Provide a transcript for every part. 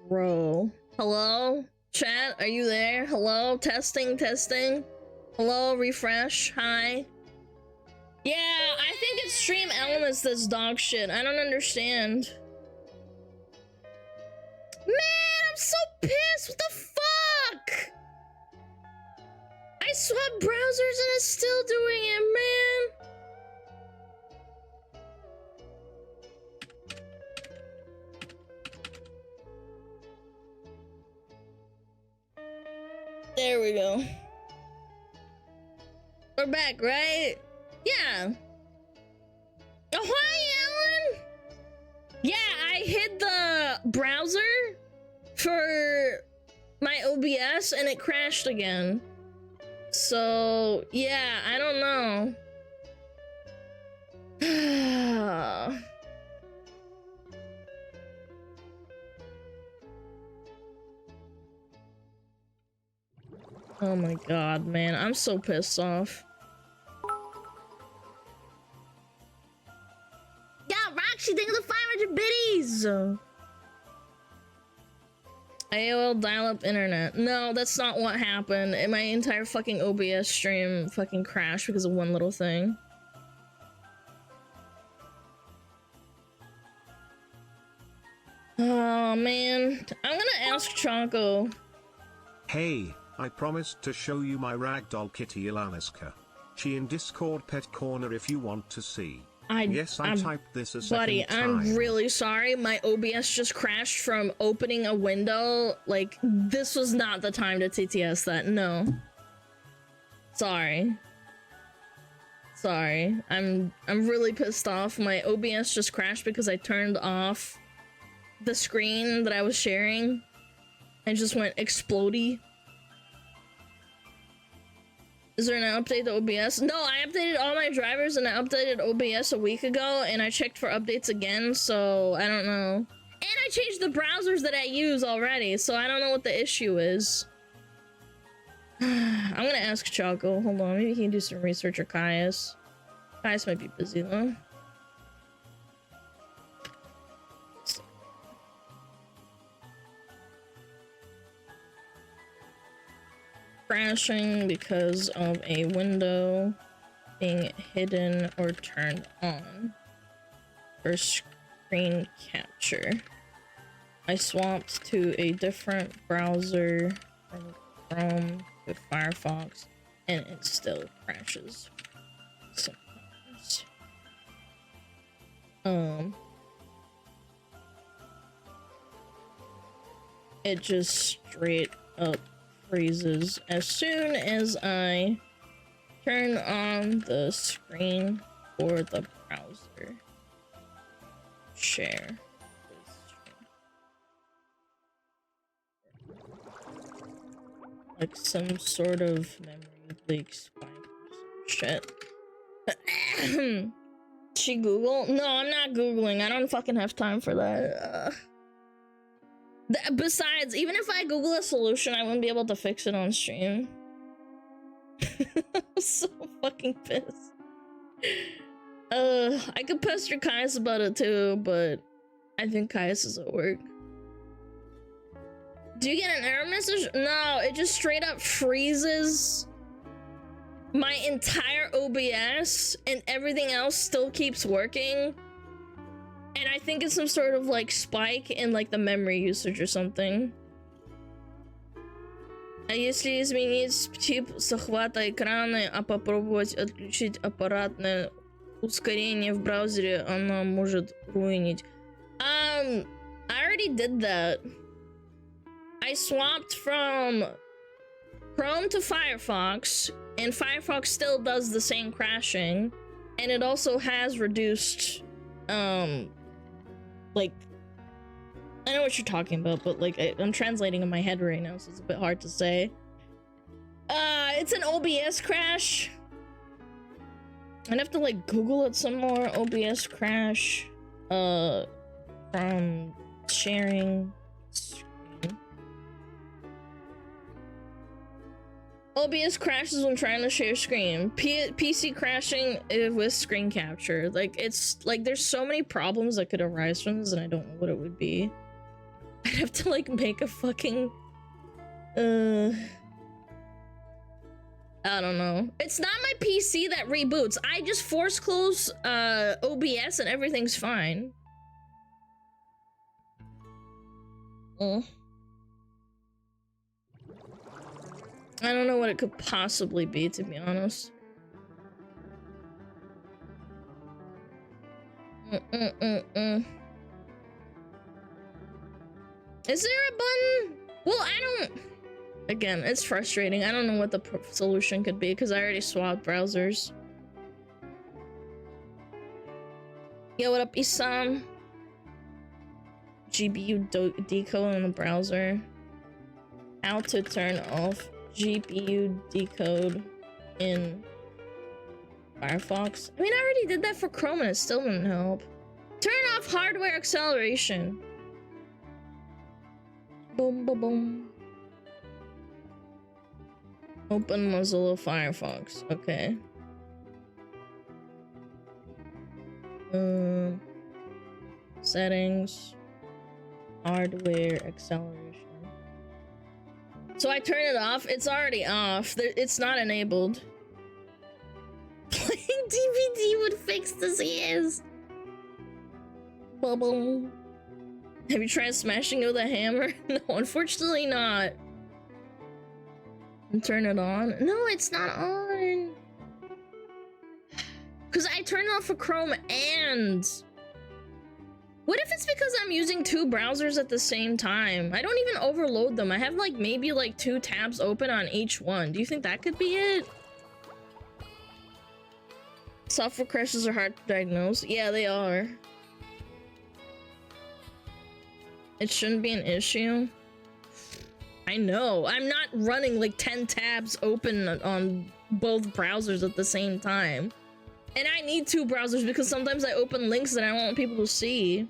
Bro. Hello? Chat, are you there? Hello? Testing, testing. Hello, refresh. Hi. Yeah, I think it's stream elements this dog shit. I don't understand. Man, I'm so pissed. What the fuck? I swapped browsers and it's still doing it, man. There we go. We're back, right? Yeah. Oh, hi, Alan! Yeah, I hid the browser for my OBS and it crashed again. So, yeah, I don't know. Oh my god, man. I'm so pissed off. Yeah, Roxy, thank you for the 500 biddies! AOL dial-up internet. No, that's not what happened. My entire fucking OBS stream fucking crashed because of one little thing. Oh, man. I'm gonna ask Choco. Hey, I promised to show you my ragdoll kitty Alana. She in Discord Pet Corner if you want to see. Yes, I typed this a second buddy, time. I'm really sorry. My OBS just crashed from opening a window. Like, this was not the time to TTS that. No. Sorry. Sorry. I'm really pissed off. My OBS just crashed because I turned off the screen that I was sharing and just went explodey. Is there an update to OBS? No, I updated all my drivers and I updated OBS a week ago and I checked for updates again, so I don't know. And I changed the browsers that I use already, so I don't know what the issue is. I'm gonna ask Choco. Hold on, maybe he can do some research, or Caius. Caius might be busy though. Crashing because of a window being hidden or turned on for screen capture. I swapped to a different browser from Chrome to Firefox and it still crashes sometimes. It just straight up freezes as soon as I turn on the screen for the browser. Share. Like some sort of memory leak spike or some shit. She Google? No, I'm not Googling. I don't fucking have time for that. Besides, even if I Google a solution, I wouldn't be able to fix it on stream. I'm so fucking pissed. I could pester Caius about it too, but I think Caius is at work. Do you get an error message? No, it just straight up freezes my entire OBS and everything else still keeps working. And I think it's some sort of like spike in like the memory usage or something. А если изменить тип захвата экрана, а попробовать отключить аппаратное ускорение в браузере, оно может руинить. I already did that. I swapped from Chrome to Firefox, and Firefox still does the same crashing, and it also has reduced like, I know what you're talking about, but like I'm translating in my head right now, so it's a bit hard to say. It's an OBS crash. I'd have to like Google it some more. OBS crash from sharing screen. OBS crashes when trying to share screen. PC crashing with screen capture. Like, it's like there's so many problems that could arise from this, and I don't know what it would be. I'd have to like make a fucking I don't know. It's not my PC that reboots. I just force close OBS and everything's fine. I don't know what it could possibly be, to be honest. Is there a button? Well, I don't... Again, it's frustrating. I don't know what the solution could be because I already swapped browsers. Yo, what up, Isam? GPU decode in the browser. How to turn off GPU decode in Firefox. I mean, I already did that for Chrome and it still didn't help. Turn off hardware acceleration. Boom, boom, boom. Open Mozilla Firefox. Okay. Settings. Hardware acceleration. So I turn it off. It's already off. It's not enabled. Playing DVD would fix this. Yes. Bubble. Have you tried smashing it with a hammer? No, unfortunately not. And turn it on? No, it's not on. Because I turned it off for Chrome and... What if it's because I'm using two browsers at the same time? I don't even overload them. I have like maybe like 2 tabs open on each one. Do you think that could be it? Software crashes are hard to diagnose. Yeah, they are. It shouldn't be an issue. I know. I'm not running like 10 tabs open on both browsers at the same time. And I need 2 browsers because sometimes I open links that I don't want people to see.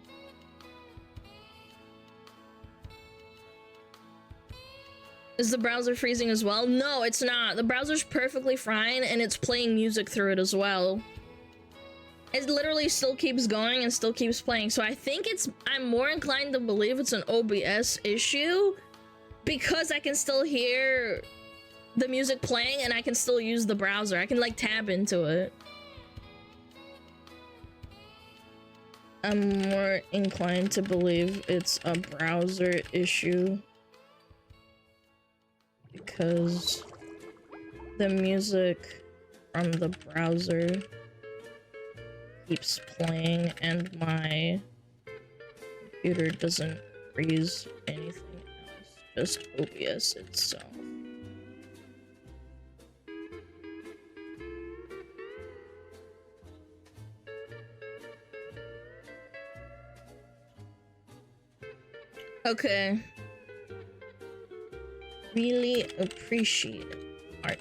Is the browser freezing as well? No, it's not. The browser's perfectly fine and it's playing music through it as well. It literally still keeps going and still keeps playing. So I think I'm more inclined to believe it's an OBS issue because I can still hear the music playing and I can still use the browser. I can like tab into it. I'm more inclined to believe it's a browser issue because the music from the browser keeps playing and my computer doesn't freeze anything else, just OBS itself. Okay. Really appreciate art.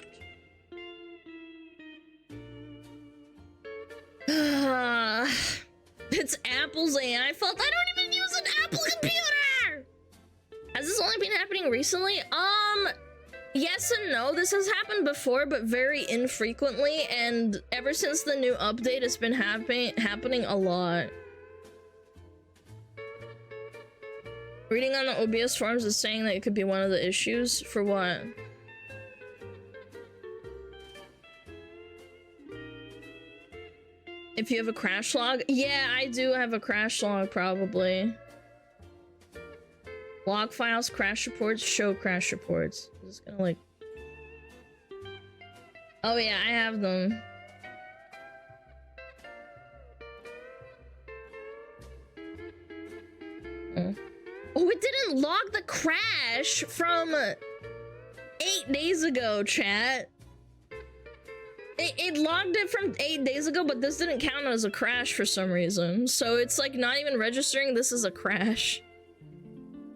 It's Apple's AI fault. I don't even use an Apple computer. Has this only been happening recently? Yes and no. This has happened before, but very infrequently. And ever since the new update, it's been happening a lot. Reading on the OBS forums is saying that it could be one of the issues. For what? If you have a crash log? Yeah, I do have a crash log, probably. Log files, crash reports, show crash reports. I'm just gonna like... Oh yeah, I have them. Oh, it didn't log the crash from 8 days ago, chat. It logged it from 8 days ago, but this didn't count as a crash for some reason. So it's like not even registering this is a crash.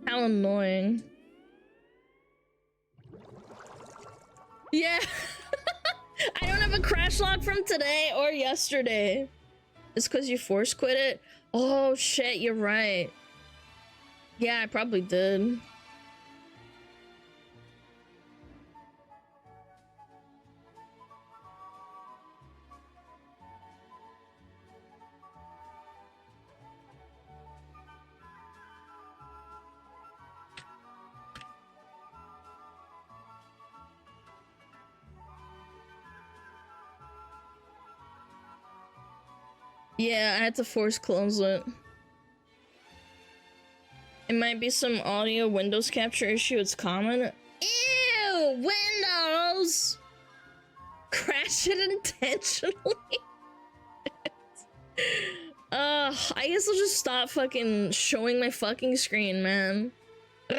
How annoying. Yeah. I don't have a crash log from today or yesterday. It's because you force quit it? Oh shit, you're right. Yeah, I probably did. Yeah, I had to force close it. It might be some audio Windows capture issue. It's common. Ew! Windows! Crash it intentionally. I guess I'll just stop fucking showing my fucking screen, man. I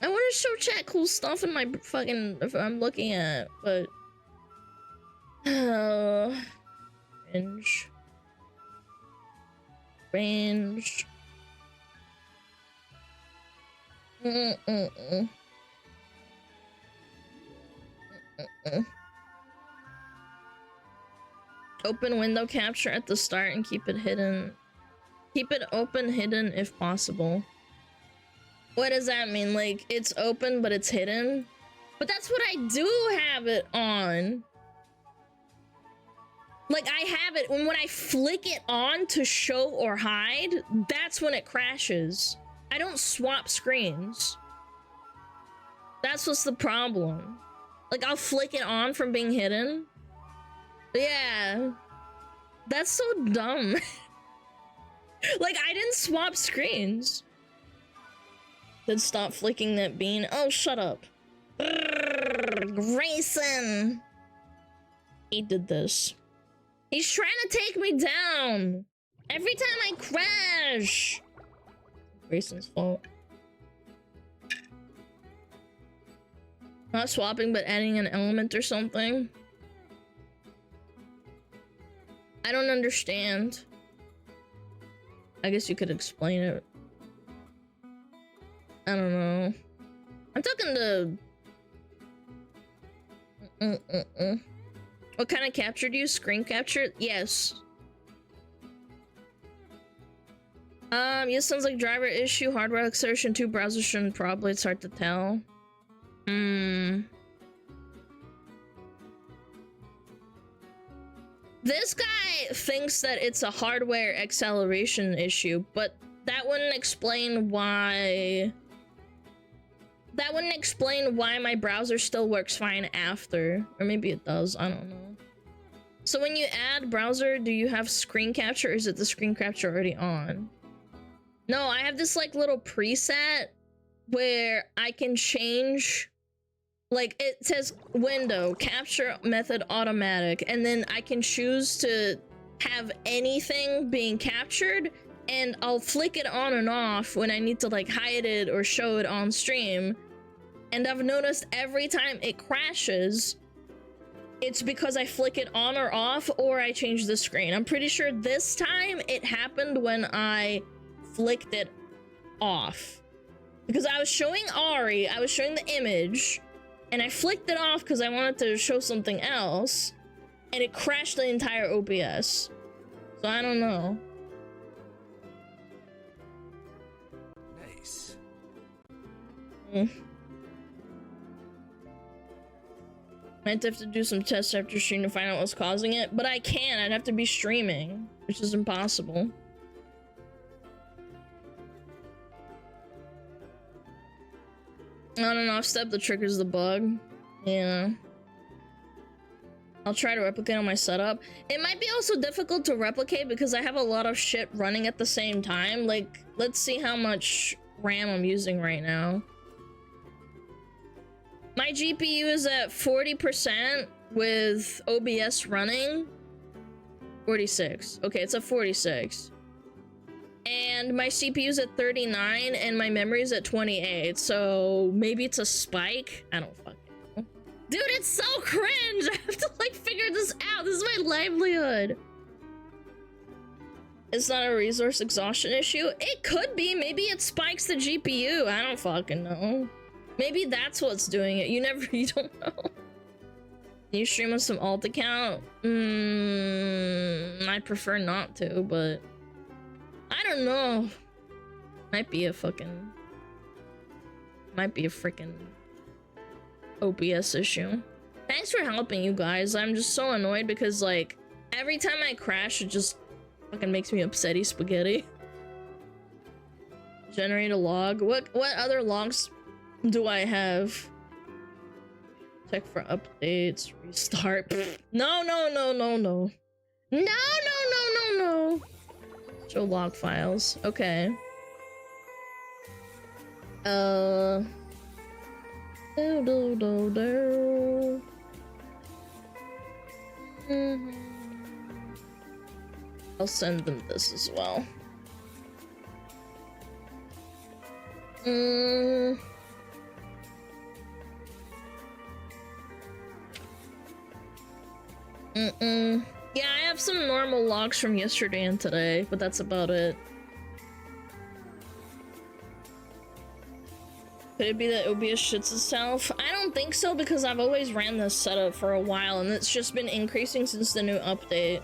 want to show chat cool stuff in my fucking if I'm looking at, but range. Open window capture at the start and keep it hidden. Keep it open hidden if possible. What does that mean? Like, it's open but it's hidden? But that's what I do have it on. Like, I have it when I flick it on to show or hide, that's when it crashes. I don't swap screens. That's what's the problem. Like, I'll flick it on from being hidden. Yeah. That's so dumb. Like, I didn't swap screens. Then stop flicking that bean. Oh, shut up. Grayson. He did this. He's trying to take me down. Every time I crash. Grayson's fault. Not swapping, but adding an element or something. I don't understand. I guess you could explain it. I don't know. I'm talking to... What kind of capture do you? Screen capture? Yes. Yes, sounds like driver issue, hardware exertion, 2 browsers shouldn't probably, it's hard to tell. This guy thinks that it's a hardware acceleration issue, but that wouldn't explain why... That wouldn't explain why my browser still works fine after. Or maybe it does, I don't know. So when you add browser, do you have screen capture or is it the screen capture already on? No, I have this like little preset where I can change, like it says window, capture method automatic, and then I can choose to have anything being captured and I'll flick it on and off when I need to like hide it or show it on stream. And I've noticed every time it crashes, it's because I flick it on or off or I change the screen. I'm pretty sure this time it happened when I flicked it off. Because I was showing Ari, I was showing the image, and I flicked it off because I wanted to show something else, and it crashed the entire OBS. So I don't know. Nice. Might have to do some tests after stream to find out what's causing it, but I can't. I'd have to be streaming, which is impossible. I don't know, step that triggers the bug. Yeah. I'll try to replicate on my setup. It might be also difficult to replicate because I have a lot of shit running at the same time. Like, let's see how much RAM I'm using right now. My GPU is at 40% with OBS running. 46. Okay, it's at 46. And my CPU is at 39 and my memory is at 28. So maybe it's a spike. I don't fucking know. Dude, it's so cringe. I have to like figure this out. This is my livelihood. It's not a resource exhaustion issue. It could be. Maybe it spikes the GPU. I don't fucking know. Maybe that's what's doing it. You don't know. Can you stream on some alt account? I'd prefer not to, but I don't know. Might be a freaking OBS issue. Thanks for helping, you guys. I'm just so annoyed because like every time I crash, it just fucking makes me upsetty spaghetti. Generate a log. What other logs do I have? Check for updates. Restart. No. No. Show log files. Okay. Do. I'll send them this as well. Yeah, I have some normal logs from yesterday and today, but that's about it. Could it be that OBS shits itself? I don't think so, because I've always ran this setup for a while and it's just been increasing since the new update.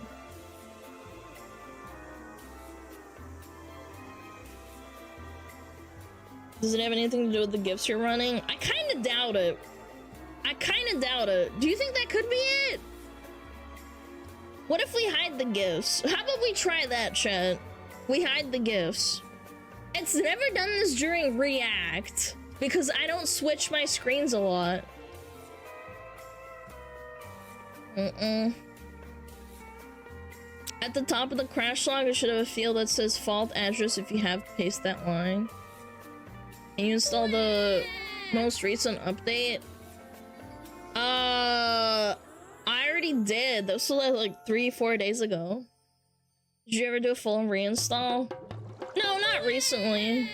Does it have anything to do with the gifts you're running? I kind of doubt it. Do you think that could be it? What if we hide the gifts? How about we try that, chat? We hide the gifts. It's never done this during React, because I don't switch my screens a lot. At the top of the crash log, it should have a field that says fault address if you have to paste that line. Can you install the most recent update? I already did. That was like 3-4 days ago. Did you ever do a full reinstall? No, not recently.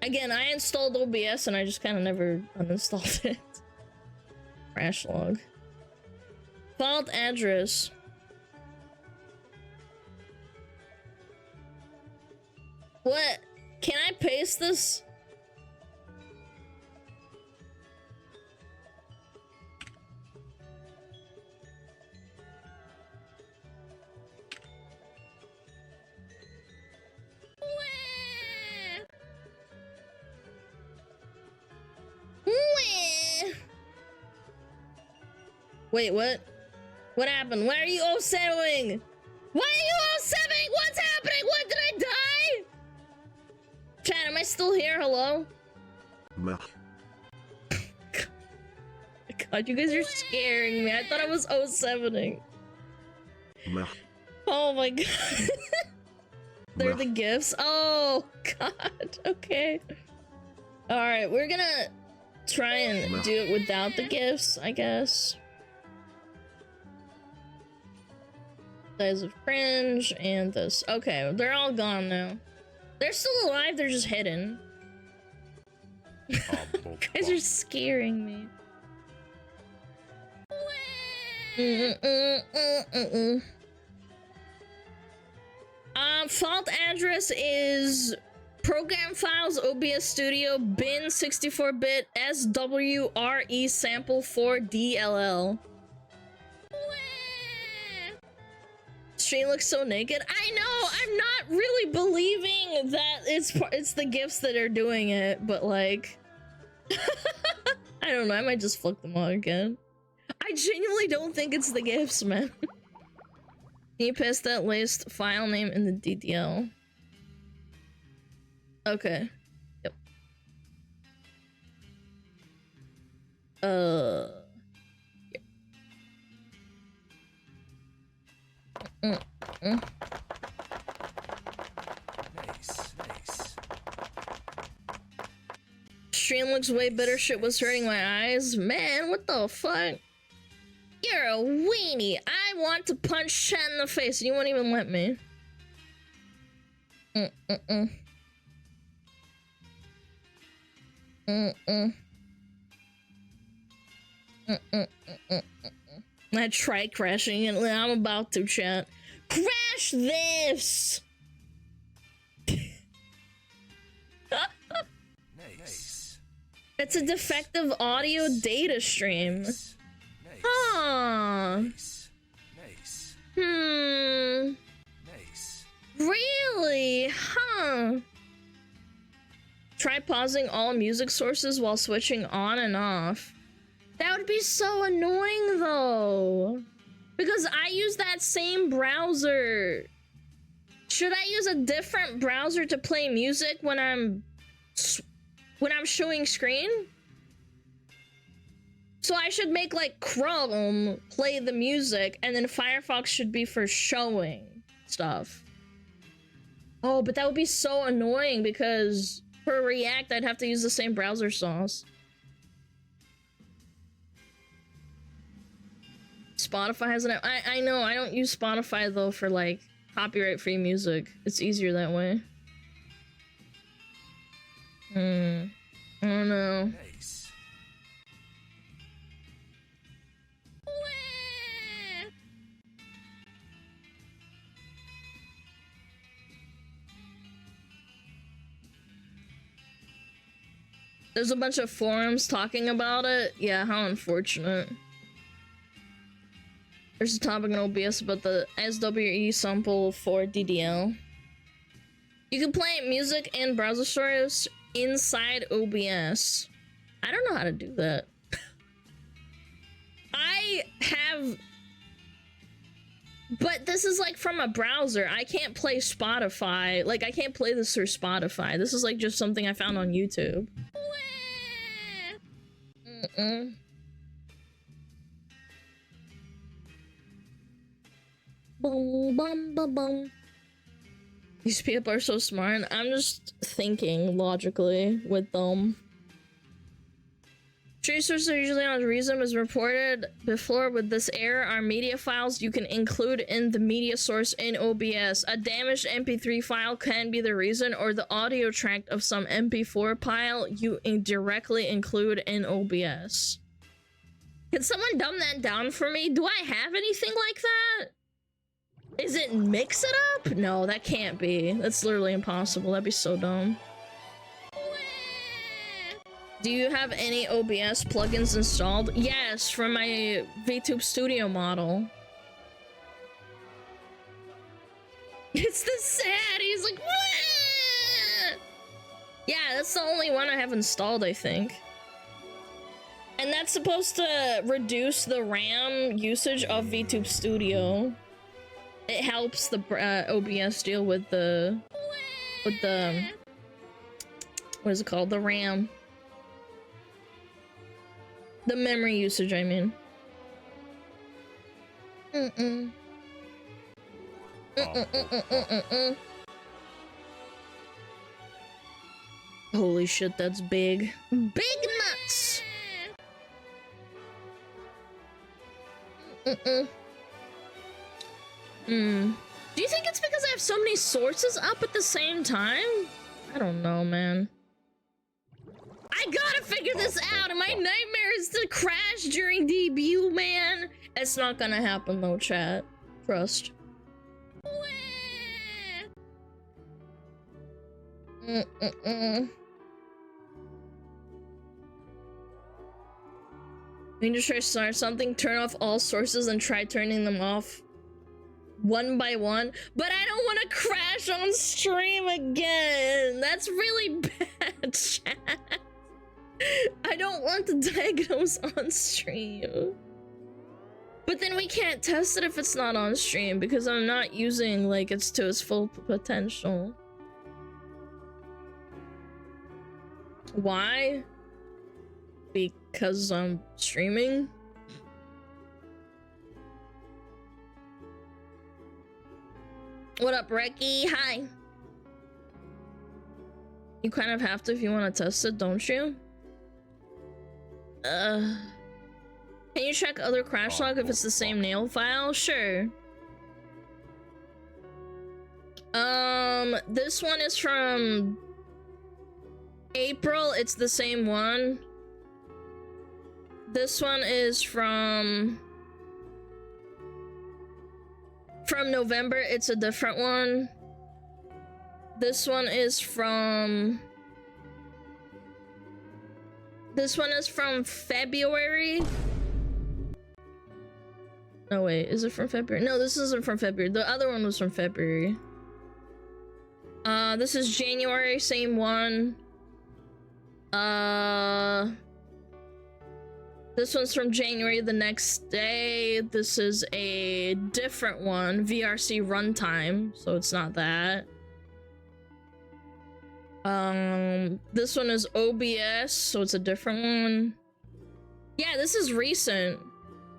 Again, I installed OBS and I just kind of never uninstalled it. Crash log. Fault address. What? Can I paste this? Wait, what? What happened? Why are you 07ing? Why are you 07ing? What's happening? What, did I die? Chat, am I still here? Hello? God, you guys are scaring me. I thought I was 07ing. Oh my god. They're the gifts? Oh god, okay. Alright, we're gonna try and do it without the gifts, I guess. Size of cringe and this. Okay, they're all gone now. They're still alive, they're just hidden. You guys are scaring me. Fault address is program files OBS Studio bin 64-bit SWRE sample 4 DLL. Stream looks so naked. I know, I'm not really believing that it's the gifts that are doing it, but like I don't know, I might just fuck them all again. I genuinely don't think it's the gifts, man. Can you paste that list file name in the DDL? Okay. Yep. Yep. Nice. Stream looks way better. Shit was hurting my eyes. Man, what the fuck? You're a weenie. I want to punch chat in the face and you won't even let me. I tried crashing it. I'm about to, chat. Crash this! Nice. It's a defective audio data stream. Nice. Huh. Nice. Nice. Really? Huh. Try pausing all music sources while switching on and off. That would be so annoying though. Because I use that same browser. Should I use a different browser to play music when I'm showing screen? So I should make like Chrome play the music, and then Firefox should be for showing stuff. Oh, but that would be so annoying because for React, I'd have to use the same browser sauce. Spotify has an app. I know, I don't use Spotify though for like copyright-free music. It's easier that way. I don't know. Nice. There's a bunch of forums talking about it. Yeah, how unfortunate. There's a topic in OBS about the SWE sample for DDL. You can play music and browser storage inside OBS. I don't know how to do that. I have... But this is like from a browser. I can't play Spotify. Like, I can't play this through Spotify. This is like just something I found on YouTube. Boom, bum, bum, bum. These people are so smart. I'm just thinking logically with them. Tree sources are usually on reason as reported before. With this error, our media files you can include in the media source in OBS. A damaged MP3 file can be the reason, or the audio track of some MP4 file you directly include in OBS. Can someone dumb that down for me? Do I have anything like that? Is it mix it up? No, that can't be. That's literally impossible. That'd be so dumb. Do you have any OBS plugins installed? Yes, from my VTube Studio model. It's the sad. He's like, wah! Yeah, that's the only one I have installed, I think. And that's supposed to reduce the RAM usage of VTube Studio. It helps the OBS deal with the what is it called? The RAM. The memory usage, I mean. Holy shit, that's big. Big nuts! Do you think it's because I have so many sources up at the same time? I don't know, man. I gotta figure this out, and my nightmare is to crash during debut, man. It's not gonna happen though, chat. Trust. You need to try to start something, turn off all sources, and try turning them off one by one. But I don't want to crash on stream again. That's really bad, chat. I don't want to diagnose on stream. But then we can't test it if it's not on stream because I'm not using like it's to its full potential. Why? Because I'm streaming? What up, Recky? Hi. You kind of have to if you want to test it, don't you? Can you check other crash log if it's the same nail file? Sure. This one is from April. It's the same one. This one is from November. It's a different one. This one is from February. No, wait, is it from February? No, this isn't from February. The other one was from February. This is January, same one. This one's from January the next day. This is a different one, VRC runtime, so it's not that. This one is OBS, so it's a different one. Yeah, this is recent.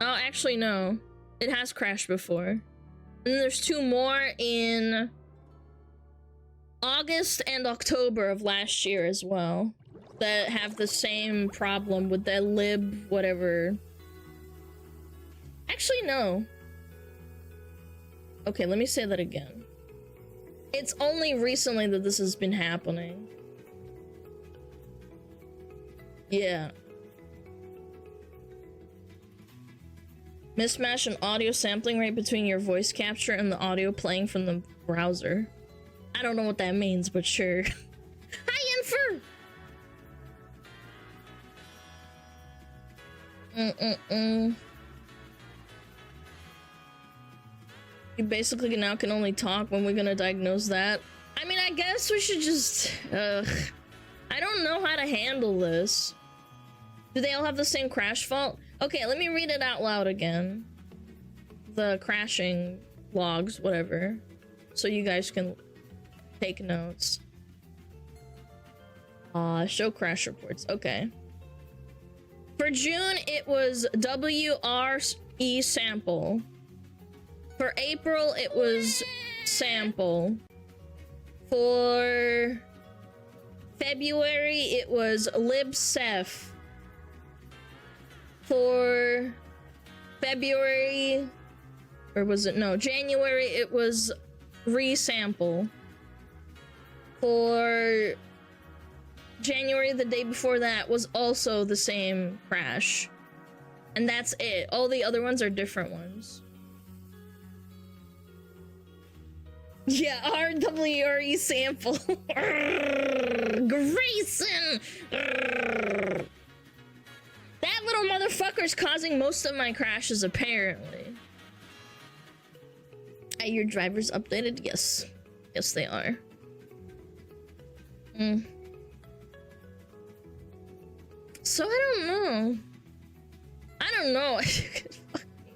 Oh, actually, no. It has crashed before. And there's 2 more in August and October of last year as well that have the same problem with the lib whatever. Actually, no. Okay, let me say that again. It's only recently that this has been happening. Yeah. Mismatch an audio sampling rate between your voice capture and the audio playing from the browser. I don't know what that means, but sure. Hi, Infer! You basically now can only talk. When we're gonna diagnose that? I mean, I guess we should just... I don't know how to handle this. Do they all have the same crash fault? Okay, let me read it out loud again. The crashing logs, whatever. So you guys can take notes. Show crash reports. Okay. For June, it was WRE sample. For April, it was sample. For February, it was libsef. For February, or was it, no, January, it was resample. For January, the day before that, was also the same crash. And that's it. All the other ones are different ones. Yeah, RWRE sample. Grayson! That little motherfucker's causing most of my crashes, apparently. Are your drivers updated? Yes. Yes, they are. So, I don't know.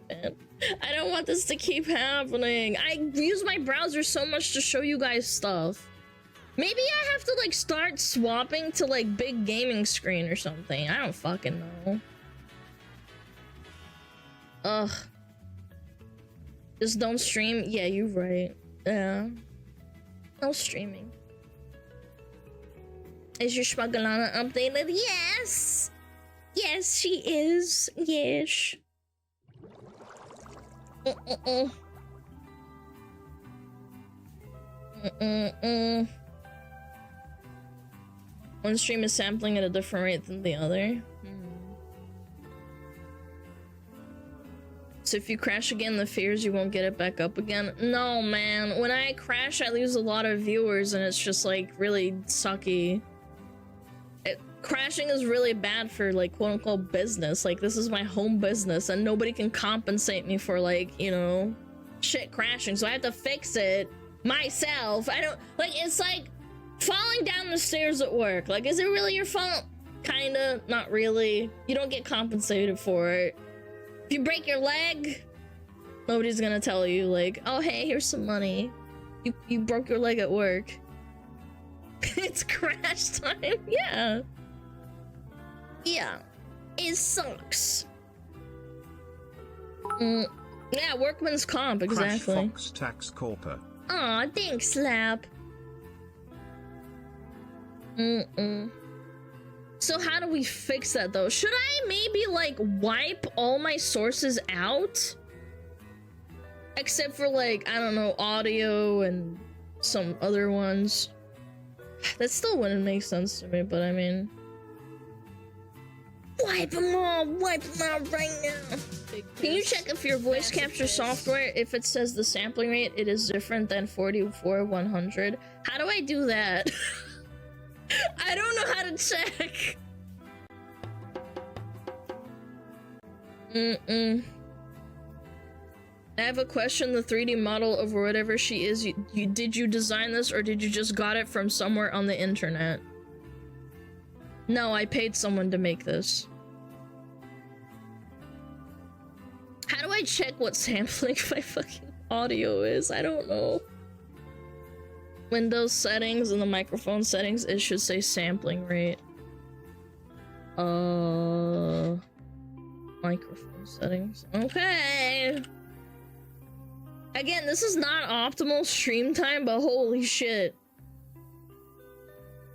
Man. I don't want this to keep happening. I use my browser so much to show you guys stuff. Maybe I have to, like, start swapping to, like, big gaming screen or something. I don't fucking know. Ugh. Just don't stream? Yeah, you're right. Yeah. No streaming. Is your SmugAlana updated? Yes! Yes, she is. Yes. One stream is sampling at a different rate than the other. So if you crash again, the fears you won't get it back up again? No, man. When I crash, I lose a lot of viewers, and it's just, like, really sucky. Crashing is really bad for, like, quote-unquote business. Like, this is my home business, and nobody can compensate me for, like, you know, shit crashing. So I have to fix it myself. I don't... Like, it's like falling down the stairs at work. Like, is it really your fault? Kinda. Not really. You don't get compensated for it. If you break your leg, nobody's gonna tell you, like, oh, hey, here's some money. You broke your leg at work. It's crash time. Yeah. Yeah. It sucks. Yeah, workman's comp, exactly. Crash Fox Tax Corper. Aw, thanks, Slap. So how do we fix that, though? Should I maybe, like, wipe all my sources out? Except for, like, I don't know, audio and some other ones. That still wouldn't make sense to me, but I mean... Wipe them all right now. Can you check if your voice capture software, if it says the sampling rate, it is different than 44/100? How do I do that? I don't know how to check. I have a question. The 3D model of whatever she is, did you design this, or did you just got it from somewhere on the internet? No, I paid someone to make this. How do I check what sampling my fucking audio is? I don't know. Windows settings and the microphone settings, it should say sampling rate. Microphone settings. Okay. Again, this is not optimal stream time, but holy shit.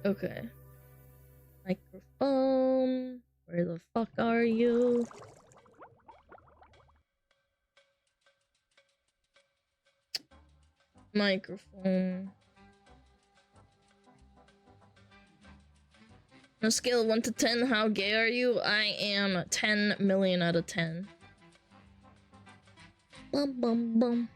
Okay. Microphone. Where the fuck are you? Microphone. On a scale of 1 to 10, how gay are you? I am 10 million out of 10. Bum bum bum.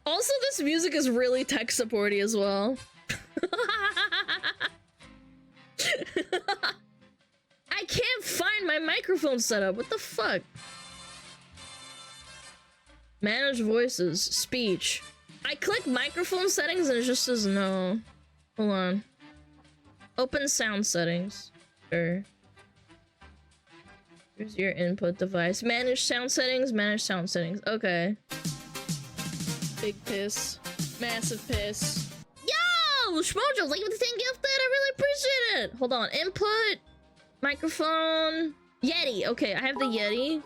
Also, this music is really tech supporty as well. I can't find my microphone setup. What the fuck? Manage voices. Speech. I click microphone settings and it just says no. Hold on. Open sound settings. Sure. Here's your input device. Manage sound settings. Manage sound settings. Okay. Big piss. Massive piss. Yo! Schmojo, thank you for the 10 gifted. I really appreciate it. Hold on. Input. Microphone. Yeti. Okay, I have the Yeti.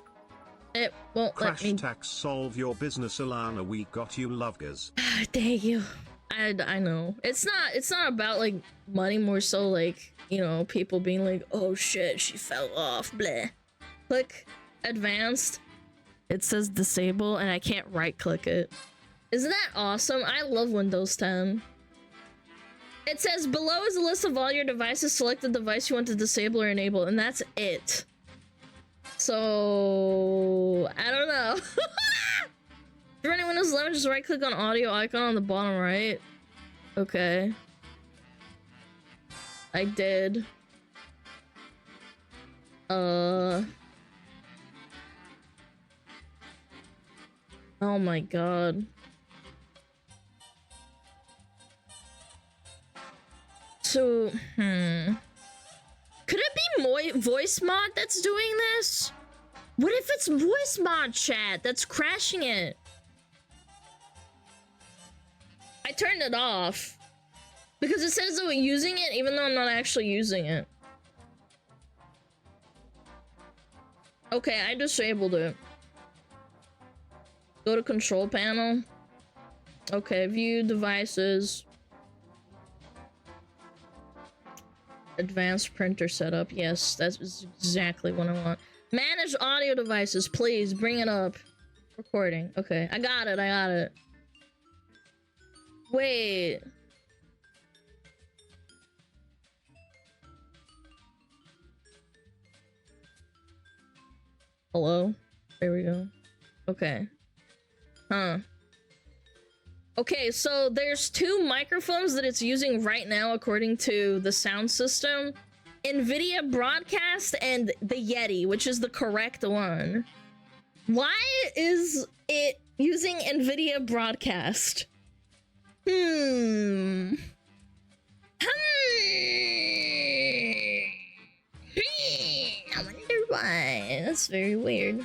It won't Crash let me. tax solve your business, Alana. We got you, lovers. Thank you. I know. It's not about like money, more so like, you know, people being like, oh shit, she fell off, bleh. Click advanced. It says disable and I can't right click it. Isn't that awesome? I love Windows 10. It says below is a list of all your devices. Select the device you want to disable or enable, and that's it. So I don't know. If you're running Windows 11, just right click on audio icon on the bottom right. Okay. I did. Oh my god. So, could it be voice mod that's doing this? What if it's voice mod chat that's crashing it? I turned it off because it says that we're using it even though I'm not actually using it. Okay, I disabled it. Go to control panel. Okay, view devices. Advanced printer setup. Yes, that's exactly what I want. Manage audio devices, please bring it up. Recording. Okay, I got it. Wait. Hello? There we go. Okay. Huh. Okay, so there's two microphones that it's using right now according to the sound system. NVIDIA Broadcast and the Yeti, which is the correct one. Why is it using NVIDIA Broadcast? I wonder why. That's very weird.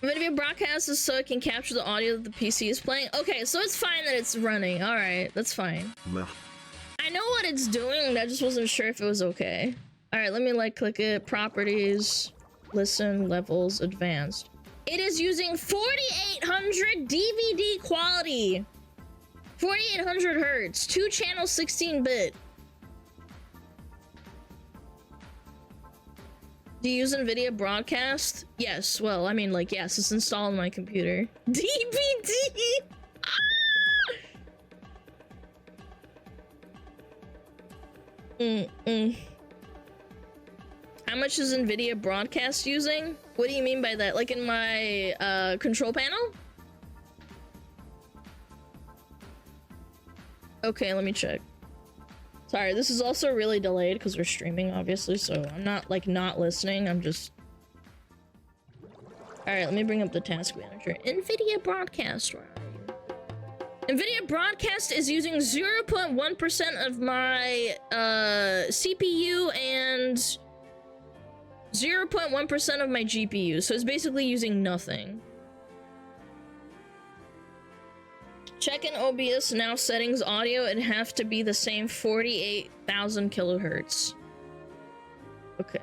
NVIDIA Broadcast is so it can capture the audio that the PC is playing. Okay, so it's fine that it's running. All right, that's fine. I know what it's doing. I just wasn't sure if it was okay. All right, let me like click it. Properties, listen, levels, advanced. It is using 4800 DVD quality. 4800 hertz, 2 channel 16-bit. Do you use NVIDIA Broadcast? Yes, well, I mean, like, yes, it's installed on my computer. DVD! How much is NVIDIA Broadcast using? What do you mean by that? Like in my control panel? Okay, let me check. Sorry, this is also really delayed because we're streaming, obviously, so I'm not, like, not listening. I'm just... Alright, let me bring up the task manager. NVIDIA Broadcast, where are you? NVIDIA Broadcast is using 0.1% of my CPU and 0.1% of my GPU, so it's basically using nothing. Check in OBS now settings audio. It have to be the same 48,000 kilohertz. Okay.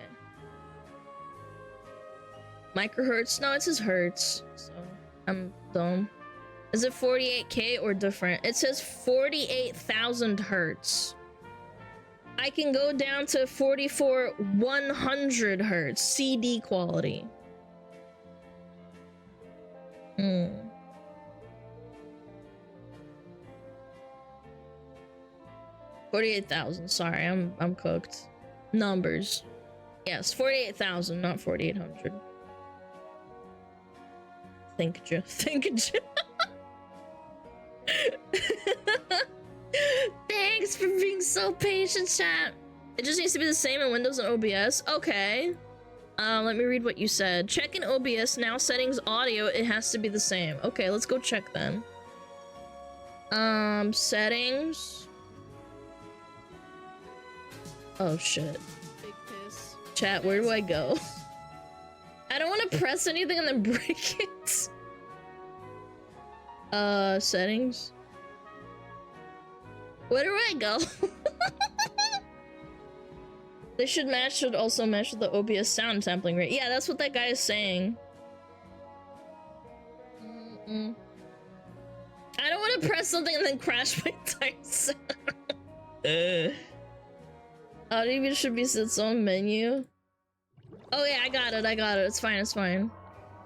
Microhertz? No, it says hertz. So I'm dumb. Is it 48K or different? It says 48,000 hertz. I can go down to 100 hertz CD quality. 48,000. Sorry, I'm cooked. Numbers. Yes, 48,000, not 4,800. Think. Thanks for being so patient, chat. It just needs to be the same in Windows and OBS. Okay. Let me read what you said. Check in OBS now settings audio. It has to be the same. Okay, let's go check then. Settings. Oh shit. Big piss. Chat, where do I go? I don't want to press anything and then break it. Settings. Where do I go? They should also match with the OBS sound sampling rate. Yeah, that's what that guy is saying. I don't want to press something and then crash my entire sound. Audio should be its own menu. Oh yeah, I got it. It's fine.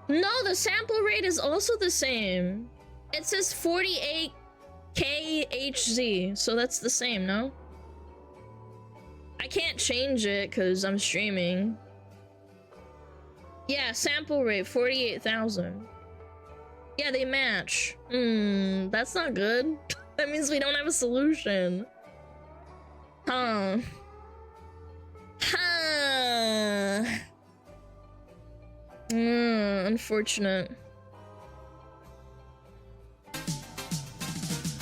No, the sample rate is also the same. It says 48 KHZ, so that's the same, no? I can't change it because I'm streaming. Yeah, sample rate 48,000. Yeah, they match. That's not good. That means we don't have a solution. Huh. Unfortunate.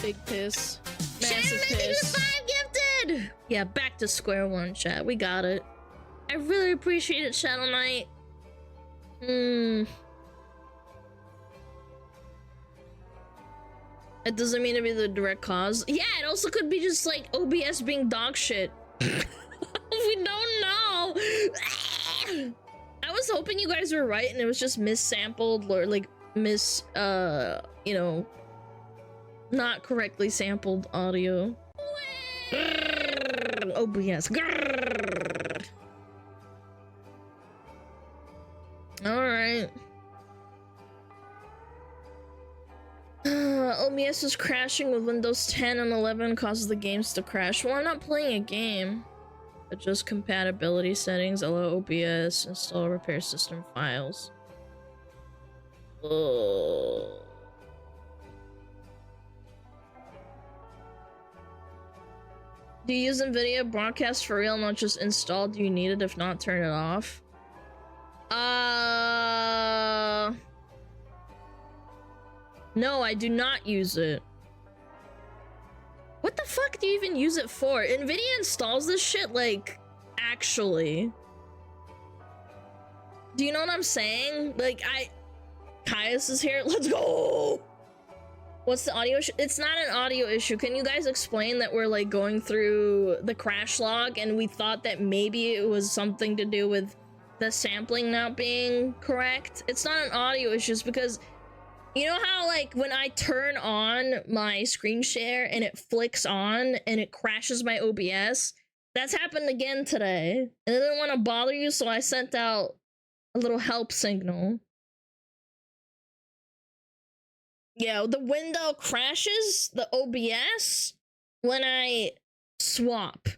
Big piss. Massive piss. 5 gifted! Yeah, back to square one, chat. We got it. I really appreciate it, Shadow Knight. It doesn't mean to be the direct cause. Yeah, it also could be just like OBS being dog shit. We don't know. I was hoping you guys were right and it was just missampled or like you know, not correctly sampled audio. OBS. Alright. OBS is crashing with Windows 10 and 11 causes the games to crash. Well, I'm not playing a game. Adjust compatibility settings, allow OBS, install repair system files. Oh. Do you use NVIDIA broadcast for real, not just install? Do you need it? If not, turn it off. No, I do not use it. What the fuck do you even use it for? NVIDIA installs this shit, like, actually. Do you know what I'm saying? Like, Caius is here. Let's go! What's the audio issue? It's not an audio issue. Can you guys explain that we're, like, going through the crash log and we thought that maybe it was something to do with the sampling not being correct? It's not an audio issue, it's because you know how, like, when I turn on my screen share and it flicks on and it crashes my OBS? That's happened again today. And I didn't want to bother you, so I sent out a little help signal. Yeah, the window crashes, the OBS, when I swap.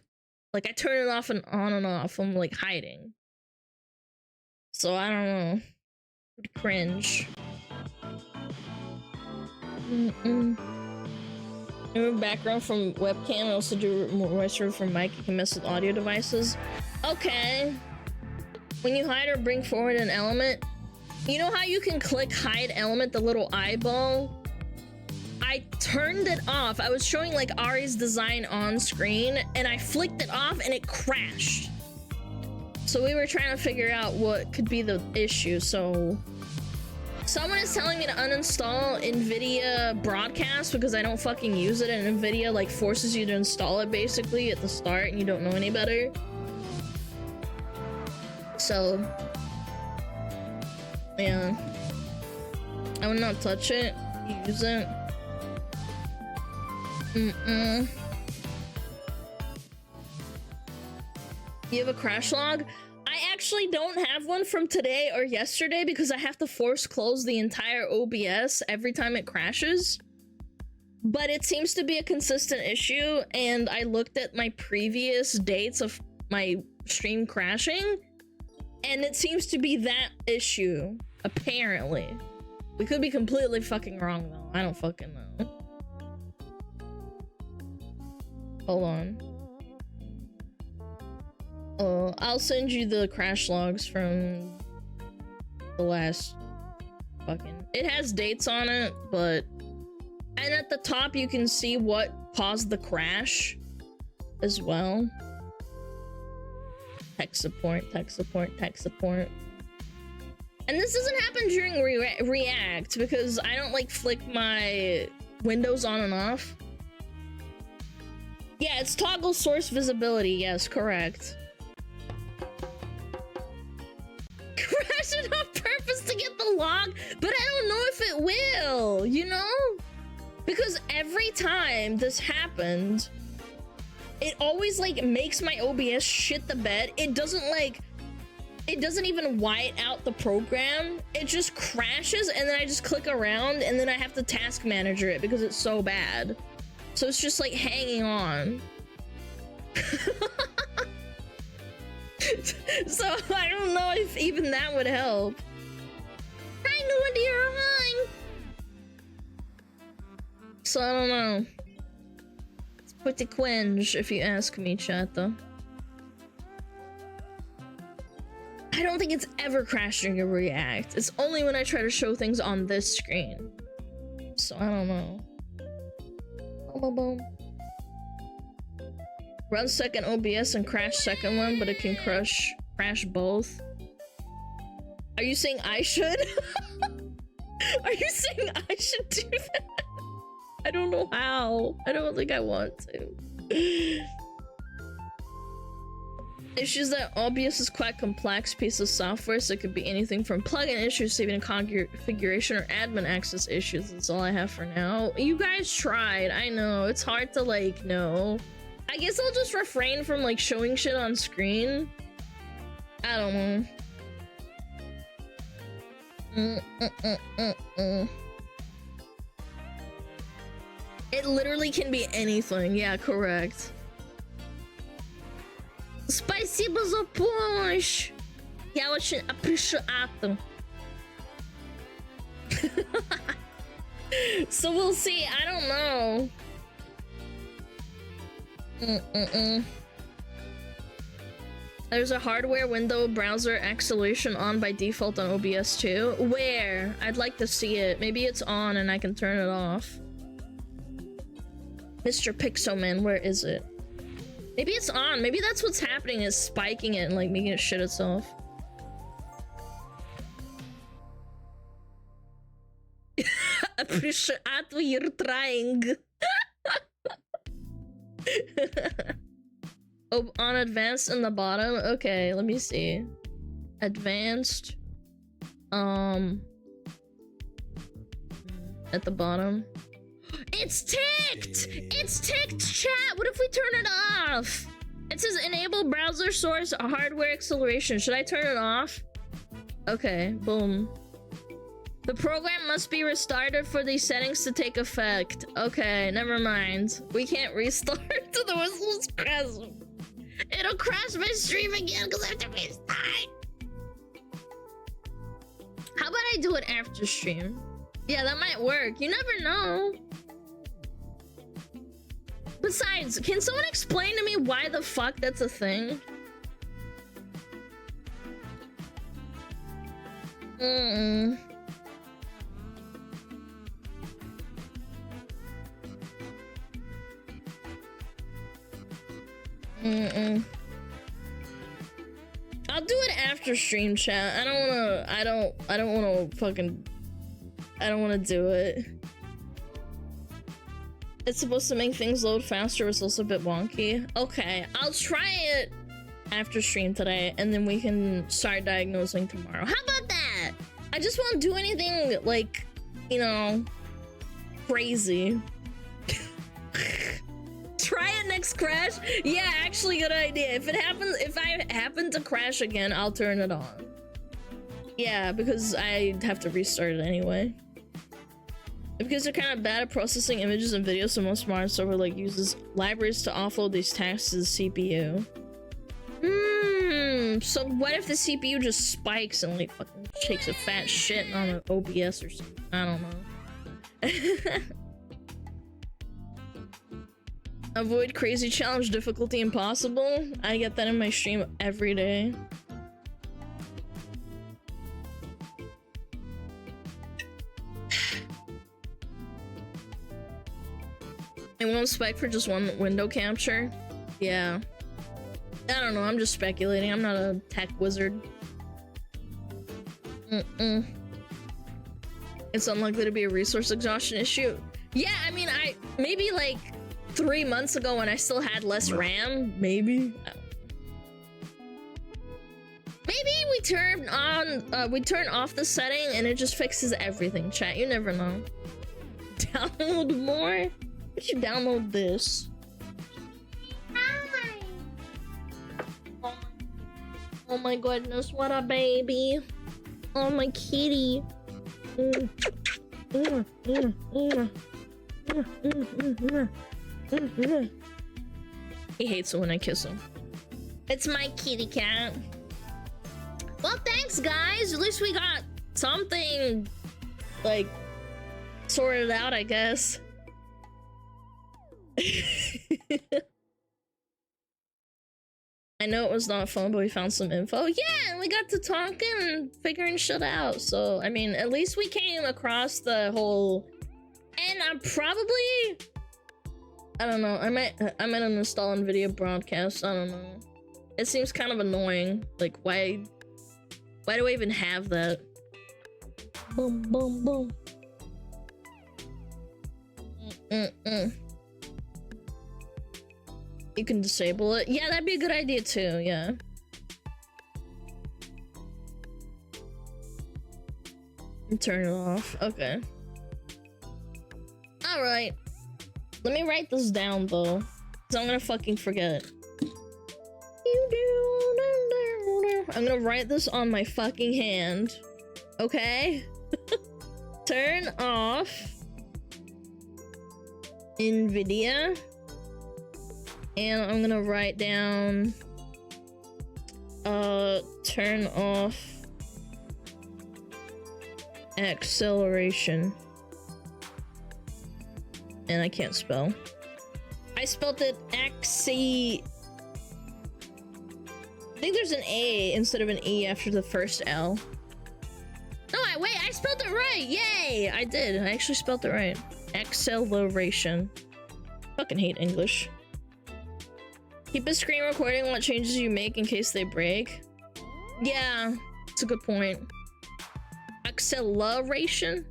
Like, I turn it off and on and off. I'm, like, hiding. So, I don't know. Cringe. Remove background from webcam. I also do voiceover from mic. You can mess with audio devices. Okay. When you hide or bring forward an element, you know how you can click hide element, the little eyeball? I turned it off. I was showing like Ari's design on screen and I flicked it off and it crashed. So we were trying to figure out what could be the issue. So Someone is telling me to uninstall NVIDIA Broadcast because I don't fucking use it, and NVIDIA like forces you to install it basically at the start and you don't know any better. So yeah, I would not touch it, use it. You have a crash log? I actually don't have one from today or yesterday because I have to force close the entire OBS every time it crashes. But it seems to be a consistent issue, and I looked at my previous dates of my stream crashing, and it seems to be that issue, apparently. We could be completely fucking wrong though, I don't fucking know. Hold on. I'll send you the crash logs from the last fucking... It has dates on it, but... And at the top you can see what caused the crash as well. Tech support, tech support, tech support. And this doesn't happen during React because I don't like flick my windows on and off. Yeah, it's toggle source visibility, yes, correct. Crash it on purpose to get the log, but I don't know if it will, you know? Because every time this happened, it always like makes my OBS shit the bed. It doesn't even white out the program. It just crashes and then I just click around and then I have to task manager it because it's so bad. So it's just like hanging on. So I don't know if even that would help. I know what you're lying. So I don't know. It's pretty cringe if you ask me, chat though. I don't think it's ever crashed during a React. It's only when I try to show things on this screen. So I don't know. Boom, boom, boom. Run second OBS and crash second one, but it can crash both. Are you saying I should? Are you saying I should do that? I don't know how. I don't think I want to. Issues that OBS is quite a complex piece of software, so it could be anything from plugin issues to even configuration or admin access issues. That's all I have for now. You guys tried. I know. It's hard to like know. I guess I'll just refrain from like showing shit on screen. I don't know. It literally can be anything. Yeah, correct. Спасибо за помощь. Я очень appreciate. So we'll see. I don't know. There's a hardware window browser acceleration on by default on OBS too. Where? I'd like to see it. Maybe it's on and I can turn it off. Mr. Pixelman, where is it? Maybe it's on. Maybe that's what's happening, is spiking it and like making it shit itself. Appreciate what you're trying. Oh, on advanced in the bottom. Okay, let me see. Advanced. At the bottom. It's ticked! It's ticked, chat! What if we turn it off? It says enable browser source hardware acceleration. Should I turn it off? Okay, boom. The program must be restarted for these settings to take effect. Okay, never mind. We can't restart to the whistles crash. It'll crash my stream again because I have to restart. How about I do it after stream? Yeah, that might work. You never know. Besides, can someone explain to me why the fuck that's a thing? I'll do it after stream, chat. I don't wanna fucking I don't want to do it. It's supposed to make things load faster, it's also a bit wonky. Okay, I'll try it after stream today, and then we can start diagnosing tomorrow. How about that? I just won't do anything, like, you know, crazy. Try it next crash? Yeah, actually good idea. If I happen to crash again, I'll turn it on. Yeah, because I have to restart it anyway. Because they're kind of bad at processing images and videos, so most modern software like uses libraries to offload these tasks to the CPU. So what if the CPU just spikes and like fucking shakes a fat shit on an OBS or something? I don't know. Avoid crazy challenge difficulty impossible. I get that in my stream every day. It won't spike for just one window capture. Yeah. I don't know, I'm just speculating. I'm not a tech wizard. It's unlikely to be a resource exhaustion issue. Yeah, I mean, maybe like 3 months ago when I still had less RAM, maybe. Maybe we turn off the setting and it just fixes everything, chat. You never know. Download more? Why should you download this? Hi. Oh my goodness, what a baby. Oh my kitty. He hates it when I kiss him. It's my kitty cat. Well, thanks guys. At least we got something like sorted out, I guess. I know it was not fun, but we found some info. Yeah, and we got to talking and figuring shit out. So, I mean, at least we came across the whole... And I'm probably... I don't know. I might uninstall NVIDIA broadcast. I don't know. It seems kind of annoying. Like, why do I even have that? Boom, boom, boom. You can disable it. Yeah, that'd be a good idea too, yeah. And turn it off. Okay. Alright. Let me write this down though, because I'm gonna fucking forget. I'm gonna write this on my fucking hand. Okay? Turn off NVIDIA. And I'm gonna write down turn off acceleration. And I can't spell. I spelled it axi. I think there's an A instead of an E after the first L. No, wait, I spelled it right. Yay! I did. I actually spelled it right. Acceleration. Fucking hate English. Keep a screen recording what changes you make in case they break. Yeah, it's a good point. Acceleration?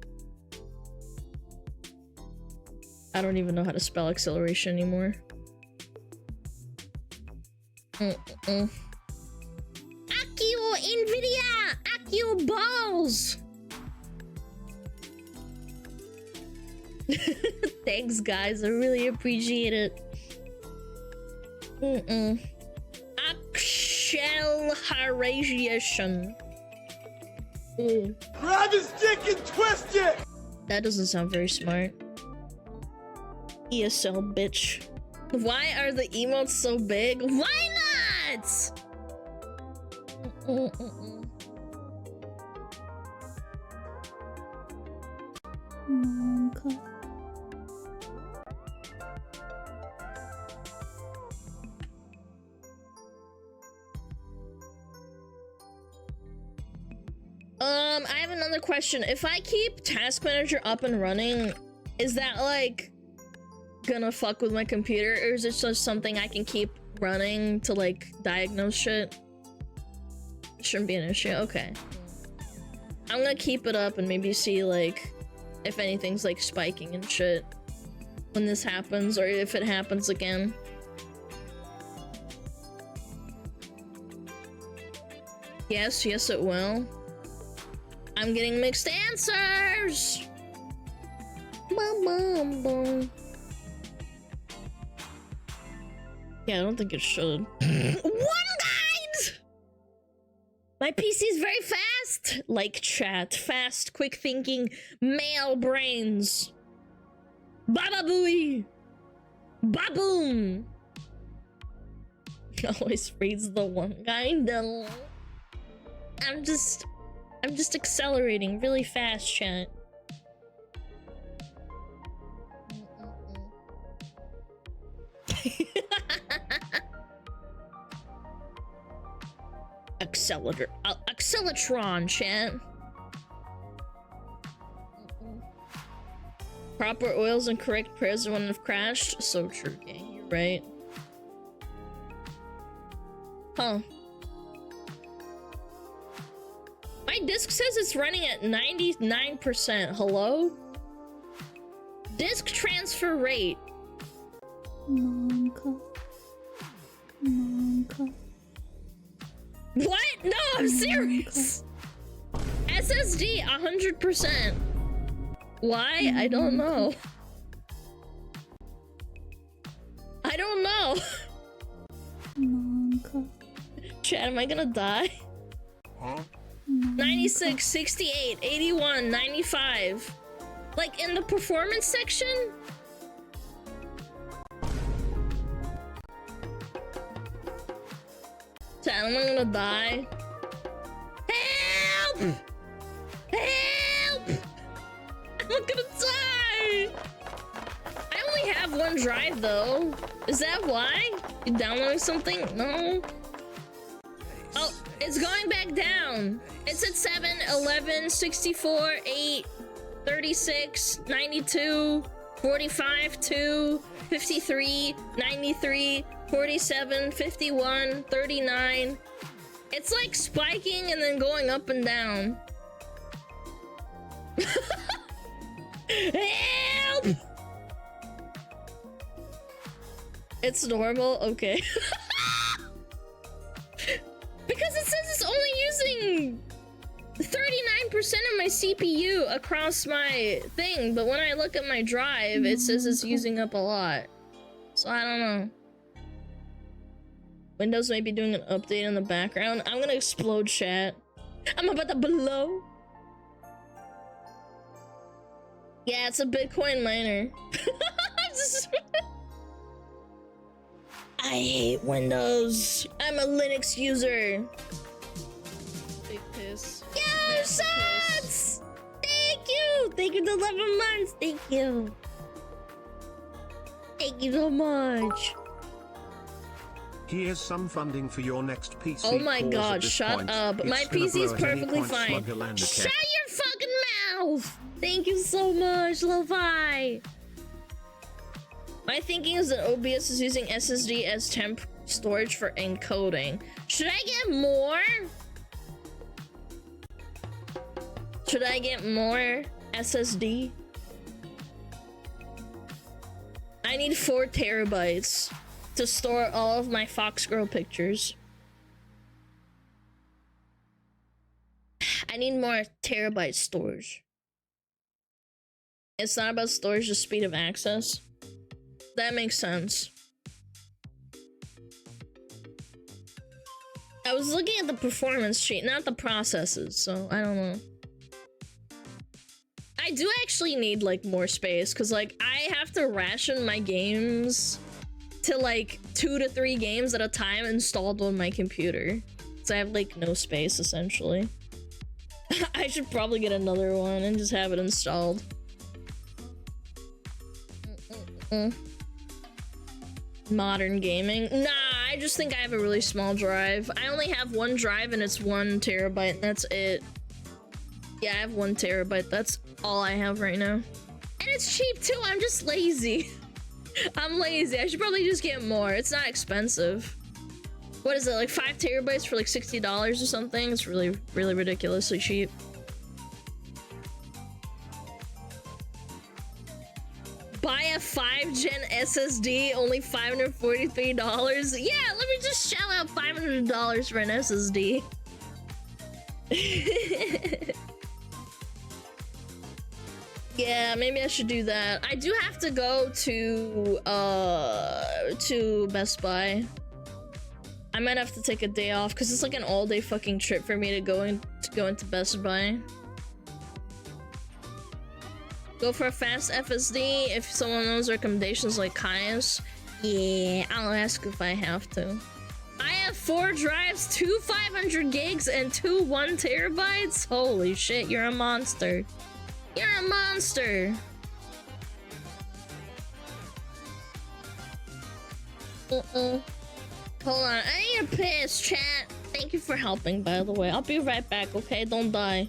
I don't even know how to spell acceleration anymore. Accio NVIDIA! Accio balls! Thanks guys, I really appreciate it. Acceleration. Grab his dick and twist it! That doesn't sound very smart. ESL bitch. Why are the emotes so big? Why not? Okay. I have another question. If I keep Task Manager up and running, is that like gonna fuck with my computer, or is it just something I can keep running to like diagnose shit? Shouldn't be an issue. Okay. I'm gonna keep it up and maybe see like if anything's like spiking and shit when this happens, or if it happens again. Yes, yes it will. I'm getting mixed answers. Bum, bum, bum. Yeah, I don't think it should. One guide! My PC is very fast. Like chat. Fast, quick thinking, male brains. Baba booey. Baboom. Always reads the one guy. No. I'm just accelerating really fast, chat. Acceleratron, chat. Proper oils and correct prayers wouldn't have crashed. So true, gang. You're right. Huh. My disk says it's running at 99%. Hello? Disk transfer rate. Monka. What? No, I'm serious. SSD 100%. Why? I don't know. I don't know. Chat, am I gonna die? Huh? 96, 68, 81, 95. Like in the performance section? Chat, am I gonna die? Help! Help! I'm gonna die! I only have one drive though. Is that why? You downloading something? No. Oh, it's going back down. It's at 7, 11, 64, 8, 36, 92, 45, 2, 53, 93, 47, 51, 39. It's like spiking and then going up and down. Help! It's normal? Okay. Because it says it's only using 39% of my CPU across my thing, but when I look at my drive, it says it's using up a lot. So I don't know. Windows might be doing an update in the background. I'm gonna explode chat. I'm about to blow. Yeah, it's a Bitcoin miner. I hate Windows. I'm a Linux user. Big piss. Yo, shots! Thank you! Thank you for 11 months. Thank you. Thank you so much. Here's some funding for your next PC. Oh my Pause god, at this shut point. up. It's My gonna PC is blow at any perfectly point, fine. SmugAlana Shut can. your fucking mouth! Thank you so much, Lo-Fi. My thinking is that OBS is using SSD as temp storage for encoding. Should I get more? Should I get more SSD? I need 4 terabytes to store all of my Fox Girl pictures. I need more terabyte storage. It's not about storage, just speed of access. That makes sense. I was looking at the performance sheet, not the processes, so I don't know. I do actually need like more space because like I have to ration my games to like 2 to 3 games at a time installed on my computer. So I have like no space essentially. I should probably get another one and just have it installed. Modern gaming? Nah, I just think I have a really small drive. I only have one drive and it's 1 terabyte and that's it. Yeah, I have 1 terabyte. That's all I have right now. And it's cheap too. I'm just lazy. I'm lazy. I should probably just get more. It's not expensive. What is it, like 5 terabytes for like $60 or something? It's really, really ridiculously cheap. buy a 5-gen SSD, only $543. Yeah, let me just shell out $500 for an SSD. Yeah, maybe I should do that. I do have to go to Best Buy. I might have to take a day off because it's like an all-day fucking trip for me to go into Best Buy. Go for a fast FSD if someone knows recommendations like Kai's. Yeah, I'll ask if I have to. I have 4 drives, 2 500 gigs, and 2 1 terabytes. Holy shit, you're a monster. You're a monster. Hold on, I need a piss, chat. Thank you for helping, by the way. I'll be right back, okay? Don't die.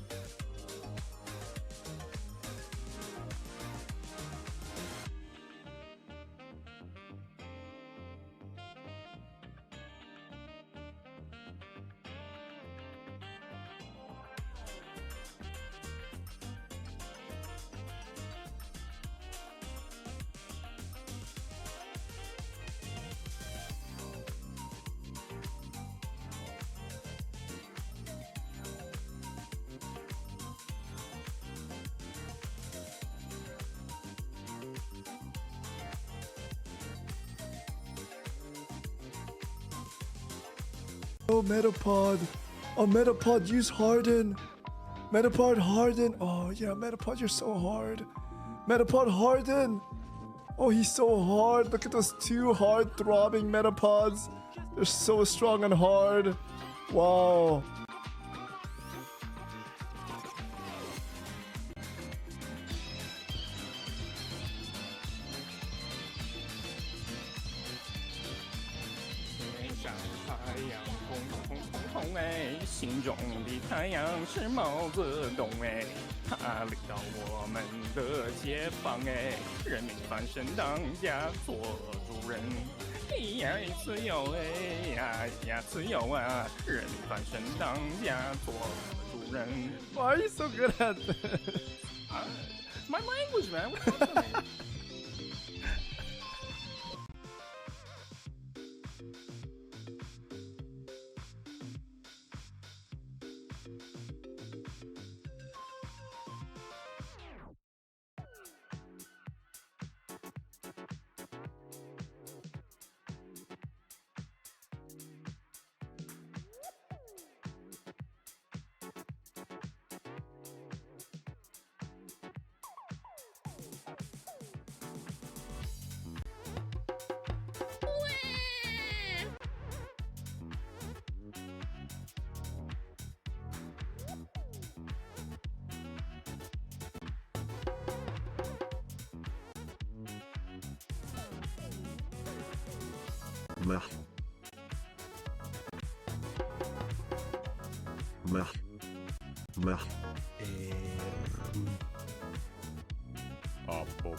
Oh, Metapod. Oh, Metapod, use Harden. Metapod, Harden. Oh, yeah, Metapod, you're so hard. Metapod, Harden. Oh, he's so hard. Look at those 2 hard throbbing Metapods. They're so strong and hard. Wow. Why are you so good at this? My language, man. What's up with me? Meh. Meh. Meh. Abba.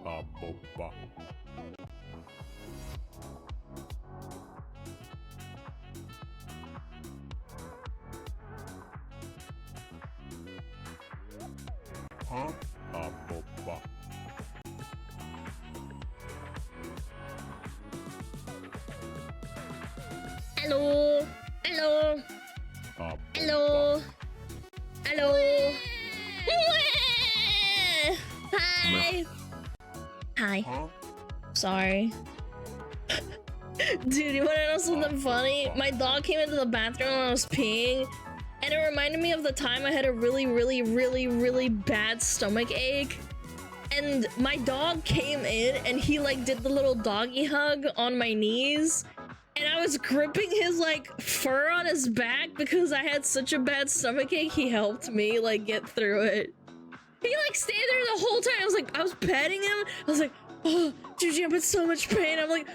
Abba. Huh? Abba. Hello. Hello. Hello. Hello. Hi. Hi. Sorry. Dude, you wanna know something funny? My dog came into the bathroom when I was peeing, and it reminded me of the time I had a really bad stomach ache. And my dog came in and he like did the little doggy hug on my knees. And I was gripping his like fur on his back because I had such a bad stomach ache. He helped me like get through it. He like stayed there the whole time. I was petting him. I was like, oh, Gigi, I'm in so much pain. I'm like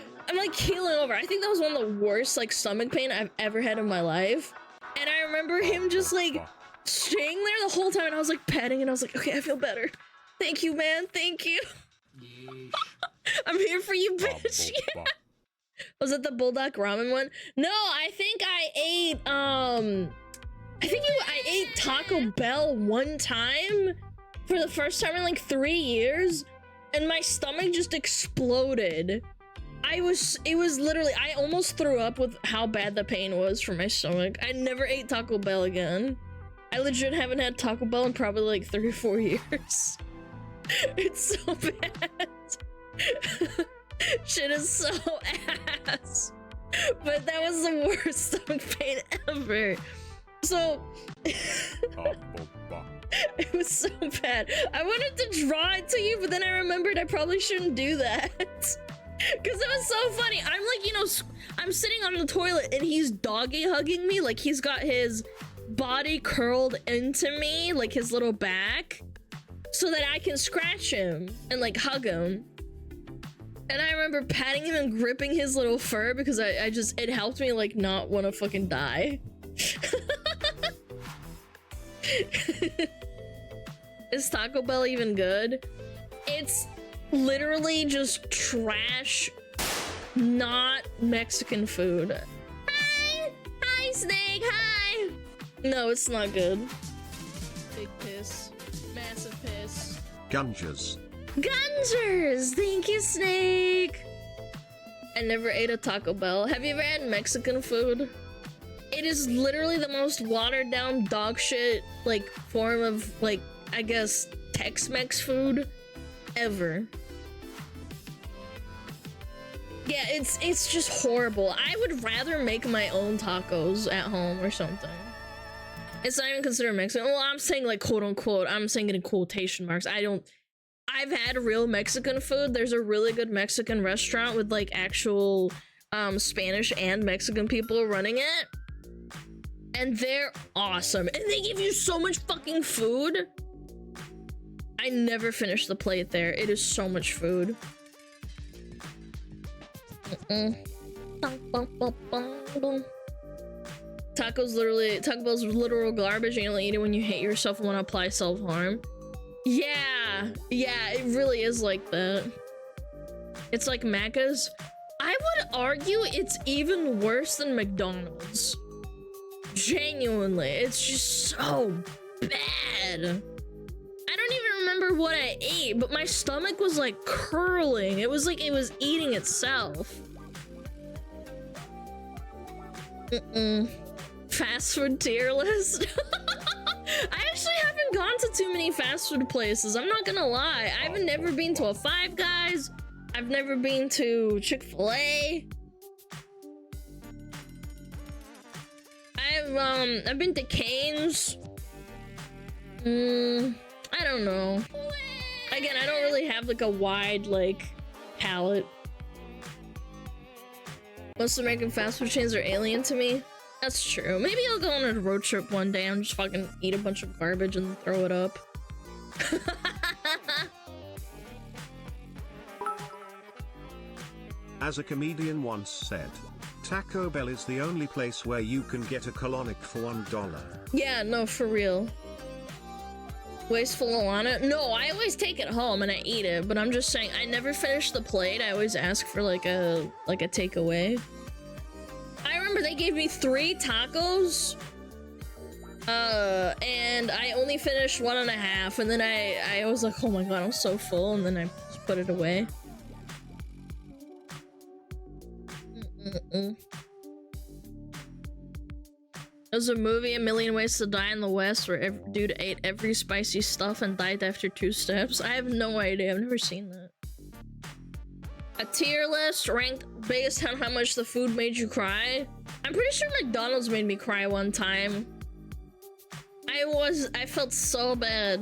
keeling over. I think that was one of the worst like stomach pain I've ever had in my life. And I remember him just like staying there the whole time. And I was like petting and I was like, okay, I feel better. Thank you, man. Thank you. I'm here for you, bitch. Yeah. Was it the Bulldog Ramen one? No, I think I ate, I ate Taco Bell one time for the first time in like 3 years, and my stomach just exploded. It was literally, I almost threw up with how bad the pain was for my stomach. I never ate Taco Bell again. I legit haven't had Taco Bell in probably like 3 or 4 years. It's so bad. Shit is so ass. But that was the worst stomach pain ever. So it was so bad. I wanted to draw it to you, but then I remembered I probably shouldn't do that. Because it was so funny. I'm like, you know, I'm sitting on the toilet and he's doggy hugging me. Like he's got his body curled into me, like his little back, so that I can scratch him and like hug him. And I remember patting him and gripping his little fur because it helped me like not want to fucking die. Is Taco Bell even good? It's literally just trash, not Mexican food. Hi! Hi, Snake! Hi! No, it's not good. Big piss. Massive piss. Gungers. Gungers! Thank you, Snake! I never ate a Taco Bell. Have you ever had Mexican food? It is literally the most watered down dog shit, like, form of, like, I guess, Tex-Mex food ever. Yeah, it's just horrible. I would rather make my own tacos at home or something. It's not even considered Mexican. Well, I'm saying like quote unquote, I'm saying it in quotation marks. I've had real Mexican food. There's a really good Mexican restaurant with like actual Spanish and Mexican people running it. And they're awesome. And they give you so much fucking food. I never finish the plate there. It is so much food. Taco Bell's literal garbage, and you only eat it when you hate yourself and want to apply self-harm. Yeah, it really is like that. It's like Macca's. I would argue it's even worse than McDonald's. Genuinely, it's just so bad. I don't even remember what I ate, but my stomach was like curling. It was like it was eating itself. Fast food tier list. I actually haven't gone to too many fast food places. I'm not gonna lie. I've never been to a Five Guys. I've never been to Chick-fil-A. I've been to Cane's. I don't know. Again, I don't really have like a wide like palate. Most American fast food chains are alien to me. That's true. Maybe I'll go on a road trip one day and just fucking eat a bunch of garbage and throw it up. As a comedian once said, Taco Bell is the only place where you can get a colonic for $1. Yeah, no, for real. Wasteful Alana? No, I always take it home and I eat it, but I'm just saying I never finish the plate. I always ask for like a takeaway. I remember they gave me 3 tacos, and I only finished 1.5, and then I was like, oh my god, I'm so full, and then I just put it away. There's a movie, A Million Ways to Die in the West, where dude ate every spicy stuff and died after 2 steps. I have no idea. I've never seen that. A tier list ranked based on how much the food made you cry. I'm pretty sure McDonald's made me cry one time. I felt so bad.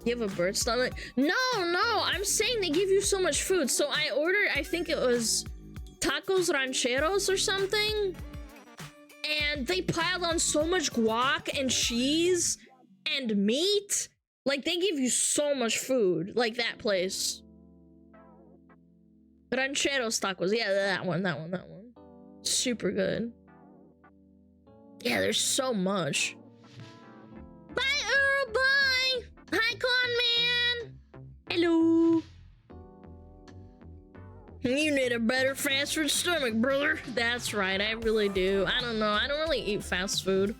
You have a bird stomach? No, I'm saying they give you so much food. So I ordered, I think it was tacos rancheros or something. And they piled on so much guac and cheese and meat. Like, they give you so much food. Like, that place. Rancheros tacos. Yeah, that one. Super good. Yeah, there's so much. Bye, Earl, bye! Hi, Con Man! Hello! You need a better fast food stomach, brother. That's right, I really do. I don't know, I don't really eat fast food.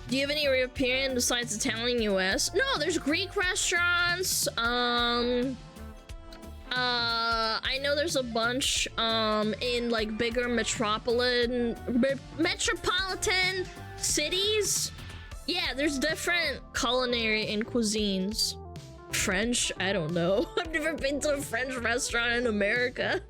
Do you have any European besides Italian US? No, there's Greek restaurants. I know there's a bunch in like bigger metropolitan cities. Yeah, there's different culinary and cuisines. French? I don't know. I've never been to a French restaurant in America.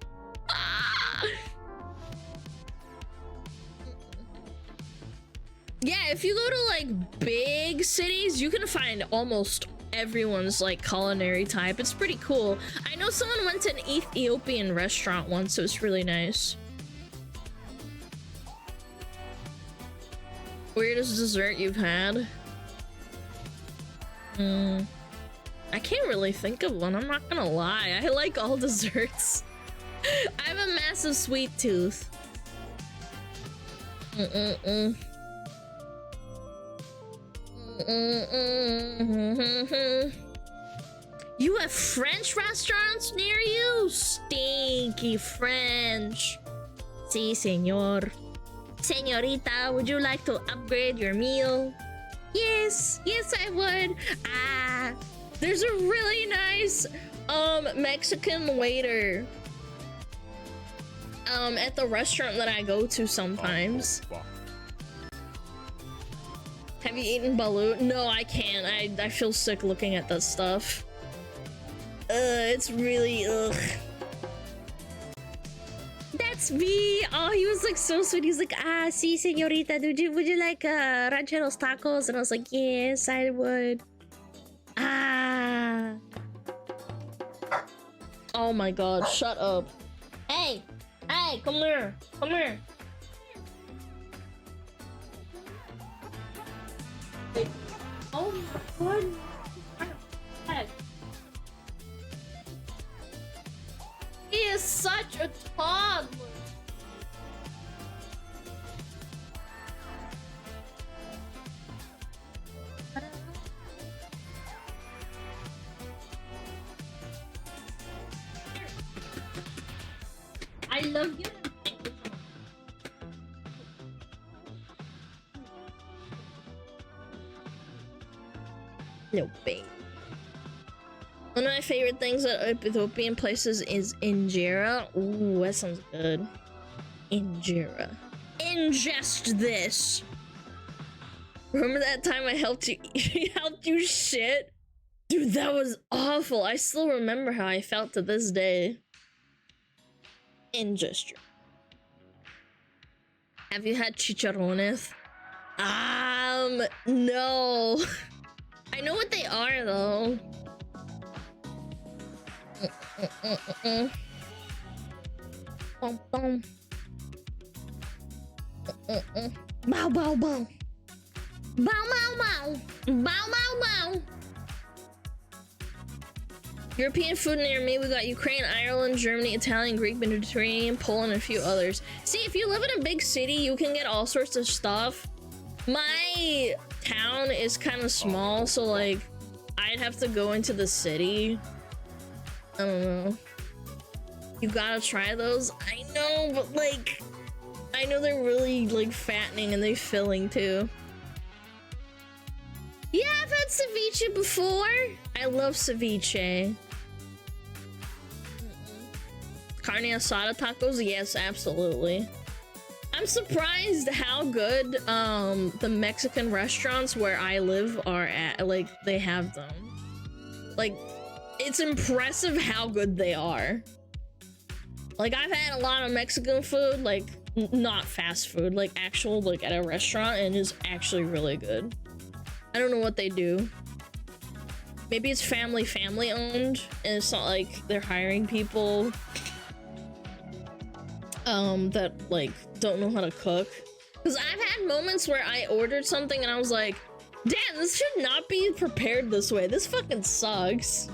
Yeah, if you go to like big cities, you can find almost everyone's like culinary type. It's pretty cool. I know someone went to an Ethiopian restaurant once, so it's really nice. Weirdest dessert you've had? I can't really think of one, I'm not gonna lie. I like all desserts. I have a massive sweet tooth. You have French restaurants near you? Stinky French. Si, señor. Señorita, would you like to upgrade your meal? Yes, I would. There's a really nice Mexican waiter at the restaurant that I go to sometimes. Have you eaten balut? No, I can't. I feel sick looking at that stuff. It's really ugh. That's me. Oh, he was like so sweet. He's like, si, señorita, would you like rancheros tacos? And I was like, yes, I would. Oh my god, shut up. Hey, come here. Wait. Oh my god. He is such a toddler. I love you. No babe. One of my favorite things at Ethiopian places is injera. Ooh, that sounds good. Injera. Ingest this. Remember that time I helped you shit? Dude, that was awful. I still remember how I felt to this day. Ingestion. Have you had chicharrones? No. I know what they are though. Boom, boom. Bow, bow, bow. Bow, bow, bow. Bow, bow, bow. European food near me, we got Ukraine, Ireland, Germany, Italian, Greek, Mediterranean, Poland, and a few others. See, if you live in a big city, you can get all sorts of stuff. My town is kind of small, so like, I'd have to go into the city. I don't know. You gotta try those. I know, but like, I know they're really like fattening and they're filling too. Yeah, I've had ceviche before. I love ceviche. Carne asada tacos? Yes, absolutely. I'm surprised how good the Mexican restaurants where I live are at, like they have them. Like it's impressive how good they are. Like I've had a lot of Mexican food, like not fast food, like actual like at a restaurant, and it's actually really good. I don't know what they do. Maybe it's family owned and it's not like they're hiring people that like don't know how to cook. Because I've had moments where I ordered something and I was like, damn, this should not be prepared this way. This fucking sucks.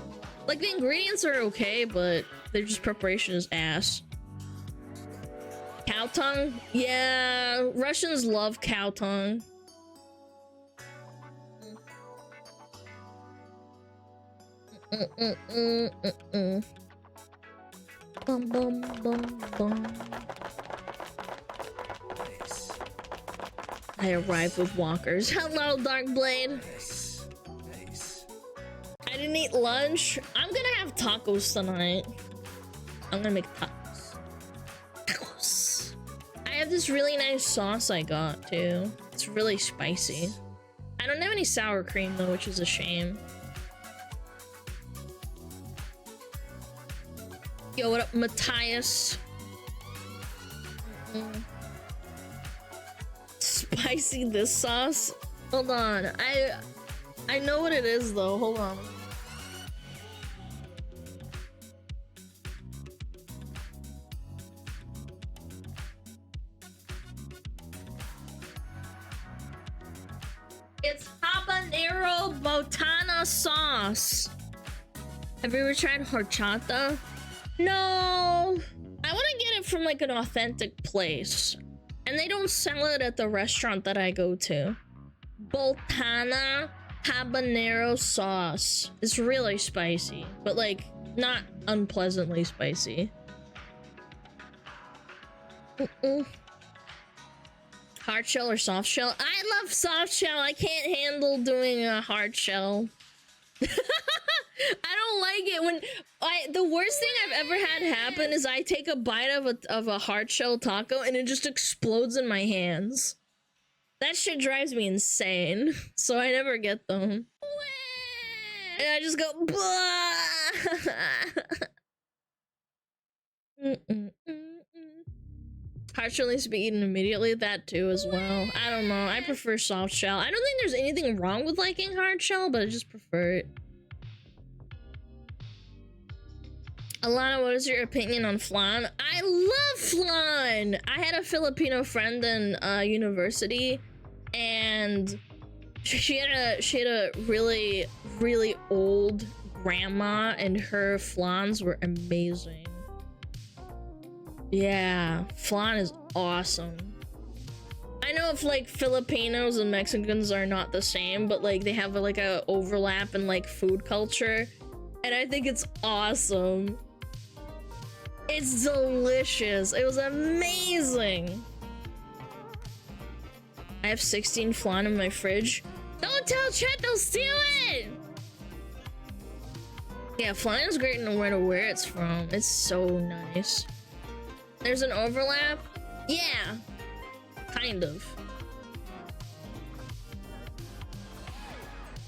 Like the ingredients are okay, but their just preparation is ass. Cow tongue? Yeah, Russians love cow tongue. Bum bum bum bum. Nice. I arrived with walkers. Hello, Darkblade. Nice. Nice. I didn't eat lunch. I'm gonna have tacos tonight. I'm gonna make tacos. Tacos. I have this really nice sauce I got too. It's really spicy. I don't have any sour cream though, which is a shame. Yo, what up, Matthias? Spicy this sauce? Hold on. I know what it is though. Hold on. It's habanero botana sauce. Have you ever tried horchata? No, I want to get it from like an authentic place, and they don't sell it at the restaurant that I go to. Botana habanero sauce. It's really spicy, but like not unpleasantly spicy. Hard shell or soft shell? I love soft shell. I can't handle doing a hard shell. I don't like it when the worst thing I've ever had happen is I take a bite of a hard shell taco and it just explodes in my hands. That shit drives me insane. So I never get them. And I just go hard shell needs to be eaten immediately. That too as well. I don't know. I prefer soft shell. I don't think there's anything wrong with liking hard shell, but I just prefer it. Alana, what is your opinion on flan? I love flan! I had a Filipino friend in university, and she had a really, really old grandma, and her flans were amazing. Yeah, flan is awesome. I know if like Filipinos and Mexicans are not the same, but like they have like a overlap in like food culture, and I think it's awesome. It's delicious. It was amazing. I have 16 flan in my fridge. Don't tell Chet, they'll steal it! Yeah, flan is great no matter where it's from. It's so nice. There's an overlap? Yeah. Kind of.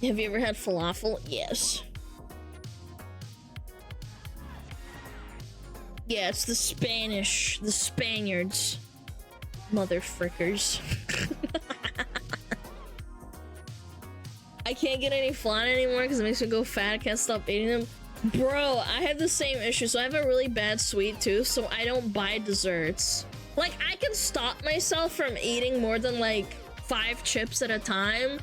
Have you ever had falafel? Yes. Yeah, it's the Spaniards. Motherfrickers. I can't get any flan anymore because it makes me go fat. I can't stop eating them. Bro, I have the same issue. So I have a really bad sweet tooth, so I don't buy desserts. Like, I can stop myself from eating more than like 5 chips at a time.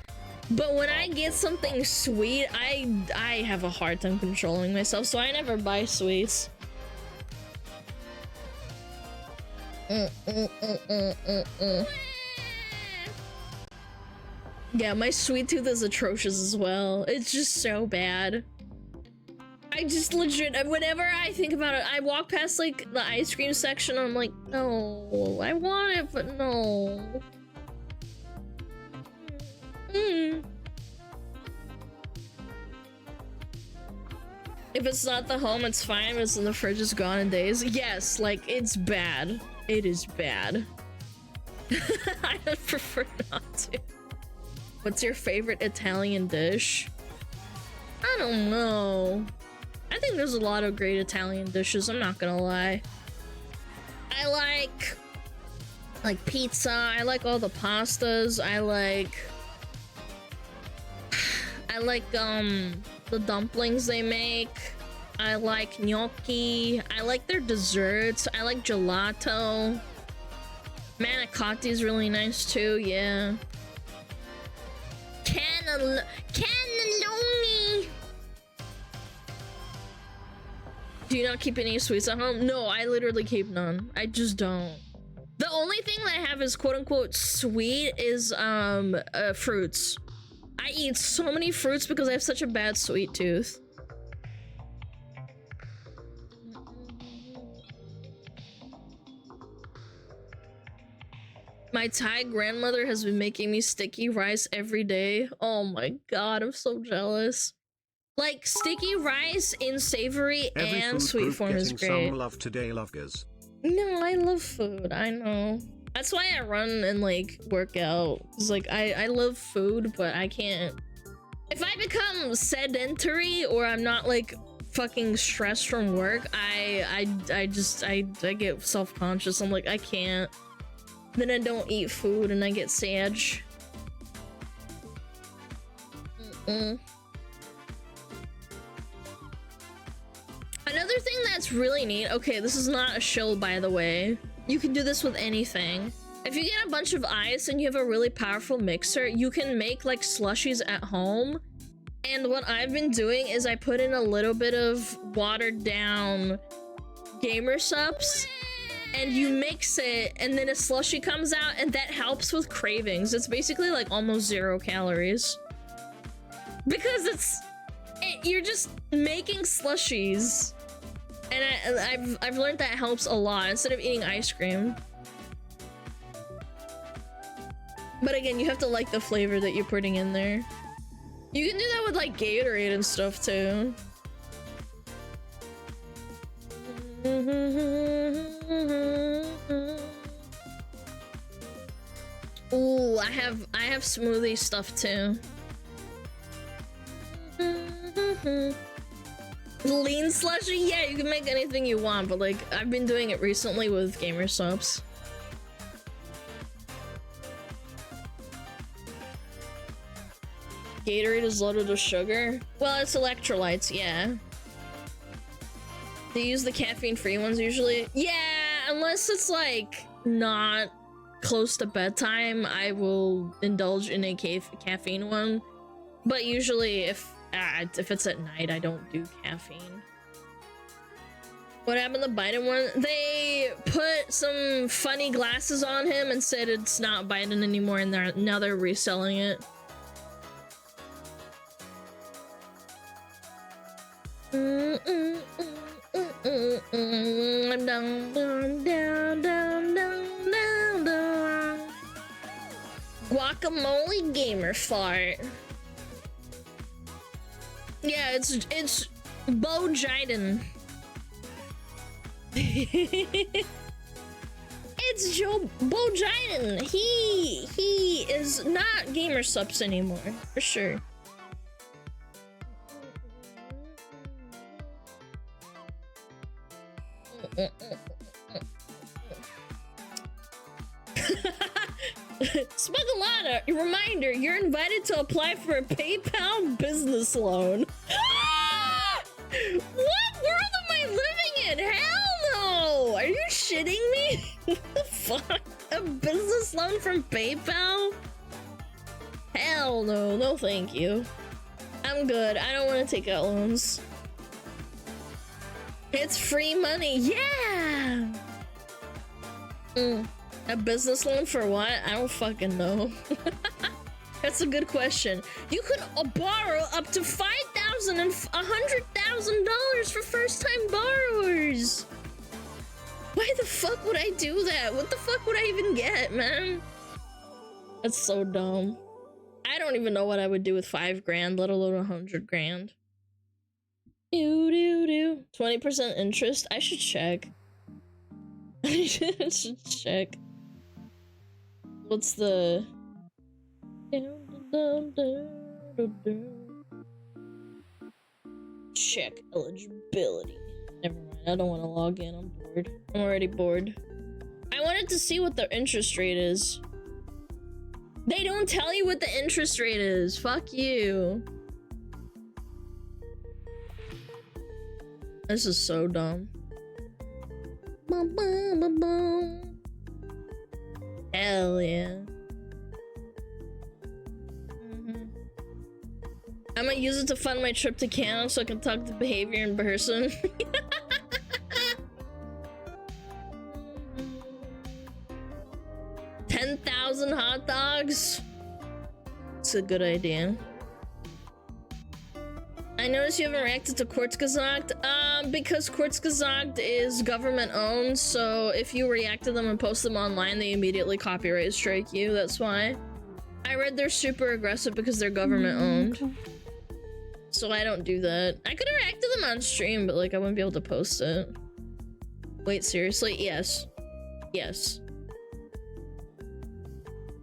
But when I get something sweet, I have a hard time controlling myself, so I never buy sweets. Yeah, my sweet tooth is atrocious as well. It's just so bad. I just legit, whenever I think about it, I walk past like the ice cream section and I'm like, no, I want it, but no. If it's not the home, it's fine. If it's in the fridge, it's gone in days. Yes, like, it's bad. It is bad. I would prefer not to. What's your favorite Italian dish? I don't know. I think there's a lot of great Italian dishes, I'm not gonna lie. I like pizza, I like all the pastas, I like the dumplings they make. I like gnocchi. I like their desserts. I like gelato. Manicotti is really nice too, yeah. Cannelloni. Do you not keep any sweets at home? No, I literally keep none. I just don't. The only thing that I have is quote-unquote sweet is fruits. I eat so many fruits because I have such a bad sweet tooth. My Thai grandmother has been making me sticky rice every day. Oh my god, I'm so jealous. Like, sticky rice in savory and sweet form is great. Some love today, lovers. No, I love food, I know. That's why I run and like work out. Cause like I love food, but I can't. If I become sedentary or I'm not like fucking stressed from work, I get self-conscious. I'm like, I can't. Then I don't eat food and I get sad. Another thing that's really neat, okay, this is not a shill by the way. You can do this with anything. If you get a bunch of ice and you have a really powerful mixer, you can make like slushies at home. And what I've been doing is I put in a little bit of watered down gamer subs and you mix it and then a slushie comes out and that helps with cravings. It's basically like almost 0 calories. Because you're just making slushies. And I've learned that helps a lot instead of eating ice cream. But again, you have to like the flavor that you're putting in there. You can do that with like Gatorade and stuff too. Ooh, I have smoothie stuff too. Lean slushy? Yeah, you can make anything you want, but like I've been doing it recently with gamer subs. Gatorade is loaded with sugar. Well, it's electrolytes, yeah. They use the caffeine-free ones usually. Yeah, unless it's like not close to bedtime, I will indulge in a caffeine one. But usually, if it's at night, I don't do caffeine. What happened to Biden one? They put some funny glasses on him and said it's not Biden anymore, and now they're reselling it. Guacamole gamer fart. Yeah, it's Bo Jiden. It's Bo Jiden. He is not gamer subs anymore, for sure. SmugAlana, reminder, you're invited to apply for a PayPal business loan. What world am I living in? Hell no! Are you shitting me? What the fuck? A business loan from PayPal? Hell no, no thank you. I'm good, I don't want to take out loans. It's free money, yeah! A business loan for what? I don't fucking know. That's a good question. You could borrow up to $5,000 and $100,000 for first-time borrowers. Why the fuck would I do that? What the fuck would I even get, man? That's so dumb. I don't even know what I would do with $5,000, let alone 100 grand. 20% interest? I should check. I should check. what's the check eligibility. Never mind, I don't want to log in. I'm bored. I'm already bored. I wanted to see what the interest rate is. They don't tell you what the interest rate is. Fuck you. This is so dumb. Bum, bum, bum, bum. Hell yeah. I'm gonna use it to fund my trip to Canada so I can talk to behavior in person. 10,000 hot dogs? It's a good idea. I noticed you haven't reacted to Kurzgesagt. Because Kurzgesagt is government owned, so if you react to them and post them online, they immediately copyright strike you. That's why. I read they're super aggressive because they're government owned. So I don't do that. I could react to them on stream, but like I wouldn't be able to post it. Wait, seriously? Yes. Yes.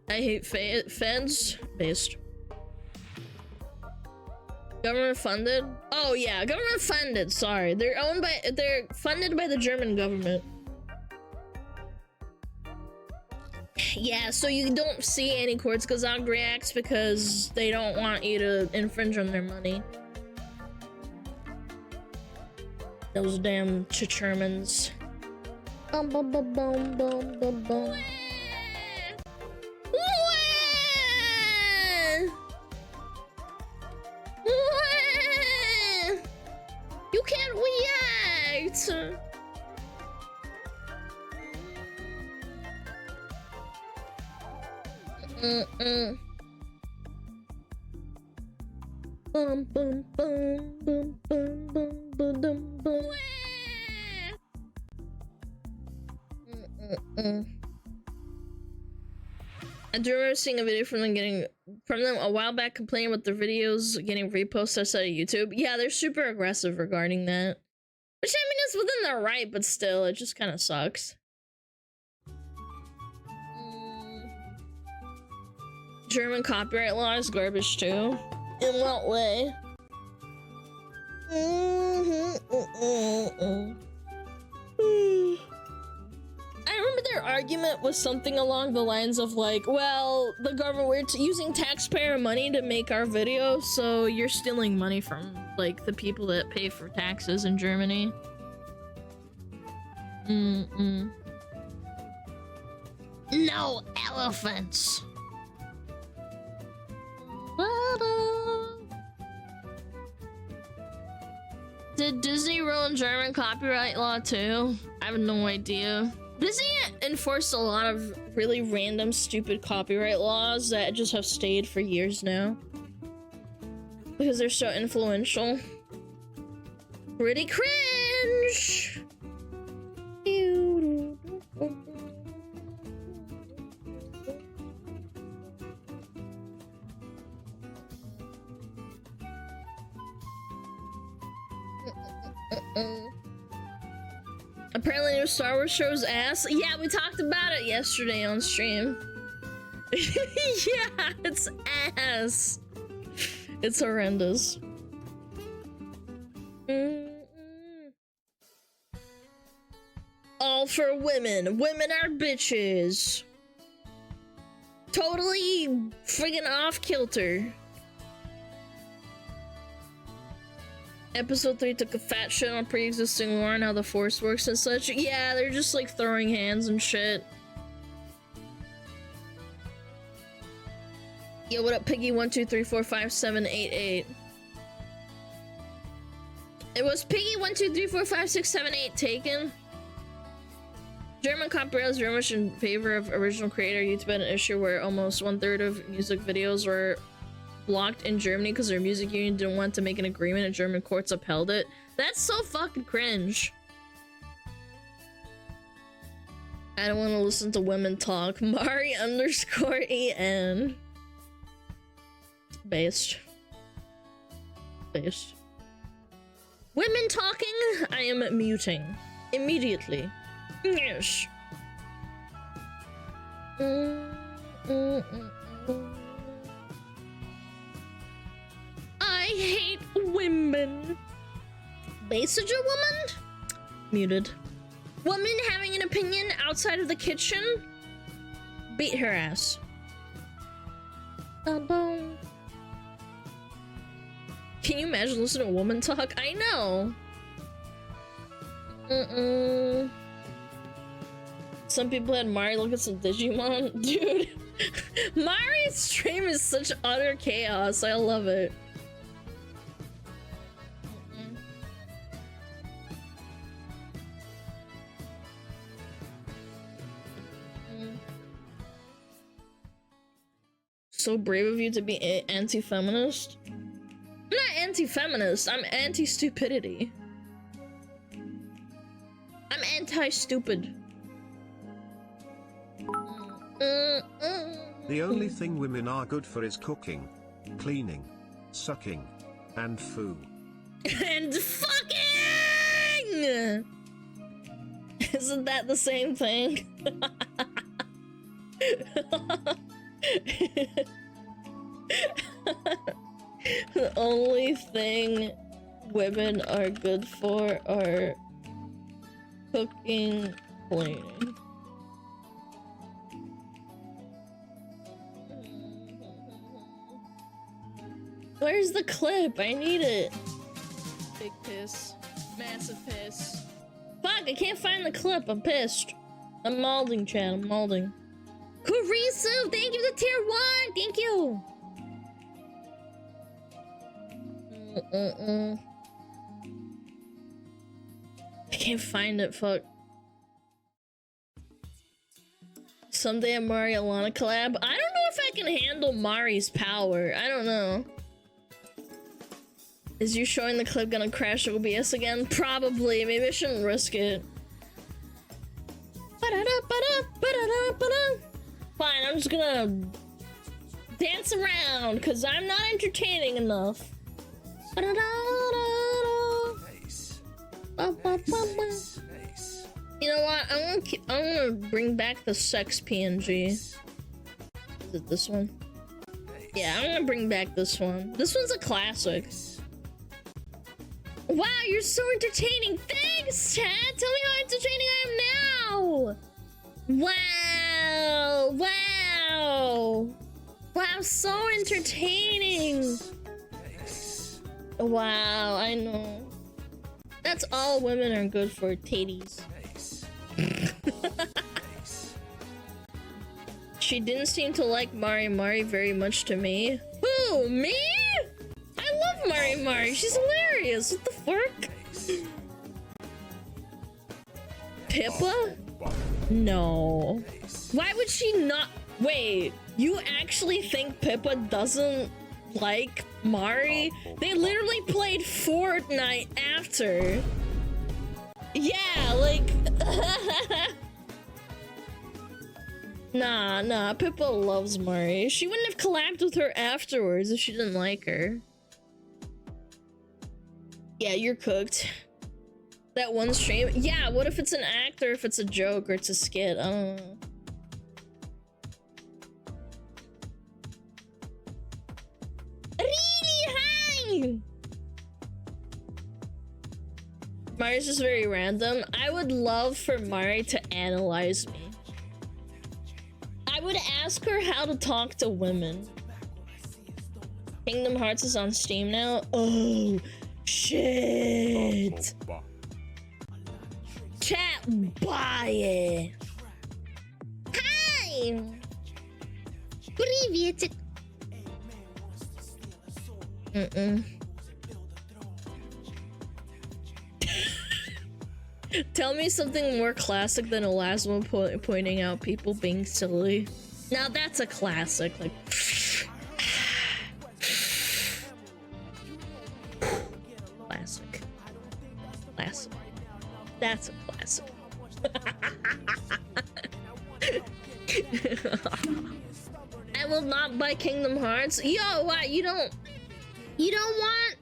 I hate feds. Based. Government funded? Oh yeah, government funded, sorry. They're funded by the German government. Yeah, so you don't see any Kurzgesagt reacts because they don't want you to infringe on their money. Those damn Germans. Bum bum bum bum bum bum bum. You can't react. Bum bum bum bum bum bum bum bum. I do remember seeing a video from them a while back complaining about their videos getting reposted outside of YouTube. Yeah, they're super aggressive regarding that. Which I mean is within their right, but still, it just kind of sucks. German copyright law is garbage too. In what way? I remember their argument was something along the lines of like, well, the government, we're using taxpayer money to make our videos, so you're stealing money from like the people that pay for taxes in Germany. No elephants. Did Disney ruin German copyright law too? I have no idea. Disney enforced a lot of really random, stupid copyright laws that just have stayed for years now. Because they're so influential. Pretty cringe! Apparently new Star Wars show's ass. Yeah, we talked about it yesterday on stream. Yeah, it's ass. It's horrendous. All for women. Women are bitches. Totally friggin' off kilter. Episode 3 took a fat shit on pre-existing lore and how the Force works and such. Yeah, they're just like throwing hands and shit. Yo, what up, Piggy? 1, 2, 3, 4, 5, 7, 8, 8. It was Piggy 1, 2, 3, 4, 5, 6, 7, 8 taken. German copyright is very much in favor of original creator. YouTube had an issue where almost 1/3 of music videos were blocked in Germany because their music union didn't want to make an agreement and German courts upheld it. That's so fucking cringe. I don't want to listen to women talk. Mari_en. Based. Women talking? I am muting. Immediately. Yes. I hate women. Messenger woman? Muted. Woman having an opinion outside of the kitchen? Beat her ass. Can you imagine listening to a woman talk? I know. Some people had Mari look at some Digimon. Dude, Mari's stream is such utter chaos. I love it. So brave of you to be anti-feminist. I'm not anti-feminist, I'm anti-stupidity. I'm anti-stupid. The only thing women are good for is cooking, cleaning, sucking, and foo. And fucking! Isn't that the same thing? The only thing women are good for are cooking, cleaning. Where's the clip? I need it. Big piss. Massive piss. Fuck, I can't find the clip. I'm pissed. I'm malding, Chad. I'm malding. Kurisu, thank you for tier 1. Thank you. I can't find it. Fuck. Someday a Mari Alana collab. I don't know if I can handle Mari's power. I don't know. Is you showing the clip gonna crash OBS again? Probably. Maybe I shouldn't risk it. Fine, I'm just gonna dance around because I'm not entertaining enough. Nice. Nice. You know what? I'm gonna bring back the sex PNG. Is it this one? Yeah, I'm gonna bring back this one. This one's a classic. Wow, you're so entertaining. Thanks, Chad. Tell me how entertaining I am now. Wow. Wow. Wow, so entertaining. Nice. Wow, I know. That's all women are good for, titties. Nice. Nice. She didn't seem to like Mari very much to me. Who, me? I love Mari. She's hilarious. What the fuck? Nice. Pippa? No. Nice. Why would she not? Wait, you actually think Pippa doesn't like Mari? They literally played Fortnite after. Yeah, like... Nah, Pippa loves Mari. She wouldn't have collabed with her afterwards if she didn't like her. Yeah, you're cooked. That one stream? Yeah, what if it's an act or if it's a joke or it's a skit? I don't know. Really high! Mari's just very random. I would love for Mari to analyze me. I would ask her how to talk to women. Kingdom Hearts is on Steam now. Oh, shit. Chat, buy it. Hi. Привет. Tell me something more classic than Elasma pointing out people being silly. Now that's a classic. Like, classic. That's a classic. I will not buy Kingdom Hearts. Yo, what? You don't want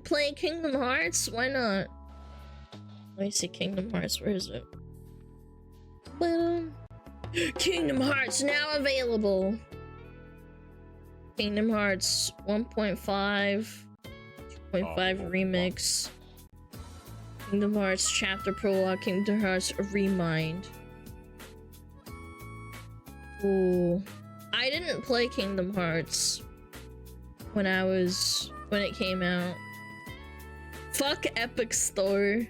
play Kingdom Hearts? Why not? Let me see Kingdom Hearts. Where is it? Kingdom Hearts now available. Kingdom Hearts 1.5, 2.5 remix. Kingdom Hearts Chapter Prologue. Kingdom Hearts Remind. Ooh, I didn't play Kingdom Hearts when it came out. Fuck Epic Store.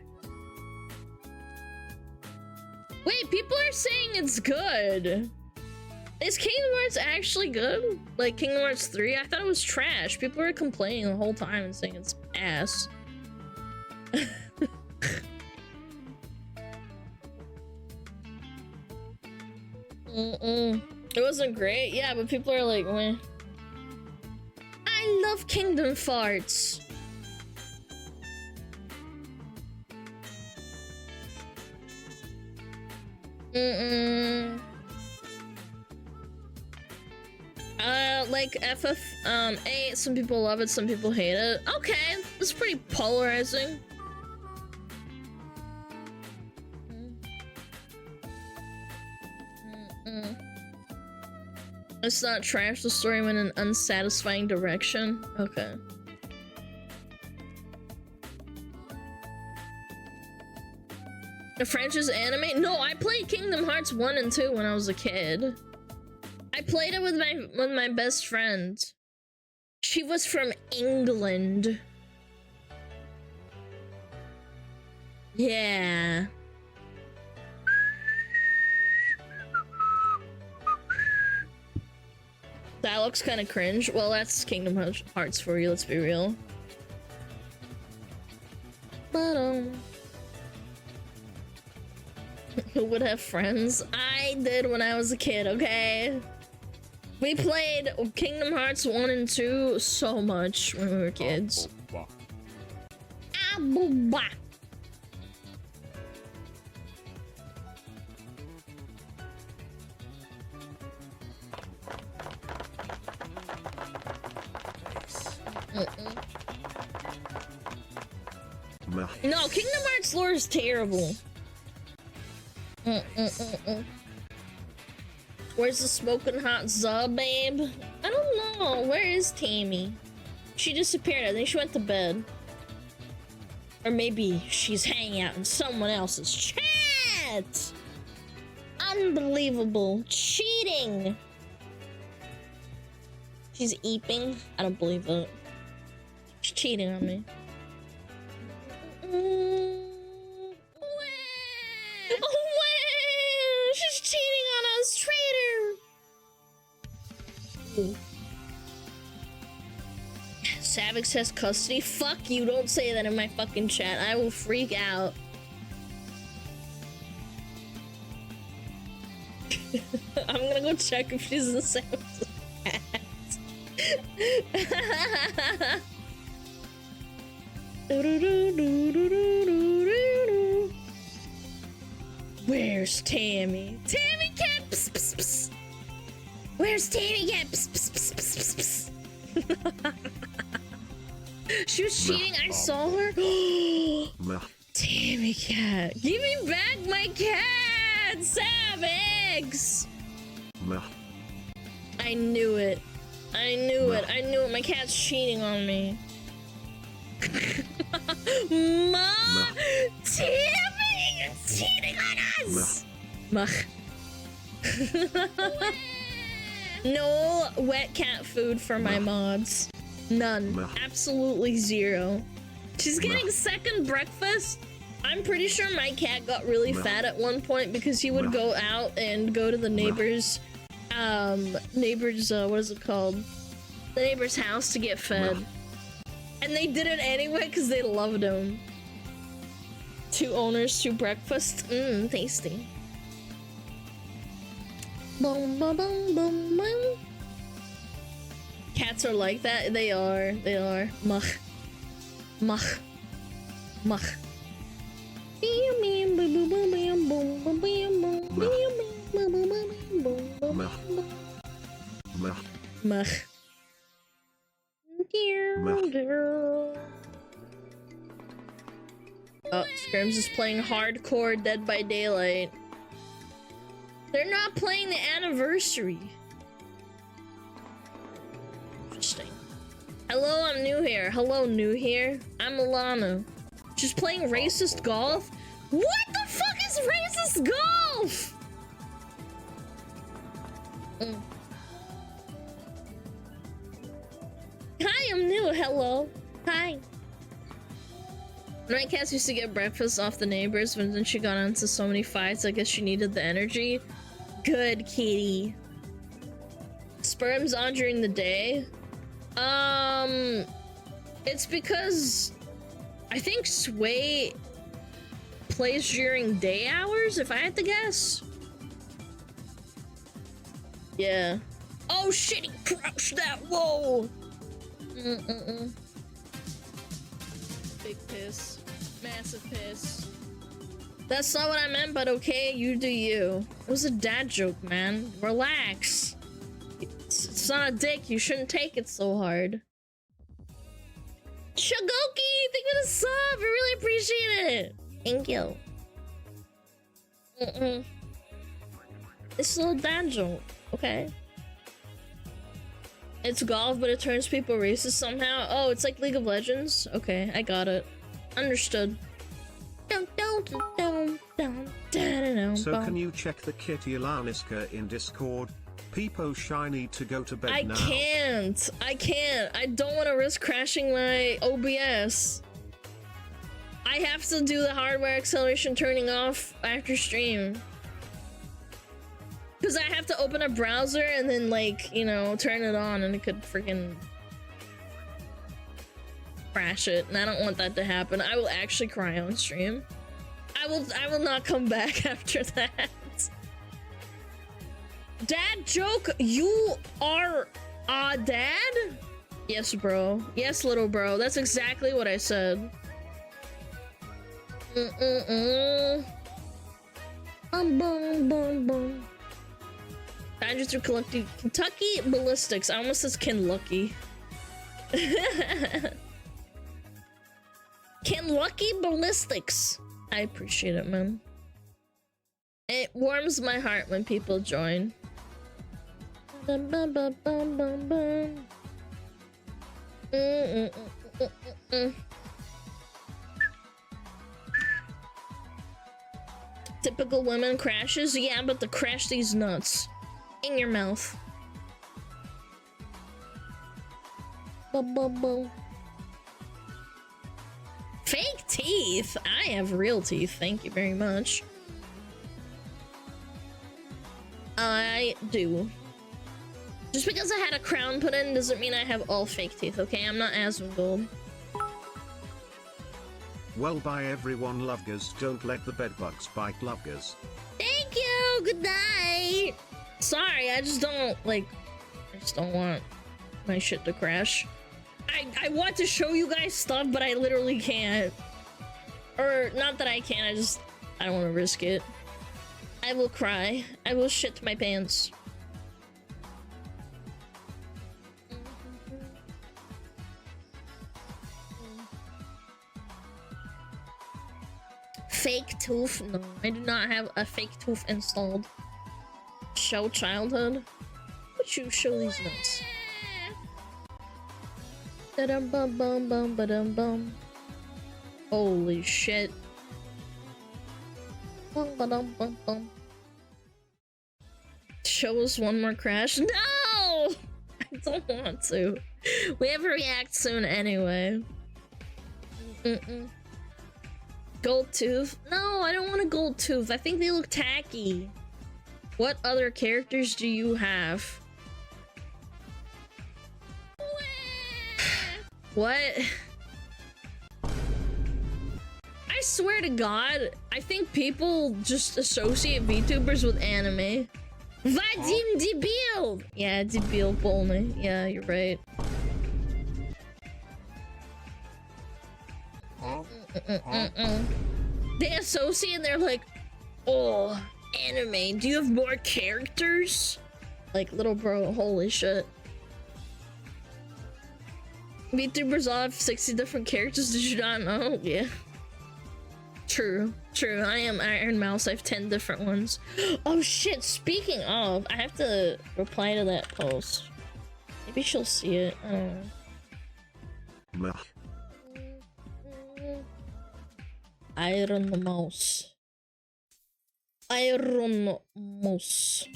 Wait, people are saying it's good. Is Kingdom Hearts actually good? Like Kingdom Hearts 3? I thought it was trash. People were complaining the whole time and saying it's ass. It wasn't great, yeah, but people are like, meh. I love Kingdom Farts. Like FF8, some people love it, some people hate it. Okay, it's pretty polarizing. It's not trash, the story went in an unsatisfying direction. Okay. The franchise anime? No, I played Kingdom Hearts 1 and 2 when I was a kid. I played it with my best friend. She was from England. Yeah. That looks kind of cringe. Well, that's Kingdom Hearts for you, let's be real. But who would have friends? I did when I was a kid, okay? We played Kingdom Hearts 1 and 2 so much when we were kids. No, Kingdom Hearts lore is terrible. Where's the smoking hot Zub, babe? I don't know. Where is Tammy? She disappeared. I think she went to bed. Or maybe she's hanging out in someone else's chat. Unbelievable. Cheating. She's eeping. I don't believe it. She's cheating on me. She's cheating on us, traitor. Savix has custody. Fuck you! Don't say that in my fucking chat. I will freak out. I'm gonna go check if she's in Savix's chat. Where's Tammy? Tammy cat! Pss, pss, pss. Where's Tammy cat? Pss, pss, pss, pss, pss, pss. She was cheating. I saw her. Tammy cat, give me back my cat, Savix. I knew it. I knew it. I knew it. My cat's cheating on me. Ma, Tammy is cheating on us. No wet cat food for my mods. None. Absolutely zero. She's getting second breakfast. I'm pretty sure my cat got really fat at one point because he would go out and go to the neighbor's what is it called? The neighbor's house to get fed. And they did it anyway because they loved him. 2 owners, 2 breakfast. Mmm, tasty. Boom, boom, boom, boom, boom. Cats are like that. They are. They are. Mach. Mach. Mach. Mach. Oh, Terms is playing hardcore Dead by Daylight. They're not playing the anniversary. Interesting. Hello, I'm new here. Hello, new here. I'm Alana. Just playing racist golf? What the fuck is racist golf? Hi, I'm new. Hello. Hi. My cat used to get breakfast off the neighbors, but then she got into so many fights. I guess she needed the energy. Good kitty. Sperms on during the day. It's because I think Sway plays during day hours, if I had to guess. Yeah. Oh shit, he crouched that. Whoa. Big piss. Massive piss. That's not what I meant, but okay, you do you. It was a dad joke, man. Relax. It's not a dick. You shouldn't take it so hard. Shagoki, thank you for the sub. I really appreciate it. Thank you. It's a little dad joke, okay? It's golf, but it turns people racist somehow. Oh, it's like League of Legends? Okay, I got it. Understood. So can you check the kitty Alaniska in Discord? Peepo Shy need to go to bed now. I can't. I don't want to risk crashing my OBS. I have to do the hardware acceleration turning off after stream. Because I have to open a browser and then, like, you know, turn it on and it could freaking crash it. And I don't want that to happen. I will actually cry on stream. I will not come back after that. Dad joke? You are a dad? Yes, bro. Yes, little bro. That's exactly what I said. I just through Kentucky Ballistics. I almost says Ken Lucky. Ken Lucky Ballistics. I appreciate it, man. It warms my heart when people join. Typical women crashes? Yeah, but to crash these nuts in your mouth. Fake teeth? I have real teeth, thank you very much. I do. Just because I had a crown put in doesn't mean I have all fake teeth, okay? I'm not Asmongold. Well, bye everyone, Lovegers. Don't let the bedbugs bite, Lovegers. Thank you! Good night! Sorry, I just don't want my shit to crash. I want to show you guys stuff, but I literally can't. Or, not that I can't, I don't want to risk it. I will cry. I will shit my pants. Fake tooth? No, I do not have a fake tooth installed. Show childhood? Would you show these nuts? Da-dum bum bum bum ba-dum bum. Holy shit. Bum ba-dum bum bum. Show us one more crash? No! I don't want to. We have a react soon anyway. Gold tooth? No, I don't want a gold tooth. I think they look tacky. What other characters do you have? What? I swear to God, I think people just associate VTubers with anime. Vadim debil! Yeah, debil polny. Yeah, you're right. They associate and they're like, oh, anime, do you have more characters? Like, little bro, holy shit. VTubers all have 60 different characters, did you not know? Yeah. True. I am Iron Mouse. I have 10 different ones. Oh shit, speaking of, I have to reply to that post. Maybe she'll see it. I don't know. Iron Mouse. Iron Mouse.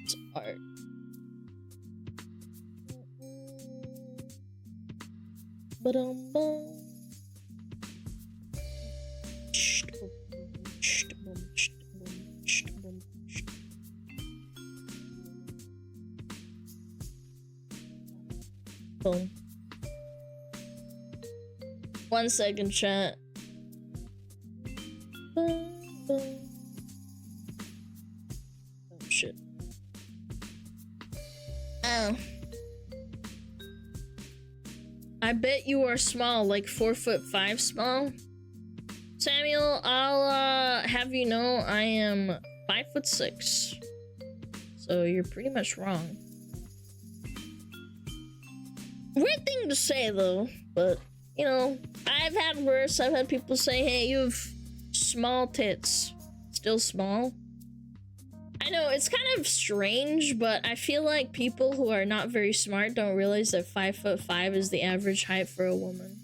It's art. Boom. 1 second, chat. Oh shit. Oh. I bet you are small, like 4'5" small. Samuel, I'll have you know I am 5'6". So you're pretty much wrong. Weird thing to say though, but you know, I've had worse. I've had people say, hey, you have small tits. Still small. I know, it's kind of strange, but I feel like people who are not very smart don't realize that 5'5" is the average height for a woman.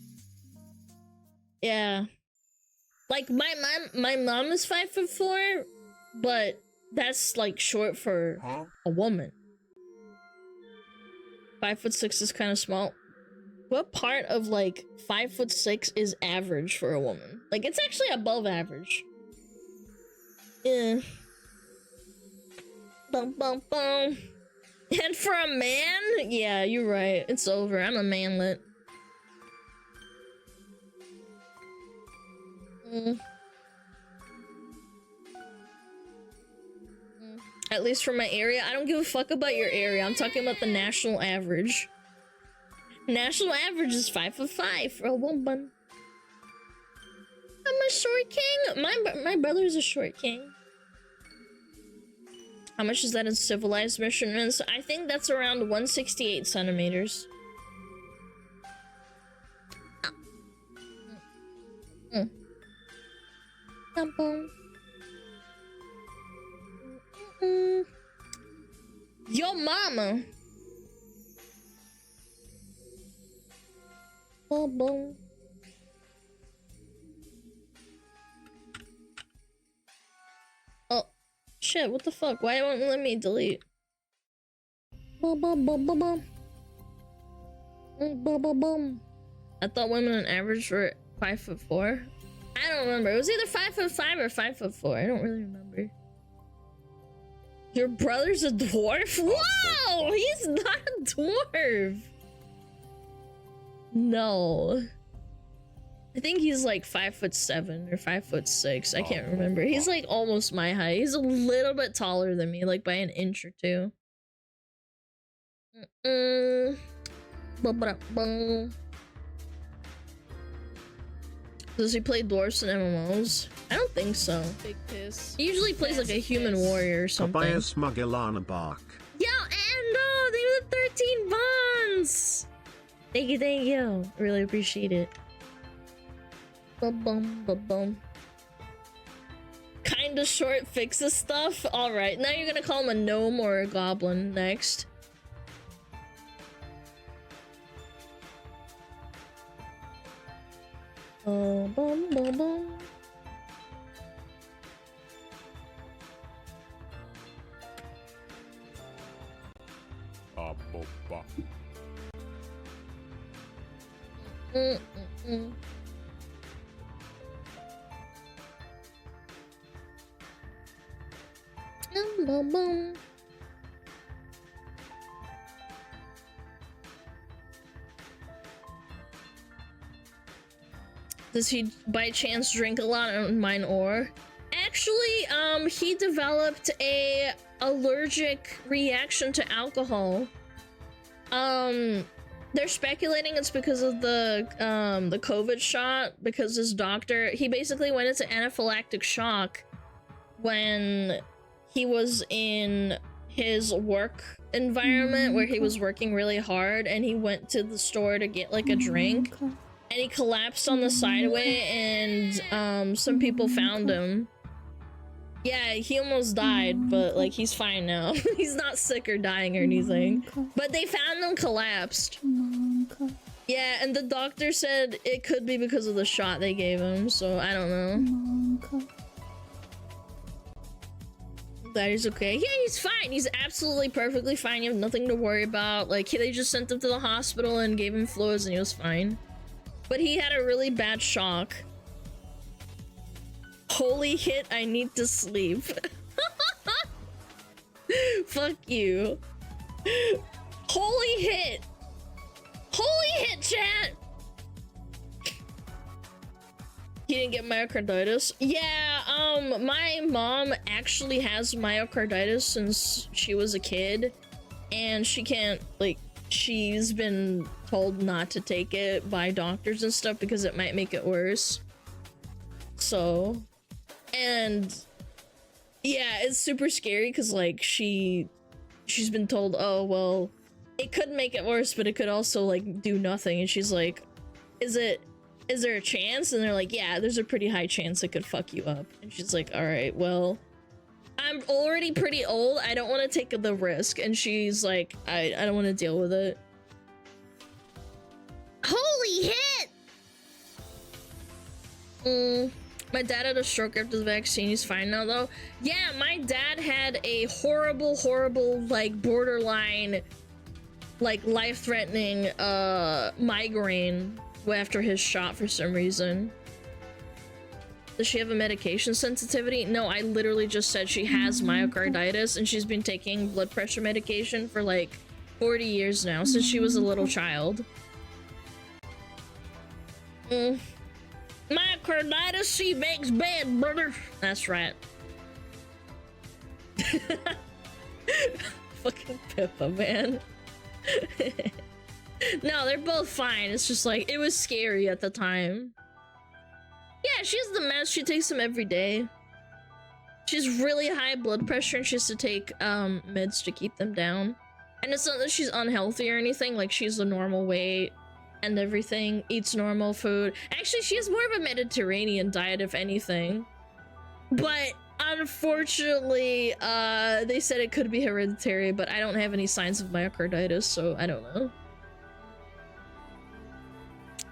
Yeah. Like, my mom is 5'4", but that's like short for a woman. 5'6" is kind of small. What part of like 5'6" is average for a woman? Like, it's actually above average. Yeah. Bum bum bum. And for a man, yeah, you're right. It's over. I'm a manlet. At least for my area. I don't give a fuck about your area. I'm talking about the national average. National average is 5'5" for a woman. I'm a short king. My brother's a short king. How much is that in civilized measurements? I think that's around 168 centimeters. Yo mama. Boom. Oh shit, what the fuck? Why won't it let me delete? I thought women on average were 5'4". I don't remember. It was either 5'5" or 5'4". I don't really remember. Your brother's a dwarf? Whoa! He's not a dwarf! No. I think he's like 5'7" or 5'6". I can't remember. He's like almost my height. He's a little bit taller than me, like by an inch or two. Does he play dwarfs in MMOs? I don't think so. Big piss. He usually plays like a human warrior or something. Buy a SmugAlana bark. Yo, Ando! Thank you for the 13 bonds! Thank you. Really appreciate it. Ba-bum. Kinda short fixes stuff? Alright, now you're gonna call him a gnome or a goblin next. Bum. Does he by chance drink a lot of mine ore? Actually, he developed a allergic reaction to alcohol. They're speculating it's because of the COVID shot, because his doctor, he basically went into anaphylactic shock when he was in his work environment where he was working really hard, and he went to the store to get like a drink, and he collapsed on the sideway, and some people found him. Yeah, he almost died, but like he's fine now. He's not sick or dying or anything, but they found him collapsed. Yeah, and the doctor said it could be because of the shot they gave him, so I don't know. That is okay. Yeah, he's fine. He's absolutely perfectly fine. You have nothing to worry about. Like, they just sent him to the hospital and gave him fluids and he was fine. But he had a really bad shock. Holy hit, I need to sleep. Fuck you. Holy hit. Holy hit, chat. He didn't get myocarditis. Yeah, my mom actually has myocarditis since she was a kid, and she can't, like, she's been told not to take it by doctors and stuff because it might make it worse. So, and yeah, it's super scary because like she's been told, oh well, it could make it worse, but it could also like do nothing. And she's like, is there a chance? And they're like, yeah, there's a pretty high chance it could fuck you up. And she's like, all right, well, I'm already pretty old. I don't want to take the risk. And she's like, I don't want to deal with it. Holy hit! My dad had a stroke after the vaccine. He's fine now, though. Yeah, my dad had a horrible, like, borderline, like, life-threatening, migraine after his shot for some reason. Does she have a medication sensitivity? No, I literally just said she has myocarditis, and she's been taking blood pressure medication for, like, 40 years now, since she was a little child. Myocarditis, she makes bad, brother. That's right. Fucking Pippa, man. No, they're both fine. It's just like, it was scary at the time. Yeah, she has the meds. She takes them every day. She's really high blood pressure and she has to take meds to keep them down. And it's not that she's unhealthy or anything. Like, she's the normal weight and everything, eats normal food. Actually, she has more of a Mediterranean diet, if anything. But unfortunately, they said it could be hereditary, but I don't have any signs of myocarditis, so I don't know.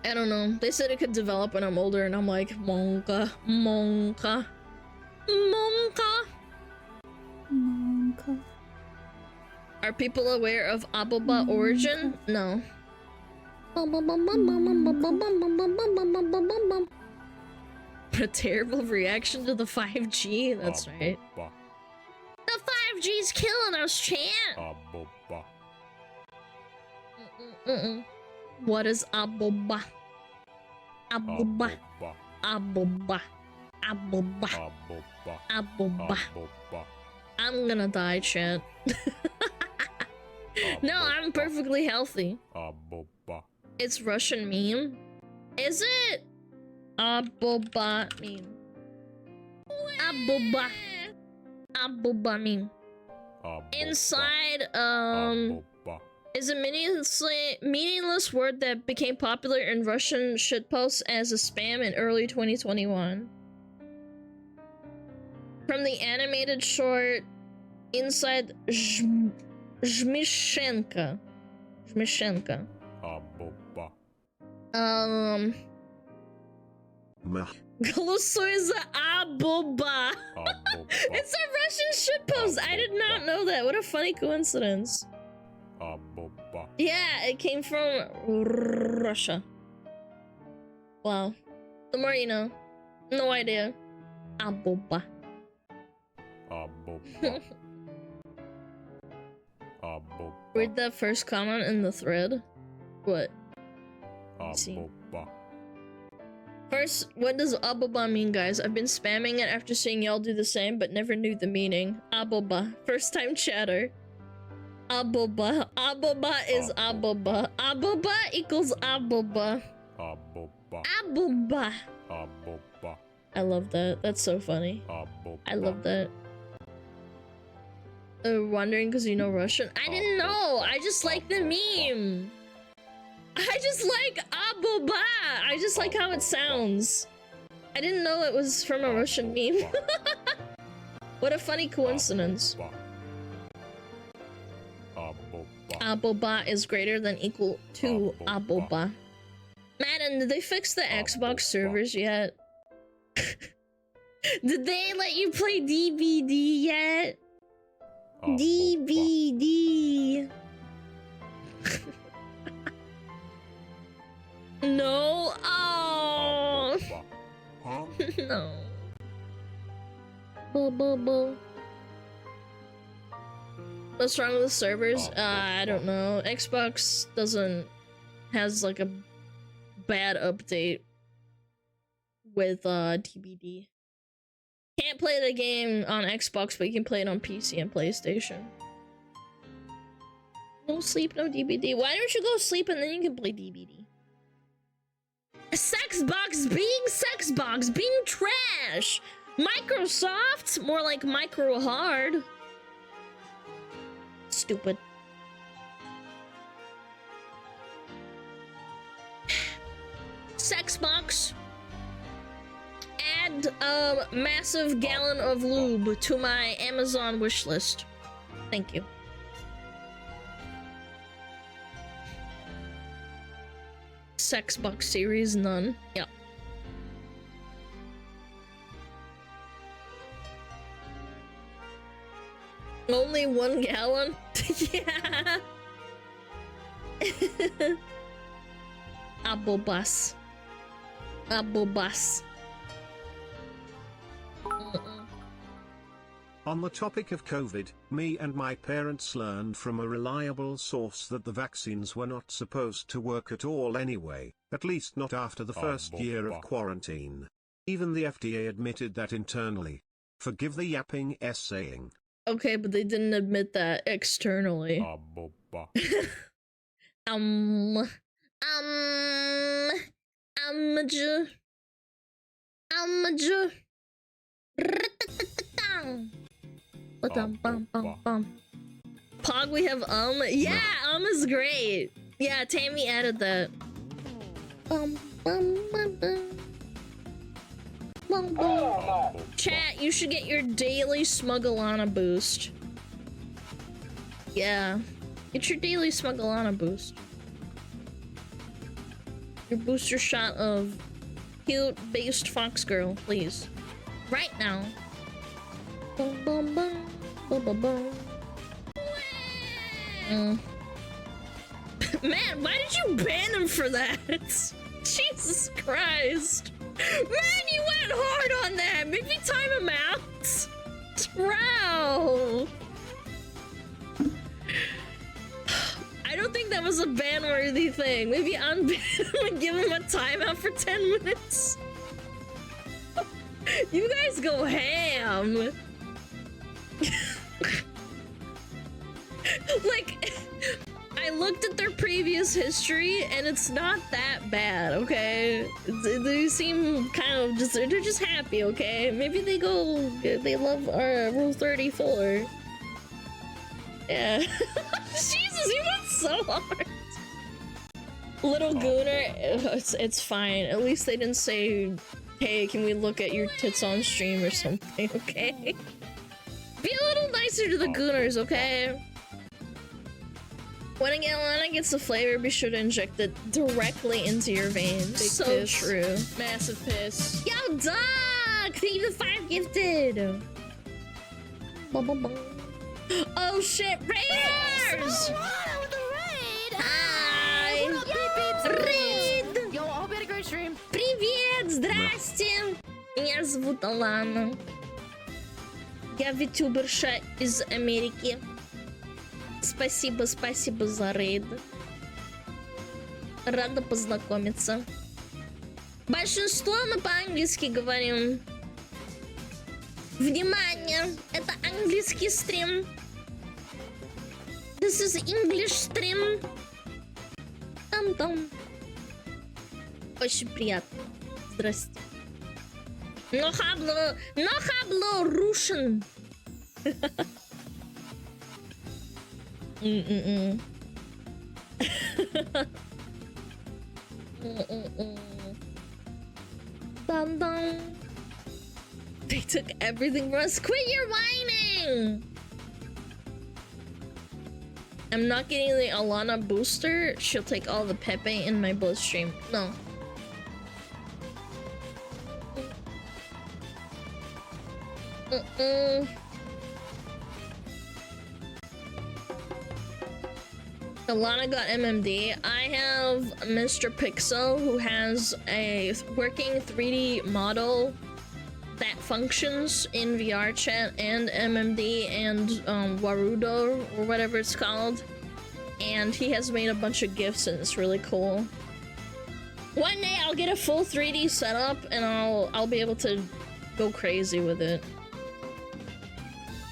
I don't know. They said it could develop when I'm older, and I'm like, monka, monka, monka, monka. Are people aware of Aboba origin? No. A terrible reaction to the 5G? That's right. The 5G's killing us, chat! What is Aboba? Aboba. Aboba. Aboba. Aboba. I'm gonna die, chat. No, I'm perfectly healthy. It's Russian meme. Is it? Aboba meme. Aboba. Aboba meme. Inside, is a meaningless word that became popular in Russian shitposts as a spam in early 2021. From the animated short Inside Zmishenka. Zmishenka. Голосуй за Aboba. It's a Russian shitpost. I did not know that. What a funny coincidence. Yeah, it came from Russia. Wow. The more you know. No idea. Aboba. Read the first comment in the thread. What? Let's see. First, what does Aboba mean, guys? I've been spamming it after seeing y'all do the same, but never knew the meaning. Aboba. First time chatter. Aboba. Aboba is Aboba. Aboba equals Aboba. Aboba. I love that. That's so funny. I love that. wondering because you know Russian. I didn't know. I just like the meme. I just like aboba. I just like how it sounds. I didn't know it was from a Russian meme. What a funny coincidence. Aboba is greater than equal to aboba. Madden, did they fix the Xbox servers yet? Did they let you play DVD yet? DVD. No. Oh. No. Bo. What's wrong with the servers? I don't know. Xbox has like a bad update with DBD. Can't play the game on Xbox, but you can play it on PC and PlayStation. No sleep, no DBD. Why don't you go sleep and then you can play DBD? Sexbox being trash. Microsoft, more like micro hard. Stupid. Sexbox. Add a massive gallon of lube to my Amazon wish list. Thank you. Sexbox series, none. Yep. Only 1 gallon? Yeah. Abobus. On the topic of COVID, me and my parents learned from a reliable source that the vaccines were not supposed to work at all anyway, at least not after the first year of quarantine. Even the FDA admitted that internally. Forgive the yapping saying. Okay, but they didn't admit that externally. Pog, we have yeah, is great. Yeah, Tammy added that. Chat, you should get your daily SmugAlana boost. Yeah, get your daily SmugAlana boost. Your booster shot of cute based fox girl, please. Right now. Man, why did you ban him for that? Jesus Christ. Man, you went hard on that. Maybe time him out. Wow. I don't think that was a ban-worthy thing. Maybe unban him and give him a timeout for 10 minutes. You guys go ham. Like, I looked at their previous history and it's not that bad, okay? They seem kind of just, they're just happy, okay? Maybe they love Rule 34. Yeah. Jesus, you went so hard. Little Gooner, it's fine. At least they didn't say, hey, can we look at your tits on stream or something, okay? Be a little nicer to the Gooners, okay? When Alana gets the flavor, be sure to inject it directly into your veins. Big so piss. True. Massive piss. Yo, Doug! Thank you for the 5 gifted! Oh shit, Raiders! Hi! Raid! Yo, I hope you had a great stream. Привет! Здрасте! Меня зовут Алана. Я витюберша из Америки. Спасибо за рейд. Рада познакомиться. Большинство мы по-английски говорим. Внимание! Это английский стрим. This is English stream. Там-там. Очень приятно. Здрасте. No hablo Russian. Mm-mm-mm. Dun dun. They took everything from us. Quit your whining! I'm not getting the Alana booster. She'll take all the Pepe in my bloodstream. No. Alana got MMD. I have Mr. Pixel, who has a working 3D model that functions in VR chat and MMD and Warudo, or whatever it's called. And he has made a bunch of GIFs and it's really cool. One day I'll get a full 3D setup and I'll be able to go crazy with it.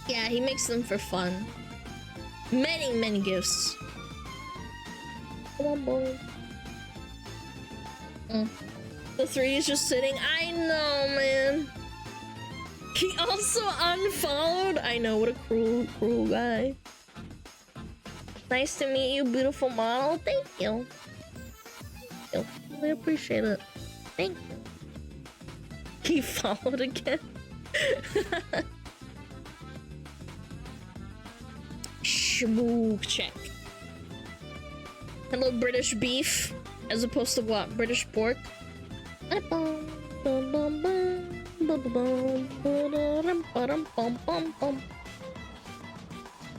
Yeah, he makes them for fun. Many GIFs. Come on, boy. The 3 is just sitting. I know, man. He also unfollowed. I know, what a cruel guy. Nice to meet you, beautiful model. Thank you. Thank you. Really appreciate it. Thank you. He followed again. Schmoog check. Hello, British beef, as opposed to what? British pork?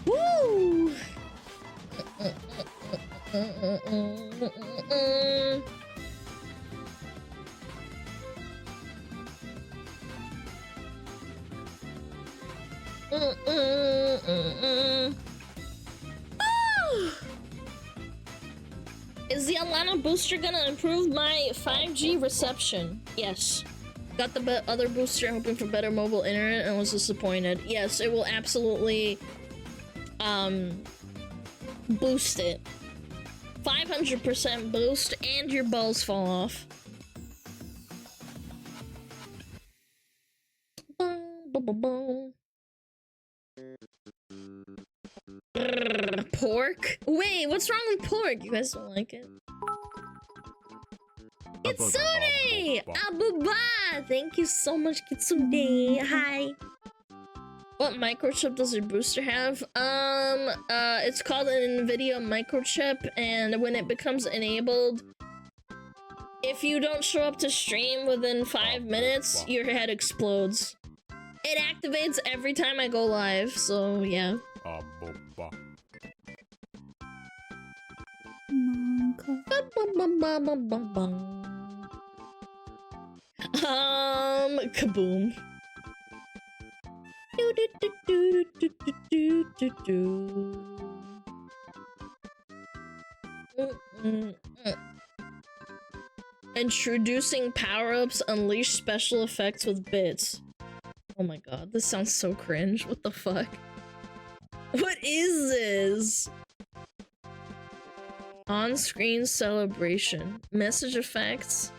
Woo! Is the Alana booster gonna improve my 5G reception? Yes. Got the other booster hoping for better mobile internet and was disappointed. Yes, it will absolutely boost it. 500% boost and your balls fall off. Pork? Wait, what's wrong with pork? You guys don't like it? Kitsune! Abuba! Thank you so much, Kitsune. Hi. What microchip does your booster have? It's called an NVIDIA microchip, and when it becomes enabled, if you don't show up to stream within 5 minutes, your head explodes. It activates every time I go live, so yeah. Kaboom. Introducing power-ups, unleash special effects with bits. Oh my god, this sounds so cringe. What the fuck? What is this? On-screen celebration. Message effects.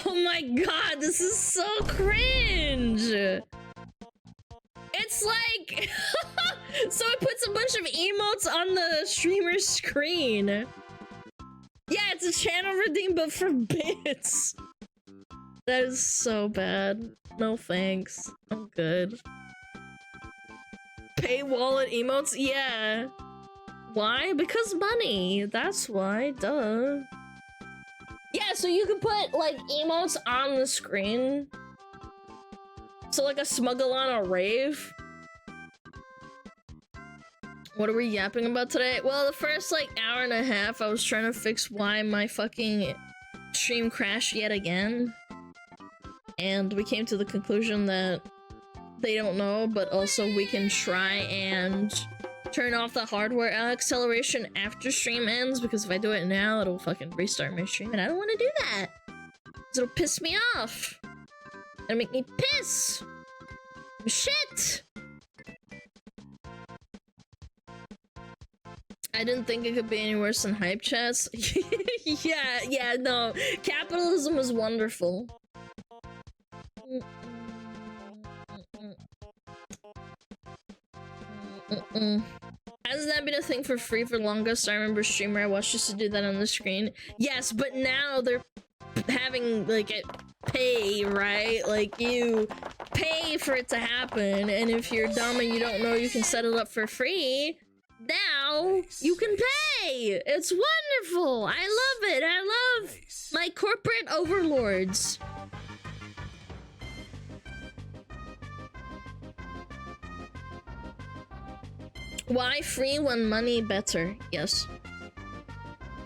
Oh my god, this is so cringe! It's like... So it puts a bunch of emotes on the streamer's screen. Yeah, it's a channel redeem, but for bits. That is so bad. No thanks. I'm good. Pay wallet emotes? Yeah. Why? Because money. That's why. Duh. Yeah, so you can put, like, emotes on the screen. So, like a SmugAlana rave. What are we yapping about today? Well, the first, like, hour and a half, I was trying to fix why my fucking stream crashed yet again. And we came to the conclusion that they don't know, but also we can try and turn off the hardware acceleration after stream ends, because if I do it now, it'll fucking restart my stream, and I don't want to do that. Because it'll piss me off. It'll make me piss. Shit! I didn't think it could be any worse than hype chats. Yeah, no. Capitalism is wonderful. I Hasn't that been a thing for free for longest? I remember a streamer I watched used to do that on the screen. Yes, but now they're having like it pay, right? Like you pay for it to happen, and if you're dumb and you don't know you can set it up for free, now you can pay. It's wonderful. I love it. I love my corporate overlords. Why free when money better? Yes.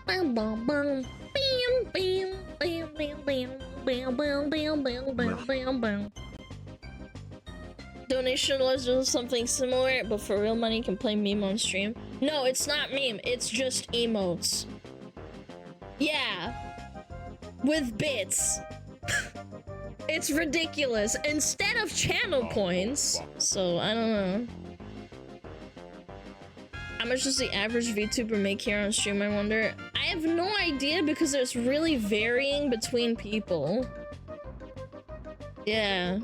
Bam, bam, bam. Bam, bam, bam, bam, bam, bam, bam, bam, bam, bam, bam, bam. Donation was just something similar, but for real money you can play meme on stream. No, it's not meme, it's just emotes. Yeah. With bits. It's ridiculous. Instead of channel coins. So, I don't know. How much does the average VTuber make here on stream, I wonder? I have no idea because it's really varying between people. Yeah.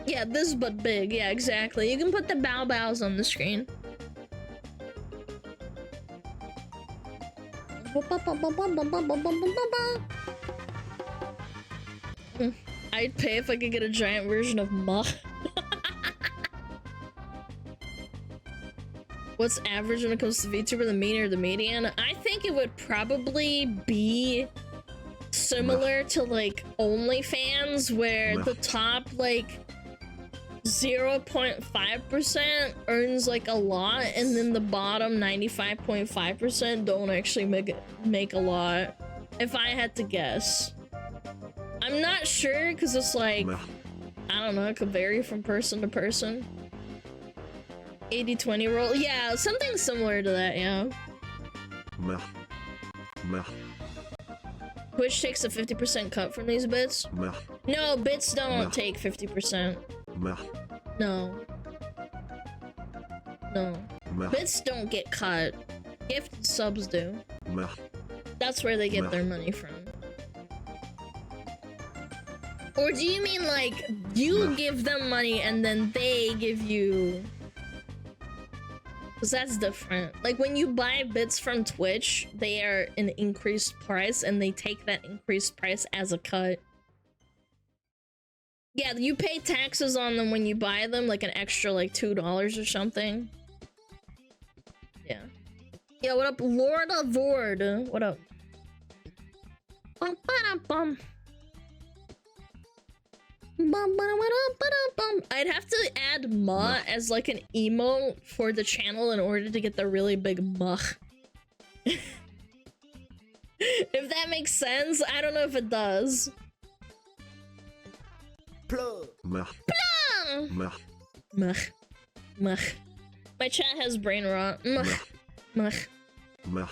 Yeah, this but big. Yeah, exactly. You can put the bow bows on the screen. I'd pay if I could get a giant version of Muh. What's average when it comes to VTuber, the mean or the median? I think it would probably be similar to like OnlyFans, where the top like 0.5% earns like a lot, and then the bottom 95.5% don't actually make a lot. If I had to guess. I'm not sure because it's like, I don't know, it could vary from person to person. 80-20 rule. Yeah, something similar to that, yeah. Twitch takes a 50% cut from these bits? No, bits don't take 50%. No. No. Bits don't get cut. Gifted subs do. That's where they get their money from. Or do you mean like you give them money and then they give you? Because that's different. Like when you buy bits from Twitch, they are an increased price and they take that increased price as a cut. Yeah, you pay taxes on them when you buy them, like an extra like $2 or something. Yeah. Yeah, what up, Lord of Vord? What up? Bum, ba-dum, bum. I'd have to add "ma" as like an emote for the channel in order to get the really big "muh." If that makes sense, I don't know if it does. Plug. Muh. Muh. Muh. My chat has brain rot. Muh. Muh. Muh.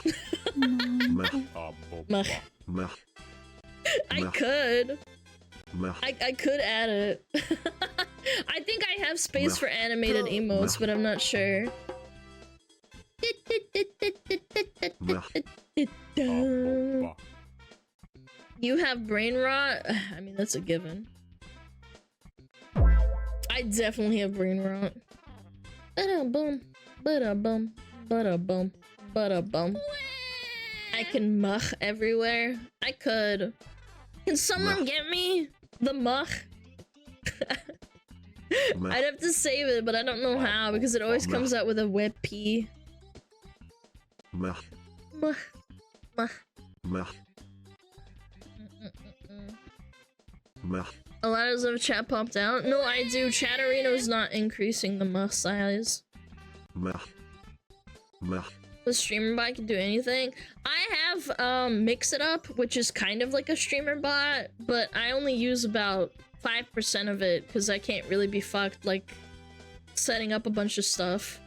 I could. I could add it. I think I have space for animated emotes, but I'm not sure. You have brain rot? I mean, that's a given. I definitely have brain rot. Ba-da-bum, ba-da-bum, ba-da-bum, ba-da-bum. I can muh everywhere. I could. Can someone get me the muh? I'd have to save it, but I don't know how because it always comes out with a web P. Muh. Muh. Alana's of chat popped out. No, I do. Chatterino's not increasing the muh size. The streamer bot can do anything. I have Mix It Up, which is kind of like a streamer bot, but I only use about 5% of it because I can't really be fucked like setting up a bunch of stuff.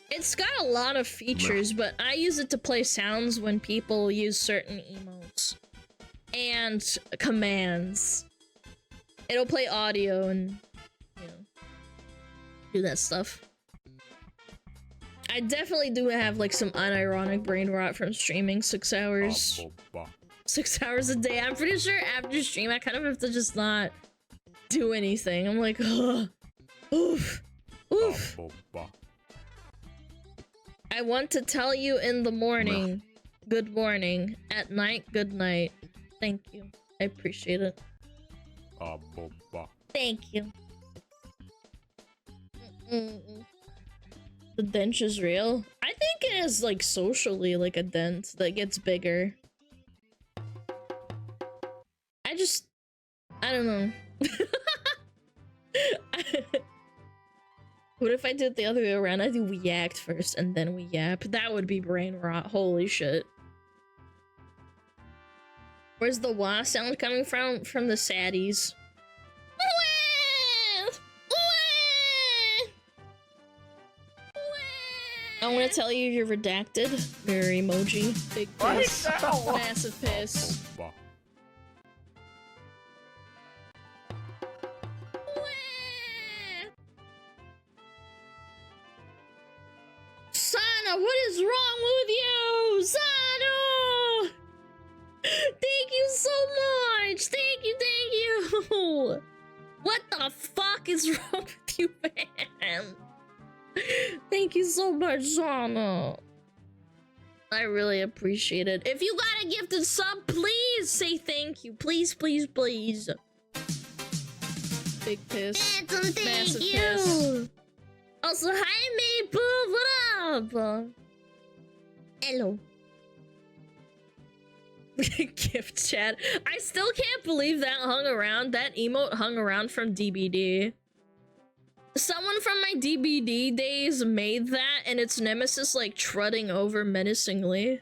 It's got a lot of features, but I use it to play sounds when people use certain emotes and commands. It'll play audio and, you know, do that stuff. I definitely do have like some unironic brain rot from streaming 6 hours. 6 hours a day. I'm pretty sure after stream I kind of have to just not do anything. I'm like, ugh. Oof. Oof. I want to tell you in the morning, good morning. At night, good night. Thank you. I appreciate it. Thank you. The dent is real. I think it is like socially like a dent that gets bigger. I don't know. What if I did the other way around? I do we yacked first and then we yap. That would be brain rot. Holy shit. Where's the wah sound coming from? From the saddies. I want to tell you you're redacted. Mirror emoji. Big piss. Massive piss. Sana, what is wrong with you? Sana! Thank you so much! Thank you! What the fuck is wrong with you, man? Thank you so much, Sana. I really appreciate it. If you got a gifted sub, please say thank you. Please, please, please. Big piss. Thank Massive you. piss. Also, hi, Maple. What up? Hello. Gift chat. I still can't believe that hung around. That emote hung around from DBD. Someone from my DBD days made that, and its nemesis like trotting over menacingly.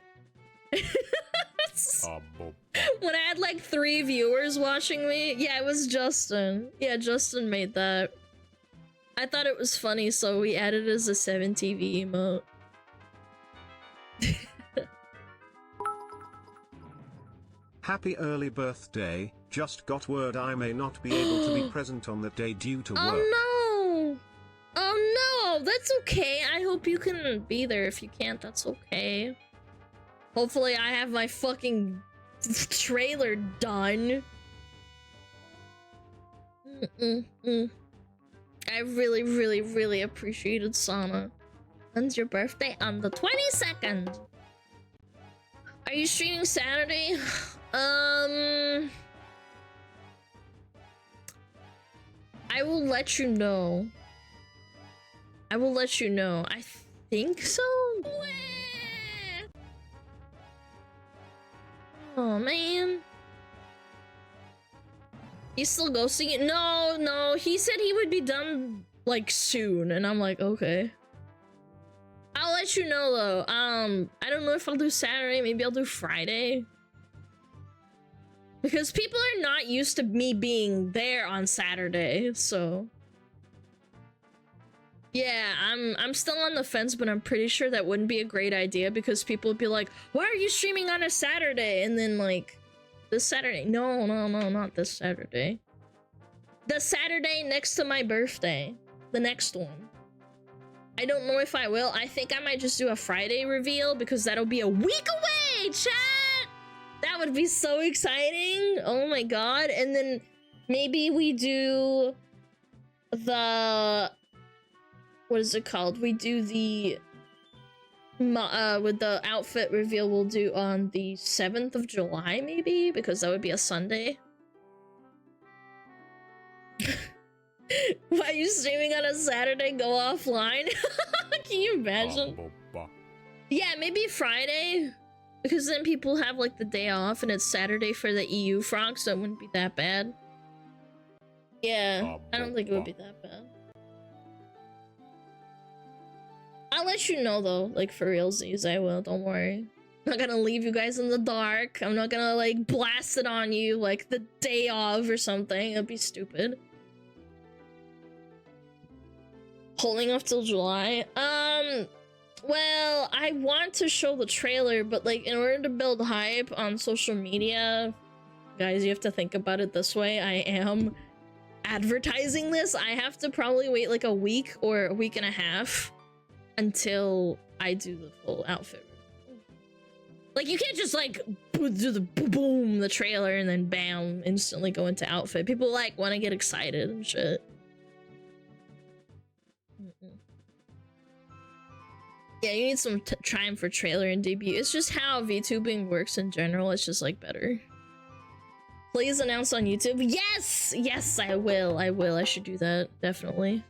When I had like 3 viewers watching me. Yeah, it was Justin. Yeah, Justin made that. I thought it was funny, so we added it as a 7TV emote. Happy early birthday. Just got word I may not be able to be present on the day due to work. Oh no! Oh no! That's okay. I hope you can be there. If you can't, that's okay. Hopefully I have my fucking trailer done. I really, really, really appreciated Sana. When's your birthday? On the 22nd. Are you streaming Saturday? I will let you know. I will let you know. I think so? Oh, man. He's still ghosting it? No. He said he would be done, like, soon. And I'm like, okay. I'll let you know, though. I don't know if I'll do Saturday. Maybe I'll do Friday. Because people are not used to me being there on Saturday, so... Yeah, I'm still on the fence, but I'm pretty sure that wouldn't be a great idea because people would be like, why are you streaming on a Saturday? And then, like, this Saturday. No, not this Saturday. The Saturday next to my birthday. The next one. I don't know if I will. I think I might just do a Friday reveal because that'll be a week away, chat! That would be so exciting. Oh my god. And then maybe we do the... What is it called? We do the... with the outfit reveal we'll do on the 7th of July, maybe? Because that would be a Sunday. Why are you streaming on a Saturday? Go offline? Can you imagine? Yeah, maybe Friday. Because then people have, like, the day off, and it's Saturday for the EU frog, so it wouldn't be that bad. Yeah, I don't think it would be that bad. I'll let you know, though, like, for realsies, I will, don't worry. I'm not gonna leave you guys in the dark. I'm not gonna, like, blast it on you, like, the day of or something. That'd be stupid. Holding off till July? Well, I want to show the trailer, but, like, in order to build hype on social media, guys, you have to think about it this way. I am advertising this. I have to probably wait, like, a week or a week and a half until I do the full outfit. Like, you can't just, like, do the boom, the trailer, and then bam, instantly go into outfit. People like want to get excited and shit. Yeah, you need some time for trailer and debut. It's just how VTubing works in general. It's just like better. Please announce on YouTube. Yes! Yes, I will. I will. I should do that. Definitely.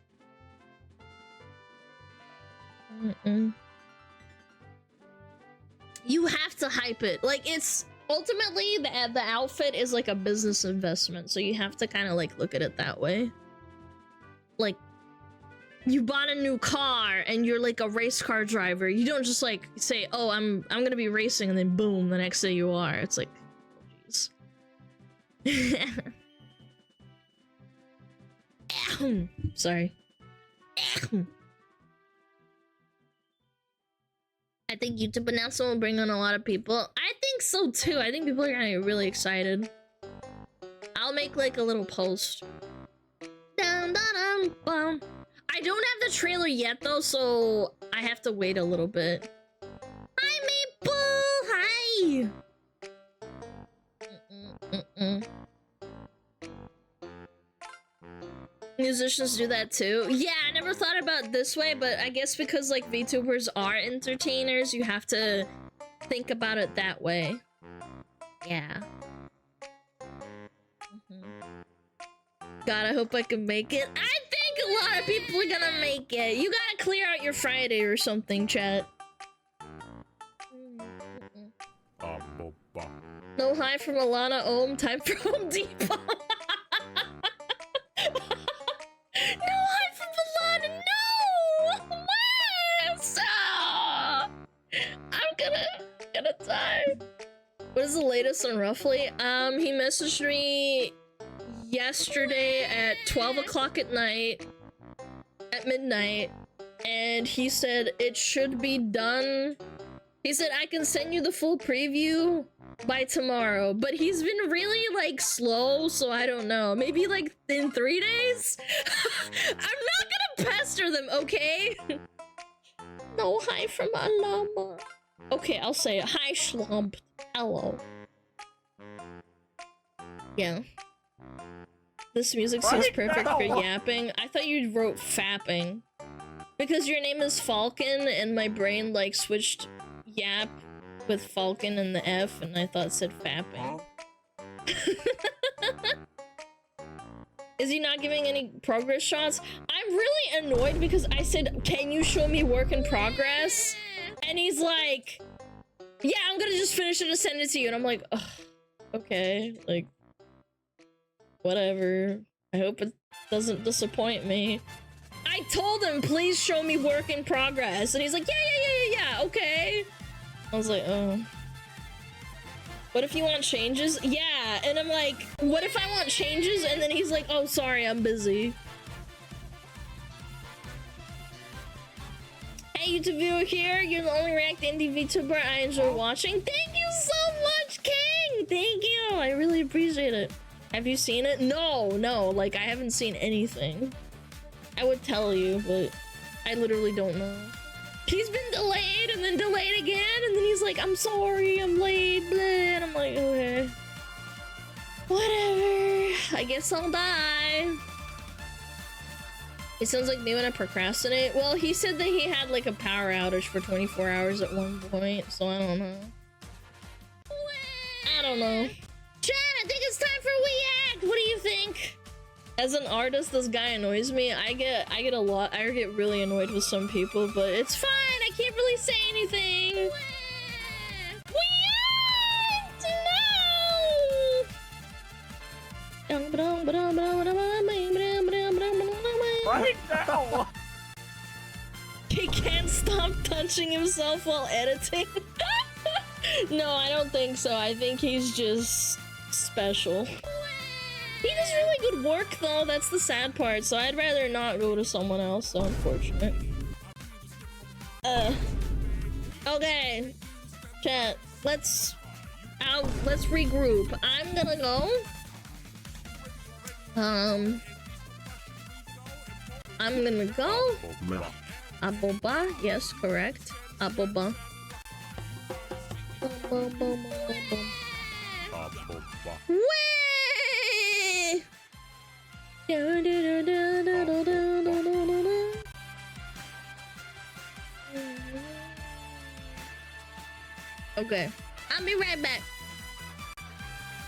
You have to hype it. Like, it's ultimately the outfit is like a business investment. So you have to kind of like look at it that way. Like, you bought a new car and you're like a race car driver. You don't just like say, oh, I'm gonna be racing, and then boom, the next day you are. It's like, oh, jeez. Sorry. I think YouTube announcement will bring on a lot of people. I think so too. I think people are gonna get really excited. I'll make like a little post. Dun, dun, dun, bum. I don't have the trailer yet though, so I have to wait a little bit. Hi, Maple! Hi! Musicians do that too. Yeah, I never thought about it this way, but I guess because like VTubers are entertainers, you have to think about it that way. Yeah. God, I hope I can make it. I think a lot of people are gonna make it. You gotta clear out your Friday or something, chat. No hi from Alana. Time for Home Depot. No hi from Alana. No. I'm gonna die. What is the latest on Roughly? He messaged me yesterday at 12 o'clock at night, at midnight, and he said it should be done. He said I can send you the full preview by tomorrow, but he's been really like slow, so I don't know. Maybe like in 3 days? I'm not gonna pester them, okay? No hi from Alana. Okay, I'll say it. Hi, Schlump. Hello. Yeah. This music seems perfect for yapping. I thought you wrote fapping. Because your name is Falcon, and my brain, like, switched yap with Falcon and the F, and I thought it said fapping. Is he not giving any progress shots? I'm really annoyed because I said, can you show me work in progress? And he's like, yeah, I'm gonna just finish it and send it to you. And I'm like, ugh, okay, like, whatever. I hope it doesn't disappoint me. I told him, please show me work in progress. And he's like, yeah, okay. I was like, oh. What if you want changes? Yeah, and I'm like, what if I want changes? And then he's like, oh, sorry, I'm busy. Hey, YouTube viewer here. You're the only React Indie VTuber I enjoy watching. Thank you so much, King! Thank you! I really appreciate it. Have you seen it? No, like, I haven't seen anything. I would tell you, but I literally don't know. He's been delayed and then delayed again, and then he's like, I'm sorry, I'm late, blah, and I'm like, okay. Whatever. I guess I'll die. It sounds like me when I procrastinate. Well, he said that he had like a power outage for 24 hours at one point, so I don't know. I don't know. Chat, I think it's time for React. What do you think? As an artist, this guy annoys me. I get really annoyed with some people, but it's fine. I can't really say anything. Right now. He can't stop touching himself while editing. No, I don't think so. I think he's just special. He does really good work, though. That's the sad part. So I'd rather not go to someone else. So unfortunate. Okay. Chat. Let's regroup. I'm gonna go. I'm gonna go. Aboba. Yes, correct. Aboba. boom, boom, boom, boom. Way! Do, do, do, do, do, do, do, do, do, do. Okay, I'll be right back.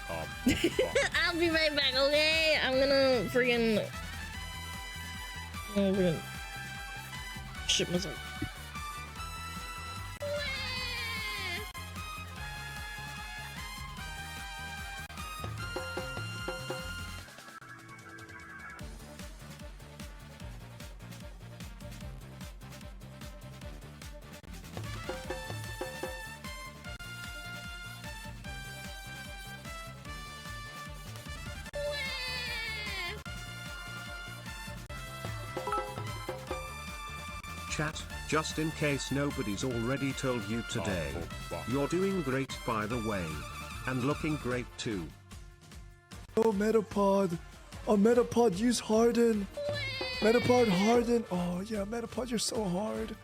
I'll be right back, okay? I'm gonna freaking shit myself. Chat, just in case nobody's already told you today. You're doing great by the way. And looking great too. Oh, Metapod. Oh, Metapod, use Harden. Metapod, Harden. Oh, yeah, Metapod, you're so hard.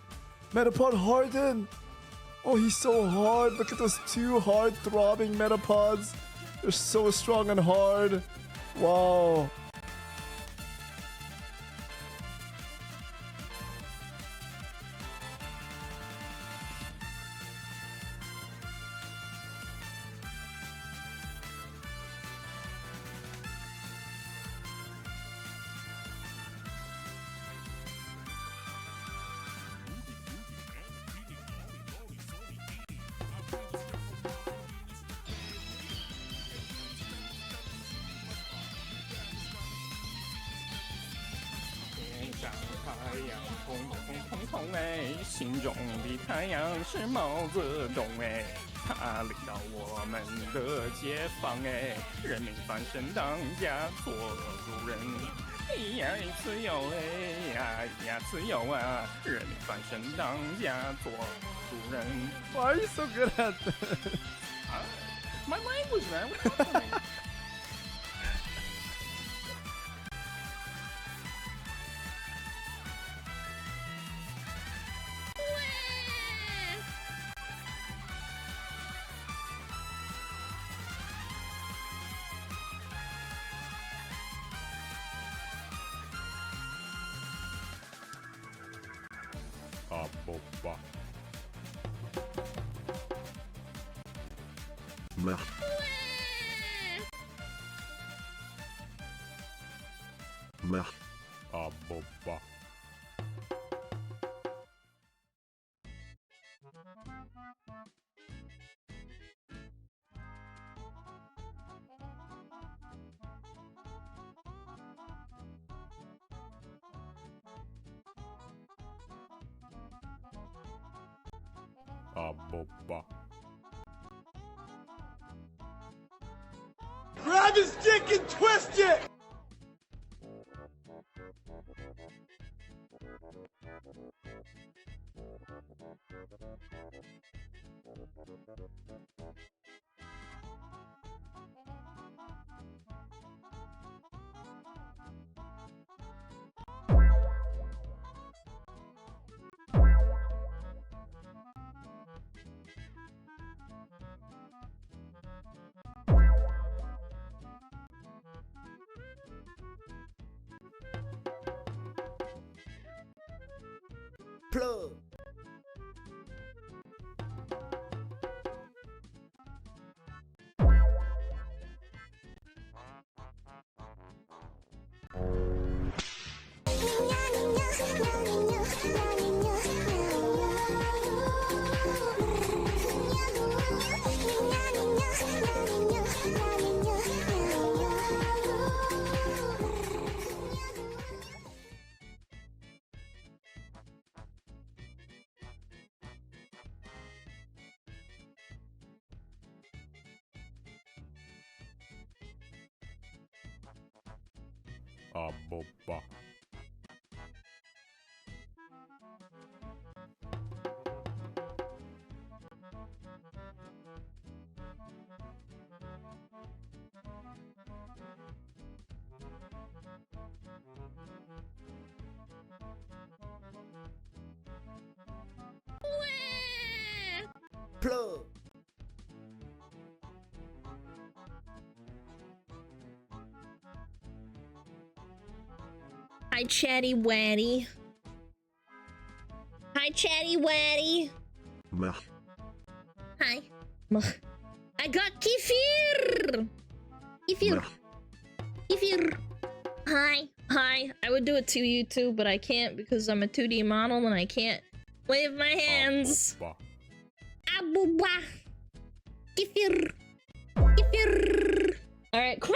Metapod, Harden. Oh, he's so hard. Look at those two hard throbbing Metapods. They're so strong and hard. Wow.心中的太阳是毛泽东哎，他领导我们的解放哎，人民翻身当家做主人，哎呀自由哎呀呀自由啊，人民翻身当家做主人。Why are you so good at this? My language, man. What's wrong with me? Meh. Meh. Grab his dick and twist it! Plug. Plug. Hi, Chatty Watty. Hi, Chatty Watty. Meh. Hi. I got kefir. Kefir. Kefir. Hi. Hi. I would do it to you too, but I can't because I'm a 2D model and I can't wave my hands. Abuba. Kefir. Kefir. Alright, cranking!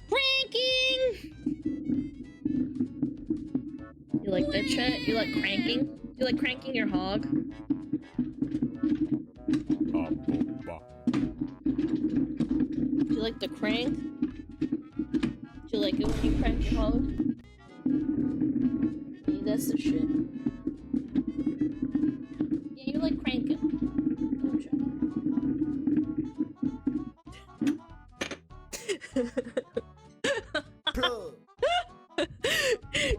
Cranking! You like that, chat? You like cranking? You like cranking your hog? Do you like the crank? Do you like it when you crank your hog? Yeah, that's the shit. Yeah, you like cranking. Don't you?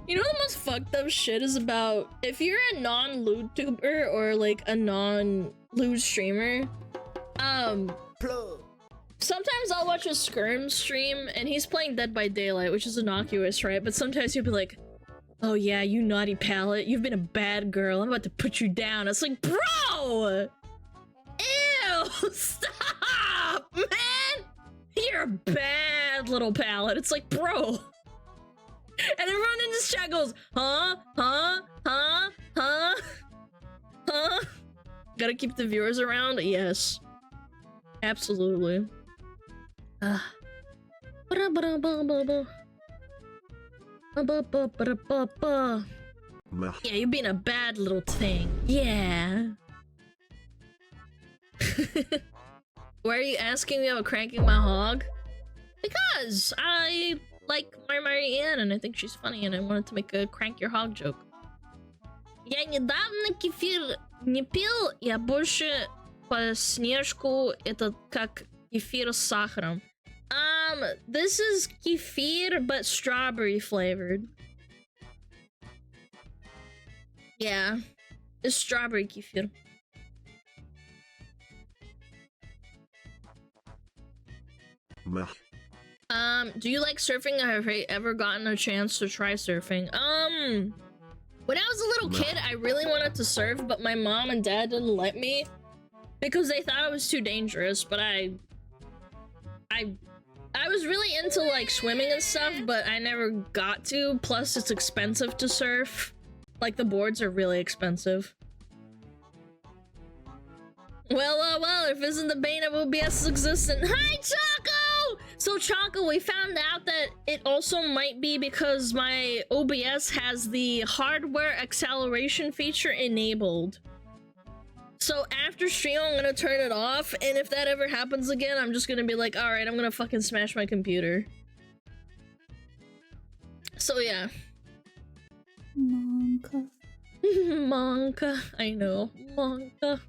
You know what the most fucked up shit is about? If you're a non-lewd tuber or like a non-lewd streamer, sometimes I'll watch a Skirm stream and he's playing Dead by Daylight, which is innocuous, right? But sometimes he'll be like, oh yeah, you naughty pallet, you've been a bad girl, I'm about to put you down. It's like, bro! Ew! Stop! Man! You're a bad little pallet. It's like, bro! And everyone in this chat goes, huh? Huh? Huh? Huh? Huh? Gotta keep the viewers around? Yes. Absolutely. Yeah, you're being a bad little thing. Yeah. Why are you asking me about cranking my hog? Because I like Marianne and I think she's funny and I wanted to make a crank your hog joke. Я недавно кефир не пил, я больше по снежку, это как кефир с сахаром. This is kefir but strawberry flavored. Yeah, it's strawberry kefir. Meh. Do you like surfing? Have you ever gotten a chance to try surfing? When I was a little kid, I really wanted to surf, but my mom and dad didn't let me because they thought it was too dangerous, but I was really into like swimming and stuff, but I never got to. Plus, it's expensive to surf. Like, the boards are really expensive. Well, if isn't the bane of OBS's existence. Hi, Choco! So, Choco, we found out that it also might be because my OBS has the hardware acceleration feature enabled. So, after stream, I'm gonna turn it off, and if that ever happens again, I'm just gonna be like, alright, I'm gonna fucking smash my computer. So, yeah. Monka. Monka. I know. Monka.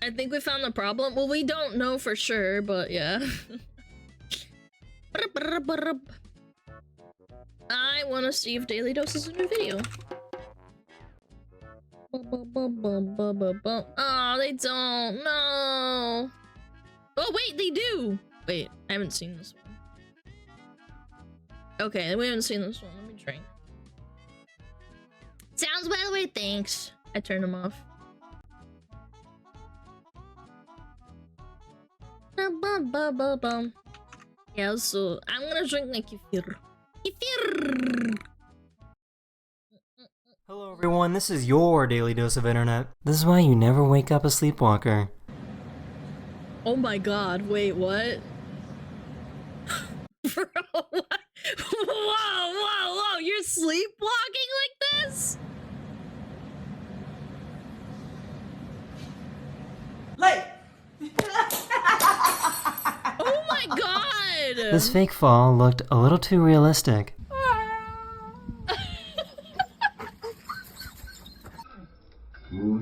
I think we found the problem. Well, we don't know for sure, but yeah. I want to see if Daily Dose is a new video. Oh, they don't. No. Oh, wait, they do. Wait, I haven't seen this one. Okay, we haven't seen this one. Let me drink. Sounds, by the way, thanks. I turned them off. Yeah, so I'm gonna drink my kefir. Kefir! Hello everyone, this is your daily dose of internet. This is why you never wake up a sleepwalker. Oh my god, wait, what? Bro, what? Whoa, you're sleepwalking like this? Late. Oh my god! This fake fall looked a little too realistic. Oh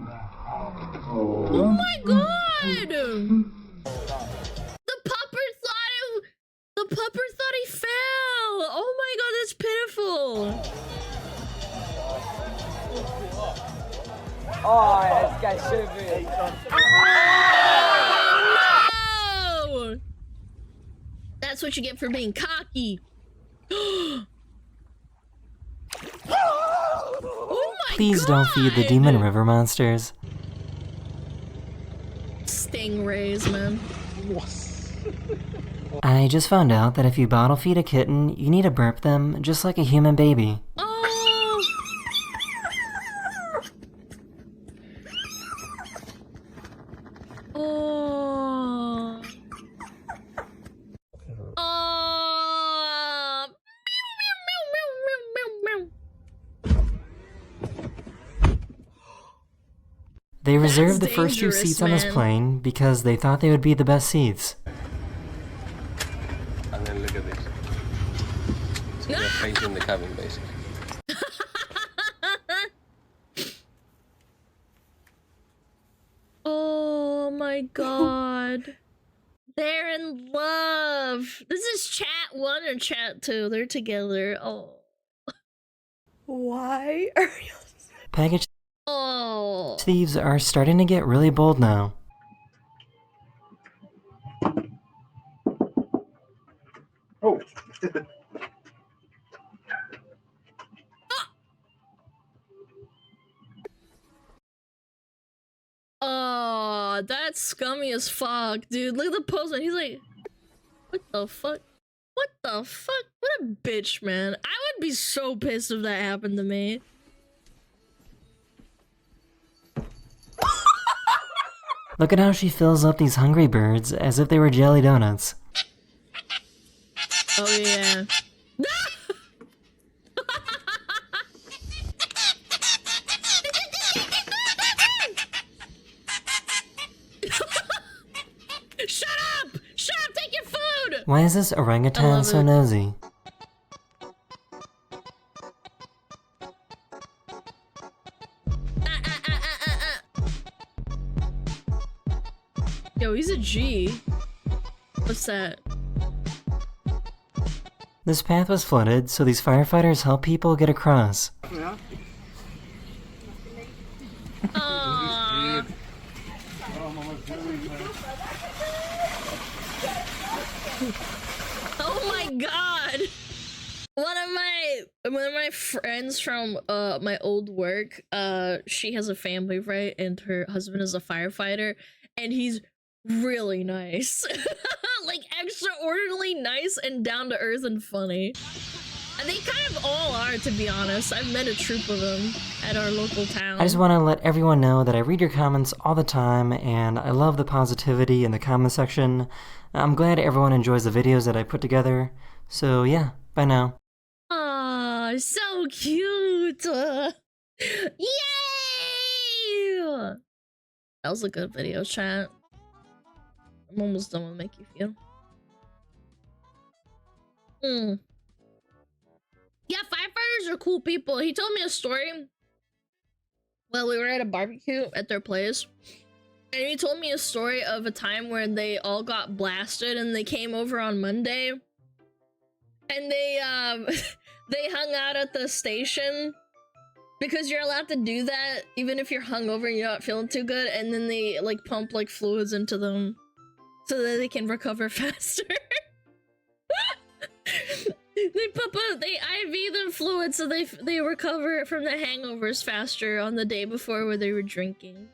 my god! The pupper thought he fell! Oh my god, that's pitiful! Oh, this guy should be. No! That's what you get for being cocky. Oh my Please don't feed the God! demon river monsters. Stingrays, man. I just found out that if you bottle feed a kitten, you need to burp them just like a human baby. Oh! Oh! Oh! They reserved the That's first two dangerous, seats on this man. plane because they thought they would be the best seats. And then look at this. So they're facing the cabin, basically. Oh my God. They're in love. This is chat 1 or chat 2. They're together. Oh. Why are you? Package Oh. thieves are starting to get really bold now. Oh. Oh, that's scummy as fuck, dude. Look at the postman. He's like, what the fuck? What the fuck? What a bitch, man. I would be so pissed if that happened to me. Look at how she fills up these hungry birds as if they were jelly donuts. Oh, yeah. Shut up! Shut up! Take your food! Why is this I orangutan love so it. nosy? Yo, he's a G. What's that? This path was flooded, so these firefighters help people get across. Aww. Oh my God! One of my friends from my old work, she has a family, right? And her husband is a firefighter, and he's really nice. Like extraordinarily nice and down to earth and funny. And they kind of all are, to be honest. I've met a troop of them at our local town. I just want to let everyone know that I read your comments all the time, and I love the positivity in the comment section. I'm glad everyone enjoys the videos that I put together. So yeah, bye now. Aw, so cute! Yay! That was a good video, chat. I'm almost done with Make You Feel. Yeah, firefighters are cool people. He told me a story. Well, we were at a barbecue at their place. And he told me a story of a time where they all got blasted and they came over on Monday. And they, they hung out at the station. Because you're allowed to do that even if you're hungover and you're not feeling too good. And then they, like, pump, like, fluids into them. So that they can recover faster. They IV them fluids so they recover from the hangovers faster on the day before where they were drinking.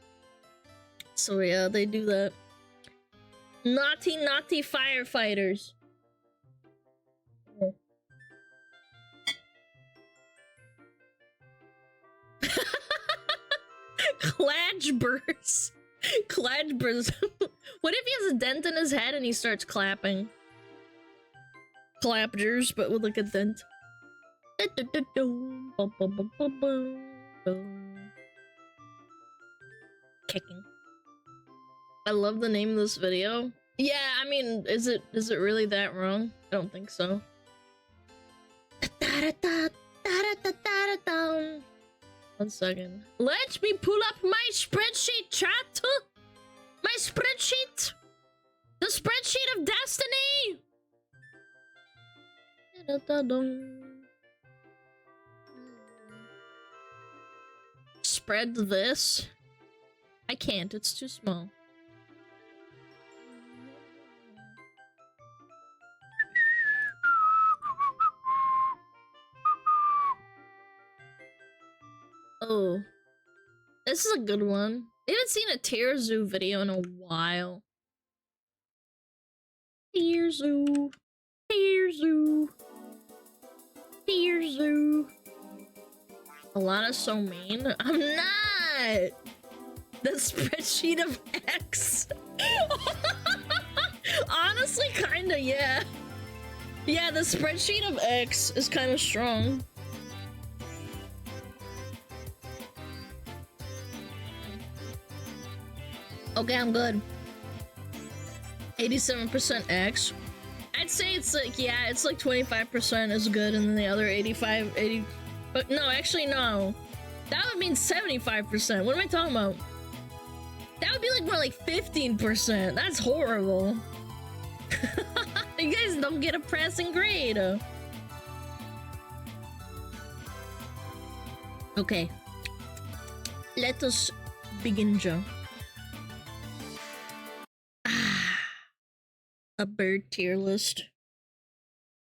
So yeah, they do that. Naughty, naughty firefighters. Cladgeburs. Cladgeburs. What if he has a dent in his head and he starts clapping? Clappers, but with like a dent. Kicking. I love the name of this video. Yeah, I mean, is it really that wrong? I don't think so. One second. Let me pull up my spreadsheet, chat. My spreadsheet. The spreadsheet of destiny. Spread this. I can't, it's too small. Oh, this is a good one. I haven't seen a Tearzu video in a while. Tearzu. Tearzu. Tearzu. Alana's so mean. I'm not! The spreadsheet of X. Honestly, kinda, yeah. Yeah, the spreadsheet of X is kind of strong. Okay, I'm good. 87% X. I'd say it's like, yeah, it's like 25% is good, and then the other 80, but no, actually, no. That would mean 75%. What am I talking about? That would be like more like 15%. That's horrible. You guys don't get a passing grade. Okay. Let us begin, Joe. A bird tier list.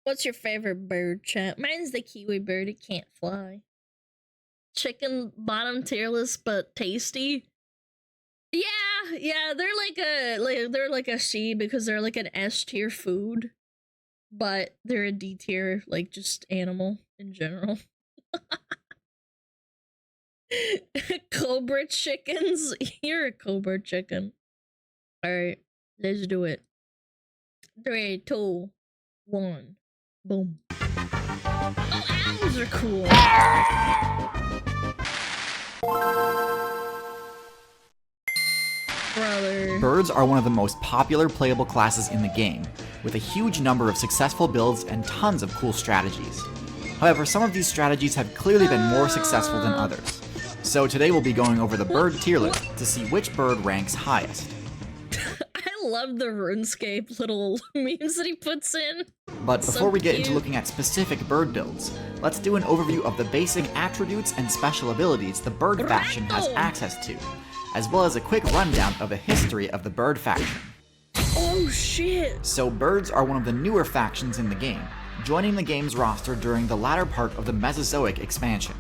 What's your favorite bird, chat? Mine's the kiwi bird. It can't fly. Chicken bottom tier list, but tasty. Yeah, they're like a C because they're like an S tier food, but they're a D tier, like just animal in general. Cobra chickens. You're a cobra chicken. All right, let's do it. 3, 2, 1, boom. Oh, owls are cool. Brother. Birds are one of the most popular playable classes in the game, with a huge number of successful builds and tons of cool strategies. However, some of these strategies have clearly been more successful than others. So today we'll be going over the bird tier list to see which bird ranks highest. I love the RuneScape little memes that he puts in. But before we get into cute. looking at specific bird builds, let's do an overview of the basic attributes and special abilities the bird faction has access to, as well as a quick rundown of the history of the bird faction. Oh shit! So birds are one of the newer factions in the game, joining the game's roster during the latter part of the Mesozoic expansion.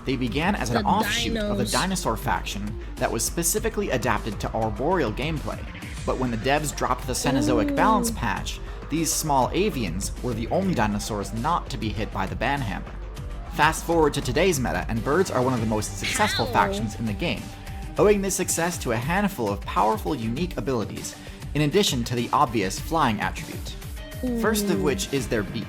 They began as an offshoot of the dinosaur faction that was specifically adapted to arboreal gameplay, but when the devs dropped the Cenozoic balance patch, these small avians were the only dinosaurs not to be hit by the banhammer. Fast forward to today's meta, and birds are one of the most successful factions in the game, owing this success to a handful of powerful unique abilities, in addition to the obvious flying attribute. First of which is their beak.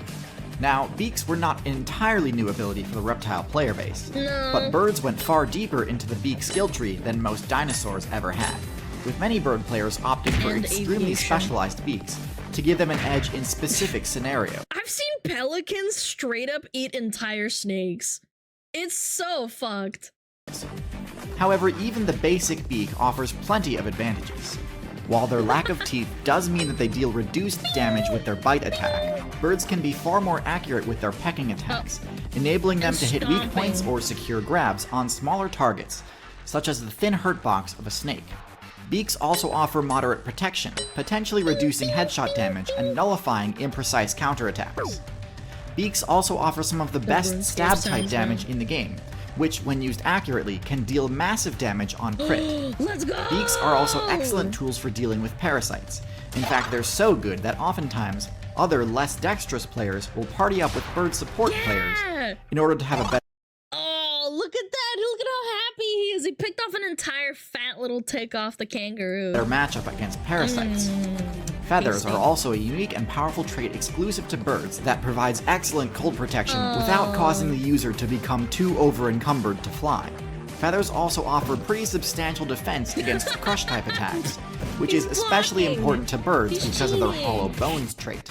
Now, beaks were not an entirely new ability for the reptile player base, but birds went far deeper into the beak skill tree than most dinosaurs ever had, with many bird players opting for extremely specialized beaks to give them an edge in specific scenarios. I've seen pelicans straight up eat entire snakes. It's so fucked. However, even the basic beak offers plenty of advantages. While their lack of teeth does mean that they deal reduced damage with their bite attack, birds can be far more accurate with their pecking attacks, enabling them to hit weak points or secure grabs on smaller targets, such as the thin hurt box of a snake. Beaks also offer moderate protection, potentially reducing headshot damage and nullifying imprecise counterattacks. Beaks also offer some of the best stab type damage in the game, which, when used accurately, can deal massive damage on crit. Let's go! Beaks are also excellent tools for dealing with parasites. In fact, they're so good that oftentimes, other less dexterous players will party up with bird support players in order to have a better Look at that! Look at how happy he is! He picked off an entire fat little tick off the kangaroo. matchup against parasites. Feathers are also a unique and powerful trait exclusive to birds that provides excellent cold protection without causing the user to become too over-encumbered to fly. Feathers also offer pretty substantial defense against crush-type attacks, which is especially important to birds because of their hollow bones trait.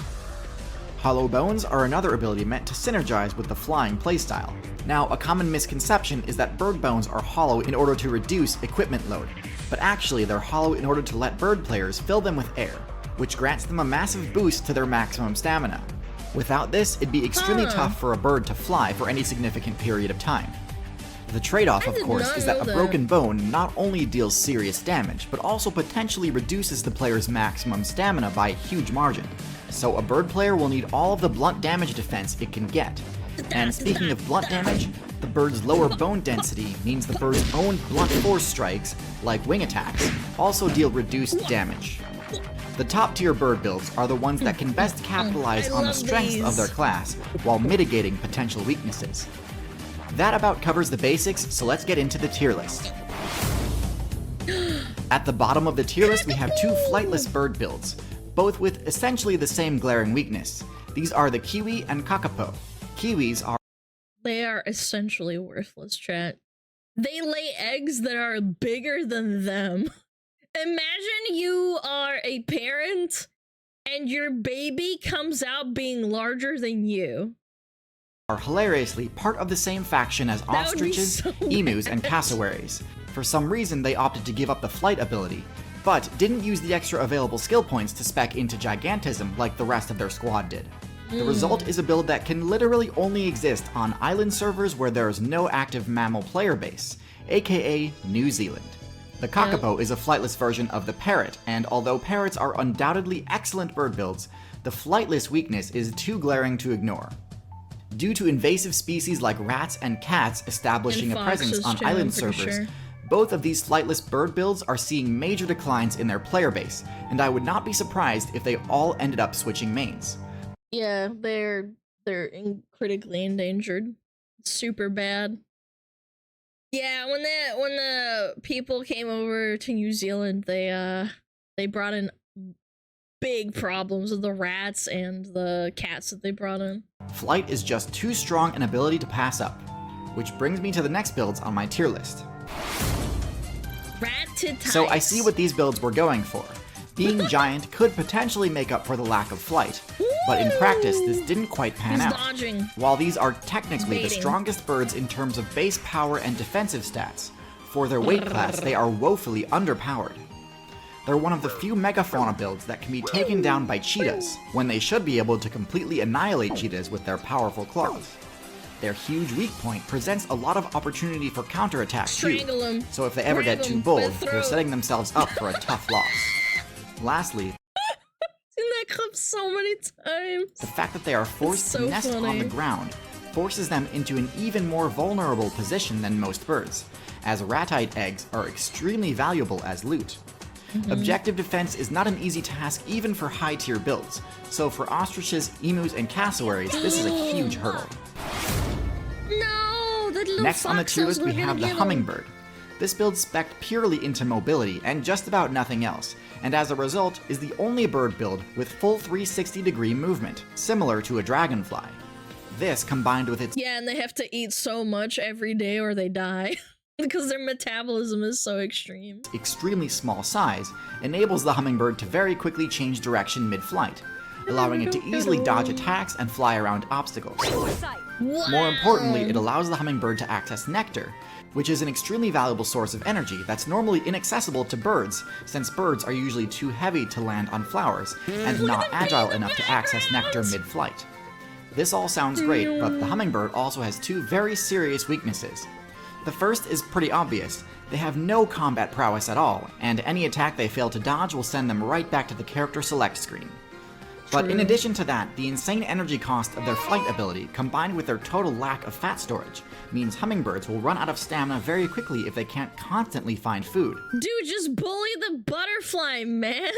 Hollow bones are another ability meant to synergize with the flying playstyle. Now, a common misconception is that bird bones are hollow in order to reduce equipment load, but actually they're hollow in order to let bird players fill them with air, which grants them a massive boost to their maximum stamina. Without this, it'd be extremely tough for a bird to fly for any significant period of time. The trade-off, of course, is that a broken bone not only deals serious damage, but also potentially reduces the player's maximum stamina by a huge margin. So a bird player will need all of the blunt damage defense it can get, And speaking of blunt damage, the bird's lower bone density means the bird's own blunt force strikes, like wing attacks, also deal reduced damage. The top tier bird builds are the ones that can best capitalize on the strengths of their class while mitigating potential weaknesses. That about covers the basics, so let's get into the tier list. At the bottom of the tier list we have two flightless bird builds, both with essentially the same glaring weakness. These are the kiwi and kakapo. Kiwis are They are essentially worthless, chat. They lay eggs that are bigger than them. Imagine you are a parent and your baby comes out being larger than you. Are hilariously part of the same faction as ostriches, so emus, and cassowaries. For some reason they opted to give up the flight ability, but didn't use the extra available skill points to spec into gigantism like the rest of their squad did. The result is a build that can literally only exist on island servers where there is no active mammal player base, aka New Zealand. The kakapo is a flightless version of the parrot, and although parrots are undoubtedly excellent bird builds, the flightless weakness is too glaring to ignore. Due to invasive species like rats and cats establishing a presence on island servers, both of these flightless bird builds are seeing major declines in their player base, and I would not be surprised if they all ended up switching mains. Yeah, they're critically endangered. Super bad. Yeah, when the people came over to New Zealand, they brought in big problems with the rats and the cats that they brought in. Flight is just too strong an ability to pass up, which brings me to the next builds on my tier list. So I see what these builds were going for. Being giant could potentially make up for the lack of flight, but in practice this didn't quite pan out. While these are technically the strongest birds in terms of base power and defensive stats, for their weight class they are woefully underpowered. They're one of the few megafauna builds that can be taken down by cheetahs, when they should be able to completely annihilate cheetahs with their powerful claws. Their huge weak point presents a lot of opportunity for counterattack too, so if they ever get too bold, they're setting themselves up for a tough loss. Lastly, seen that clip so many times. The fact that they are forced to nest on the ground forces them into an even more vulnerable position than most birds, as ratite eggs are extremely valuable as loot. Objective defense is not an easy task even for high-tier builds, so for ostriches, emus, and cassowaries, this is a huge hurdle. No, that little Next on the tier list we have the hummingbird. This build spec'd purely into mobility and just about nothing else, and as a result is the only bird build with full 360-degree movement, similar to a dragonfly. This combined with its and they have to eat so much every day or they die. Because their metabolism is so extreme. Extremely small size enables the hummingbird to very quickly change direction mid-flight, allowing it to easily dodge attacks and fly around obstacles. More importantly, it allows the hummingbird to access nectar, which is an extremely valuable source of energy that's normally inaccessible to birds, since birds are usually too heavy to land on flowers and not agile enough to access nectar mid-flight. This all sounds great, but the hummingbird also has two very serious weaknesses. The first is pretty obvious. They have no combat prowess at all, and any attack they fail to dodge will send them right back to the character select screen. But in addition to that, the insane energy cost of their flight ability, combined with their total lack of fat storage, means hummingbirds will run out of stamina very quickly if they can't constantly find food. Dude, just bully the butterfly, man!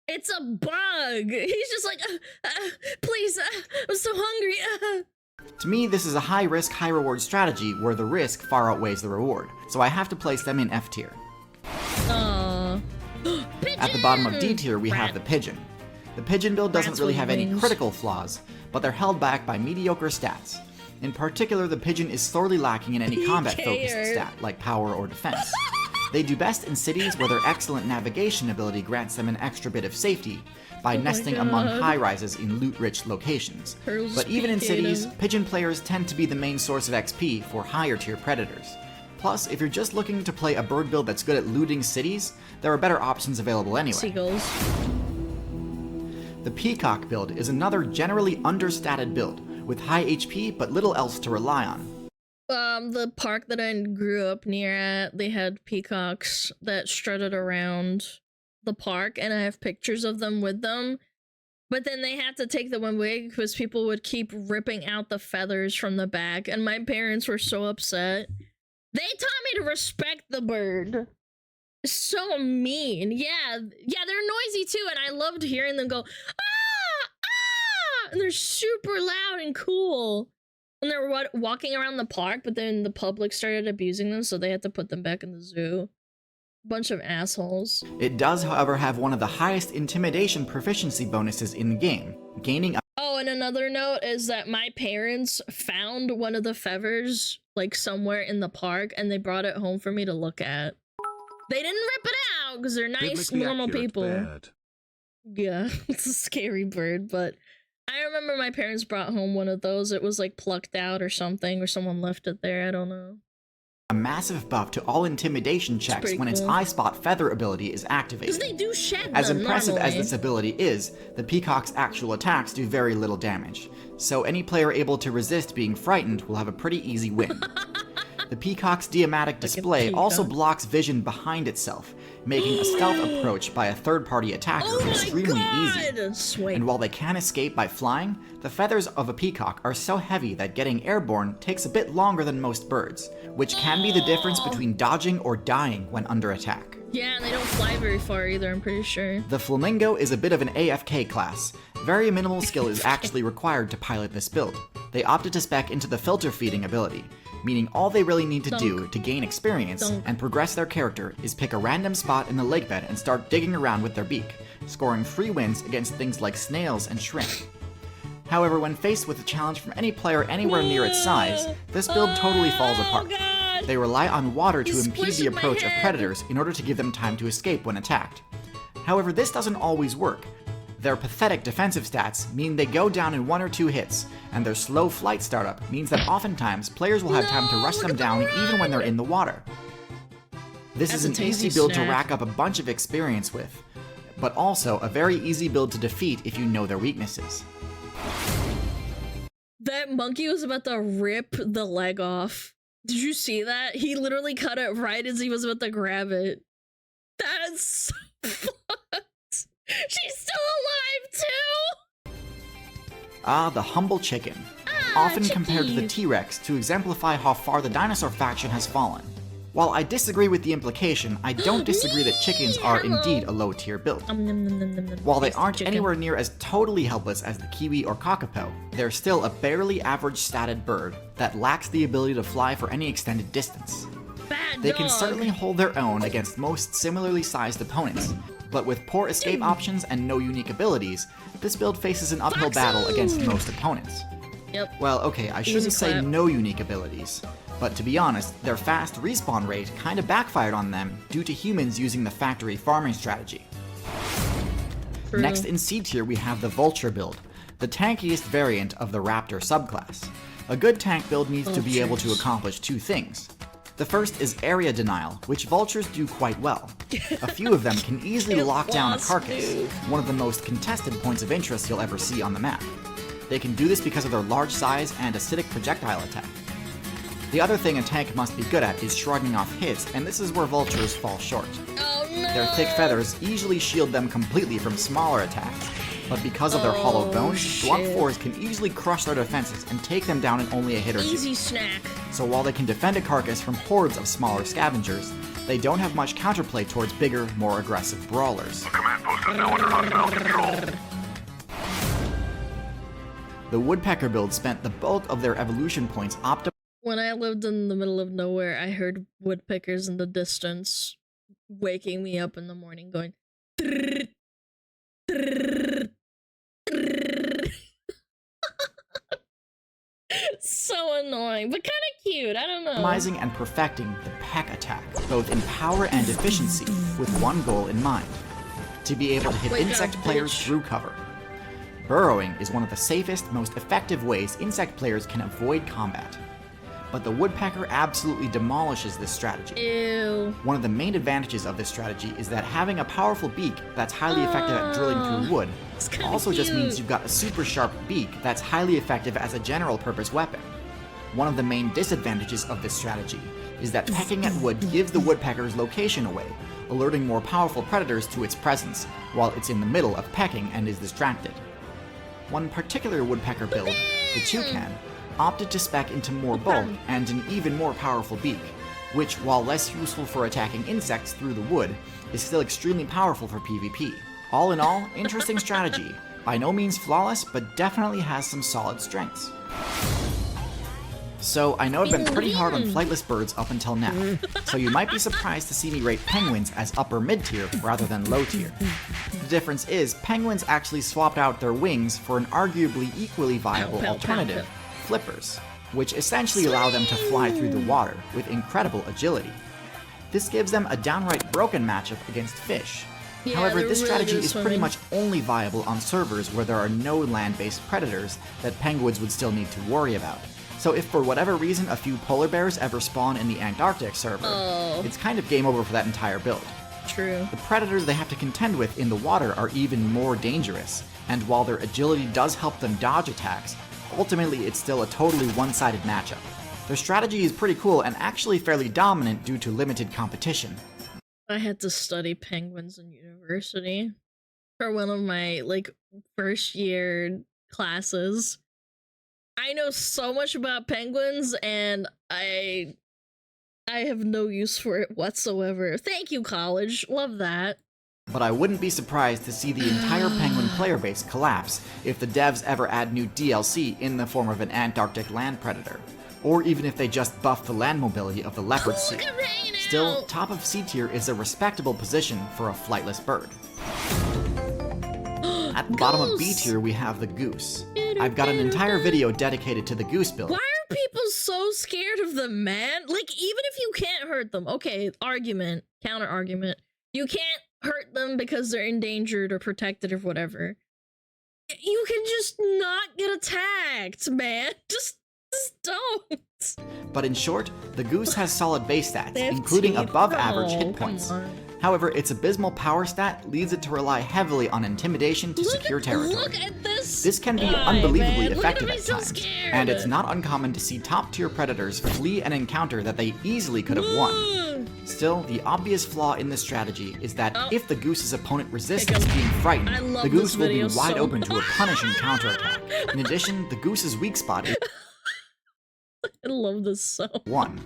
It's a bug! He's just like, please, I'm so hungry, To me, this is a high-risk, high-reward strategy where the risk far outweighs the reward, so I have to place them in F tier. At the bottom of D tier, we have the pigeon. The pigeon build doesn't really have any critical flaws, but they're held back by mediocre stats. In particular, the pigeon is sorely lacking in any combat-focused stat, like power or defense. They do best in cities where their excellent navigation ability grants them an extra bit of safety, by nesting among high-rises in loot-rich locations. But even in cities, pigeon players tend to be the main source of XP for higher-tier predators. Plus, if you're just looking to play a bird build that's good at looting cities, there are better options available anyway. Seagulls. The peacock build is another generally understated build, with high HP but little else to rely on. The park that I grew up near at, they had peacocks that strutted around the park, and I have pictures of them with them. But then they had to take the one away because people would keep ripping out the feathers from the back, and my parents were so upset. They taught me to respect the bird. So mean. Yeah, they're noisy too, and I loved hearing them go, ah, ah, and they're super loud and cool. And they were walking around the park, but then the public started abusing them, so they had to put them back in the zoo. Bunch of assholes. It does, however, have one of the highest intimidation proficiency bonuses in the game, gaining a— Oh, and another note is that my parents found one of the feathers, like, somewhere in the park, and they brought it home for me to look at. They didn't rip it out, because they're nice, normal people. Bird. Yeah, it's a scary bird, but I remember my parents brought home one of those. It was, like, plucked out or something, or someone left it there, I don't know. A massive buff to all intimidation checks when its Eye Spot feather ability is activated. Because they do shed As them impressive normally. as this ability is, the peacock's actual attacks do very little damage, so any player able to resist being frightened will have a pretty easy win. The peacock's diamatic display also blocks vision behind itself, making a stealth approach by a third-party attacker extremely easy. Sweet. And while they can escape by flying, the feathers of a peacock are so heavy that getting airborne takes a bit longer than most birds, which can be the difference between dodging or dying when under attack. Yeah, and they don't fly very far either, I'm pretty sure. The flamingo is a bit of an AFK class. Very minimal skill is actually required to pilot this build. They opted to spec into the filter feeding ability, meaning all they really need to do to gain experience and progress their character is pick a random spot in the lake bed and start digging around with their beak, scoring free wins against things like snails and shrimp. However, when faced with a challenge from any player anywhere near its size, this build totally falls apart. They rely on water to impede the approach of predators in order to give them time to escape when attacked. However, this doesn't always work. Their pathetic defensive stats mean they go down in 1 or 2 hits, and their slow flight startup means that oftentimes players will have time to rush them down even when they're in the water. This is an easy build to rack up a bunch of experience with, but also a very easy build to defeat if you know their weaknesses. That monkey was about to rip the leg off. Did you see that? He literally cut it right as he was about to grab it. That is so fucked. She's still alive too! Ah, the humble chicken. Often compared to the T-Rex to exemplify how far the dinosaur faction has fallen. While I disagree with the implication, I don't disagree that chickens are indeed a low-tier build. While they aren't anywhere near as totally helpless as the kiwi or kakapo, they're still a barely average statted bird that lacks the ability to fly for any extended distance. They can certainly hold their own against most similarly sized opponents, but with poor escape options and no unique abilities, this build faces an uphill battle against most opponents. Well, okay, I shouldn't say no unique abilities, but to be honest, their fast respawn rate kinda backfired on them due to humans using the factory farming strategy. Next in C tier we have the Vulture build, the tankiest variant of the Raptor subclass. A good tank build needs to be able to accomplish 2 things. The first is area denial, which vultures do quite well. A few of them can easily lock down a carcass, one of the most contested points of interest you'll ever see on the map. They can do this because of their large size and acidic projectile attack. The other thing a tank must be good at is shrugging off hits, and this is where vultures fall short. Their thick feathers easily shield them completely from smaller attacks, but because of their hollow bones, Swamp Fours can easily crush their defenses and take them down in only a hit or 2. Easy snack. So while they can defend a carcass from hordes of smaller scavengers, they don't have much counterplay towards bigger, more aggressive brawlers. The command post is now under hostile control. The Woodpecker build spent the bulk of their evolution points optimizing. When I lived in the middle of nowhere, I heard woodpeckers in the distance waking me up in the morning going trrr, trrr, trrr. So annoying, but kind of cute. I don't know. Optimizing and perfecting the peck attack, both in power and efficiency, with one goal in mind: to be able to hit insect players through cover. Burrowing is one of the safest, most effective ways insect players can avoid combat. But the Woodpecker absolutely demolishes this strategy. Ew. One of the main advantages of this strategy is that having a powerful beak that's highly effective at drilling through wood also just means you've got a super sharp beak that's highly effective as a general purpose weapon. One of the main disadvantages of this strategy is that pecking at wood gives the Woodpecker's location away, alerting more powerful predators to its presence while it's in the middle of pecking and is distracted. one particular woodpecker build, the toucan, opted to spec into more bulk and an even more powerful beak, which, while less useful for attacking insects through the wood, is still extremely powerful for PvP. All in all, interesting strategy. By no means flawless, but definitely has some solid strengths. So, I know I've been pretty hard on flightless birds up until now, so you might be surprised to see me rate penguins as upper mid-tier rather than low tier. The difference is, penguins actually swapped out their wings for an arguably equally viable alternative, flippers, which essentially allow them to fly through the water with incredible agility. This gives them a downright broken matchup against fish. However, this strategy is pretty much only viable on servers where there are no land-based predators that penguins would still need to worry about. So if for whatever reason a few polar bears ever spawn in the Antarctic server, it's kind of game over for that entire build. True. The predators they have to contend with in the water are even more dangerous, and while their agility does help them dodge attacks, ultimately it's still a totally one-sided matchup. Their strategy is pretty cool and actually fairly dominant due to limited competition. I had to study penguins in university for one of my, like, first year classes. I know so much about penguins, and I have no use for it whatsoever. Thank you, college. Love that. But I wouldn't be surprised to see the entire penguin player base collapse if the devs ever add new DLC in the form of an Antarctic land predator, or even if they just buff the land mobility of the leopard seal. Still, top of C tier is a respectable position for a flightless bird. At the bottom of B tier, we have the goose. I've got an entire video dedicated to the goose build. Why are people so scared of them, man? Like, even if you can't hurt them, okay, argument, counter argument, you can't hurt them because they're endangered or protected or whatever. You can just not get attacked, man. Just don't. But in short, the goose has solid base stats, including above average hit points. However, its abysmal power stat leads it to rely heavily on intimidation to secure territory. Look at this. This can be unbelievably effective at times, and it's not uncommon to see top-tier predators flee an encounter that they easily could have won. Still, the obvious flaw in this strategy is that if the goose's opponent resists being frightened, the goose will be wide open to a punishing counterattack. In addition, the goose's weak spot is I love this so one.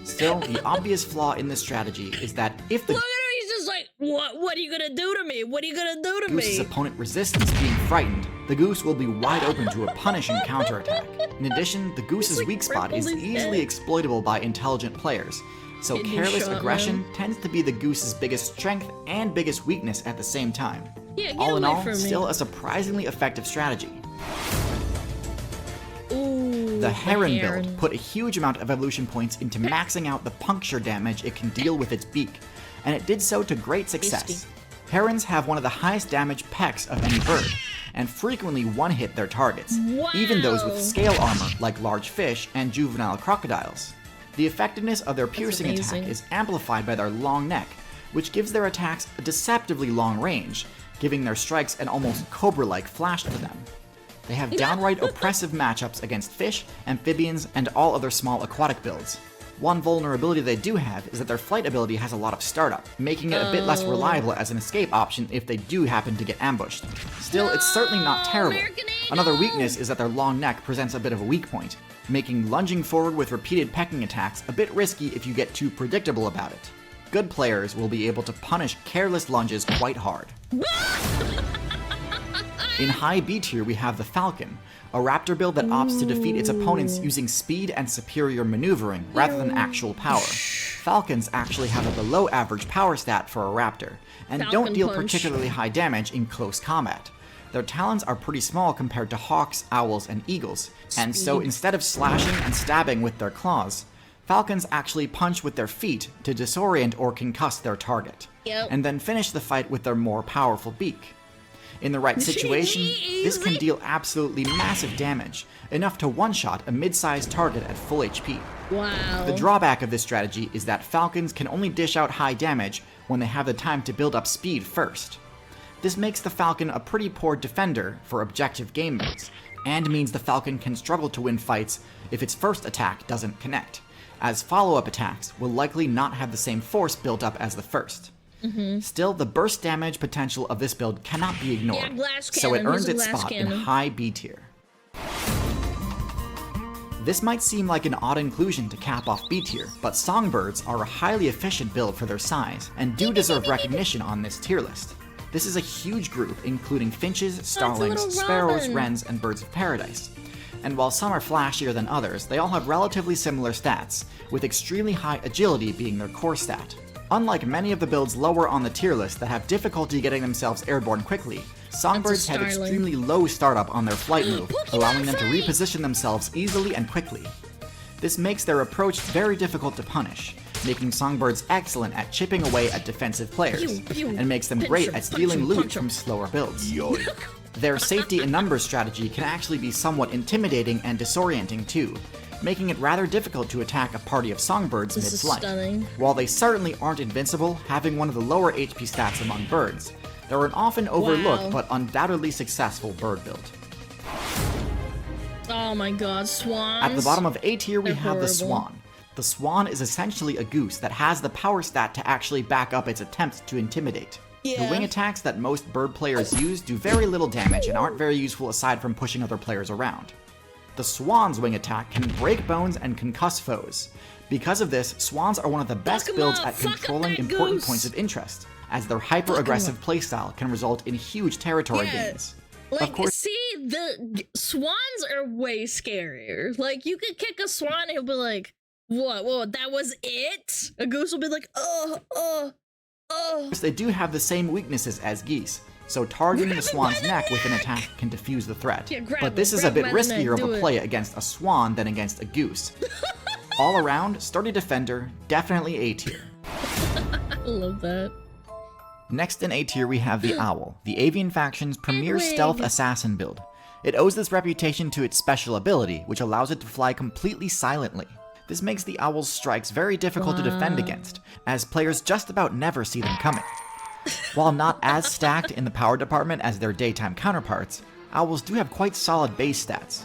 Still, the obvious flaw in this strategy is that if the Look at him, he's just like, what are you gonna do to me? What are you gonna do to goose's me? opponent resists being frightened, the goose will be wide open to a punishing counterattack. In addition, the goose's weak spot is easily exploitable by intelligent players, so careless aggression tends to be the goose's biggest strength and biggest weakness at the same time. Yeah, all in all, still a surprisingly effective strategy. The heron build put a huge amount of evolution points into maxing out the puncture damage it can deal with its beak, and it did so to great success. Herons have one of the highest damage pecs of any bird, and frequently one-hit their targets, even those with scale armor like large fish and juvenile crocodiles. The effectiveness of their piercing attack is amplified by their long neck, which gives their attacks a deceptively long range, giving their strikes an almost cobra-like flash to them. They have downright oppressive matchups against fish, amphibians, and all other small aquatic builds. One vulnerability they do have is that their flight ability has a lot of startup, making it a bit less reliable as an escape option if they do happen to get ambushed. Still, it's certainly not terrible. Another weakness is that their long neck presents a bit of a weak point, making lunging forward with repeated pecking attacks a bit risky if you get too predictable about it. Good players will be able to punish careless lunges quite hard. In high B tier, we have the Falcon, a raptor build that opts to defeat its opponents using speed and superior maneuvering rather than actual power. Falcons actually have a below average power stat for a raptor, and don't deal particularly high damage in close combat. Their talons are pretty small compared to hawks, owls, and eagles, and so instead of slashing and stabbing with their claws, falcons actually punch with their feet to disorient or concuss their target, and then finish the fight with their more powerful beak. In the right situation, this can deal absolutely massive damage, enough to one-shot a mid-sized target at full HP. Wow. The drawback of this strategy is that falcons can only dish out high damage when they have the time to build up speed first. This makes the falcon a pretty poor defender for objective game modes, and means the falcon can struggle to win fights if its first attack doesn't connect, as follow-up attacks will likely not have the same force built up as the first. Still, the burst damage potential of this build cannot be ignored, so it earns its spot in high B tier. This might seem like an odd inclusion to cap off B tier, but songbirds are a highly efficient build for their size, and do deserve recognition on this tier list. This is a huge group, including finches, starlings, sparrows, wrens, and birds of paradise. And while some are flashier than others, they all have relatively similar stats, with extremely high agility being their core stat. Unlike many of the builds lower on the tier list that have difficulty getting themselves airborne quickly, songbirds have extremely low startup on their flight move, allowing them to reposition themselves easily and quickly. This makes their approach very difficult to punish, making songbirds excellent at chipping away at defensive players, and makes them great at stealing loot from slower builds. Their safety in numbers strategy can actually be somewhat intimidating and disorienting too, making it rather difficult to attack a party of songbirds mid-flight. While they certainly aren't invincible, having one of the lower HP stats among birds, they're an often overlooked but undoubtedly successful bird build. Oh my god, swans. At the bottom of A tier we have the swan. The swan is essentially a goose that has the power stat to actually back up its attempts to intimidate. The wing attacks that most bird players use do very little damage and aren't very useful aside from pushing other players around. The swan's wing attack can break bones and concuss foes. Because of this, swans are one of the best builds at controlling important points of interest, as their hyper-aggressive playstyle can result in huge territory gains. Like, of course, see, the swans are way scarier. Like, you could kick a swan and he'll be like, what, that was it? A goose will be like, they do have the same weaknesses as geese, so targeting the swan's neck with an attack can defuse the threat. But this is a bit riskier of a play against a swan than against a goose. All around, sturdy defender, definitely A tier. I love that. Next in A tier we have the Owl, the Avian faction's premier stealth assassin build. It owes this reputation to its special ability, which allows it to fly completely silently. This makes the Owl's strikes very difficult to defend against, as players just about never see them coming. While not as stacked in the power department as their daytime counterparts, Owls do have quite solid base stats.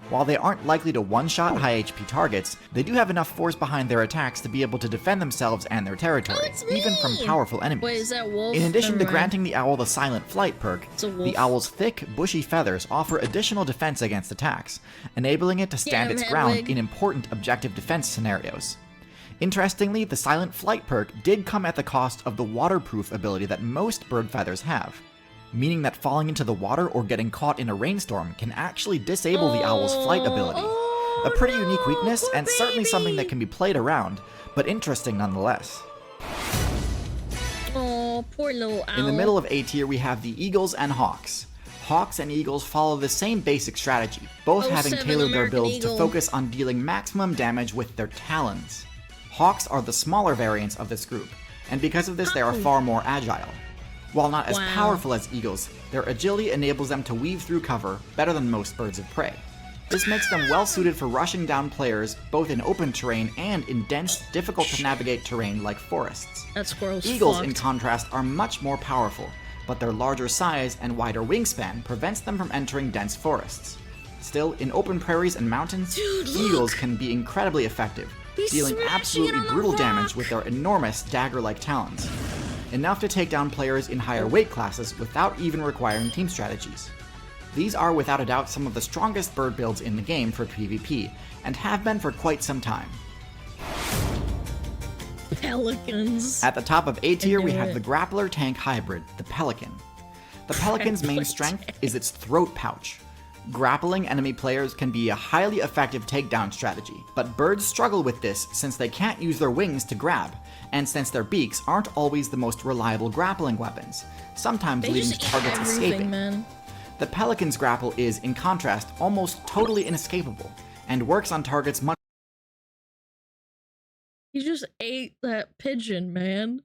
While they aren't likely to one-shot high HP targets, they do have enough force behind their attacks to be able to defend themselves and their territory, even from powerful enemies. Wait, is that wolf? In addition to granting the Owl the silent flight perk, the Owl's thick, bushy feathers offer additional defense against attacks, enabling it to stand its ground in important objective defense scenarios. Interestingly, the silent flight perk did come at the cost of the waterproof ability that most bird feathers have, meaning that falling into the water or getting caught in a rainstorm can actually disable the Owl's flight ability. A pretty unique weakness, and certainly something that can be played around, but interesting nonetheless. Oh, poor little owl. In the middle of A tier we have the Eagles and Hawks. Hawks and Eagles follow the same basic strategy, both having tailored their builds to focus on dealing maximum damage with their talons. Hawks are the smaller variants of this group, and because of this they are far more agile. While not as powerful as eagles, their agility enables them to weave through cover better than most birds of prey. This makes them well suited for rushing down players both in open terrain and in dense, difficult to navigate terrain like forests. Eagles, in contrast, are much more powerful, but their larger size and wider wingspan prevents them from entering dense forests. Still, in open prairies and mountains, eagles can be incredibly effective, dealing absolutely brutal damage with their enormous dagger-like talons. Enough to take down players in higher weight classes without even requiring team strategies. These are without a doubt some of the strongest bird builds in the game for PvP, and have been for quite some time. Pelicans. At the top of A tier we have the grappler tank hybrid, the Pelican. The Pelican's main strength is its throat pouch. Grappling enemy players can be a highly effective takedown strategy, but birds struggle with this since they can't use their wings to grab, and since their beaks aren't always the most reliable grappling weapons, sometimes leading to targets escaping. The Pelican's grapple is, in contrast, almost totally inescapable, and works on targets much. He just ate that pigeon, man.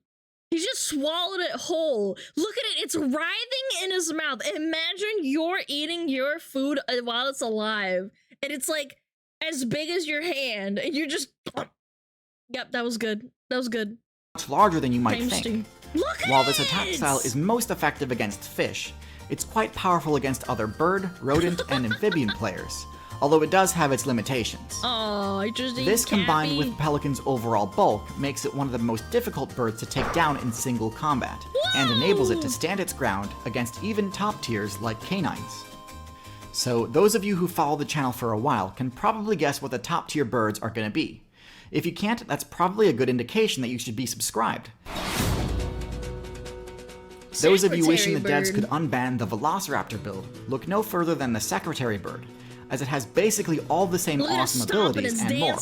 He just swallowed it whole. Look at it, it's writhing in his mouth. Imagine you're eating your food while it's alive, and it's like as big as your hand, and you're just... Yep, that was good. That was good. Much larger than you might think. Look at While this attack style is most effective against fish, it's quite powerful against other bird, rodent, and amphibian players, although it does have its limitations. Oh, I just ate This Cappy. combined with the pelican's overall bulk makes it one of the most difficult birds to take down in single combat, and enables it to stand its ground against even top tiers like canines. So those of you who follow the channel for a while can probably guess what the top tier birds are going to be. If you can't, that's probably a good indication that you should be subscribed. Those of you wishing the devs could unban the Velociraptor build, look no further than the Secretary bird, as it has basically all the same awesome abilities and more.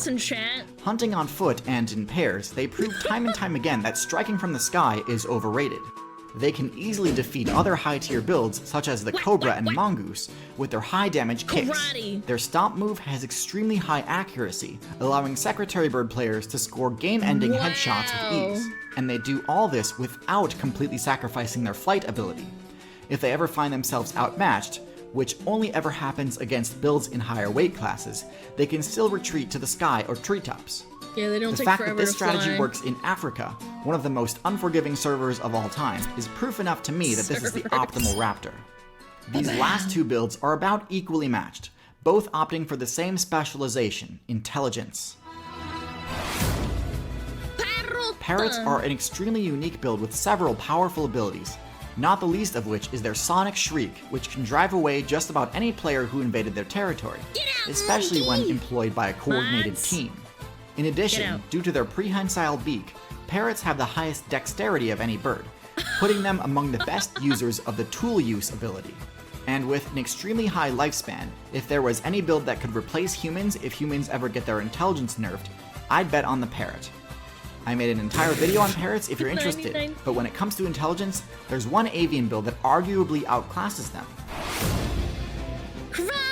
Hunting on foot and in pairs, they prove time and time again that striking from the sky is overrated. They can easily defeat other high-tier builds such as the Cobra and Mongoose with their high-damage kicks. Their stomp move has extremely high accuracy, allowing Secretary Bird players to score game-ending headshots with ease, and they do all this without completely sacrificing their flight ability. If they ever find themselves outmatched, which only ever happens against builds in higher weight classes, they can still retreat to the sky or treetops. Yeah, they don't the take fact forever that this to strategy fly. works in Africa, one of the most unforgiving servers of all time, is proof enough to me that this is the optimal raptor. These last two builds are about equally matched, both opting for the same specialization, intelligence. Parrots are an extremely unique build with several powerful abilities, not the least of which is their sonic shriek, which can drive away just about any player who invaded their territory, especially when employed by a coordinated team. In addition, due to their prehensile beak, parrots have the highest dexterity of any bird, putting them among the best users of the tool use ability. And with an extremely high lifespan, if there was any build that could replace humans if humans ever get their intelligence nerfed, I'd bet on the parrot. I made an entire video on parrots if you're interested, but when it comes to intelligence, there's one avian build that arguably outclasses them.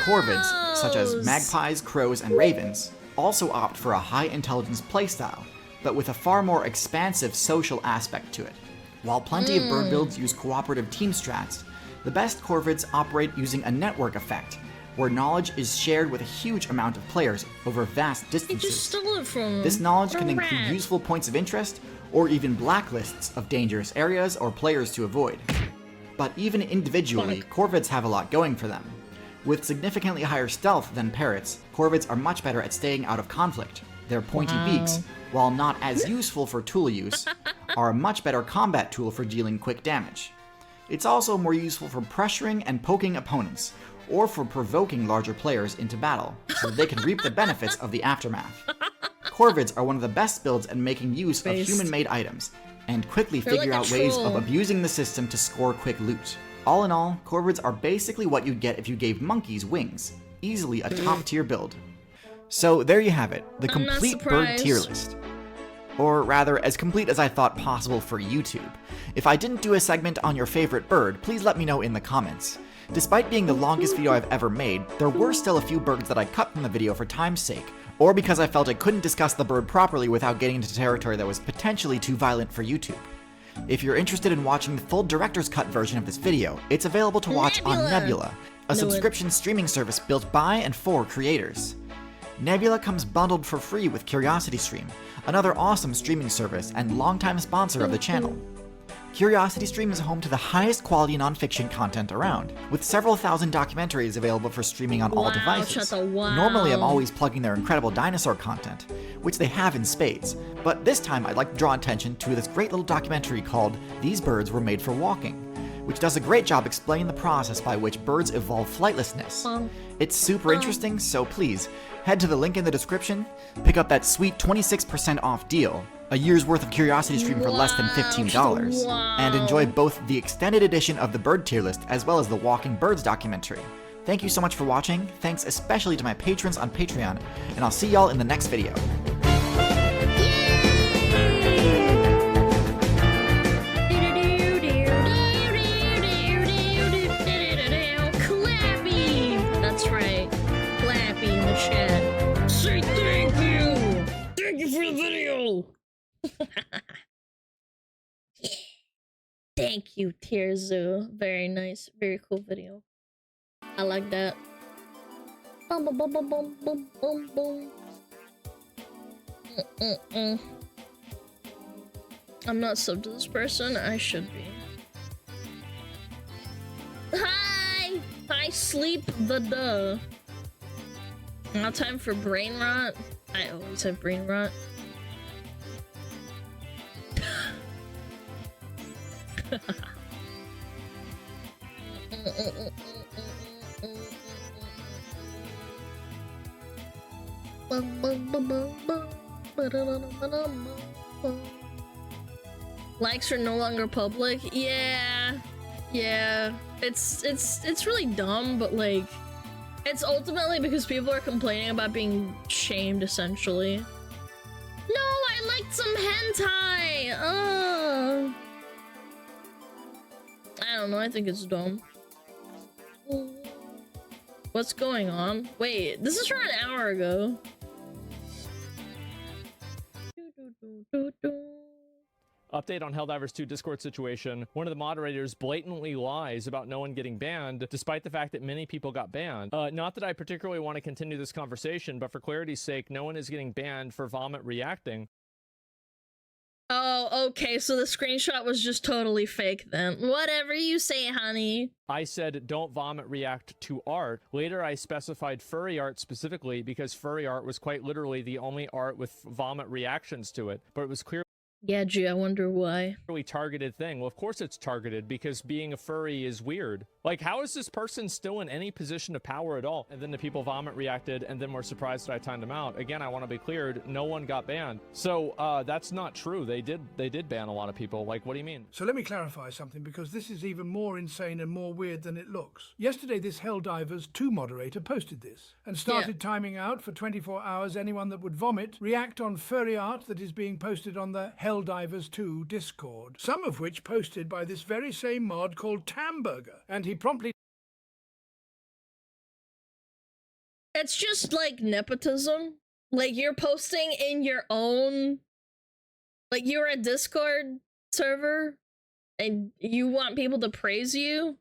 Corvids, such as magpies, crows, and ravens, also opt for a high intelligence playstyle, but with a far more expansive social aspect to it. While plenty of bird builds use cooperative team strats, the best corvids operate using a network effect, where knowledge is shared with a huge amount of players over vast distances. Just stole it from This knowledge can include useful points of interest, or even blacklists of dangerous areas or players to avoid. But even individually, corvids have a lot going for them. With significantly higher stealth than parrots, corvids are much better at staying out of conflict. Their pointy beaks, while not as useful for tool use, are a much better combat tool for dealing quick damage. It's also more useful for pressuring and poking opponents, or for provoking larger players into battle, so that they can reap the benefits of the aftermath. Corvids are one of the best builds at making use of human-made items, and quickly figure out ways of abusing the system to score quick loot. All in all, corvids are basically what you'd get if you gave monkeys wings. Easily a top-tier build. So there you have it, the complete bird tier list. Or rather, as complete as I thought possible for YouTube. If I didn't do a segment on your favorite bird, please let me know in the comments. Despite being the longest video I've ever made, there were still a few birds that I cut from the video for time's sake, or because I felt I couldn't discuss the bird properly without getting into territory that was potentially too violent for YouTube. If you're interested in watching the full director's cut version of this video, it's available to watch on Nebula, a subscription streaming service built by and for creators. Nebula comes bundled for free with CuriosityStream, another awesome streaming service and longtime sponsor of the channel. CuriosityStream is home to the highest quality nonfiction content around, with several thousand documentaries available for streaming on all devices. Normally I'm always plugging their incredible dinosaur content, which they have in spades, but this time I'd like to draw attention to this great little documentary called These Birds Were Made for Walking, which does a great job explaining the process by which birds evolve flightlessness. It's super interesting, so please, head to the link in the description, pick up that sweet 26% off deal, a year's worth of CuriosityStream for less than $15, and enjoy both the extended edition of the bird tier list as well as the Walking Birds documentary. Thank you so much for watching, thanks especially to my patrons on Patreon, and I'll see y'all in the next video. That's right, Clappy in the chat. Say thank you! Thank you for the video! Yeah. Thank you, Tierzu. Very nice, very cool video. I like that. Boom, boom, boom, boom, boom, boom, boom, boom. I'm not sub to this person. I should be. Hi! I sleep the duh. Now time for brain rot. I always have brain rot. Likes are no longer public. Yeah. It's really dumb, but like it's ultimately because people are complaining about being shamed essentially. No, I liked some hentai. I don't know, I think it's dumb. What's going on? Wait, this is from an hour ago. Update on Helldivers 2 Discord situation. One of the moderators blatantly lies about no one getting banned, despite the fact that many people got banned. Not that I particularly want to continue this conversation, but for clarity's sake, no one is getting banned for vomit reacting. Oh, okay, so the screenshot was just totally fake then. Whatever you say, honey. I said don't vomit react to art. Later I specified furry art specifically because furry art was quite literally the only art with vomit reactions to it, but it was clear. Yeah, gee, I wonder why. Really targeted thing. Well, of course it's targeted because being a furry is weird. Like, how is this person still in any position of power at all? And then the people vomit reacted and then were surprised that I timed them out. Again, I want to be cleared, no one got banned. So that's not true. They did ban a lot of people. Like, what do you mean? So let me clarify something, because this is even more insane and more weird than it looks. Yesterday, this Helldivers 2 moderator posted this and started timing out for 24 hours anyone that would vomit, react on furry art that is being posted on the Helldivers 2 Discord, some of which posted by this very same mod called Tamburger, and he promptly... It's just like nepotism. Like you're posting in your own... Like you're a Discord server and you want people to praise you.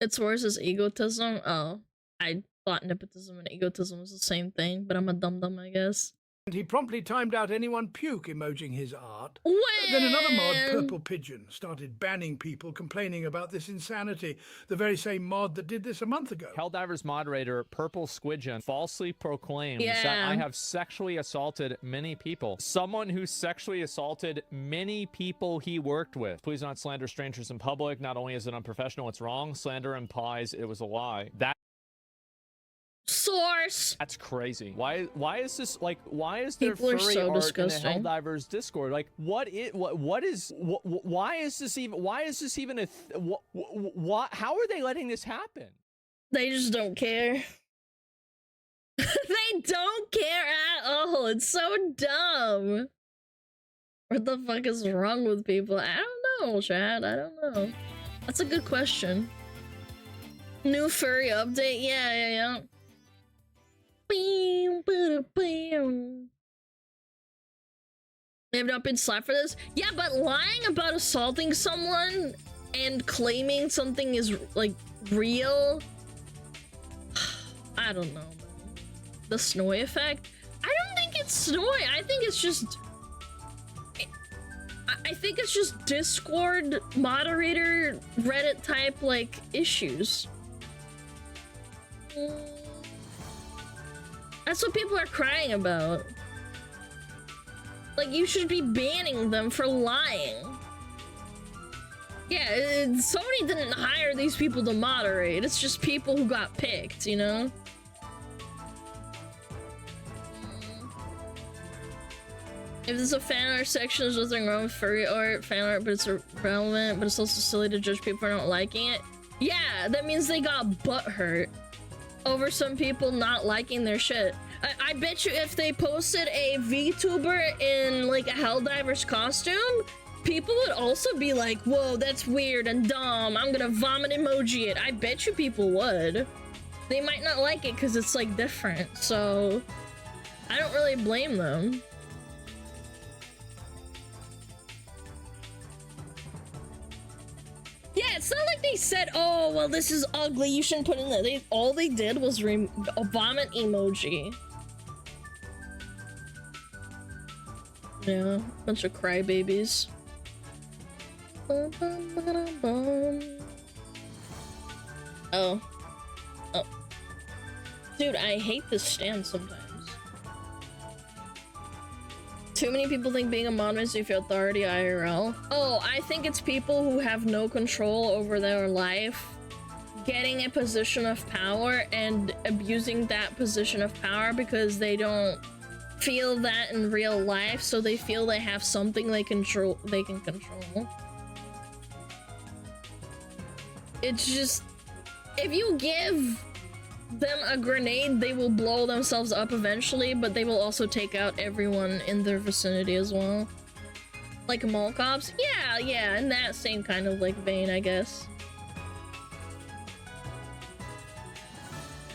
It's worse as egotism. Oh, I thought nepotism and egotism was the same thing, but I'm a dum-dum, I guess. And he promptly timed out anyone puke emojing his art. When? Then another mod, Purple Pigeon, started banning people complaining about this insanity. The very same mod that did this a month ago. Helldivers moderator Purple Squidgen falsely proclaims that I have sexually assaulted many people. Someone who sexually assaulted many people he worked with. Please not slander strangers in public. Not only is it unprofessional, it's wrong. Slander implies it was a lie. Source. That's crazy. Why is this like? Why is there People furry so art disgusting. in the Helldivers Discord? Like, why is this even a? How are they letting this happen? They just don't care. They don't care at all. It's so dumb. What the fuck is wrong with people? I don't know, Chad. I don't know. That's a good question. New furry update? Yeah. They have not been slapped for this? Yeah, but lying about assaulting someone and claiming something is, like, real? I don't know, man. The Snowy effect? I don't think it's Snowy. I think it's just... I think it's just Discord moderator Reddit type, like, issues. That's what people are crying about. Like, you should be banning them for lying. Yeah, Sony didn't hire these people to moderate. It's just people who got picked, you know? If there's a fan art section, there's nothing wrong with furry art, fan art, but it's irrelevant, but it's also silly to judge people for not liking it. Yeah, that means they got butthurt over some people not liking their shit. I bet you if they posted a VTuber in like a Helldivers costume, people would also be like, whoa, that's weird and dumb, I'm gonna vomit emoji it. I bet you people would. They might not like it because it's like different, so I don't really blame them. Yeah, it's not like they said, oh, well, this is ugly, you shouldn't put it in there. All they did was a vomit emoji. Yeah, bunch of crybabies. Oh. Dude, I hate this stand sometimes. Too many people think being a mod makes you feel authority IRL. Oh, I think it's people who have no control over their life getting a position of power and abusing that position of power because they don't feel that in real life, so they feel they have something they can control. It's just, if you give them a grenade, they will blow themselves up eventually, but they will also take out everyone in their vicinity as well. Like mall cops? Yeah, in that same kind of like vein, I guess.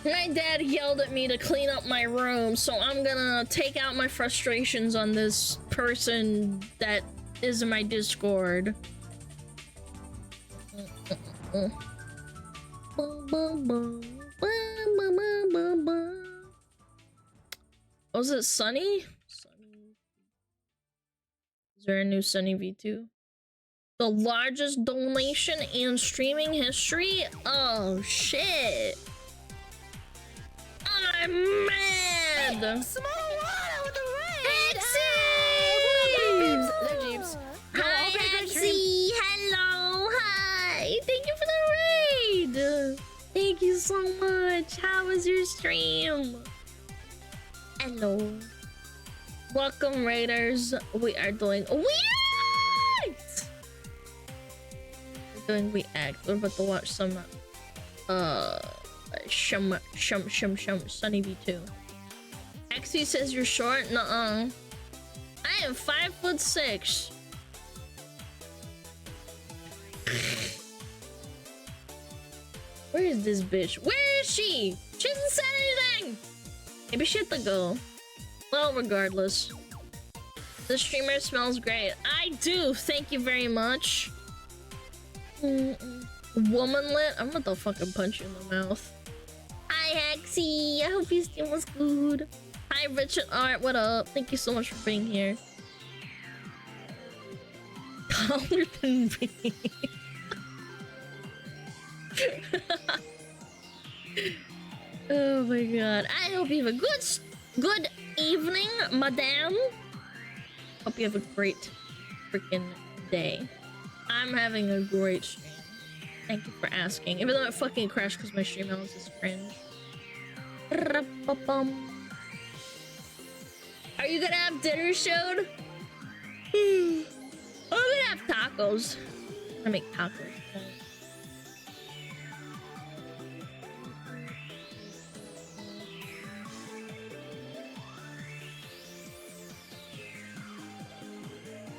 My dad yelled at me to clean up my room, so I'm gonna take out my frustrations on this person that is in my Discord. Was it Sunny? Is there a new Sunny V2? The largest donation in streaming history? Oh shit. I'm mad! SmugAlana with the raid! Exie! They're Jeeps. Hi, Exie! Hello! Hi! Thank you for the raid! Thank you so much! How was your stream? Hello. Welcome, Raiders. We are doing React! We're doing React. We're about to watch some Sunny V2. Exie says you're short? Nuh-uh. I am 5'6". Where is this bitch? Where is she? She hasn't said anything! Maybe she had to go. Well, regardless. The streamer smells great. I do! Thank you very much. Womanlit? I'm about to fucking punch you in the mouth. Hi, Hexy. I hope your stream was good. Hi, Richard Art. What up? Thank you so much for being here. Taller than me. Oh my god. I hope you have a good evening, madame. Hope you have a great freaking day. I'm having a great stream. Thank you for asking. Even though it fucking crashed because my stream balance is cringe. Are you gonna have dinner soon? I'm gonna have tacos. I make tacos.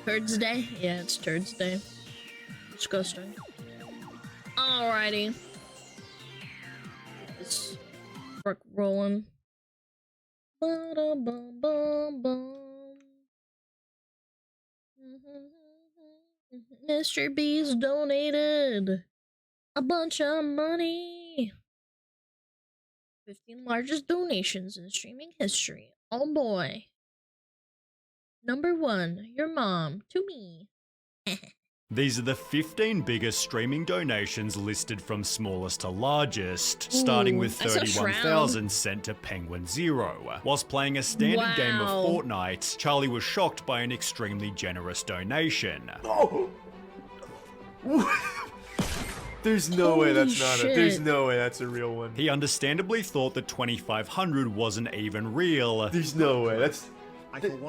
TURDS Day? Yeah, it's TURDS Day. Disgusting. Alrighty. Let's work rolling. Mr. B's donated a bunch of money. 15 largest donations in streaming history. Oh boy. Number 1, your mom, to me. These are the 15 biggest streaming donations listed from smallest to largest, starting with 31,000 sent to Penguin Zero. Whilst playing a standard game of Fortnite, Charlie was shocked by an extremely generous donation. Oh. There's no way that's not a. There's no way that's a real one. He understandably thought that 2,500 wasn't even real. There's no way. That's.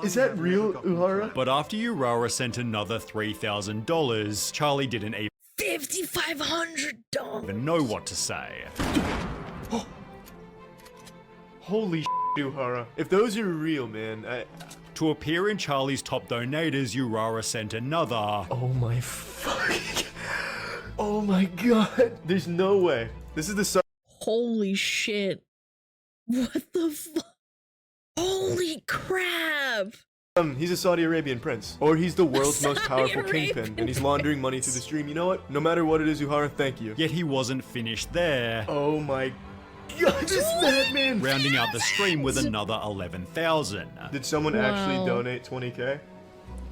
Is that real, Uhara? But after Urara sent another $3,000, Charlie didn't even $5,500 know what to say. Holy shit, Uhara. If those are real, man, To appear in Charlie's top donators, Urara sent another. Oh my fucking. Oh my god. There's no way. This is the. Holy shit. What the fuck? Holy crap! He's a Saudi Arabian prince. Or he's the world's most powerful kingpin, and he's laundering money through the stream. You know what? No matter what it is, Uhara, thank you. Yet he wasn't finished there. Oh my god, this madman! Rounding out the stream with another 11,000. Did someone actually donate 20k?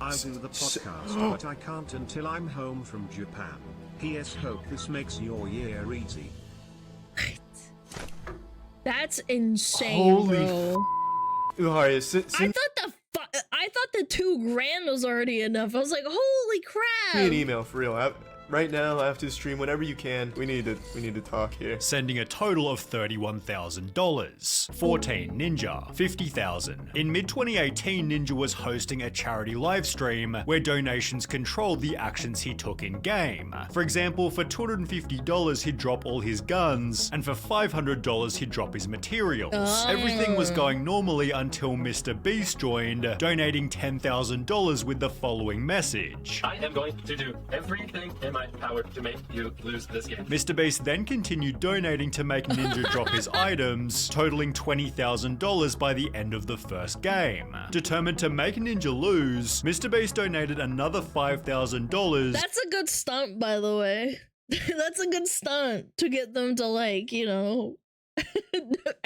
I'll do the podcast, but I can't until I'm home from Japan. P.S. Hope this makes your year easy. That's insane, Holy bro. Alright, I thought the $2 grand was already enough. I was like, holy crap. me an email for real. Right now, after the stream, whenever you can, we need to talk here. Sending a total of $31,000. 14 Ninja, 50,000. In mid-2018, Ninja was hosting a charity livestream where donations controlled the actions he took in-game. For example, for $250 he'd drop all his guns, and for $500 he'd drop his materials. Everything was going normally until Mr. Beast joined, donating $10,000 with the following message. I am going to do everything in my power to make you lose this game. Mr. Beast then continued donating to make Ninja drop his items, totaling $20,000 by the end of the first game. Determined to make Ninja lose, Mr. Beast donated another $5,000. That's a good stunt, by the way. That's a good stunt to get them to, like, you know,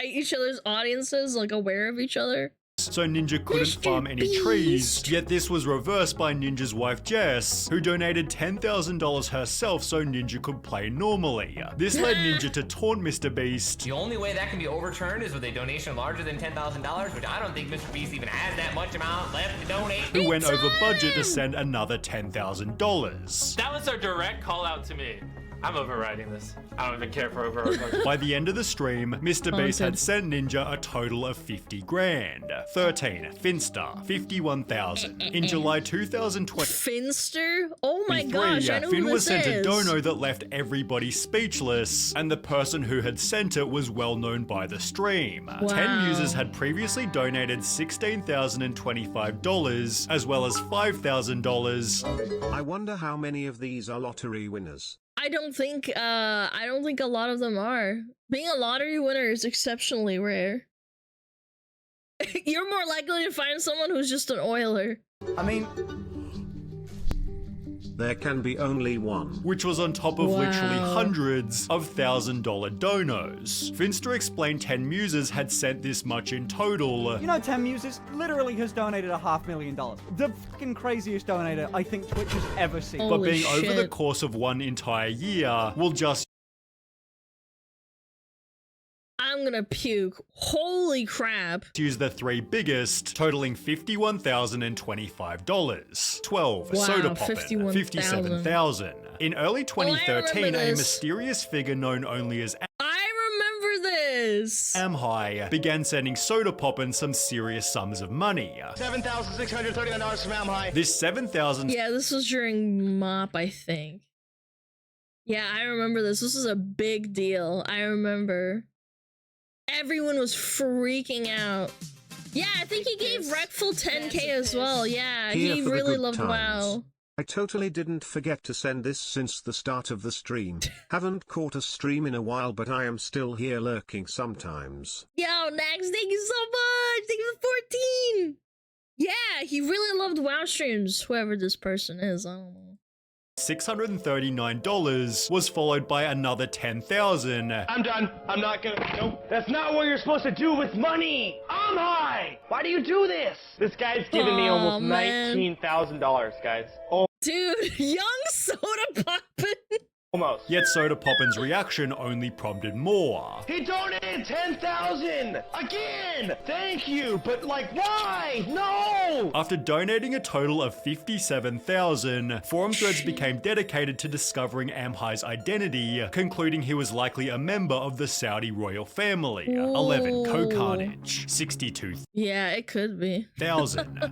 each other's audiences, like, aware of each other. So Ninja couldn't farm any trees, yet this was reversed by Ninja's wife Jess, who donated $10,000 herself so Ninja could play normally. This led Ninja to taunt Mr. Beast. The only way that can be overturned is with a donation larger than $10,000, which I don't think Mr. Beast even has that much amount left to donate. Who went over budget to send another $10,000. That was a direct call out to me. I'm overriding this. I don't even care for overriding. By the end of the stream, Mr. Beast had sent Ninja a total of 50 grand. 13 Finster, 51,000. In July 2020, Finster? Oh my gosh, I know Finn who was this sent a is. dono that left everybody speechless, and the person who had sent it was well known by the stream. 10 users had previously donated $16,025, as well as $5,000. I wonder how many of these are lottery winners. I don't think a lot of them are. Being a lottery winner is exceptionally rare. You're more likely to find someone who's just an oiler. I mean, there can be only one. Which was on top of literally hundreds of $1,000 donos. Finster explained 10 Muses had sent this much in total. You know, 10 Muses literally has donated $500,000. The fucking craziest donator I think Twitch has ever seen. But being over the course of one entire year will just... I'm gonna puke. Holy crap. Use the three biggest, totaling $51,025. 12 Soda Poppin, 57,000. In early 2013, a mysterious figure known only as I remember this. Amhai began sending Soda Poppin some serious sums of money. $7,639 from Amhai. This 7,000. Yeah, this was during MOP, I think. Yeah, I remember this. This was a big deal. I remember. Everyone was freaking out. Yeah, I think he gave Wreckful 10k as well. Yeah, Here he for the really good loved times. WoW. I totally didn't forget to send this since the start of the stream. Haven't caught a stream in a while, but I am still here lurking sometimes. Yo, Nax, thank you so much! Thank you for 14! Yeah, he really loved WoW streams, whoever this person is, I don't know. $639 was followed by another 10,000. I'm done. I'm not gonna. Nope. That's not what you're supposed to do with money. I'm high. Why do you do this? This guy's giving me almost $19,000, guys. Oh, dude, young Soda Poppin. Almost. Yet Soda Poppin's reaction only prompted more. He donated 10,000 again. Thank you, but like, why? No. After donating a total of 57,000, forum threads became dedicated to discovering Amhai's identity, concluding he was likely a member of the Saudi royal family. 11 Co-Carnage, 62,000. Yeah, it could be.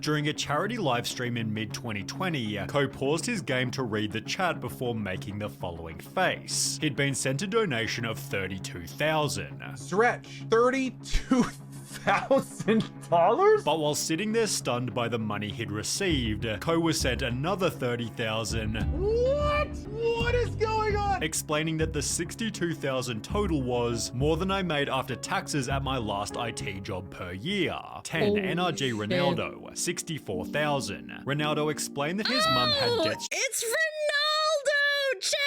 During a charity livestream in mid-2020, Co paused his game to read the chat before making the following face. He'd been sent a donation of 32,000. Stretch, $32,000? But while sitting there stunned by the money he'd received, Co was sent another 30,000. What? What is going on? Explaining that the 62,000 total was more than I made after taxes at my last IT job per year. 10 NRG Ronaldo, 64,000. Ronaldo explained that his mum had debts. It's Ronaldo, chat!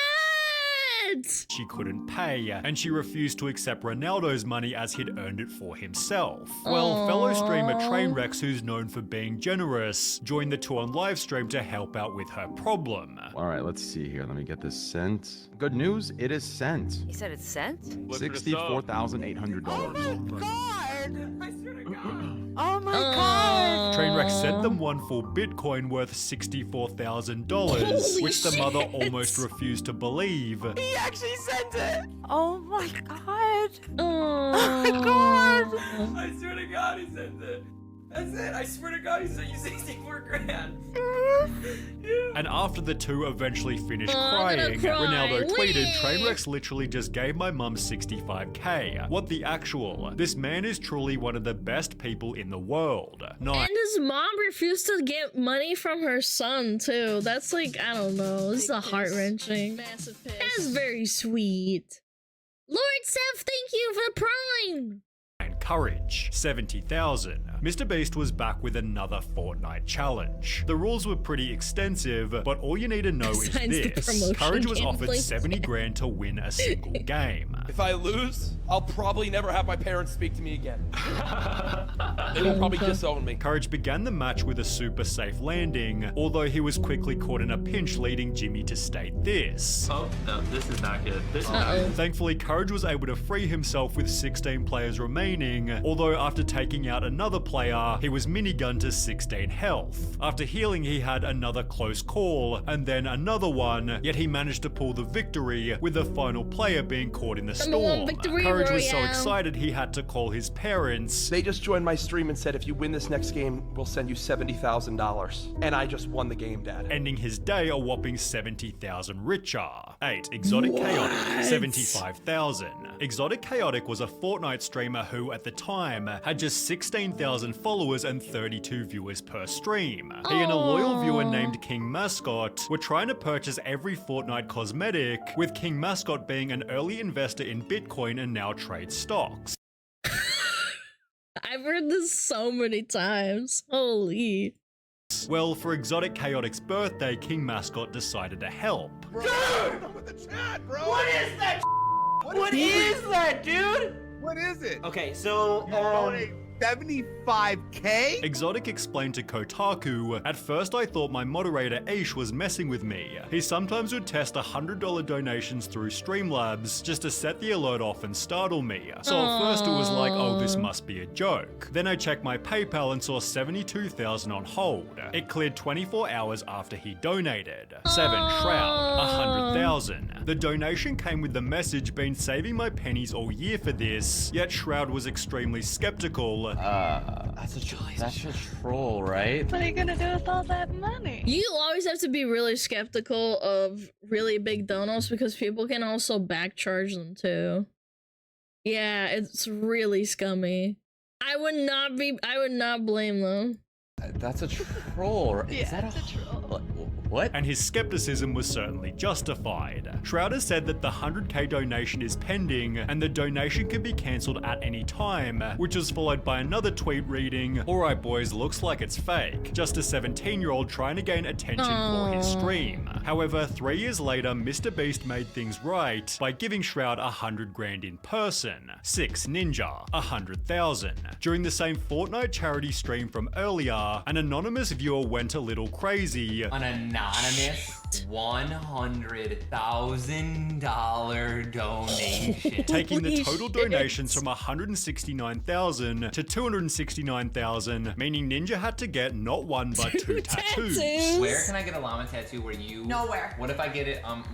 she couldn't pay, and she refused to accept Ronaldo's money as he'd earned it for himself. Well, fellow streamer Trainwreck, who's known for being generous, joined the 2 on live stream to help out with her problem. All right, let's see here. Let me get this sent. Good news, it is sent. You said it's sent? $64,800. Oh my god! I swear to god. Oh my god! Trainwreck sent them one full Bitcoin worth $64,000, which the mother almost refused to believe. He actually sent it! Oh my god! Oh my god! I swear to god he sent it! That's it, I swear to god he sent you 64 grand! And after the two eventually finished crying, Ronaldo tweeted, Trainwrecks literally just gave my mum 65k. What the actual? This man is truly one of the best people in the world. And his mom refused to get money from her son too. That's like, I don't know, this is heart-wrenching. Massive piss. That's very sweet. Lord Seth, thank you for the prime! Courage, 70,000. Mr. Beast was back with another Fortnite challenge. The rules were pretty extensive, but all you need to know is this. Courage was offered 70 grand to win a single game. If I lose, I'll probably never have my parents speak to me again. They will probably disown me. Courage began the match with a super safe landing, although he was quickly caught in a pinch, leading Jimmy to state this. Oh, no, this is not good. This is not good. Thankfully, Courage was able to free himself with 16 players remaining, although after taking out another player, he was minigunned to 16 health. After healing, he had another close call, and then another one, yet he managed to pull the victory, with the final player being caught in the storm. Courage was so excited he had to call his parents. They just joined my stream and said, if you win this next game, we'll send you $70,000. And I just won the game, Dad. Ending his day a whopping 70,000 richer. 8. Exotic Chaotic, 75,000. Exotic Chaotic was a Fortnite streamer who, at the time, had just 16,000 followers and 32 viewers per stream. He and a loyal viewer named King Mascot were trying to purchase every Fortnite cosmetic, with King Mascot being an early investor in Bitcoin and now trades stocks. I've heard this so many times. Holy. Well, for Exotic Chaotic's birthday, King Mascot decided to help. Dude! With the chat, bro! What is that? What is that, dude? What is it? Okay, so 75k? Exotic explained to Kotaku, at first I thought my moderator Aish was messing with me. He sometimes would test $100 donations through Streamlabs just to set the alert off and startle me. So at first it was like, oh, this must be a joke. Then I checked my PayPal and saw 72,000 on hold. It cleared 24 hours after he donated. 7. Shroud, 100,000. The donation came with the message, been saving my pennies all year for this, yet Shroud was extremely skeptical. That's a troll, right? What are you gonna do with all that money? You always have to be really skeptical of really big donos because people can also backcharge them too. Yeah, it's really scummy. I would not blame them. That's a troll, right? Yeah, is that it's a troll. What? And his skepticism was certainly justified. Shrouder said that the 100k donation is pending and the donation can be cancelled at any time, which was followed by another tweet reading, "Alright boys, looks like it's fake. Just a 17-year-old trying to gain attention for his stream." However, 3 years later, Mr. Beast made things right by giving Shroud 100 grand in person. 6. Ninja, 100,000. During the same Fortnite charity stream from earlier, an anonymous viewer went a little crazy. An anonymous $100,000 donation. Taking the total donations from 169,000 to 269,000, meaning Ninja had to get not one but two tattoos. Where can I get a llama tattoo where you... Nowhere. What if I get it on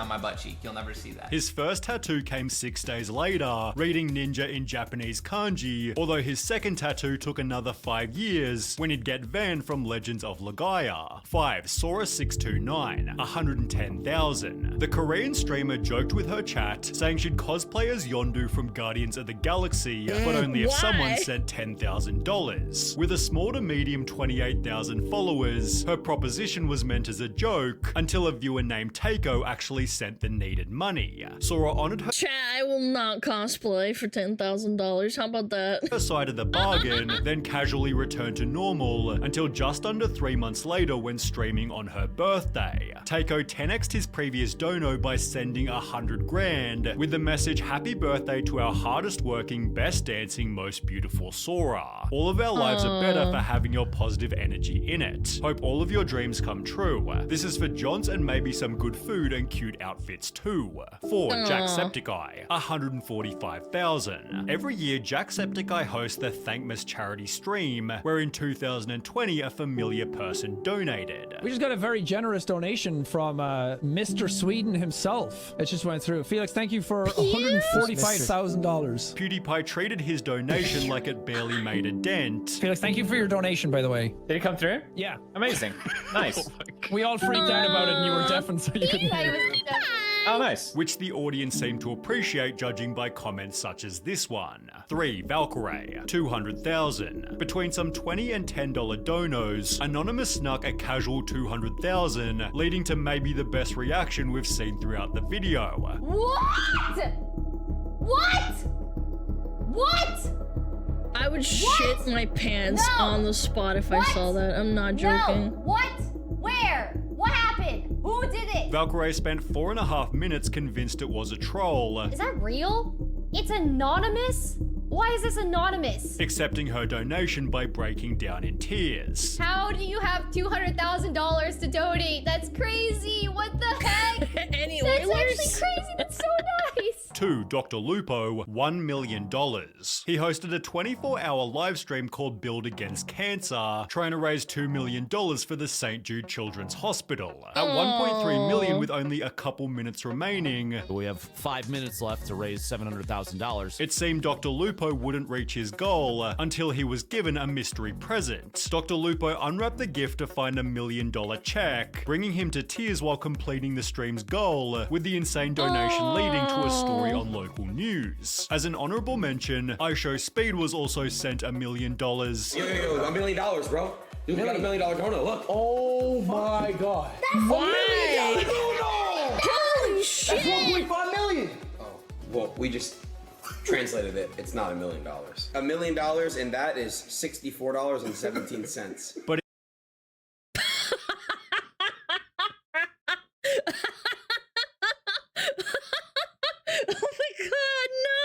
my butt cheek? You'll never see that. His first tattoo came 6 days later, reading Ninja in Japanese kanji, although his second tattoo took another 5 years when he'd get banned from Legends of Legaia. 5. Sora629, 110,000. The Korean streamer joked with her chat, saying she'd cosplay as Yondu from Guardians of the Galaxy, but only if someone sent $10,000. With a small to medium 28,000 followers, her proposition was meant as a joke, until a viewer named Takeo actually sent the needed money. Sora honored her chat, I will not cosplay for $10,000. How about that? Her side of the bargain, then casually returned to normal until just under 3 months later when streaming on her birthday. birthday. Takeo 10x'd his previous dono by sending 100 grand with the message, "Happy birthday to our hardest working, best dancing, most beautiful Sora. All of our lives are better for having your positive energy in it. Hope all of your dreams come true. This is for Johns and maybe some good food and cute outfits too." For Jacksepticeye, 145,000. Every year, Jacksepticeye hosts the Thankmas charity stream, where in 2020 a familiar person donated. We just got a very generous donation from Mr. Sweden himself. It just went through. Felix, thank you for $145,000. PewDiePie treated his donation like it barely made a dent. Felix, thank you for your donation, by the way. Did it come through? Yeah. Amazing. Nice. We all freaked out about it and you were deafened, so you couldn't hear it. Oh, nice. Which the audience seemed to appreciate, judging by comments such as this one. 3. Valkyrie, 200,000. Between some $20 and $10 donos, Anonymous snuck a casual 200,000, leading to maybe the best reaction we've seen throughout the video. What? What? What? I would shit my pants on the spot if I saw that. I'm not joking. No. What? Where? What happened? Who did it? Valkyrie spent 4.5 minutes convinced it was a troll. Is that real? It's anonymous? Why is this anonymous? Accepting her donation by breaking down in tears. How do you have $200,000 to donate? That's crazy. What the heck? Any That's Oilers? actually crazy. That's so nice. 2. Dr. Lupo, $1 million. He hosted a 24-hour live stream called Build Against Cancer, trying to raise $2 million for the St. Jude Children's Hospital. At 1.3 million with only a couple minutes remaining, we have 5 minutes left to raise $700,000. It seemed Dr. Lupo wouldn't reach his goal until he was given a mystery present. Dr. Lupo unwrapped the gift to find $1 million check, bringing him to tears while completing the stream's goal, with the insane donation leading to a story on local news. As an honorable mention, iShowSpeed was also sent $1 million. Yo, $1 million, bro. Dude, we got $1 million donut, look. Oh my god. That's Why? Holy shit! That's 1.5 million. Oh, well, we just translated it. It's not $1 million. $1 million, and that is $64.17. But Oh my god, no!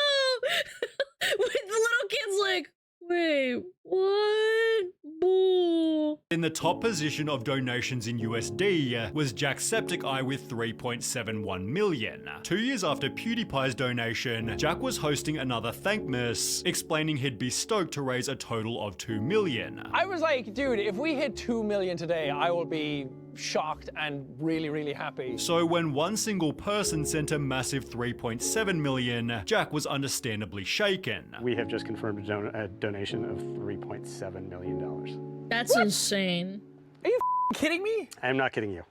Wait, the little kid's like, wait, what? Boo. in the top position of donations in USD was Jacksepticeye with 3.71 million. 2 years after PewDiePie's donation, Jack was hosting another Thankmas, explaining he'd be stoked to raise a total of 2 million. I was like, dude, if we hit 2 million today, I will be shocked and really, really happy. So when one single person sent a massive 3.7 million, Jack was understandably shaken. We have just confirmed a donation of $3.7 million. That's insane. Are you kidding me? I am not kidding you.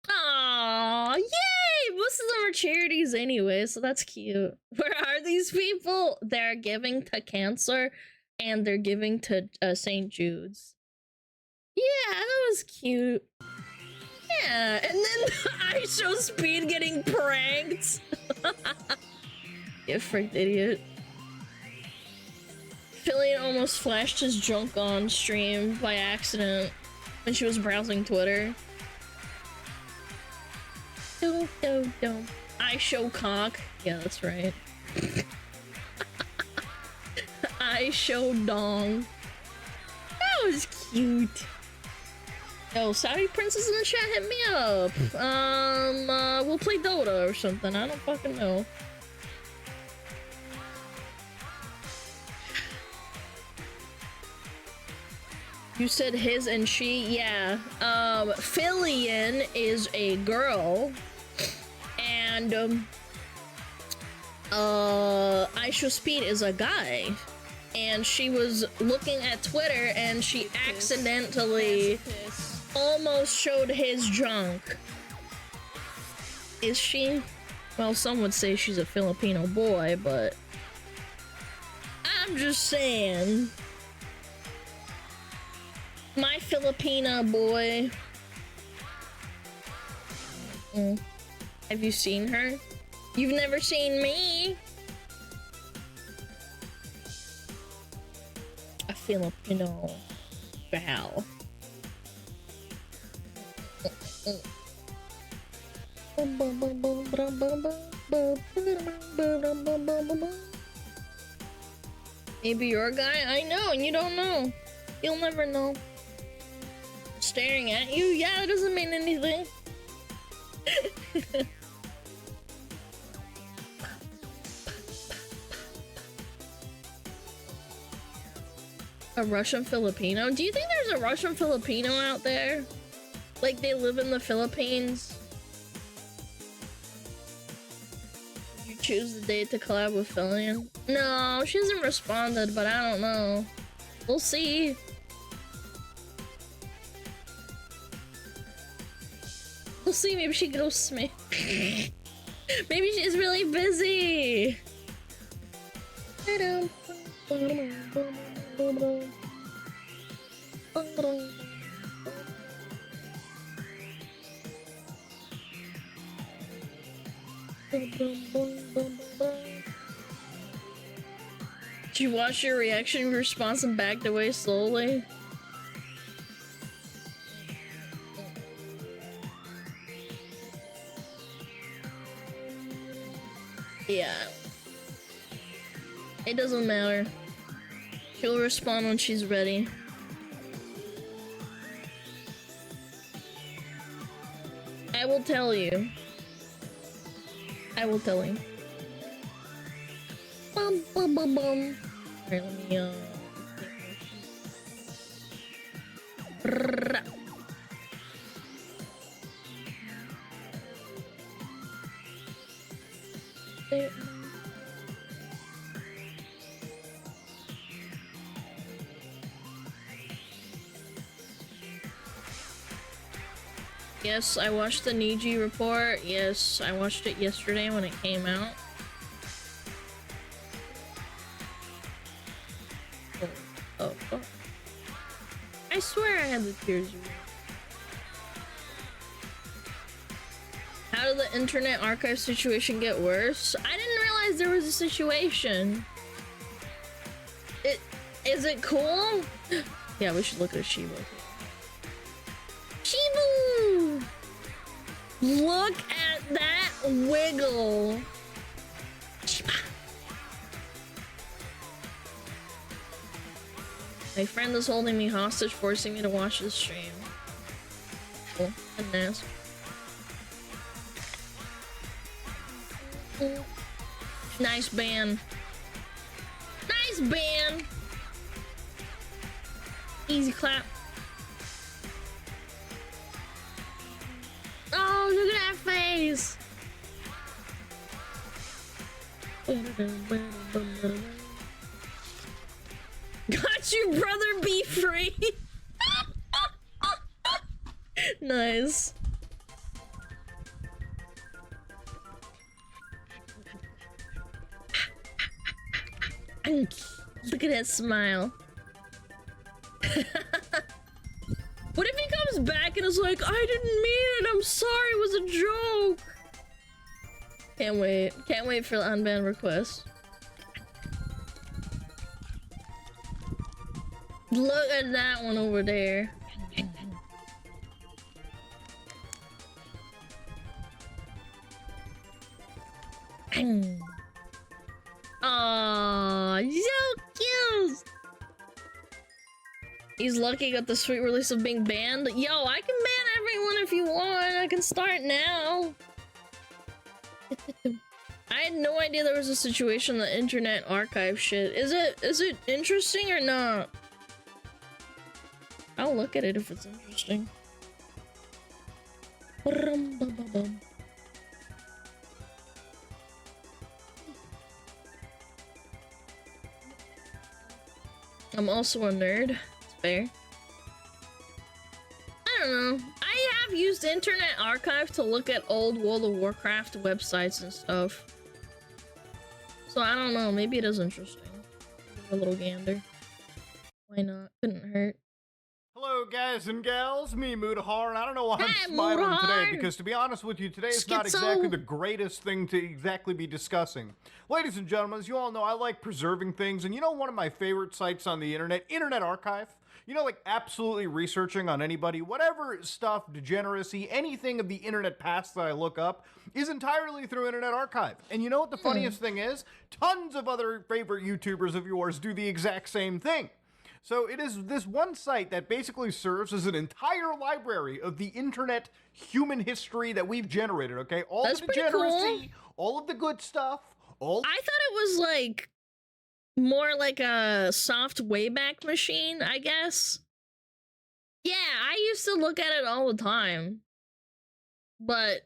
Aww, yay! Most of them are charities anyway, so that's cute. Where are these people? They're giving to cancer and they're giving to St. Jude's. Yeah, that was cute. Yeah, and then iShowSpeed getting pranked. You freaked idiot. Fillion almost flashed his junk on stream by accident when she was browsing Twitter. Don't. I show cock. Yeah, that's right. I show dong. That was cute. Yo, Saudi Princess in the chat, hit me up. We'll play Dota or something. I don't fucking know. You said his and she? Yeah. Fillion is a girl. And, iShowSpeed is a guy. And she was looking at Twitter and she accidentally almost showed his junk. Is she? Well, some would say she's a Filipino boy, but I'm just saying. My Filipina boy. Have you seen her? You've never seen me. A Filipino gal. Maybe you're a guy I know and you don't know. You'll never know. Staring at you? Yeah, it doesn't mean anything. A Russian Filipino? Do you think there's a Russian Filipino out there? Like they live in the Philippines? Did you choose the date to collab with Fillion? No, she hasn't responded, but I don't know. We'll see. We'll see, maybe she ghosts me. Maybe she's really busy. Did you watch your reaction response and backed away slowly? Yeah. It doesn't matter. She'll respond when she's ready. I will tell you. I will tell you. Bum bum bum bum. Alright, let me Yes, I watched the Niji report. Yes, I watched it yesterday when it came out. Oh. I swear I had the tears. How did the internet archive situation get worse? I didn't realize there was a situation. Is it cool? Yeah, we should look at Shibu. Shibu! Look at that wiggle. Shiba. My friend is holding me hostage, forcing me to watch this stream. Cool. Goodness. Nice band. Nice band. Easy clap. Oh, look at that face. Got you, brother. Be free. Nice. Look at that smile. What if he comes back and is like, I didn't mean it, I'm sorry, it was a joke. Can't wait. Can't wait for the unbanned request. Look at that one over there. Aww, so cute. He's lucky he got the sweet release of being banned. Yo, I can ban everyone if you want. I can start now. I had no idea there was a situation in the internet archive shit. Is it interesting or not? I'll look at it if it's interesting. I'm also a nerd. It's fair. I don't know. I have used Internet Archive to look at old World of Warcraft websites and stuff. So I don't know. Maybe it is interesting. A little gander. Why not? Couldn't hurt. Hello guys and gals, me Mudahar, and I don't know why I'm smiling today, because to be honest with you, today is not exactly the greatest thing to exactly be discussing. Ladies and gentlemen, as you all know, I like preserving things, and you know one of my favorite sites on the internet, Internet Archive? You know, like absolutely researching on anybody, whatever stuff, degeneracy, anything of the internet past that I look up is entirely through Internet Archive. And you know what the funniest thing is? Tons of other favorite YouTubers of yours do the exact same thing. So it is this one site that basically serves as an entire library of the internet human history that we've generated, okay? All That's the pretty degeneracy, all of the good stuff, all... I thought it was like more like a soft Wayback Machine, I guess. Yeah, I used to look at it all the time, but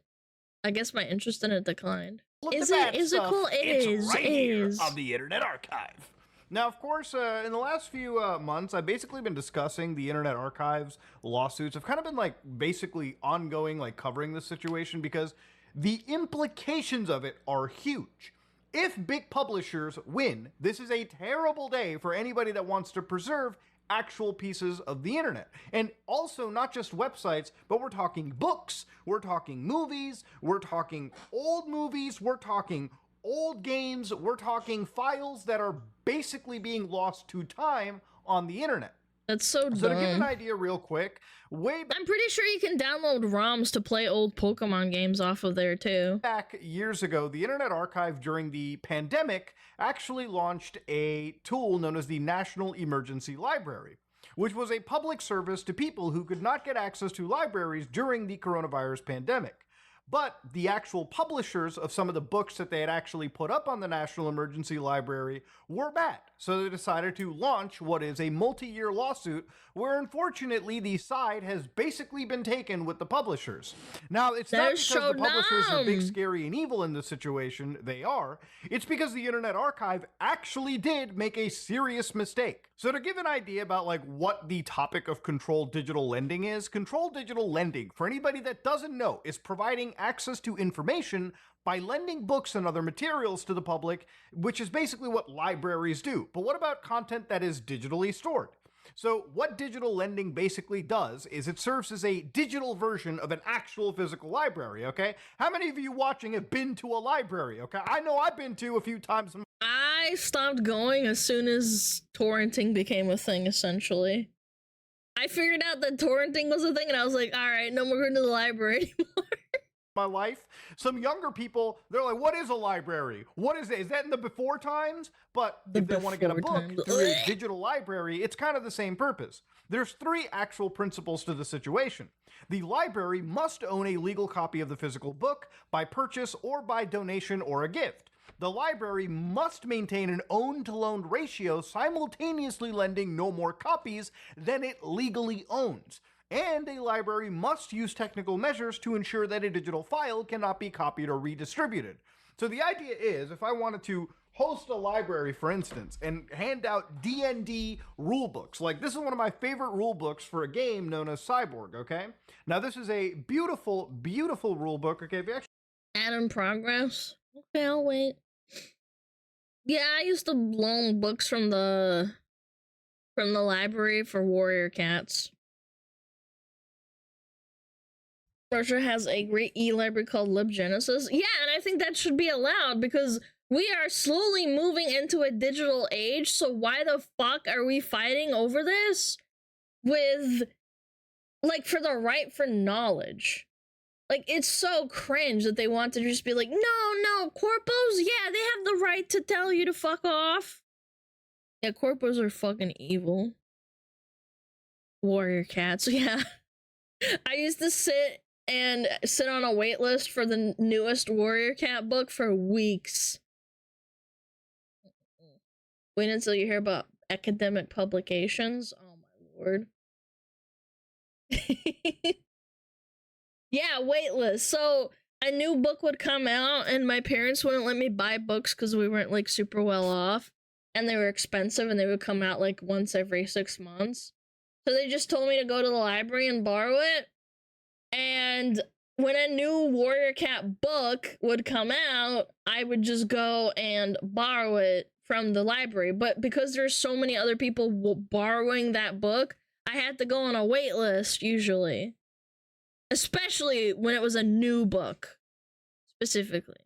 I guess my interest in it declined. Is it cool? It is. Right it here is. on the Internet Archive. Now, of course, in the last few months, I've basically been discussing the Internet Archive's lawsuits. I've kind of been like basically ongoing, like covering this situation because the implications of it are huge. If big publishers win, this is a terrible day for anybody that wants to preserve actual pieces of the internet. And also not just websites, but we're talking books, we're talking movies, we're talking old movies, we're talking old games, we're talking files that are basically being lost to time on the internet. That's so dumb. So to give an idea real quick, I'm pretty sure you can download ROMs to play old Pokemon games off of there too. Back years ago, the Internet Archive during the pandemic actually launched a tool known as the National Emergency Library, which was a public service to people who could not get access to libraries during the coronavirus pandemic. But the actual publishers of some of the books that they had actually put up on the National Emergency Library were bad. So they decided to launch what is a multi-year lawsuit where unfortunately the side has basically been taken with the publishers. Now, it's not because the publishers are big, scary, and evil in this situation. They are. It's because the Internet Archive actually did make a serious mistake. So to give an idea about like what the topic of controlled digital lending is, controlled digital lending, for anybody that doesn't know, is providing access to information by lending books and other materials to the public, which is basically what libraries do. But what about content that is digitally stored? So what digital lending basically does is it serves as a digital version of an actual physical library, okay? How many of you watching have been to a library, okay? I know I've been to a few times. I stopped going as soon as torrenting became a thing, essentially. I figured out that torrenting was a thing and I was like, all right, no more going to the library anymore. My life. Some younger people, they're like, what is a library? What is it? Is that in the before times? But if they want to get a book through a digital library, it's kind of the same purpose. There's three actual principles to the situation. The library must own a legal copy of the physical book by purchase or by donation or a gift. The library must maintain an owned-to-loaned ratio, simultaneously lending no more copies than it legally owns. And a library must use technical measures to ensure that a digital file cannot be copied or redistributed. So the idea is, if I wanted to host a library, for instance, and hand out D&D rulebooks, like this is one of my favorite rulebooks for a game known as Cyborg, okay? Now this is a beautiful, beautiful rulebook, okay? If you actually add in progress. Okay, I'll wait. Yeah, I used to loan books from the library for Warrior Cats. Russia has a great e-library called LibGenesis. Yeah, and I think that should be allowed because we are slowly moving into a digital age, so why the fuck are we fighting over this? With, like, for the right for knowledge. Like, it's so cringe that they want to just be like, no, corpos, yeah, they have the right to tell you to fuck off. Yeah, corpos are fucking evil. Warrior Cats, yeah. I used to sit on a wait list for the newest Warrior Cat book for weeks. Wait until you hear about academic publications. Oh my lord. Yeah, waitlist. So a new book would come out and my parents wouldn't let me buy books because we weren't like super well off and they were expensive and they would come out like once every 6 months. So they just told me to go to the library and borrow it. And when a new Warrior Cat book would come out, I would just go and borrow it from the library. But because there's so many other people borrowing that book, I had to go on a wait list usually. Especially when it was a new book, specifically.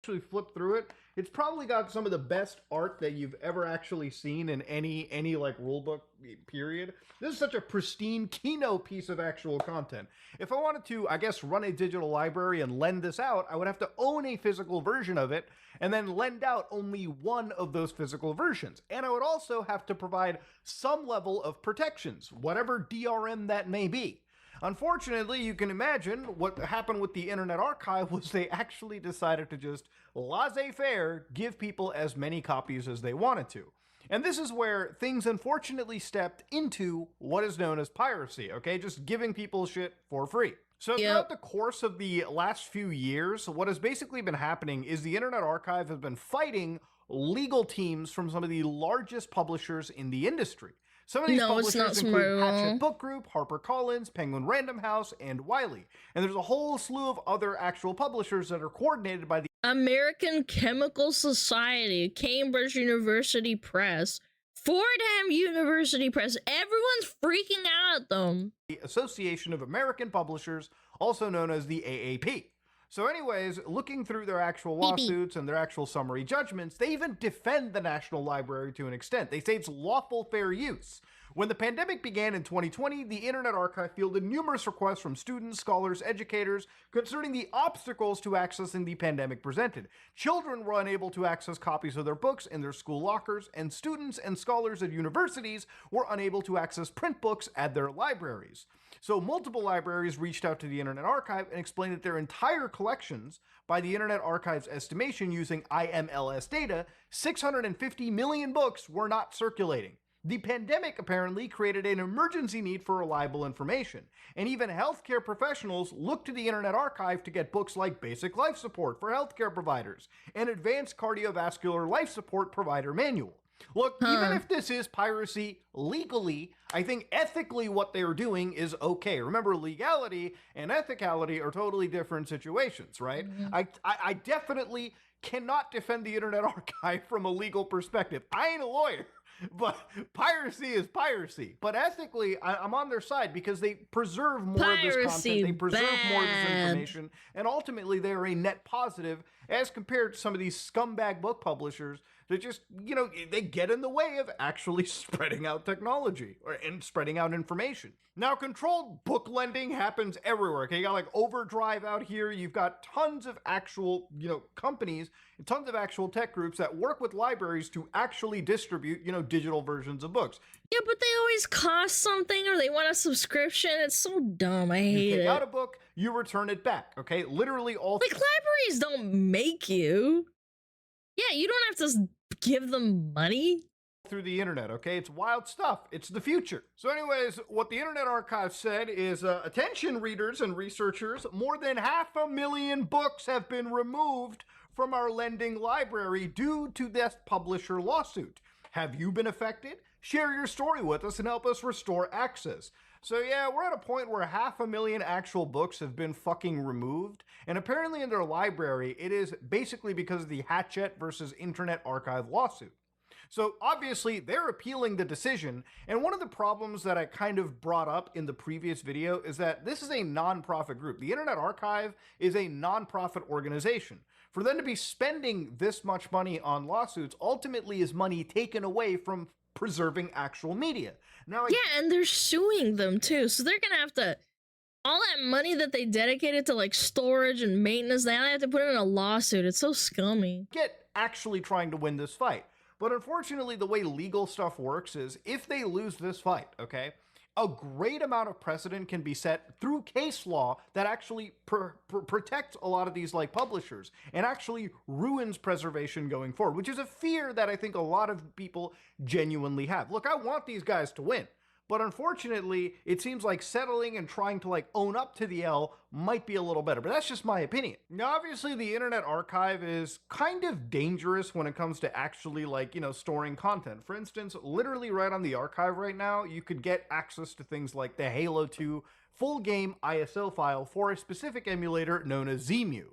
Actually flip through it, It's probably got some of the best art that you've ever actually seen in any like rulebook period. This is such a pristine Kino piece of actual content. If I wanted to, I guess, run a digital library and lend this out, I would have to own a physical version of it and then lend out only one of those physical versions. And I would also have to provide some level of protections, whatever DRM that may be. Unfortunately, you can imagine what happened with the Internet Archive was they actually decided to just laissez-faire give people as many copies as they wanted to. And this is where things unfortunately stepped into what is known as piracy, okay? Just giving people shit for free. So throughout the course of the last few years, what has basically been happening is the Internet Archive has been fighting legal teams from some of the largest publishers in the industry. Some of these publishers include Hatchet Book Group, HarperCollins, Penguin Random House, and Wiley. And there's a whole slew of other actual publishers that are coordinated by the American Chemical Society, Cambridge University Press, Fordham University Press. Everyone's freaking out at them. Association of American Publishers, also known as the AAP. So anyways, looking through their actual lawsuits and their actual summary judgments, they even defend the National Library to an extent. They say it's lawful fair use. When the pandemic began in 2020, the Internet Archive fielded numerous requests from students, scholars, educators concerning the obstacles to accessing the pandemic presented. Children were unable to access copies of their books in their school lockers, and students and scholars at universities were unable to access print books at their libraries. So multiple libraries reached out to the Internet Archive and explained that their entire collections, by the Internet Archive's estimation using IMLS data, 650 million books were not circulating. The pandemic apparently created an emergency need for reliable information, and even healthcare professionals looked to the Internet Archive to get books like Basic Life Support for Healthcare Providers and Advanced Cardiovascular Life Support Provider Manual. Look, even if this is piracy legally, I think ethically what they're doing is okay. Remember, legality and ethicality are totally different situations, right? I definitely cannot defend the Internet Archive from a legal perspective. I ain't a lawyer. But piracy is piracy. But ethically, I'm on their side because they preserve more of this content, they preserve more of this information, and ultimately they are a net positive as compared to some of these scumbag book publishers that just, you know, they get in the way of actually spreading out technology and spreading out information. Now, controlled book lending happens everywhere, okay? You got like Overdrive out here, you've got tons of actual, you know, companies, tons of actual tech groups that work with libraries to actually distribute, you know, digital versions of books. Yeah, but they always cost something or they want a subscription. It's so dumb. I hate it. You take out a book, you return it back, okay? Literally all... Like, libraries don't make you. Yeah, you don't have to give them money. Through the internet, okay? It's wild stuff. It's the future. So anyways, what the Internet Archive said is, attention readers and researchers, more than 500,000 books have been removed from our lending library due to this publisher lawsuit. Have you been affected? Share your story with us and help us restore access. So yeah, we're at a point where 500,000 actual books have been fucking removed, and apparently in their library, it is basically because of the Hatchet versus Internet Archive lawsuit. So obviously they're appealing the decision, and one of the problems that I kind of brought up in the previous video is that this is a non-profit group. The Internet Archive is a non-profit organization. For them to be spending this much money on lawsuits ultimately is money taken away from preserving actual media. Now, yeah, and they're suing them too, so they're gonna have to, all that money that they dedicated to like storage and maintenance, they have to put it in a lawsuit. It's so scummy. Get actually trying to win this fight. But unfortunately, the way legal stuff works is if they lose this fight, okay, a great amount of precedent can be set through case law that actually protects a lot of these like publishers and actually ruins preservation going forward, which is a fear that I think a lot of people genuinely have. Look, I want these guys to win. But unfortunately, it seems like settling and trying to like own up to the L might be a little better, but that's just my opinion. Now, obviously the Internet Archive is kind of dangerous when it comes to actually like, you know, storing content. For instance, literally right on the archive right now, you could get access to things like the Halo 2 full game ISO file for a specific emulator known as ZEMU.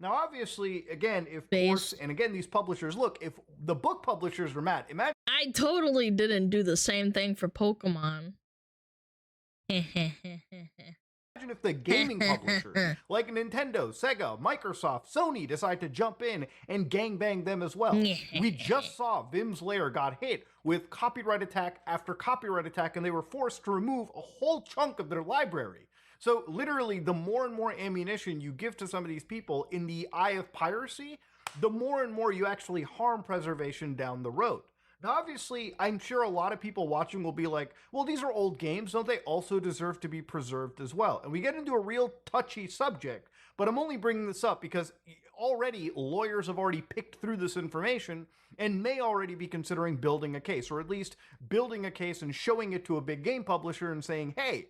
Now, obviously, again, if course, and again, these publishers, look, if the book publishers are mad, imagine. I totally didn't do the same thing for Pokemon. imagine if the gaming publishers like Nintendo, Sega, Microsoft, Sony decide to jump in and gangbang them as well. We just saw Vim's Lair got hit with copyright attack after copyright attack, and they were forced to remove a whole chunk of their library. So literally, the more and more ammunition you give to some of these people in the eye of piracy, the more and more you actually harm preservation down the road. Now, obviously, I'm sure a lot of people watching will be like, well, these are old games. Don't they also deserve to be preserved as well? And we get into a real touchy subject, but I'm only bringing this up because already lawyers have already picked through this information and may already be considering building a case, or at least building a case and showing it to a big game publisher and saying, hey,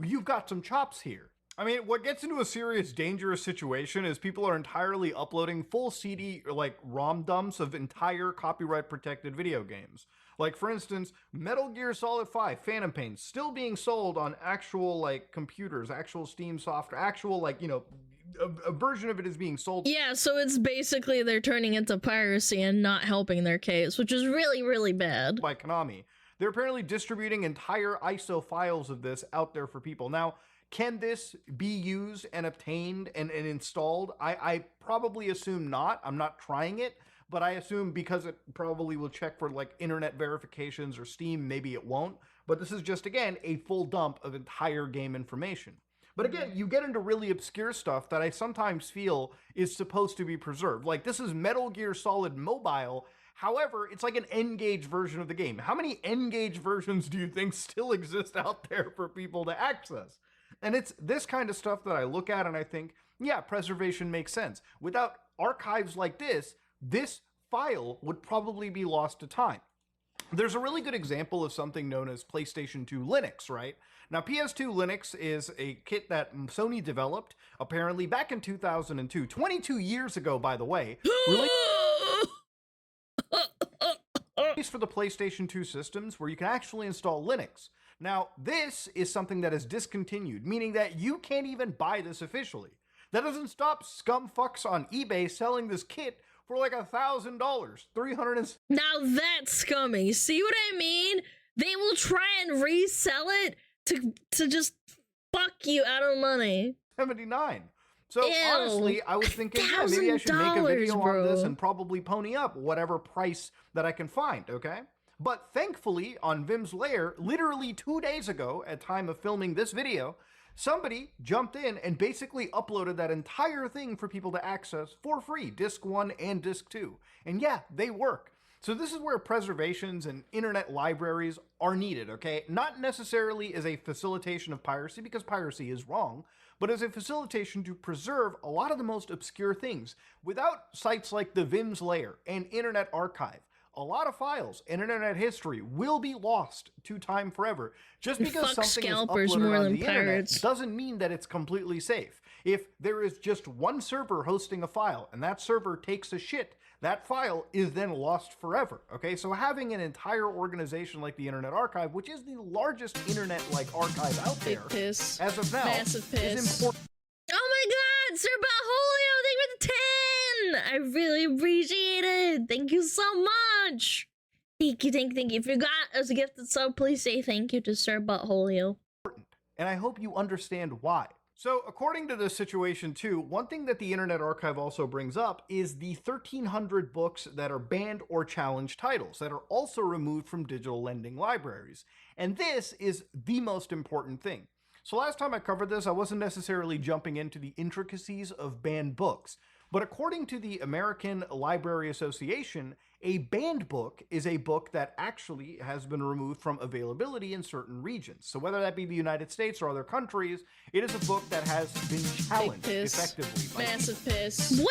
you've got some chops here. I mean, what gets into a serious, dangerous situation is people are entirely uploading full CD, like ROM dumps of entire copyright-protected video games. Like, for instance, Metal Gear Solid 5 Phantom Pain still being sold on actual, like, computers, actual Steam software, actual, like, you know, a version of it is being sold. Yeah, so it's basically they're turning into piracy and not helping their case, which is really, really bad. By Konami. They're apparently distributing entire ISO files of this out there for people. Now, can this be used and obtained and installed? I probably assume not. I'm not trying it, but I assume because it probably will check for like internet verifications or Steam, maybe it won't. But this is just, again, a full dump of entire game information. But again, you get into really obscure stuff that I sometimes feel is supposed to be preserved. Like, this is Metal Gear Solid Mobile. However, it's like an N-Gage version of the game. How many N-Gage versions do you think still exist out there for people to access? And it's this kind of stuff that I look at and I think, yeah, preservation makes sense. Without archives like this, this file would probably be lost to time. There's a really good example of something known as PlayStation 2 Linux, right? Now, PS2 Linux is a kit that Sony developed, apparently back in 2002, 22 years ago, by the way, released for the PlayStation 2 systems where you can actually install Linux. Now, this is something that is discontinued, meaning that you can't even buy this officially. That doesn't stop scumfucks on eBay selling this kit for like $1,000, $300. Now that's scummy. See what I mean? They will try and resell it to just fuck you out of money. $79. So Ew. Honestly, I was thinking, yeah, maybe I should make a video bro. on this and probably pony up whatever price that I can find, okay? But thankfully, on Vim's Lair, literally 2 days ago, at time of filming this video, somebody jumped in and basically uploaded that entire thing for people to access for free, Disc 1 and Disc 2. And yeah, they work. So this is where preservations and internet libraries are needed, okay? Not necessarily as a facilitation of piracy, because piracy is wrong, but as a facilitation to preserve a lot of the most obscure things. Without sites like the Vim's Lair and Internet Archive, a lot of files and internet history will be lost to time forever. Just because something is uploaded on the internet doesn't mean that it's completely safe. If there is just one server hosting a file and that server takes a shit, that file is then lost forever, okay? So having an entire organization like the Internet Archive, which is the largest internet-like archive out there, as of now, is important. Oh my god, Sir Baholio, thank you for the 10! I really appreciate it. Thank you so much. Thank you. If you got us a gifted sub, please say thank you to Sir Baholio. And I hope you understand why. So according to this situation too, one thing that the Internet Archive also brings up is the 1,300 books that are banned or challenged titles that are also removed from digital lending libraries. And this is the most important thing. So last time I covered this, I wasn't necessarily jumping into the intricacies of banned books. But according to the American Library Association, a banned book is a book that actually has been removed from availability in certain regions. So whether that be the United States or other countries, it is a book that has been challenged effectively. Massive piss. Landon,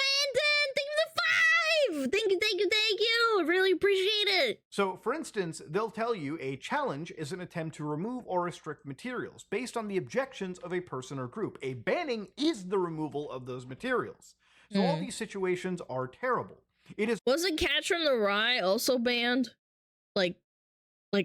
thank you for the 5! Thank you. I really appreciate it. So for instance, they'll tell you a challenge is an attempt to remove or restrict materials based on the objections of a person or group. A banning is the removal of those materials. So all these situations are terrible. Wasn't Catch from the Rye also banned? Like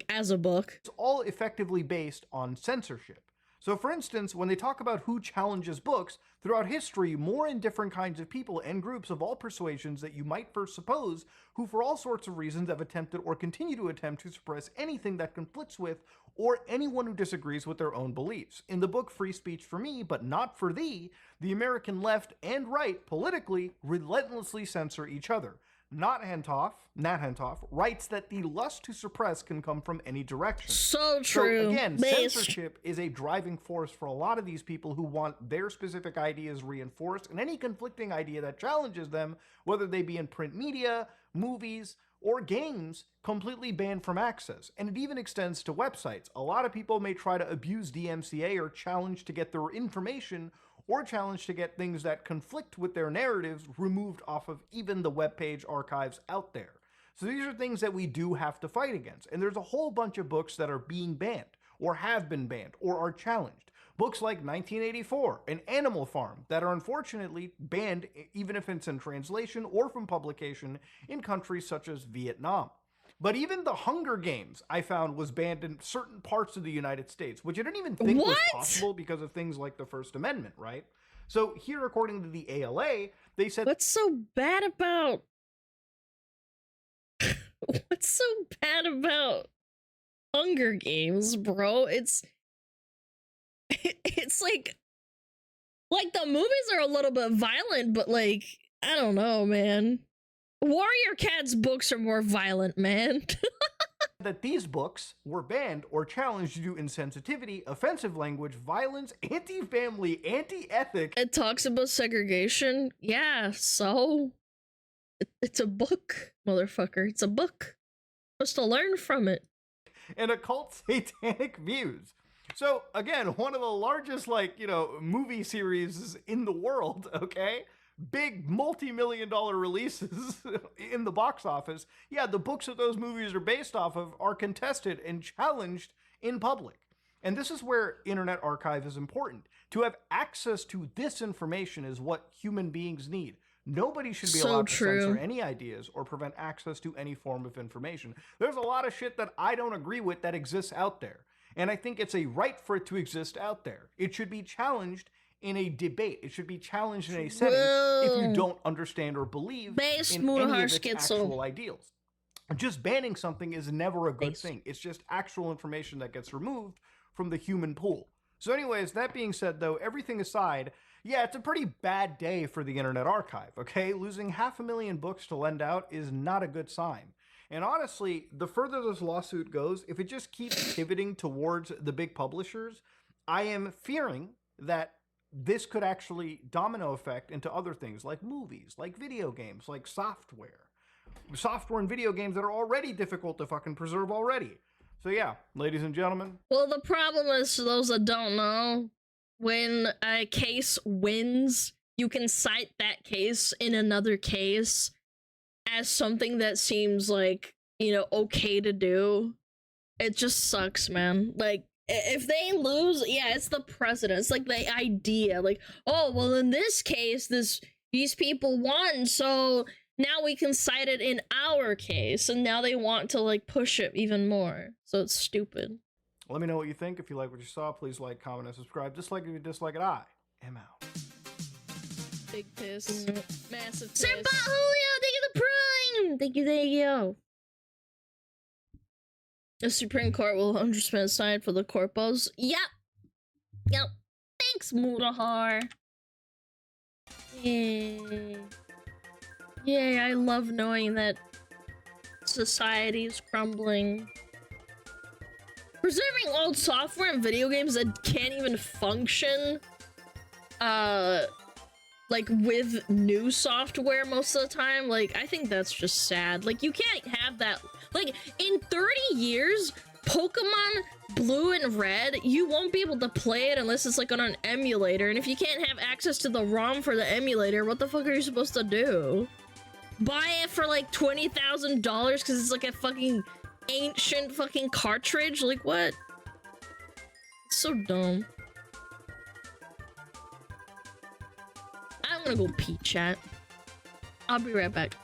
as a book? It's all effectively based on censorship. So for instance, when they talk about who challenges books, throughout history, more and different kinds of people and groups of all persuasions that you might first suppose, who for all sorts of reasons have attempted or continue to attempt to suppress anything that conflicts with or anyone who disagrees with their own beliefs. In the book Free Speech for Me, but Not for Thee, the American left and right politically relentlessly censor each other. Nat Hentoff writes that the lust to suppress can come from any direction. So true. So again, censorship is a driving force for a lot of these people who want their specific ideas reinforced, and any conflicting idea that challenges them, whether they be in print media, movies, or games, completely banned from access. And it even extends to websites. A lot of people may try to abuse DMCA or challenge to get their information or challenge to get things that conflict with their narratives removed off of even the webpage archives out there. So these are things that we do have to fight against. And there's a whole bunch of books that are being banned, or have been banned, or are challenged. Books like 1984 and Animal Farm that are unfortunately banned even if it's in translation or from publication in countries such as Vietnam. But even the Hunger Games, I found, was banned in certain parts of the United States, which I didn't even think was possible because of things like the First Amendment, right? So here, according to the ALA, they said... What's so bad about... What's so bad about Hunger Games, bro? It's like the movies are a little bit violent, but like, I don't know, man. Warrior Cat's books are more violent, man. that these books were banned or challenged due to insensitivity, offensive language, violence, anti-family, anti-ethic. It talks about segregation. Yeah, so it's a book, motherfucker. It's a book. Supposed to learn from it. And occult satanic views. So again, one of the largest, movie series in the world, okay? Big multi-million-dollar releases in the box office. Yeah, the books that those movies are based off of are contested and challenged in public. And this is where Internet Archive is important. To have access to this information is what human beings need. Nobody should be allowed to censor any ideas or prevent access to any form of information. There's a lot of shit that I don't agree with that exists out there. And I think it's a right for it to exist out there. It should be challenged in a debate. It should be challenged in a setting if you don't understand or believe in any of its actual ideals. Just banning something is never a good thing. It's just actual information that gets removed from the human pool. So anyways, that being said though, everything aside, yeah, it's a pretty bad day for the Internet Archive, okay? Losing 500,000 books to lend out is not a good sign. And honestly, the further this lawsuit goes, if it just keeps pivoting towards the big publishers, I am fearing that this could actually domino effect into other things like movies, like video games, like software. Software and video games that are already difficult to fucking preserve already. So yeah, ladies and gentlemen. Well, the problem is, for those that don't know, when a case wins, you can cite that case in another case as something that seems like, okay to do. It just sucks, man. Like, if they lose, yeah, it's the precedent. It's like the idea, like, oh, well, in this case, these people won, so now we can cite it in our case, and now they want to, like, push it even more. So it's stupid. Let me know what you think. If you like what you saw, please like, comment, and subscribe. Dislike if you dislike it. I am out. Big piss. Massive piss. Julio, thank you the prime! Thank you. The Supreme Court will 100% sign for the corpos. Yep. Thanks, Mudahar. Yay. Yay, I love knowing that society is crumbling. Preserving old software and video games that can't even function, like, with new software most of the time, like, I think that's just sad. Like, you can't have that. Like, in 30 years, Pokemon Blue and Red, you won't be able to play it unless it's, like, on an emulator. And if you can't have access to the ROM for the emulator, what the fuck are you supposed to do? Buy it for, like, $20,000 because it's, like, a fucking ancient fucking cartridge? Like, what? It's so dumb. I'm gonna go pee, chat. I'll be right back.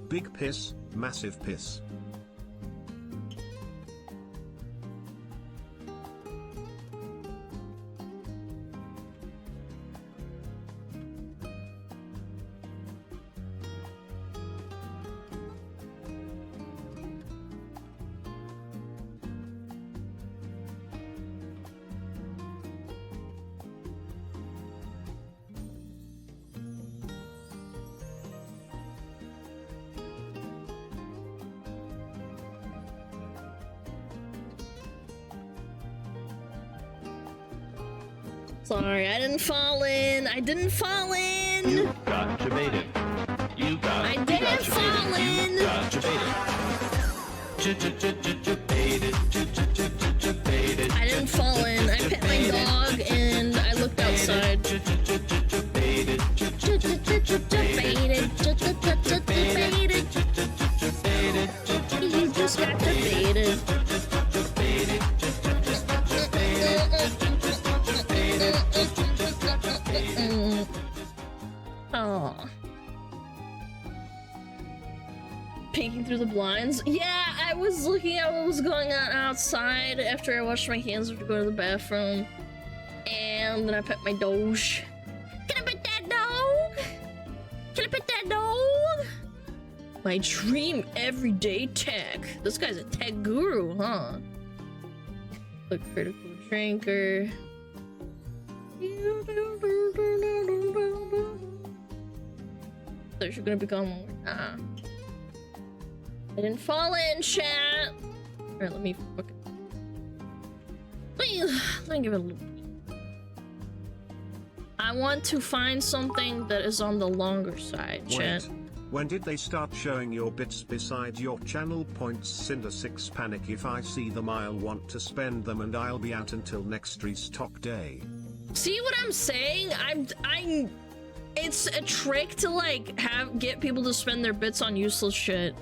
Big piss, massive piss. Sorry, I didn't fall in. I didn't fall in. You got debated. You got. I didn't fall in. You got debated. I didn't fall in. I pet my dog and I looked outside. Debated. You just got debated. Oh. Peeking through the blinds? Yeah, I was looking at what was going on outside after I washed my hands to go to the bathroom. And then I pet my dog. Can I pet that dog? Can I pet that dog? My dream everyday tech. This guy's a tech guru, huh? Look, critical drinker. There's gonna become one more. Nah. I didn't fall in, chat. Alright, let me fucking. Let me give it a little. I want to find something that is on the longer side, chat. Wait. When did they start showing your bits beside your channel points? Cinder6 panic. If I see them, I'll want to spend them and I'll be out until next restock day. See what I'm saying? I'm it's a trick to like get people to spend their bits on useless shit.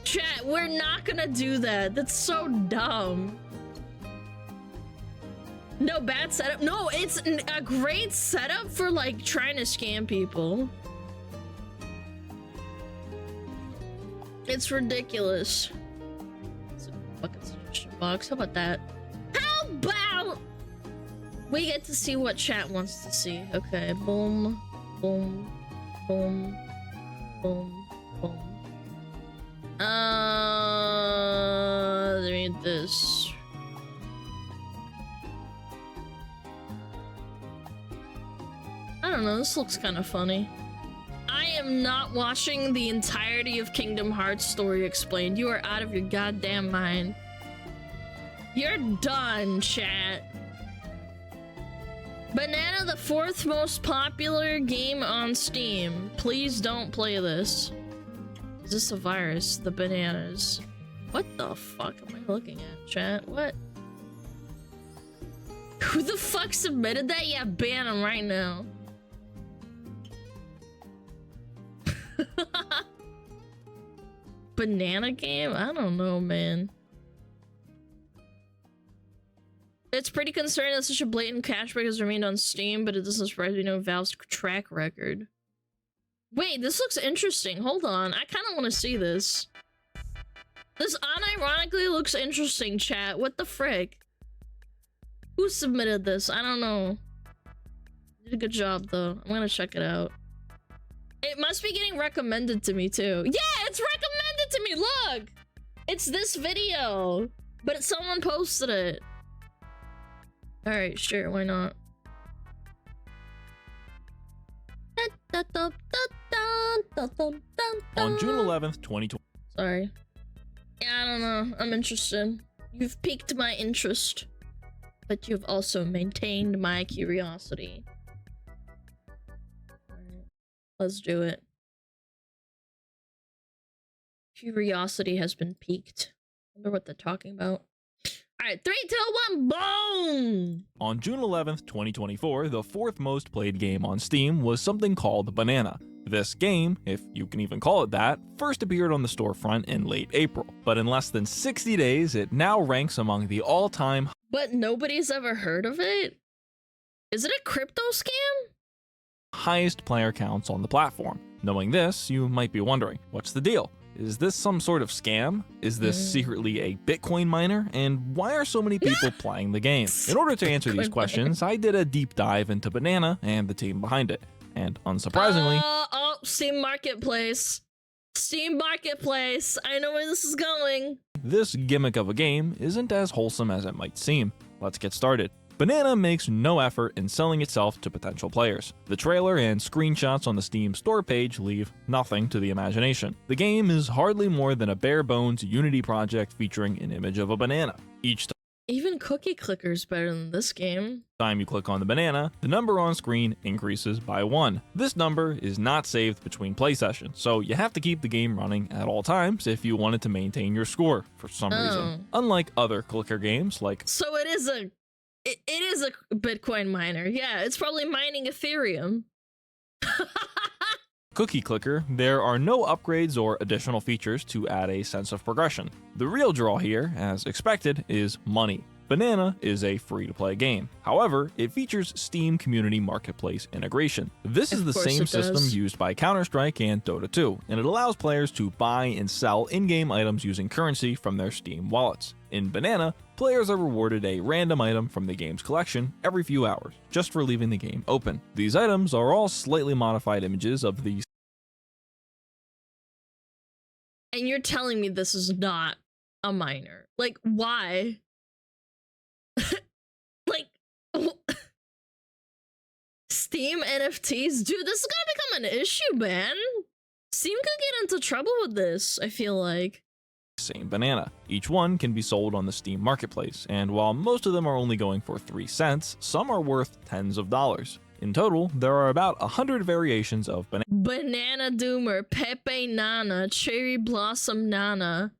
Chat, we're not gonna do that. That's so dumb. No, bad setup. No, it's a great setup for like trying to scam people. It's ridiculous. It's a fucking suggestion box. How about that? How about we get to see what chat wants to see? Okay, boom, boom, boom, boom, boom. Let me read this. I don't know, this looks kind of funny. I am not watching the entirety of Kingdom Hearts Story Explained. You are out of your goddamn mind. You're done, chat. Banana, the 4th most popular game on Steam. Please don't play this. Is this a virus? The bananas. What the fuck am I looking at, chat? What? Who the fuck submitted that? Yeah, ban him right now. Banana game? I don't know, man. It's pretty concerning that such a blatant cash break has remained on Steam, but it doesn't surprise me to know Valve's track record. Wait, this looks interesting. Hold on. I kind of want to see this. This unironically looks interesting, chat. What the frick? Who submitted this? I don't know. Did a good job, though. I'm gonna check it out. It must be getting recommended to me, too. Yeah, it's recommended to me! Look! It's this video! But someone posted it. Alright, sure, why not? On June 11th, 2020. Sorry. Yeah, I don't know. I'm interested. You've piqued my interest. But you've also maintained my curiosity. Alright, let's do it. Curiosity has been piqued. I wonder what they're talking about. Alright, 3, 2, 1, boom! On June 11th, 2024, the 4th most played game on Steam was something called Banana. This game, if you can even call it that, first appeared on the storefront in late April, but in less than 60 days, it now ranks among the all-time But nobody's ever heard of it? Is it a crypto scam? highest player counts on the platform. Knowing this, you might be wondering, what's the deal? Is this some sort of scam? Is this secretly a Bitcoin miner? And why are so many people playing the game? In order to answer these questions, I did a deep dive into Banana and the team behind it. And unsurprisingly, Oh, Steam Marketplace. Steam Marketplace. I know where this is going. this gimmick of a game isn't as wholesome as it might seem. Let's get started. Banana makes no effort in selling itself to potential players. The trailer and screenshots on the Steam store page leave nothing to the imagination. The game is hardly more than a bare-bones Unity project featuring an image of a banana. Each Even Cookie Clicker's better than this game. time you click on the banana, the number on screen increases by 1. This number is not saved between play sessions, so you have to keep the game running at all times if you wanted to maintain your score for some reason. Unlike other clicker games like So it is a Bitcoin miner. Yeah, it's probably mining Ethereum. Cookie Clicker, there are no upgrades or additional features to add a sense of progression. The real draw here, as expected, is money. Banana is a free-to-play game. However, it features Steam Community Marketplace integration. This is the same system used by Counter-Strike and Dota 2, and it allows players to buy and sell in-game items using currency from their Steam wallets. In Banana, players are rewarded a random item from the game's collection every few hours, just for leaving the game open. These items are all slightly modified images of the And you're telling me this is not a miner. Like, why? Like, Steam NFTs? Dude, this is gonna become an issue, man. Steam could get into trouble with this, I feel like. same banana. Each one can be sold on the Steam Marketplace, and while most of them are only going for 3 cents, some are worth tens of dollars. In total, there are about 100 variations of banana. Banana Doomer, Pepe Nana, Cherry Blossom Nana.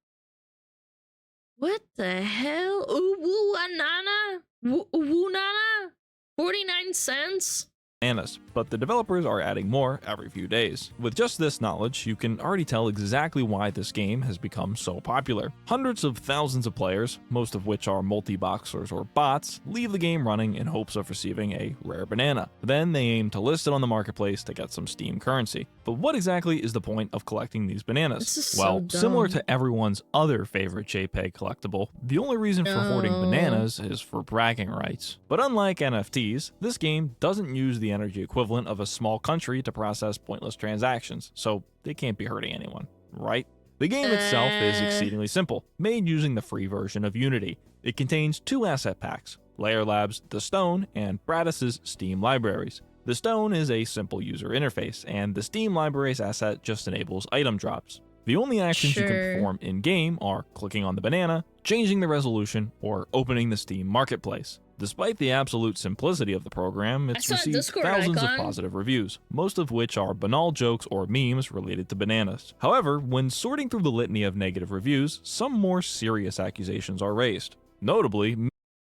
What the hell? Ooh, Nana? Woo Nana? 49 cents? Bananas, but the developers are adding more every few days. With just this knowledge, you can already tell exactly why this game has become so popular. Hundreds of thousands of players, most of which are multi-boxers or bots, leave the game running in hopes of receiving a rare banana. Then they aim to list it on the marketplace to get some Steam currency. But what exactly is the point of collecting these bananas? This is Well, so dumb. similar to everyone's other favorite JPEG collectible, the only reason for hoarding bananas is for bragging rights. But unlike NFTs, this game doesn't use the energy equivalent of a small country to process pointless transactions, so they can't be hurting anyone, right? The game itself is exceedingly simple, made using the free version of Unity. It contains 2 asset packs, Layer Labs' The Stone and Bradis's Steam libraries. The stone is a simple user interface, and the Steam Libraries asset just enables item drops. The only actions you can perform in-game are clicking on the banana, changing the resolution, or opening the Steam Marketplace. Despite the absolute simplicity of the program, it's received thousands of positive reviews, most of which are banal jokes or memes related to bananas. However, when sorting through the litany of negative reviews, some more serious accusations are raised. Notably,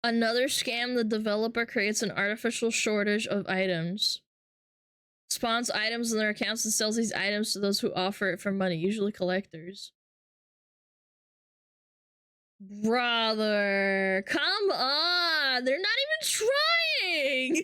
another scam: the developer creates an artificial shortage of items, spawns items in their accounts, and sells these items to those who offer it for money, usually collectors. Brother, come on! They're not even trying!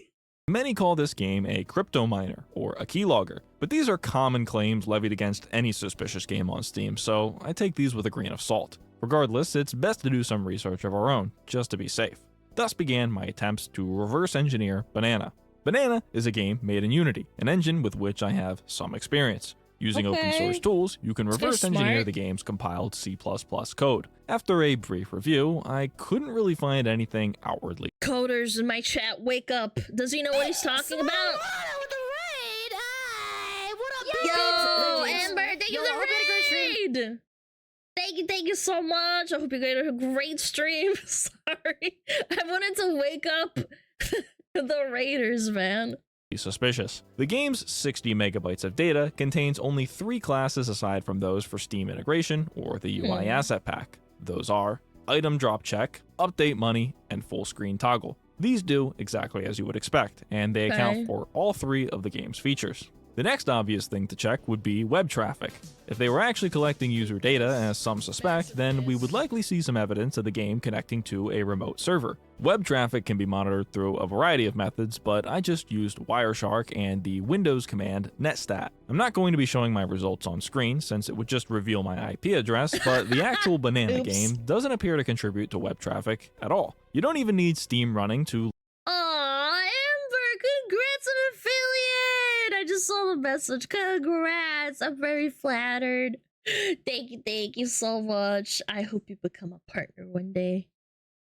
many call this game a crypto miner or a keylogger, but these are common claims levied against any suspicious game on Steam, so I take these with a grain of salt. Regardless, it's best to do some research of our own, just to be safe. Thus began my attempts to reverse engineer Banana. Banana is a game made in Unity, an engine with which I have some experience. Using open source tools, you can reverse engineer the game's compiled C++ code. After a brief review, I couldn't really find anything outwardly. Coders in my chat, wake up. Does he know what he's talking about? Yo, Amber, thank you for the raid! Thank you so much. I hope you get a great stream. Sorry. I wanted to wake up the raiders, man. Suspicious. The game's 60 megabytes of data contains only 3 classes aside from those for Steam integration or the UI asset pack. Those are item drop check, update money, and full screen toggle. These do exactly as you would expect, and they account for all 3 of the game's features. The next obvious thing to check would be web traffic. If they were actually collecting user data, as some suspect, then we would likely see some evidence of the game connecting to a remote server. Web traffic can be monitored through a variety of methods, but I just used Wireshark and the Windows command netstat. I'm not going to be showing my results on screen since it would just reveal my IP address, but the actual Banana game doesn't appear to contribute to web traffic at all. You don't even need Steam running to... Aw, Amber, congrats on affiliate! I just saw the message. Congrats, I'm very flattered. Thank you so much. I hope you become a partner one day.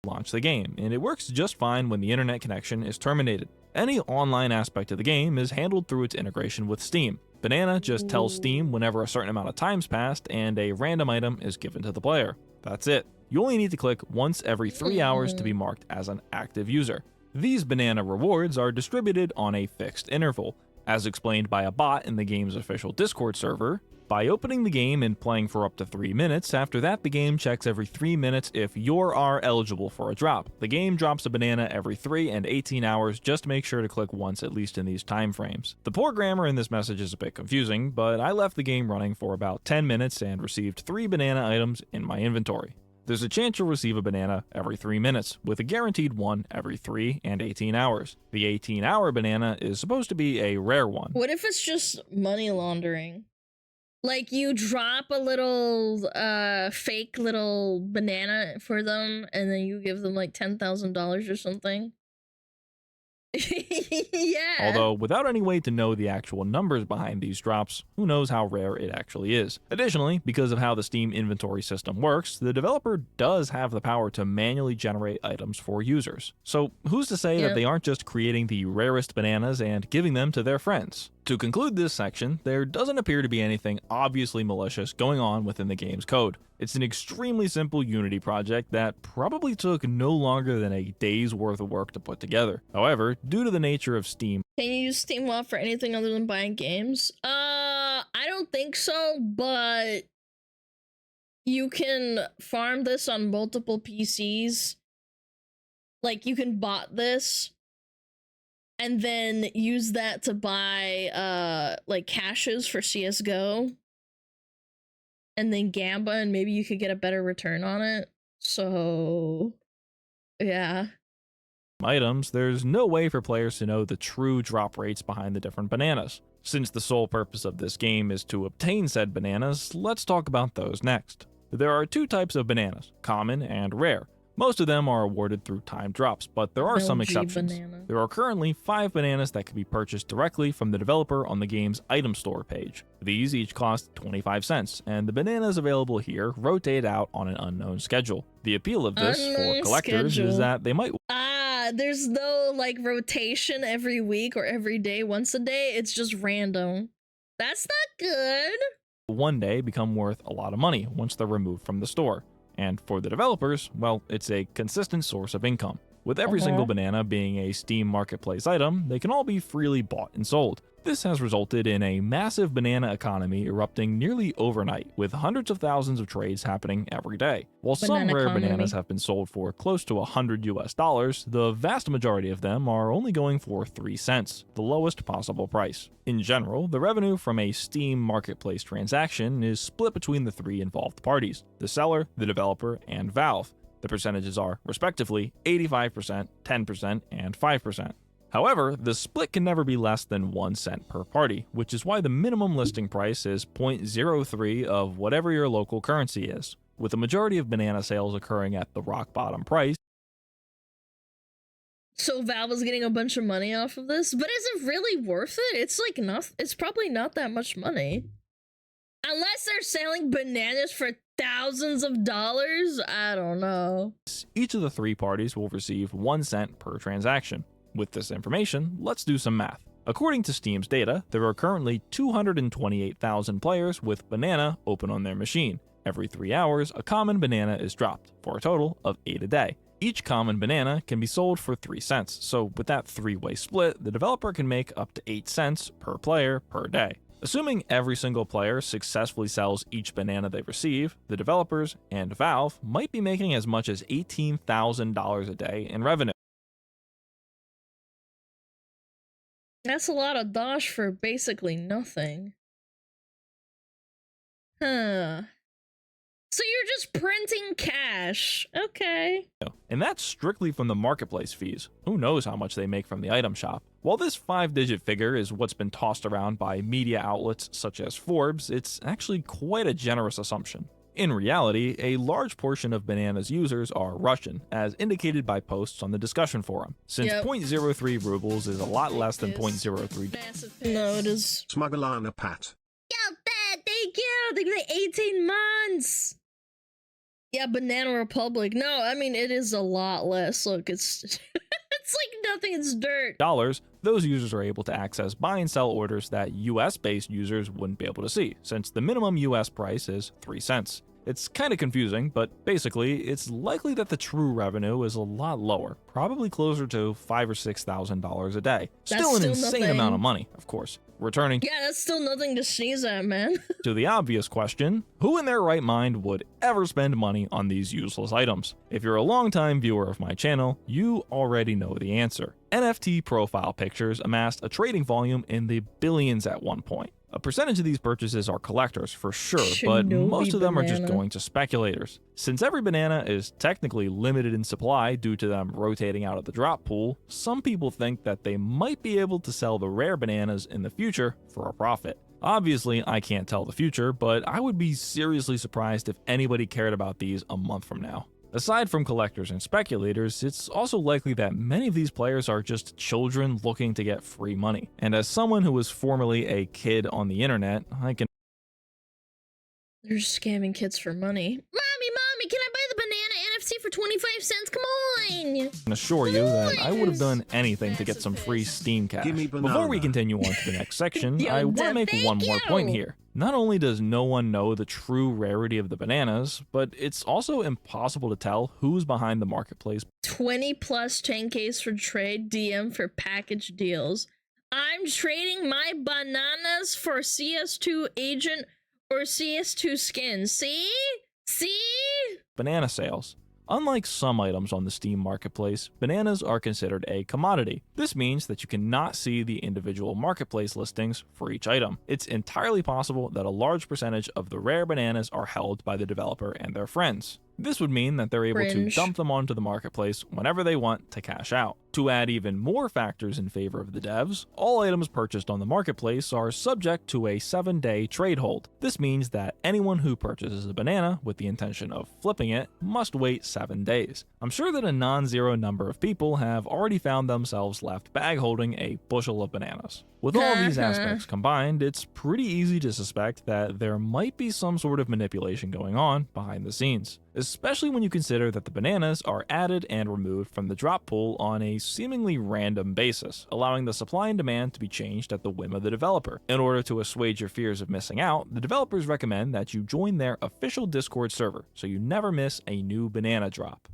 Launch the game, and it works just fine when the internet connection is terminated. Any online aspect of the game is handled through its integration with Steam. Banana just tells Steam whenever a certain amount of time's passed and a random item is given to the player. That's it. You only need to click once every 3 hours to be marked as an active user. These Banana rewards are distributed on a fixed interval, as explained by a bot in the game's official Discord server. By opening the game and playing for up to 3 minutes, after that the game checks every 3 minutes if you are eligible for a drop. The game drops a banana every 3 and 18 hours, just make sure to click once at least in these time frames. The poor grammar in this message is a bit confusing, but I left the game running for about 10 minutes and received 3 banana items in my inventory. There's a chance you'll receive a banana every 3 minutes, with a guaranteed one every 3 and 18 hours. The 18-hour banana is supposed to be a rare one. What if it's just money laundering? Like, you drop a little, fake little banana for them, and then you give them, like, $10,000 or something? Yeah. Although, without any way to know the actual numbers behind these drops, who knows how rare it actually is. Additionally, because of how the Steam inventory system works, the developer does have the power to manually generate items for users. So, who's to say that they aren't just creating the rarest bananas and giving them to their friends? To conclude this section, there doesn't appear to be anything obviously malicious going on within the game's code. It's an extremely simple Unity project that probably took no longer than a day's worth of work to put together. However, due to the nature of Steam... Can you use Steam Wallet for anything other than buying games? I don't think so, but you can farm this on multiple PCs. Like, you can bot this and then use that to buy like caches for CSGO and then Gamba, and maybe you could get a better return on it. So yeah, items, there's no way for players to know the true drop rates behind the different bananas. Since the sole purpose of this game is to obtain said bananas, let's talk about those next. There are 2 types of bananas, common and rare. Most of them are awarded through timed drops, but there are some exceptions. There are currently 5 bananas that can be purchased directly from the developer on the game's item store page. These each cost 25 cents, and the bananas available here rotate out on an unknown schedule. The appeal of this for collectors is that they might... there's no like rotation every week or every day, once a day. It's just random. That's not good. One day become worth a lot of money once they're removed from the store. And for the developers, well, it's a consistent source of income. With every single banana being a Steam Marketplace item, they can all be freely bought and sold. This has resulted in a massive banana economy erupting nearly overnight, with hundreds of thousands of trades happening every day. While some rare bananas have been sold for close to $100, the vast majority of them are only going for 3 cents, the lowest possible price. In general, the revenue from a Steam Marketplace transaction is split between the 3 involved parties: the seller, the developer, and Valve. The percentages are, respectively, 85%, 10%, and 5%. However, the split can never be less than 1 cent per party, which is why the minimum listing price is 0.03 of whatever your local currency is, with the majority of banana sales occurring at the rock bottom price. So Valve is getting a bunch of money off of this, but is it really worth it? It's like it's probably not that much money. Unless they're selling bananas for thousands of dollars, I don't know. Each of the 3 parties will receive 1 cent per transaction. With this information, let's do some math. According to Steam's data, there are currently 228,000 players with banana open on their machine. Every 3 hours, a common banana is dropped, for a total of 8 a day. Each common banana can be sold for 3 cents, so with that 3-way split, the developer can make up to 8 cents per player per day. Assuming every single player successfully sells each banana they receive, the developers and Valve might be making as much as $18,000 a day in revenue. That's a lot of dosh for basically nothing. Huh. So you're just printing cash. Okay. And that's strictly from the marketplace fees. Who knows how much they make from the item shop? While this 5-digit figure is what's been tossed around by media outlets such as Forbes, it's actually quite a generous assumption. In reality, a large portion of Banana's users are Russian, as indicated by posts on the discussion forum. Since 0.03 rubles is a lot less than 0.03. No, it is. SmugAlana Pat. Yo, Dad, thank you. Thank you for 18 months. Yeah, Banana Republic. No, I mean, it is a lot less. Look, it's it's like nothing. It's dirt. Those users are able to access buy and sell orders that US-based users wouldn't be able to see, since the minimum US price is 3 cents. It's kind of confusing, but basically, it's likely that the true revenue is a lot lower, probably closer to $5,000 or $6,000 a day. Still an insane amount of money, of course. Returning that's still nothing to sneeze at, man. to the obvious question, who in their right mind would ever spend money on these useless items? If you're a longtime viewer of my channel, you already know the answer. NFT profile pictures amassed a trading volume in the billions at one point. A percentage of these purchases are collectors for sure, but most of them are just going to speculators. Since every banana is technically limited in supply due to them rotating out of the drop pool, some people think that they might be able to sell the rare bananas in the future for a profit. Obviously, I can't tell the future, but I would be seriously surprised if anybody cared about these a month from now. Aside from collectors and speculators, it's also likely that many of these players are just children looking to get free money. And as someone who was formerly a kid on the internet, I can... They're scamming kids for money. Mommy, can I buy the banana NFT for 25 cents? Come on! assure you that I would have done anything to get some free Steam cash. Before we continue on to the next section, I want to make one more point here. Not only does no one know the true rarity of the bananas, but it's also impossible to tell who's behind the marketplace. 20 plus 10Ks for trade, DM for package deals. I'm trading my bananas for CS2 agent or CS2 skins. See? Banana sales. Unlike some items on the Steam Marketplace, bananas are considered a commodity. This means that you cannot see the individual marketplace listings for each item. It's entirely possible that a large percentage of the rare bananas are held by the developer and their friends. This would mean that they're able to dump them onto the marketplace whenever they want to cash out. To add even more factors in favor of the devs, all items purchased on the marketplace are subject to a 7-day trade hold. This means that anyone who purchases a banana with the intention of flipping it must wait 7 days. I'm sure that a non-zero number of people have already found themselves left bag holding a bushel of bananas. With all these aspects combined, it's pretty easy to suspect that there might be some sort of manipulation going on behind the scenes. especially when you consider that the bananas are added and removed from the drop pool on a seemingly random basis, allowing the supply and demand to be changed at the whim of the developer. In order to assuage your fears of missing out, the developers recommend that you join their official Discord server so you never miss a new banana drop.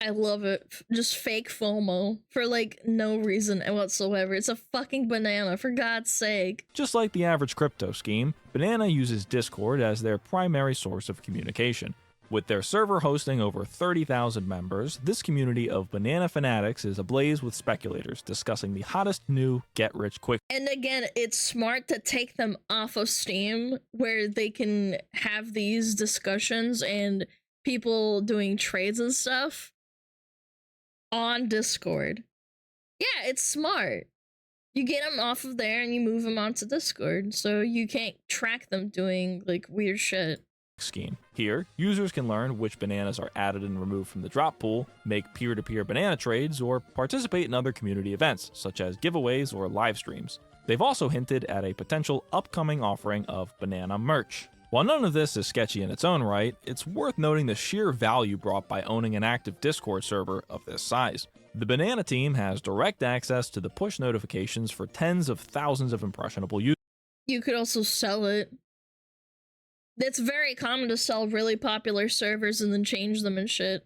I love it. Just fake FOMO for like no reason whatsoever. It's a fucking banana, for God's sake. Just like the average crypto scheme, Banana uses Discord as their primary source of communication. With their server hosting over 30,000 members, this community of banana fanatics is ablaze with speculators discussing the hottest new get-rich-quick. And again, it's smart to take them off of Steam where they can have these discussions and people doing trades and stuff on Discord. Yeah, it's smart. You get them off of there and you move them onto Discord so you can't track them doing like weird shit. Scheme. Here, users can learn which bananas are added and removed from the drop pool, make peer-to-peer banana trades, or participate in other community events, such as giveaways or live streams. They've also hinted at a potential upcoming offering of banana merch. While none of this is sketchy in its own right, it's worth noting the sheer value brought by owning an active Discord server of this size. The Banana team has direct access to the push notifications for tens of thousands of impressionable users. You could also sell it. It's very common to sell really popular servers and then change them and shit.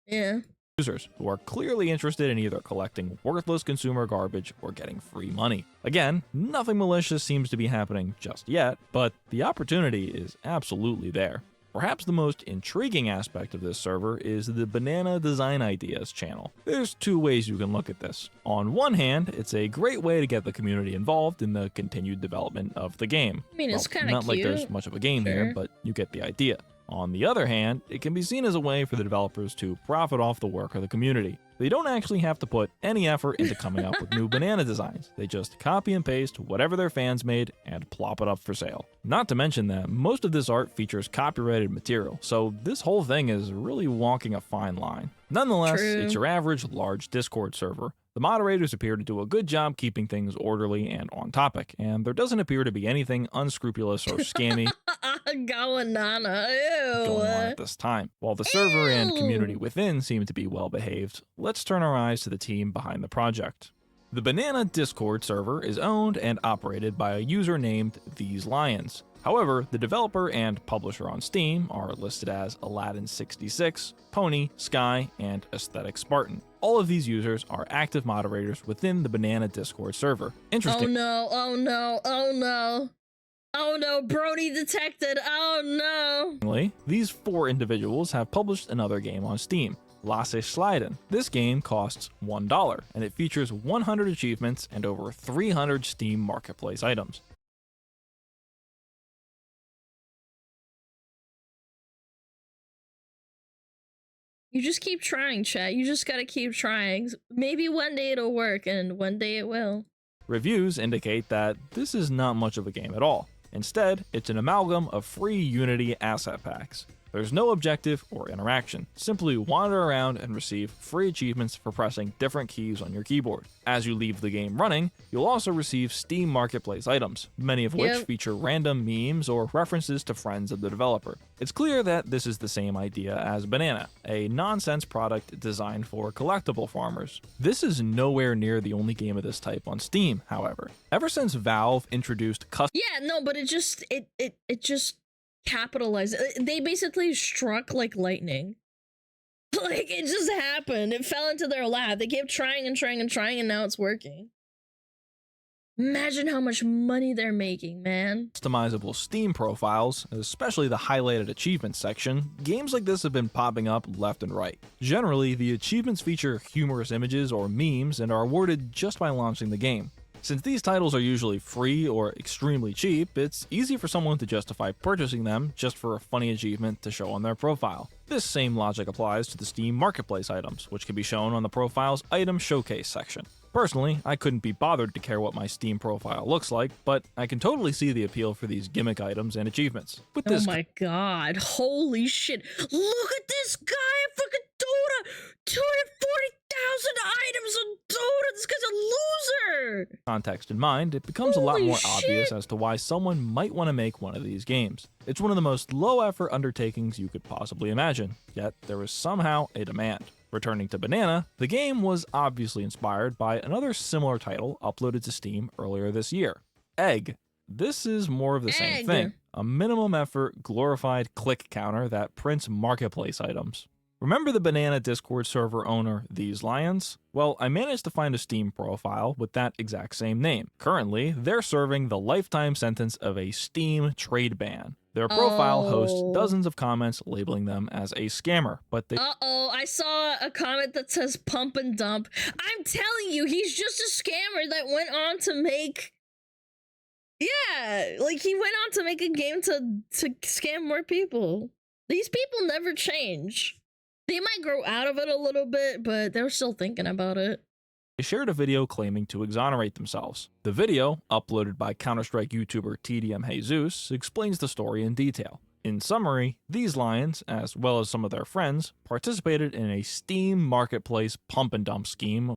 Yeah. Users who are clearly interested in either collecting worthless consumer garbage or getting free money. Again, nothing malicious seems to be happening just yet, but the opportunity is absolutely there. Perhaps the most intriguing aspect of this server is the Banana Design Ideas channel. There's two ways you can look at this. On one hand, it's a great way to get the community involved in the continued development of the game. I mean, it's kind of not cute. like there's much of a game here, but you get the idea. On the other hand, it can be seen as a way for the developers to profit off the work of the community. They don't actually have to put any effort into coming up with new banana designs. They just copy and paste whatever their fans made and plop it up for sale. Not to mention that most of this art features copyrighted material, so this whole thing is really walking a fine line. Nonetheless, it's your average large Discord server. The moderators appear to do a good job keeping things orderly and on topic, and there doesn't appear to be anything unscrupulous or scammy going on at this time. While the server and community within seem to be well behaved, let's turn our eyes to the team behind the project. The Banana Discord server is owned and operated by a user named These Lions. However, the developer and publisher on Steam are listed as Alanan66, Pony, Sky, and Aesthetic Spartan. All of these users are active moderators within the Banana Discord server. Interesting. Oh no, oh no, oh no. Oh no, Brody detected, oh no. These four individuals have published another game on Steam, Lasse Sliden. This game costs $1, and it features 100 achievements and over 300 Steam Marketplace items. You just keep trying, chat. You just gotta keep trying. Maybe one day it'll work, and one day it will. Reviews indicate that this is not much of a game at all. Instead, it's an amalgam of free Unity asset packs. There's no objective or interaction. Simply wander around and receive free achievements for pressing different keys on your keyboard. As you leave the game running, you'll also receive Steam Marketplace items, many of which feature random memes or references to friends of the developer. It's clear that this is the same idea as Banana, a nonsense product designed for collectible farmers. This is nowhere near the only game of this type on Steam, however. Ever since Valve introduced custom— Yeah, no, but it just capitalized. They basically struck like lightning. Like, it just happened. It fell into their lap. They kept trying and trying and trying, and now it's working. Imagine how much money they're making, man. Customizable Steam profiles, especially the highlighted achievements section, games like this have been popping up left and right. Generally, the achievements feature humorous images or memes and are awarded just by launching the game. Since these titles are usually free or extremely cheap, it's easy for someone to justify purchasing them just for a funny achievement to show on their profile. This same logic applies to the Steam Marketplace items, which can be shown on the profile's Item Showcase section. Personally, I couldn't be bothered to care what my Steam profile looks like, but I can totally see the appeal for these gimmick items and achievements. With this— oh my god, holy shit. Look at this guy in fucking Dota! 240,000 items on Dota! This guy's a loser! part. Context in mind, it becomes a lot Holy more shit. obvious as to why someone might want to make one of these games. It's one of the most low-effort undertakings you could possibly imagine, yet there was somehow a demand. Returning to Banana, the game was obviously inspired by another similar title uploaded to Steam earlier this year, Egg. This is more of the same thing, a minimum effort, glorified click counter that prints marketplace items. Remember the Banana Discord server owner, These Lions? Well, I managed to find a Steam profile with that exact same name. Currently, they're serving the lifetime sentence of a Steam trade ban. Their profile hosts dozens of comments labeling them as a scammer, but they— Uh-oh, I saw a comment that says pump and dump. I'm telling you, he's just a scammer that went on to make... Yeah, like he went on to make a game to scam more people. These people never change. They might grow out of it a little bit, but they're still thinking about it. They shared a video claiming to exonerate themselves. The video, uploaded by Counter-Strike YouTuber TDM Jesus, explains the story in detail. In summary, these lions, as well as some of their friends, participated in a Steam marketplace pump and dump scheme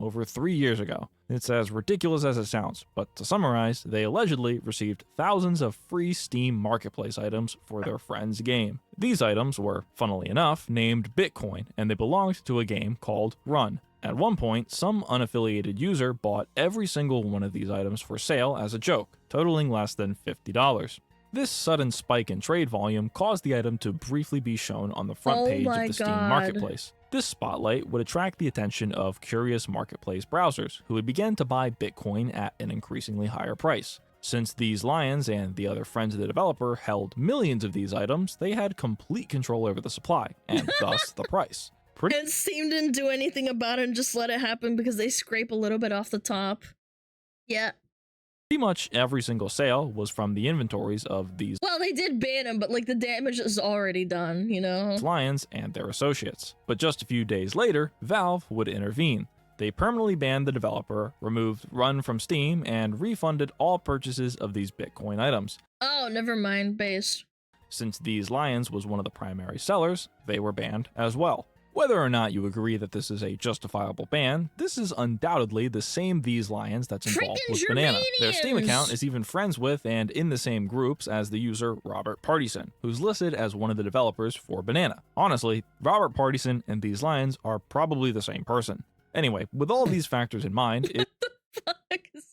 over 3 years ago. It's as ridiculous as it sounds, but to summarize, they allegedly received thousands of free Steam marketplace items for their friend's game. These items were, funnily enough, named Bitcoin, and they belonged to a game called Run. At one point, some unaffiliated user bought every single one of these items for sale as a joke, totaling less than $50. This sudden spike in trade volume caused the item to briefly be shown on the front page of the Steam marketplace. This spotlight would attract the attention of curious marketplace browsers, who would begin to buy Bitcoin at an increasingly higher price. Since These Lions and the other friends of the developer held millions of these items, they had complete control over the supply, and thus the price. And Steam didn't do anything about it and just let it happen because they scrape a little bit off the top. Yeah. Pretty much every single sale was from the inventories of these— Well, they did ban him, but like the damage is already done, you know? Lions and their associates. But just a few days later, Valve would intervene. They permanently banned the developer, removed Run from Steam, and refunded all purchases of these Bitcoin items. Oh, never mind, base. Since These Lions was one of the primary sellers, they were banned as well. Whether or not you agree that this is a justifiable ban, this is undoubtedly the same These Lions that's involved with Banana. Their Steam account is even friends with and in the same groups as the user Robert Partison, who's listed as one of the developers for Banana. Honestly, Robert Partison and These Lions are probably the same person. Anyway, with all of these factors in mind,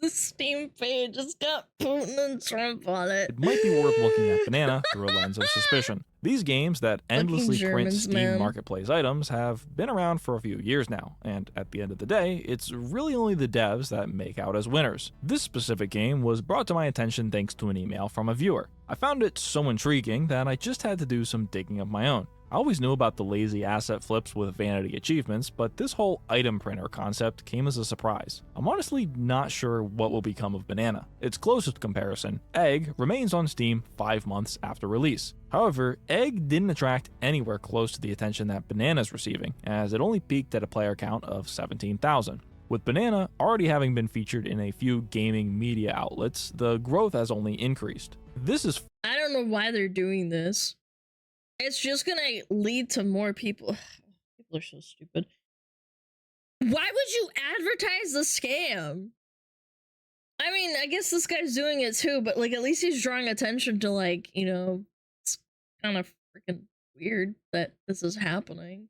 The Steam page has got Putin and Trump on it. It might be worth looking at Banana through a lens of suspicion. These games that endlessly print Steam marketplace items have been around for a few years now, and at the end of the day, it's really only the devs that make out as winners. This specific game was brought to my attention thanks to an email from a viewer. I found it so intriguing that I just had to do some digging of my own. I always knew about the lazy asset flips with vanity achievements, but this whole item printer concept came as a surprise. I'm honestly not sure what will become of Banana. Its closest comparison, Egg, remains on Steam 5 months after release. However, Egg didn't attract anywhere close to the attention that Banana's receiving, as it only peaked at a player count of 17,000. With Banana already having been featured in a few gaming media outlets, the growth has only increased. I don't know why they're doing this. It's just gonna lead to more people. People are so stupid. Why would you advertise the scam? I mean, I guess this guy's doing it too, but like at least he's drawing attention to, like, you know, it's kind of freaking weird that this is happening.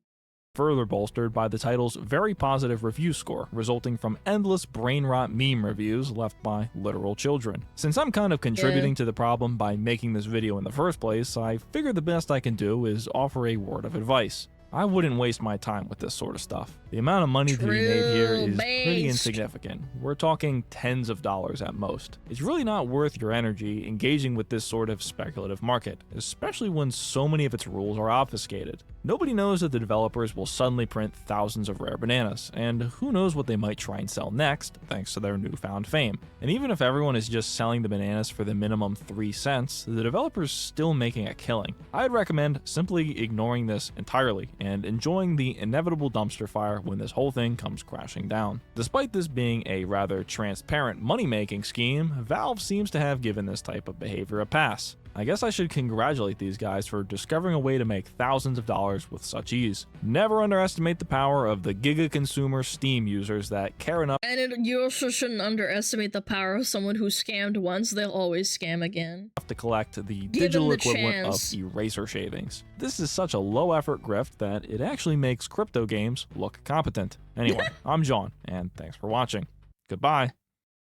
Further bolstered by the title's very positive review score, resulting from endless brain rot meme reviews left by literal children. Since I'm kind of contributing to the problem by making this video in the first place, I figure the best I can do is offer a word of advice. I wouldn't waste my time with this sort of stuff. The amount of money to be made here is pretty insignificant. We're talking tens of dollars at most. It's really not worth your energy engaging with this sort of speculative market, especially when so many of its rules are obfuscated. Nobody knows that the developers will suddenly print thousands of rare bananas, and who knows what they might try and sell next, thanks to their newfound fame. And even if everyone is just selling the bananas for the minimum 3 cents, the developer's still making a killing. I'd recommend simply ignoring this entirely and enjoying the inevitable dumpster fire when this whole thing comes crashing down. Despite this being a rather transparent money-making scheme, Valve seems to have given this type of behavior a pass. I guess I should congratulate these guys for discovering a way to make thousands of dollars with such ease. Never underestimate the power of the giga consumer Steam users that care enough. And you also shouldn't underestimate the power of someone who scammed once, they'll always scam again. To collect the Give digital them the equivalent chance. of eraser shavings. This is such a low effort grift that it actually makes crypto games look competent. Anyway, I'm John, and thanks for watching. Goodbye.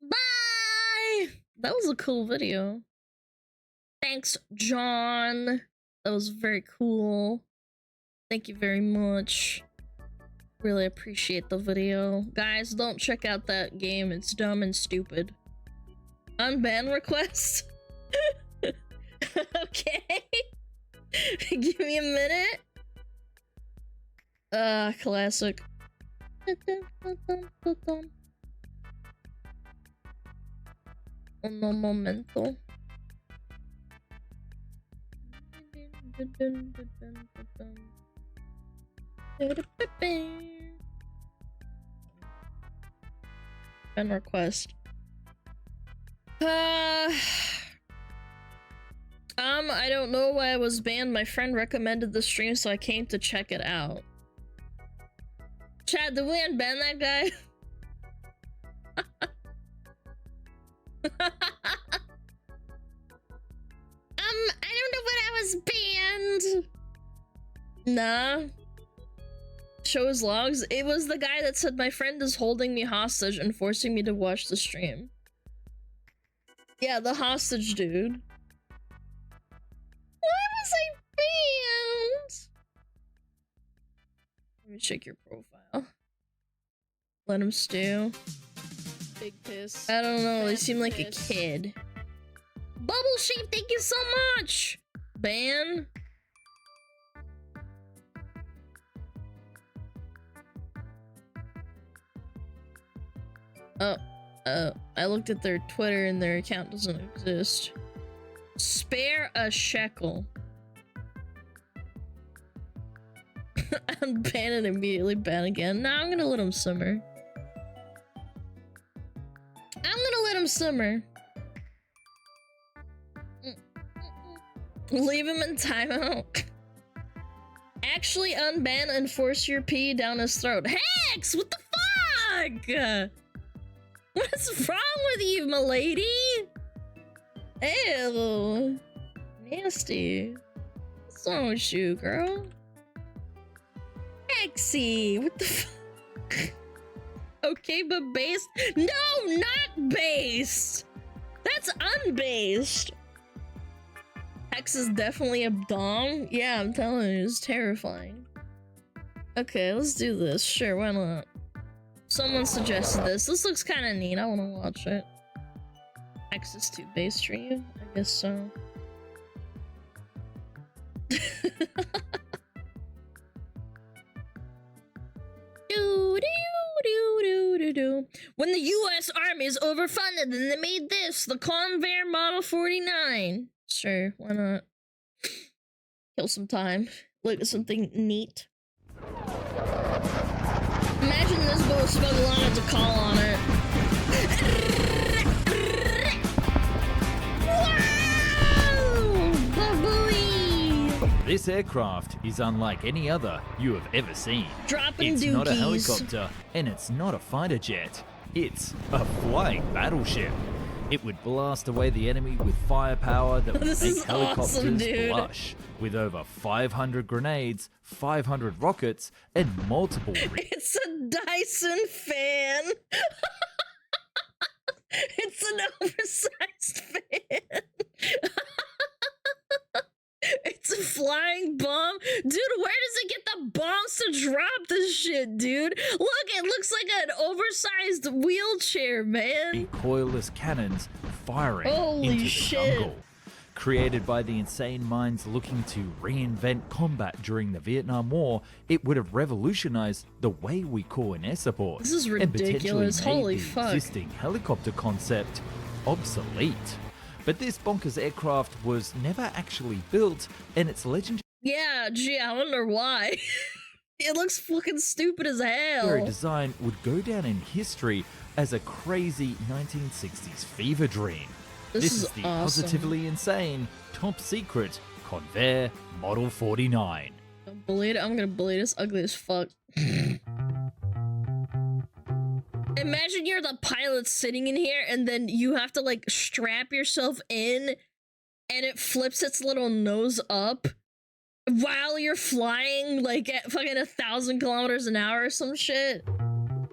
Bye! That was a cool video. Thanks, John. That was very cool. Thank you very much. Really appreciate the video. Guys, don't check out that game. It's dumb and stupid. Unban request? Okay. Give me a minute. Classic. Un momento. Ban request. I don't know why I was banned. My friend recommended the stream, so I came to check it out. Chad, did we unban that guy? I don't know what I was banned. Nah. Show his logs. It was the guy that said my friend is holding me hostage and forcing me to watch the stream. Yeah, the hostage dude. Why was I banned? Let me check your profile. Let him stew. Big piss. I don't know, they seem like a kid. Bubble Shape, thank you so much! Ban? I looked at their Twitter and their account doesn't exist. Spare a shekel. Unban and immediately ban again. Nah, I'm gonna let him simmer. Leave him in timeout. Actually unban and force your pee down his throat. Hex! What the fuck? What's wrong with you, milady? Ew. Nasty. What's wrong with you, girl? Hexy! What the fuck? Okay, but based? No, not based! That's unbased! Hex is definitely a dong? Yeah, I'm telling you, it's terrifying. Okay, let's do this. Sure, why not? Someone suggested this. This looks kind of neat. I want to watch it. Hex is too based for you? I guess so. When the US Army is overfunded, then they made this, the Convair Model 49. Sure, why not? Kill some time. Look at something neat. Imagine this boat SmugAlana to call on it. This aircraft is unlike any other you have ever seen. Dropping it's dookies. Not a helicopter, and it's not a fighter jet. It's a flying battleship. It would blast away the enemy with firepower that would make helicopters awesome, blush. With over 500 grenades, 500 rockets, and multiple... It's a Dyson fan! It's an oversized fan! It's a flying bomb. Dude, where does it get the bombs to drop this shit, dude? Look, it looks like an oversized wheelchair, man. Recoilless cannons firing Holy into the shit. jungle. Created by the insane minds looking to reinvent combat during the Vietnam War, it would have revolutionized the way we call in air support. This is and potentially ridiculous. made Holy the fuck. existing helicopter concept obsolete. But this bonkers aircraft was never actually built, and its legendary Yeah, gee, I wonder why. It looks fucking stupid as hell. design would go down in history as a crazy 1960s fever dream. This is the awesome. positively insane, top secret Convair Model 49. Don't believe it. I'm gonna believe this ugly as fuck. Imagine you're the pilot sitting in here and then you have to like strap yourself in and it flips its little nose up while you're flying like at fucking 1,000 kilometers an hour or some shit.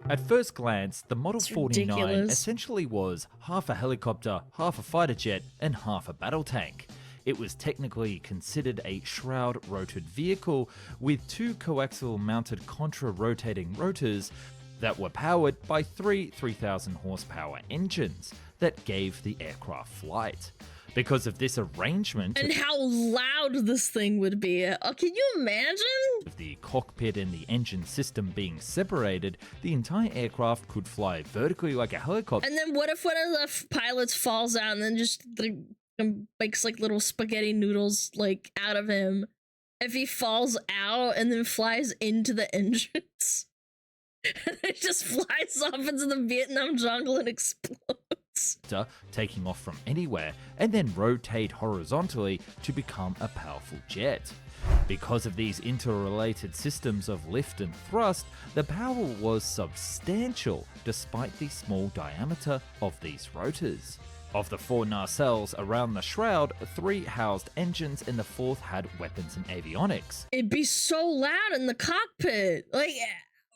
At first glance, the Model 49 ridiculous. essentially was half a helicopter, half a fighter jet, and half a battle tank. It was technically considered a shroud-rotated vehicle with two coaxial mounted contra-rotating rotors that were powered by three 3,000 horsepower engines that gave the aircraft flight. Because of this arrangement, And how loud this thing would be. Can you imagine? of the cockpit and the engine system being separated, the entire aircraft could fly vertically like a helicopter. And then what if one of the pilots falls out and then just makes like little spaghetti noodles like out of him if he falls out and then flies into the engines? And it just flies off into the Vietnam jungle and explodes. Taking off from anywhere and then rotate horizontally to become a powerful jet. Because of these interrelated systems of lift and thrust, the power was substantial despite the small diameter of these rotors. Of the 4 nacelles around the shroud, 3 housed engines and the 4th had weapons and avionics. It'd be so loud in the cockpit. Like,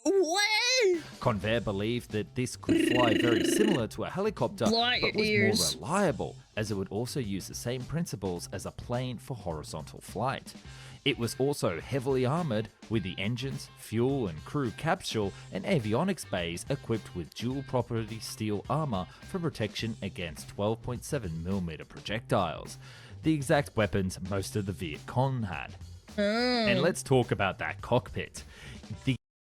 what? Convair believed that this could fly very similar to a helicopter, Blow out but your was ears. more reliable, as it would also use the same principles as a plane for horizontal flight. It was also heavily armored, with the engines, fuel and crew capsule and avionics bays equipped with dual property steel armor for protection against 12.7mm projectiles, the exact weapons most of the Viet Cong had. And let's talk about that cockpit.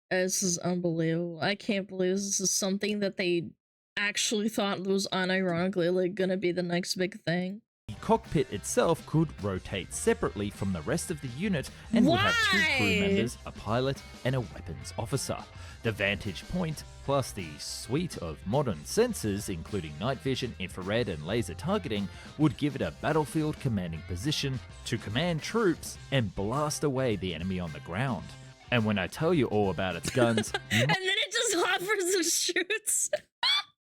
This is unbelievable. I can't believe this is something that they actually thought was unironically like gonna be the next big thing. The cockpit itself could rotate separately from the rest of the unit and would have 2 crew members, a pilot, and a weapons officer. The vantage point, plus the suite of modern sensors, including night vision, infrared, and laser targeting, would give it a battlefield commanding position to command troops and blast away the enemy on the ground. And when I tell you all about its guns, you And then it just hovers and shoots.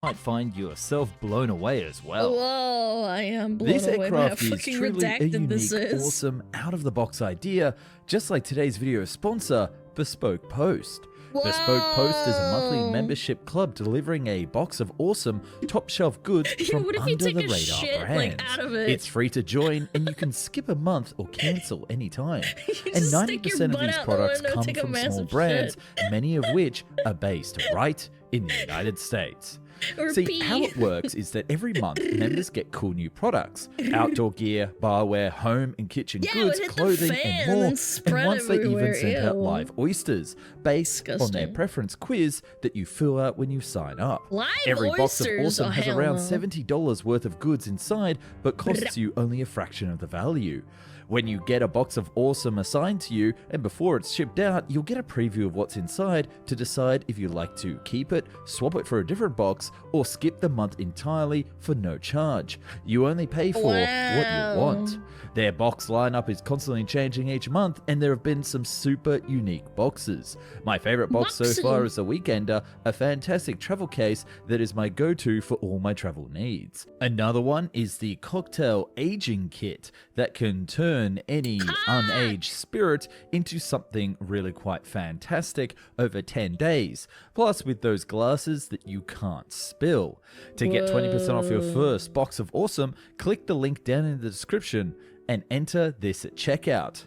might find yourself blown away as well. Whoa, I am blown This away by how aircraft is fucking truly a redacted this unique, is. awesome, out-of-the-box idea, just like today's video sponsor, Bespoke Post. Bespoke Post is a monthly membership club delivering a box of awesome, top-shelf goods from what if you under take the a radar shit, brands. like, out of it? It's free to join, and you can skip a month or cancel anytime. And just stick your 90% of butt these out the products window, come take a from small massive brands, shit. many of which are based right in the United States. Or See, pee. how it works is that every month members get cool new products, outdoor gear, barware, home and kitchen Yeah, it goods, would hit the clothing fan and and more. then And spread once they even everywhere, send out ew. live oysters based on their Disgusting. preference quiz that you fill out when you sign up. Live Every box of oysters? Awesome Oh, has hell around no. $70 worth of goods inside, but costs you only a fraction of the value. When you get a box of Awesome assigned to you, and before it's shipped out, you'll get a preview of what's inside to decide if you'd like to keep it, swap it for a different box, or skip the month entirely for no charge. You only pay for what you want. Their box lineup is constantly changing each month, and there have been some super unique boxes. My favorite box so far is the Weekender, a fantastic travel case that is my go-to for all my travel needs. Another one is the Cocktail Aging Kit that can turn any unaged spirit into something really quite fantastic over 10 days, plus with those glasses that you can't spill. To get 20% off your first box of Awesome, click the link down in the description and enter this at checkout.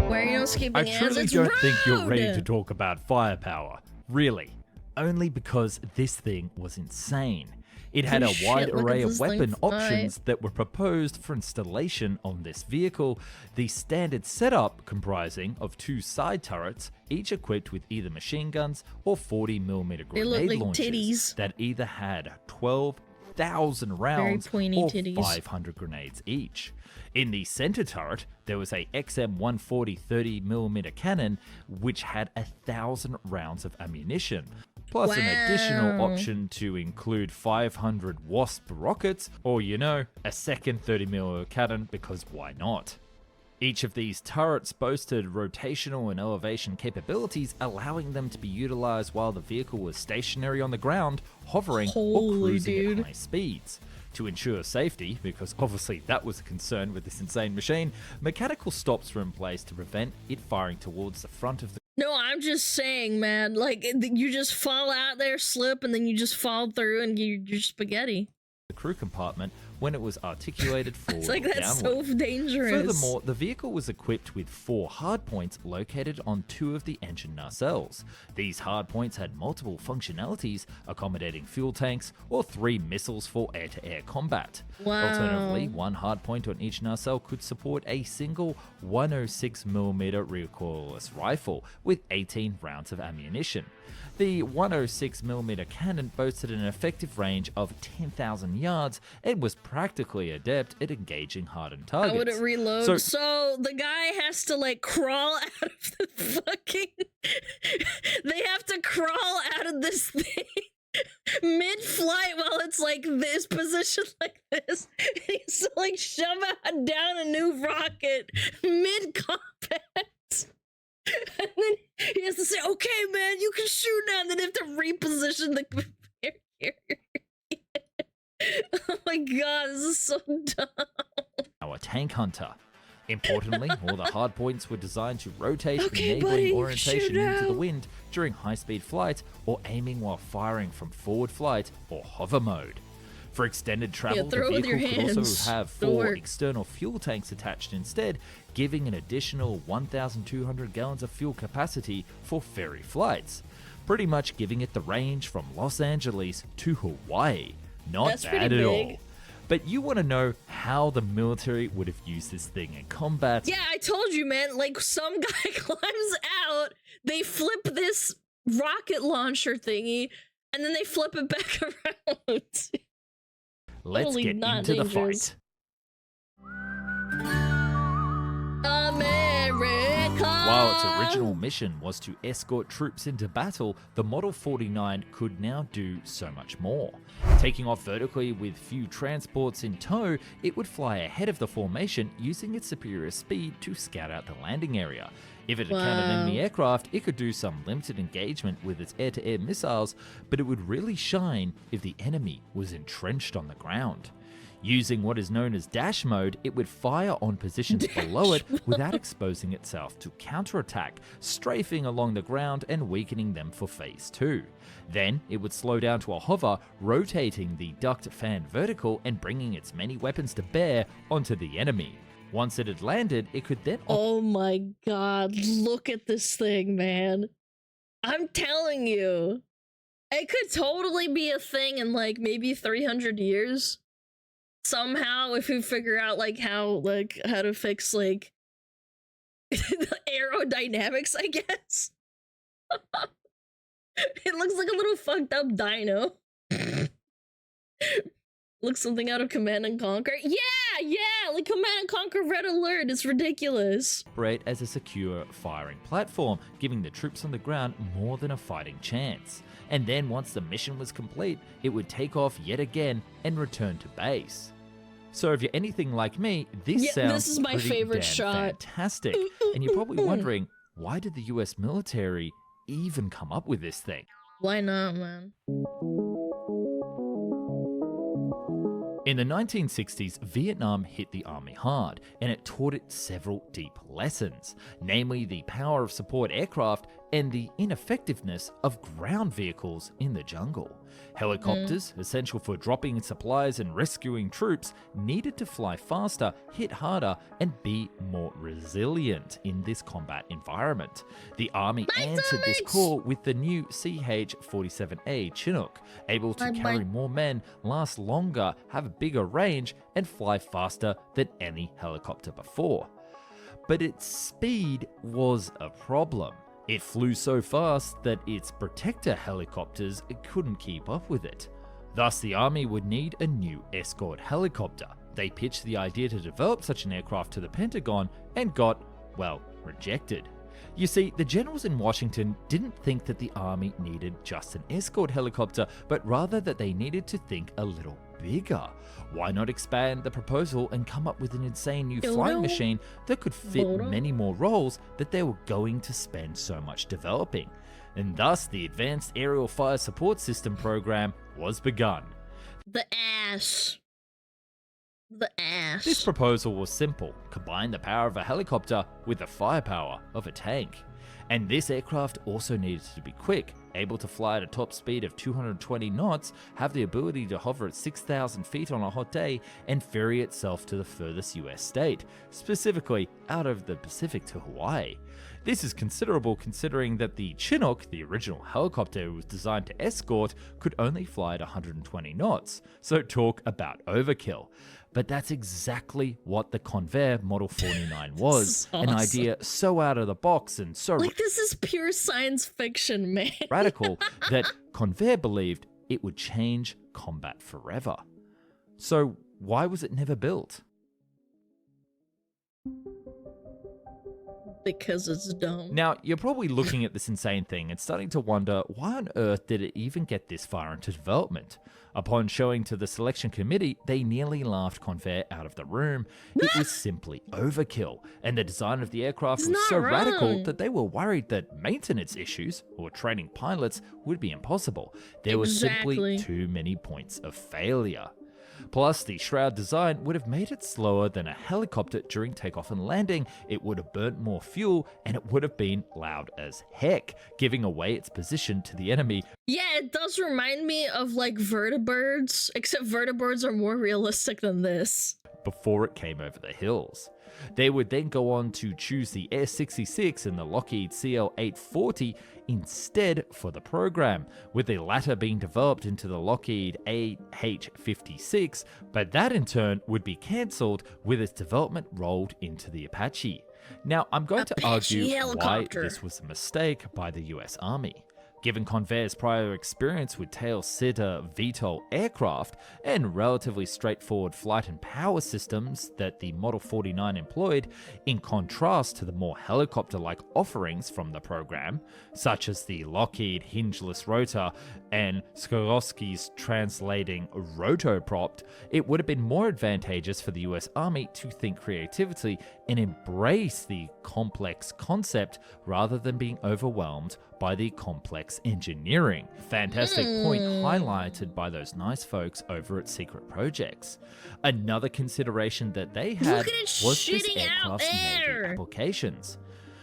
Why are you not skipping I ads? truly It's don't think you're ready rude. to talk about firepower. Really. Only because this thing was insane. It had a Holy wide shit, look array at of this thing weapon fly. options that were proposed for installation on this vehicle. The standard setup comprising of 2 side turrets, each equipped with either machine guns or 40mm They look grenade like launchers titties. that either had 12,000 rounds pointy or titties. 500 grenades each. In the center turret, there was a XM140 30mm cannon, which had 1,000 rounds of ammunition, plus an additional option to include 500 Wasp rockets, or you know, a second 30mm cannon, because why not? Each of these turrets boasted rotational and elevation capabilities, allowing them to be utilized while the vehicle was stationary on the ground, hovering or cruising at high speeds. To ensure safety, because obviously that was a concern with this insane machine, mechanical stops were in place to prevent it firing towards the front of the... No, I'm just saying, man, like, you just fall out there, slip, and then you just fall through and you're spaghetti. The crew compartment when it was articulated forward It's like, or that's downward. so dangerous. Furthermore, the vehicle was equipped with 4 hardpoints located on 2 of the engine nacelles. These hardpoints had multiple functionalities, accommodating fuel tanks or 3 missiles for air-to-air combat. Wow. Alternatively, 1 hardpoint on each nacelle could support a single 106mm recoilless rifle with 18 rounds of ammunition. The 106mm cannon boasted an effective range of 10,000 yards and was practically adept at engaging hardened targets. How would it reload? So the guy has to like crawl out of the fucking... They have to crawl out of this thing mid-flight while it's like this position like this. He has to like shove down a new rocket mid-combat. And then he has to say, okay, man, you can shoot now. And then they have to reposition the carrier. Oh my god, this is so dumb. Our tank hunter. Importantly, all the hardpoints were designed to rotate, enabling orientation into the wind during high-speed flight or aiming while firing from forward flight or hover mode. For extended travel, the vehicle could also have 4 external fuel tanks attached instead, giving an additional 1,200 gallons of fuel capacity for ferry flights, pretty much giving it the range from Los Angeles to Hawaii. Not bad at all. But you want to know how the military would have used this thing in combat? Yeah, I told you, man. Like, some guy climbs out, they flip this rocket launcher thingy, and then they flip it back around. Let's Totally get not into dangerous. the fight. America! While its original mission was to escort troops into battle, the Model 49 could now do so much more. Taking off vertically with few transports in tow, it would fly ahead of the formation using its superior speed to scout out the landing area. If it encountered enemy aircraft, it could do some limited engagement with its air-to-air missiles, but it would really shine if the enemy was entrenched on the ground. Using what is known as dash mode, it would fire on positions below it without exposing itself to counterattack, strafing along the ground and weakening them for phase 2. Then, it would slow down to a hover, rotating the duct fan vertical and bringing its many weapons to bear onto the enemy. Once it had landed, it could then... Oh my god, look at this thing, man. I'm telling you. It could totally be a thing in like maybe 300 years. Somehow, if we figure out like how to fix like the aerodynamics, I guess. It looks like a little fucked up dino. Looks something out of Command and Conquer. Yeah, like Command and Conquer Red Alert. It's ridiculous. Operate as a secure firing platform, giving the troops on the ground more than a fighting chance. And then once the mission was complete, it would take off yet again and return to base. So if you're anything like me, this sounds this is my pretty favorite damn shot. fantastic. And you're probably wondering, why did the US military even come up with this thing? Why not, man? In the 1960s, Vietnam hit the army hard, and it taught it several deep lessons, namely the power of support aircraft and the ineffectiveness of ground vehicles in the jungle. Helicopters, essential for dropping supplies and rescuing troops, needed to fly faster, hit harder, and be more resilient in this combat environment. The army answered this call with the new CH-47A Chinook, able to carry more men, last longer, have a bigger range, and fly faster than any helicopter before. But its speed was a problem. It flew so fast that its protector helicopters couldn't keep up with it. Thus, the army would need a new escort helicopter. They pitched the idea to develop such an aircraft to the Pentagon and got, well, rejected. You see, the generals in Washington didn't think that the army needed just an escort helicopter, but rather that they needed to think a little bigger. Why not expand the proposal and come up with an insane new flying machine that could fit many more roles that they were going to spend so much developing? And thus, the Advanced Aerial Fire Support System program was begun. The ass. The ass. This proposal was simple: combine the power of a helicopter with the firepower of a tank. And this aircraft also needed to be quick, able to fly at a top speed of 220 knots, have the ability to hover at 6,000 feet on a hot day, and ferry itself to the furthest US state, specifically out of the Pacific to Hawaii. This is considerable considering that the Chinook, the original helicopter it was designed to escort, could only fly at 120 knots, so talk about overkill. But that's exactly what the Convair Model 49 was, awesome. An idea so out of the box and so like, this is pure science fiction, man. radical that Convair believed it would change combat forever. So why was it never built? Because it's dumb. Now, you're probably looking at this insane thing and starting to wonder, why on earth did it even get this far into development? Upon showing to the selection committee, they nearly laughed Convair out of the room. It was simply overkill, and the design of the aircraft was so radical that they were worried that maintenance issues, or training pilots, would be impossible. There were simply too many points of failure. Plus, the shroud design would have made it slower than a helicopter during takeoff and landing, it would have burnt more fuel, and it would have been loud as heck, giving away its position to the enemy. Yeah, it does remind me of, like, vertibirds, except vertibirds are more realistic than this. Before it came over the hills. They would then go on to choose the Air-66 and the Lockheed CL-840 instead for the program, with the latter being developed into the Lockheed AH-56, but that in turn would be cancelled with its development rolled into the Apache. Now, I'm going to argue why this was a mistake by the US Army. Given Convair's prior experience with tail-sitter VTOL aircraft and relatively straightforward flight and power systems that the Model 49 employed, in contrast to the more helicopter-like offerings from the program, such as the Lockheed hingeless rotor and Swarovski's translating rotopropt, it would have been more advantageous for the US Army to think creatively and embrace the complex concept rather than being overwhelmed by the complex engineering. Fantastic point highlighted by those nice folks over at Secret Projects. Another consideration that they had was this aircraft's Navy applications.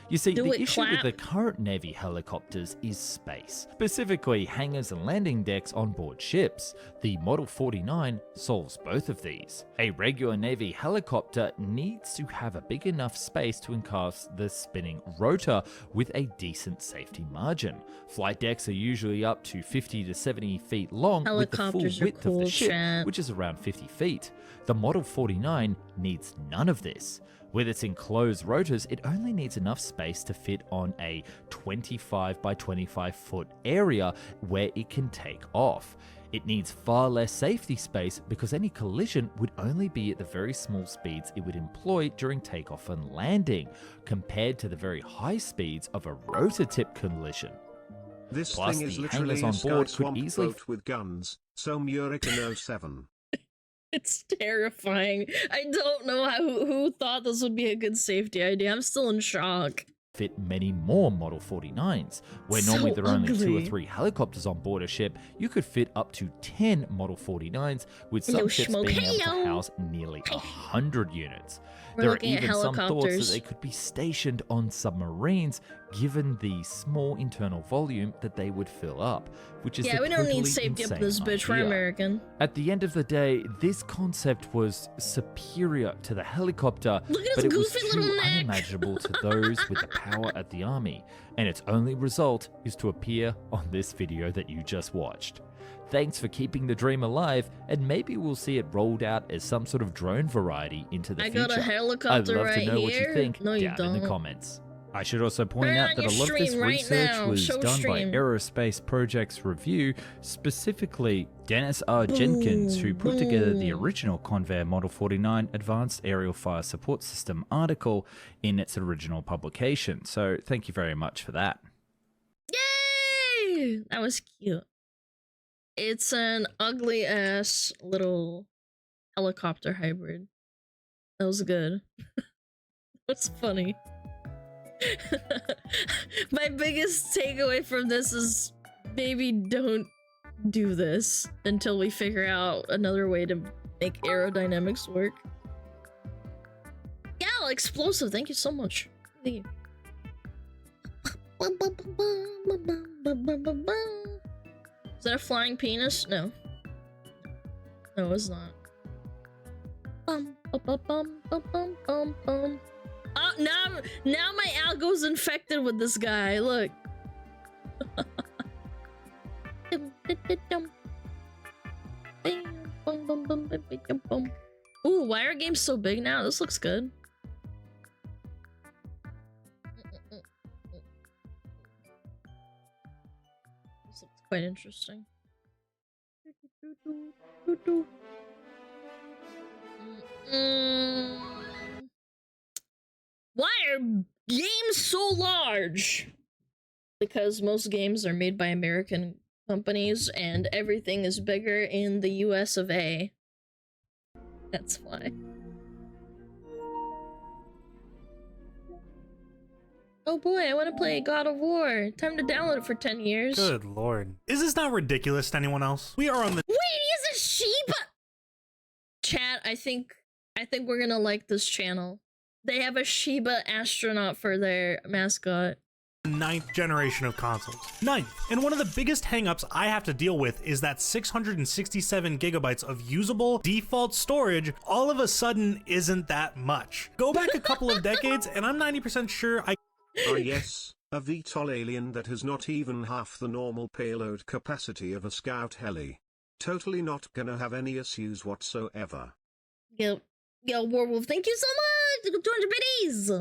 You see, the issue with the current Navy helicopters is space, specifically hangars and landing decks on board ships. The Model 49 solves both of these. A regular Navy helicopter needs to have a big enough space to encompass the spinning rotor with a decent safety margin. Flight decks are usually up to 50 to 70 feet long with the full width of the ship, which is around 50 feet. The Model 49 needs none of this. With its enclosed rotors, it only needs enough space to fit on a 25 by 25 foot area where it can take off. It needs far less safety space because any collision would only be at the very small speeds it would employ during takeoff and landing, compared to the very high speeds of a rotor tip collision. This Plus, thing is the literally hangars a on sky board swamp could easily boat with guns, so Murican 07. It's terrifying. I don't know who thought this would be a good safety idea. I'm still in shock. Fit many more Model 49s. Where normally there are only 2 or 3 helicopters on board a ship, you could fit up to 10 Model 49s, with some ships being able to house nearly 100 units. There are even some thoughts that they could be stationed on submarines, given the small internal volume that they would fill up, which is we don't need safety up this bitch. We're American. At the end of the day, this concept was superior to the helicopter, but it was too unimaginable to those with the power at the army, and its only result is to appear on this video that you just watched. Thanks for keeping the dream alive, and maybe we'll see it rolled out as some sort of drone variety into the future. I got a helicopter I'd love to know what you think No, you down don't. in the comments. I should also point Turn out on that a your lot of this stream right research now. was Show done stream. by Aerospace Projects Review, specifically Dennis R. Jenkins, who put together the original Convair Model 49 Advanced Aerial Fire Support System article in its original publication. So thank you very much for that. Yay! That was cute. It's an ugly ass little helicopter hybrid. That was good. That's funny. My biggest takeaway from this is maybe don't do this until we figure out another way to make aerodynamics work. Yeah, explosive. Thank you so much. Thank you. Is that a flying penis? No. No, it's not. Bum, bum, bum, bum, bum, bum, bum, bum. Oh, now my algo's infected with this guy. Look. Ooh, why are games so big now? This looks good. This looks quite interesting. Why are games so large? Because most games are made by American companies and everything is bigger in the US of A. That's why. Oh boy, I want to play God of War. Time to download it for 10 years. Good lord. Is this not ridiculous to anyone else? We are on the— Wait, he has a sheep? Chat, I think we're gonna like this channel. They have a Shiba astronaut for their mascot. 9th generation of consoles. 9th. And one of the biggest hangups I have to deal with is that 667 gigabytes of usable default storage all of a sudden isn't that much. Go back a couple of decades and I'm 90% sure I— Oh yes, a VTOL alien that has not even half the normal payload capacity of a scout heli. Totally not gonna have any issues whatsoever. Yo, Warwolf, thank you so much! 200 biddies!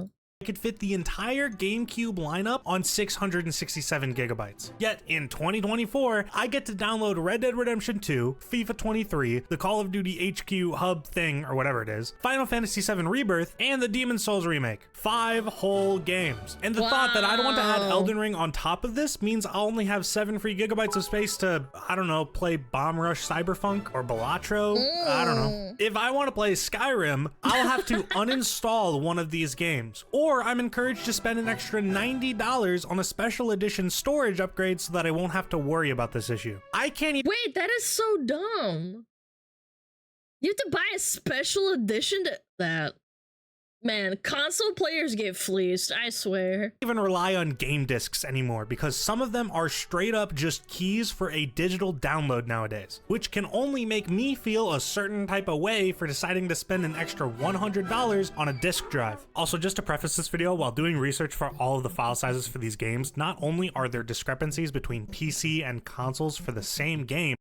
could fit the entire GameCube lineup on 667 gigabytes. Yet in 2024, I get to download Red Dead Redemption 2, FIFA 23, the Call of Duty HQ hub thing, or whatever it is, Final Fantasy VII Rebirth, and the Demon's Souls remake. 5 whole games. And the thought that I'd want to add Elden Ring on top of this means I'll only have 7 free gigabytes of space to, I don't know, play Bomb Rush Cyberpunk or Balatro. I don't know. If I want to play Skyrim, I'll have to uninstall one of these games. Or I'm encouraged to spend an extra $90 on a special edition storage upgrade so that I won't have to worry about this issue. I can't even— Wait, that is so dumb. You have to buy a special edition to that. Man, console players get fleeced, I swear. Even rely on game discs anymore because some of them are straight up just keys for a digital download nowadays, which can only make me feel a certain type of way for deciding to spend an extra $100 on a disk drive. Also, just to preface this video, while doing research for all of the file sizes for these games, not only are there discrepancies between PC and consoles for the same game,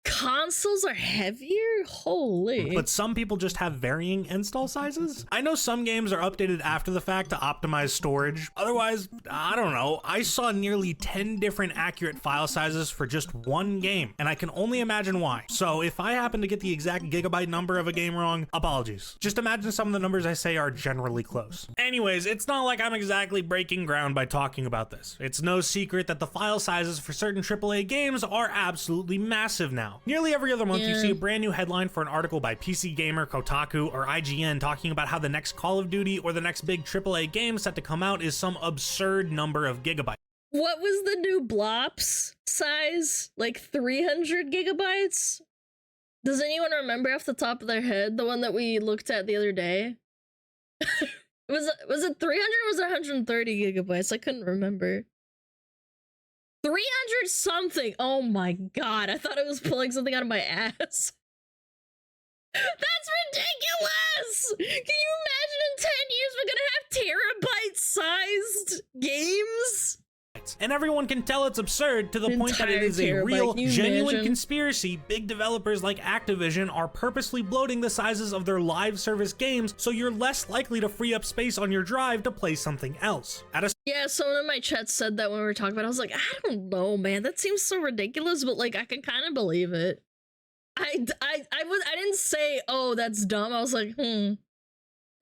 consoles are heavier? Holy. but some people just have varying install sizes. I know some games are updated after the fact to optimize storage. Otherwise, I don't know. I saw nearly 10 different accurate file sizes for just one game, and I can only imagine why. So if I happen to get the exact gigabyte number of a game wrong, apologies. Just imagine some of the numbers I say are generally close. Anyways, it's not like I'm exactly breaking ground by talking about this. It's no secret that the file sizes for certain AAA games are absolutely massive now. Nearly every other month, you see a brand new headline for an article by PC Gamer, Kotaku, or IGN talking about how the next Call of Duty or the next big AAA game set to come out is some absurd number of gigabytes. What was the new Blops size? Like 300 gigabytes? Does anyone remember off the top of their head the one that we looked at the other day? was it 300 or was it 130 gigabytes? I couldn't remember. 300 something. Oh my god, I thought I was pulling something out of my ass. That's ridiculous! Can you imagine in 10 years we're gonna have terabyte-sized games? megabytes. And everyone can tell it's absurd to the point that it is a Entire real, terabyte, can you genuine imagine? conspiracy. Big developers like Activision are purposely bloating the sizes of their live service games so you're less likely to free up space on your drive to play something else. Yeah, someone in my chat said that when we were talking about it. I was like, I don't know, man. That seems so ridiculous, but like I can kind of believe it. I didn't say, oh, that's dumb. I was like, I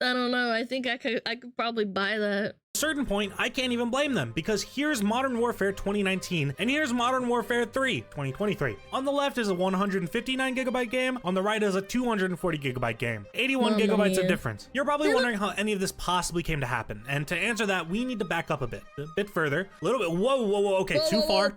don't know. I think I could probably buy that. Certain point, I can't even blame them, because here's Modern Warfare 2019 and here's Modern Warfare 3 2023. On the left is a 159 gigabyte game, on the right is a 240 gigabyte game. 81 gigabytes of difference. You're probably wondering how any of this possibly came to happen, and to answer that, we need to back up a bit further, a little bit. Whoa, okay, too far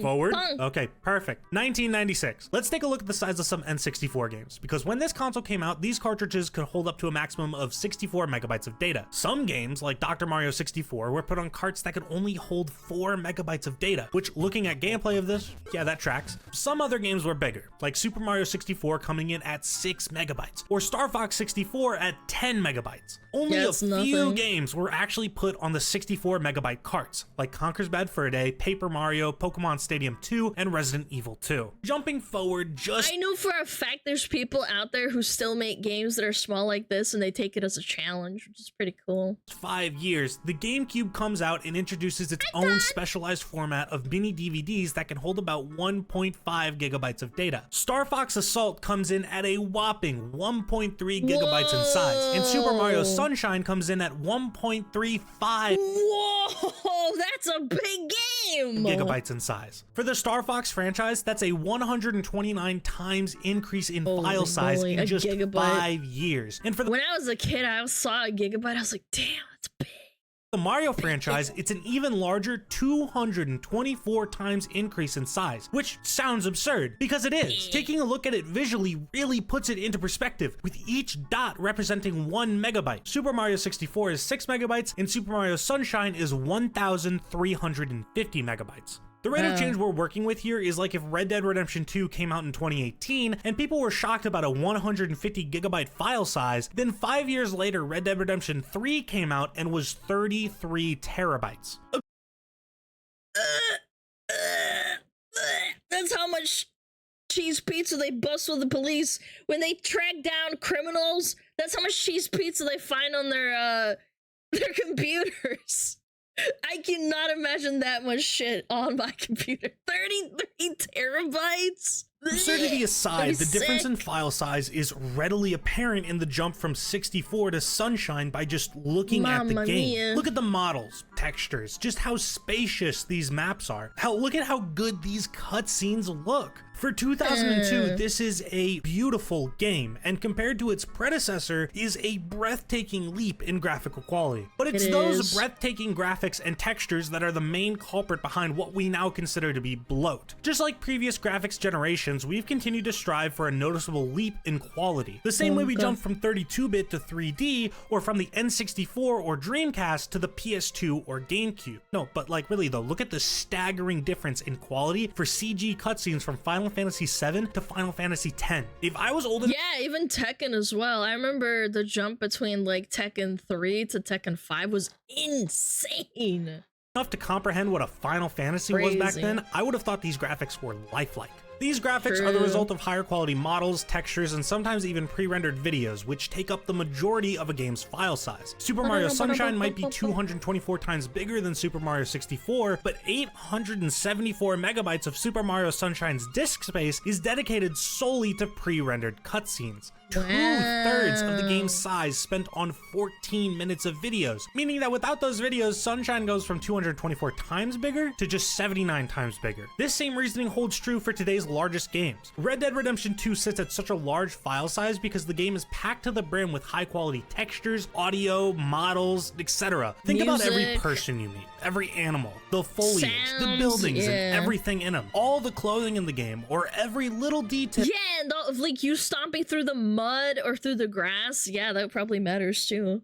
forward. Okay, perfect. 1996. Let's take a look at the size of some N64 games, because when this console came out, these cartridges could hold up to a maximum of 64 megabytes of data. Some games, like Dr. Mario 64, were put on carts that could only hold 4 megabytes of data, which, looking at gameplay of this, yeah, that tracks. Some other games were bigger, like Super Mario 64 coming in at 6 megabytes, or Star Fox 64 at 10 megabytes. Only a few games were actually put on the 64 megabyte carts, like Conker's Bad Fur Day, Paper Mario, Pokemon Stadium 2, and Resident Evil 2. Jumping forward I know for a fact there's people out there who still make games that are small like this and they take it as a challenge, which is pretty cool. 5 years, the GameCube comes out and introduces its own specialized format of mini DVDs that can hold about 1.5 gigabytes of data. Star Fox Assault comes in at a whopping 1.3 gigabytes in size, and Super Mario Sunshine comes in at 1.35 Whoa, that's a big game! gigabytes in size. For the Star Fox franchise, that's a 129 times increase in file size in just 5 years. And for when I was a kid, I saw a gigabyte, I was like, damn, that's big. The Mario franchise, it's an even larger 224 times increase in size, which sounds absurd, because it is. Taking a look at it visually really puts it into perspective, with each dot representing 1 megabyte. Super Mario 64 is 6 megabytes, and Super Mario Sunshine is 1,350 megabytes. The rate of change we're working with here is like if Red Dead Redemption 2 came out in 2018 and people were shocked about a 150 gigabyte file size, then 5 years later Red Dead Redemption 3 came out and was 33 terabytes. That's how much cheese pizza they bust with the police when they track down criminals. That's how much cheese pizza they find on their computers. I cannot imagine that much shit on my computer. 33 terabytes? Absurdity aside, the difference in file size is readily apparent in the jump from 64 to Sunshine by just looking at the game. Look at the models, textures, just how spacious these maps are. Look at how good these cutscenes look. For 2002, this is a beautiful game, and compared to its predecessor, is a breathtaking leap in graphical quality. But it's those breathtaking graphics and textures that are the main culprit behind what we now consider to be bloat. Just like previous graphics generations, we've continued to strive for a noticeable leap in quality. The same way we jumped from 32-bit to 3D, or from the N64 or Dreamcast to the PS2 or GameCube. No, but like really though, look at the staggering difference in quality for CG cutscenes from Final Fantasy VII to Final Fantasy X. If I was old enough— yeah, even Tekken as well. I remember the jump between like Tekken 3 to Tekken 5 was insane. Enough to comprehend what a Final Fantasy was back then, I would have thought these graphics were lifelike. These graphics are the result of higher quality models, textures, and sometimes even pre-rendered videos, which take up the majority of a game's file size. Super Mario Sunshine might be 224 times bigger than Super Mario 64, but 874 megabytes of Super Mario Sunshine's disk space is dedicated solely to pre-rendered cutscenes. 2/3 of the game's size spent on 14 minutes of videos, meaning that without those videos, Sunshine goes from 224 times bigger to just 79 times bigger. This same reasoning holds true for today's largest games. Red Dead Redemption 2 sits at such a large file size because the game is packed to the brim with high quality textures, audio, models, etc. Think about every person you meet, every animal, the foliage, the buildings, and everything in them, all the clothing in the game, or every little detail. Yeah, and like you stomping through the mud or through the grass, yeah, that probably matters too.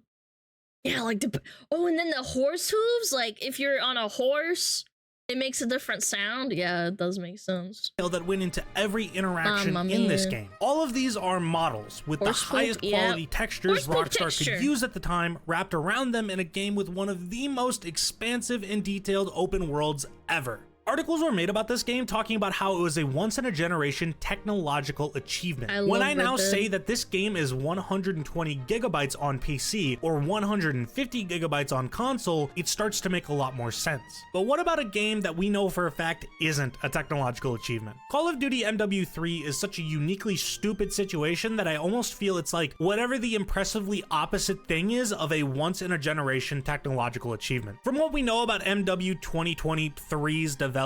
Yeah, like and then the horse hooves, like if you're on a horse It makes a different sound. Yeah, it does make sense. That went into every interaction in this game. All of these are models with the highest quality textures Rockstar could use at the time, wrapped around them in a game with one of the most expansive and detailed open worlds ever. Articles were made about this game talking about how it was a once-in-a-generation technological achievement. When I now say that this game is 120 gigabytes on PC or 150 gigabytes on console, it starts to make a lot more sense. But what about a game that we know for a fact isn't a technological achievement? Call of Duty MW3 is such a uniquely stupid situation that I almost feel it's like whatever the impressively opposite thing is of a once-in-a-generation technological achievement. From what we know about MW 2023's development,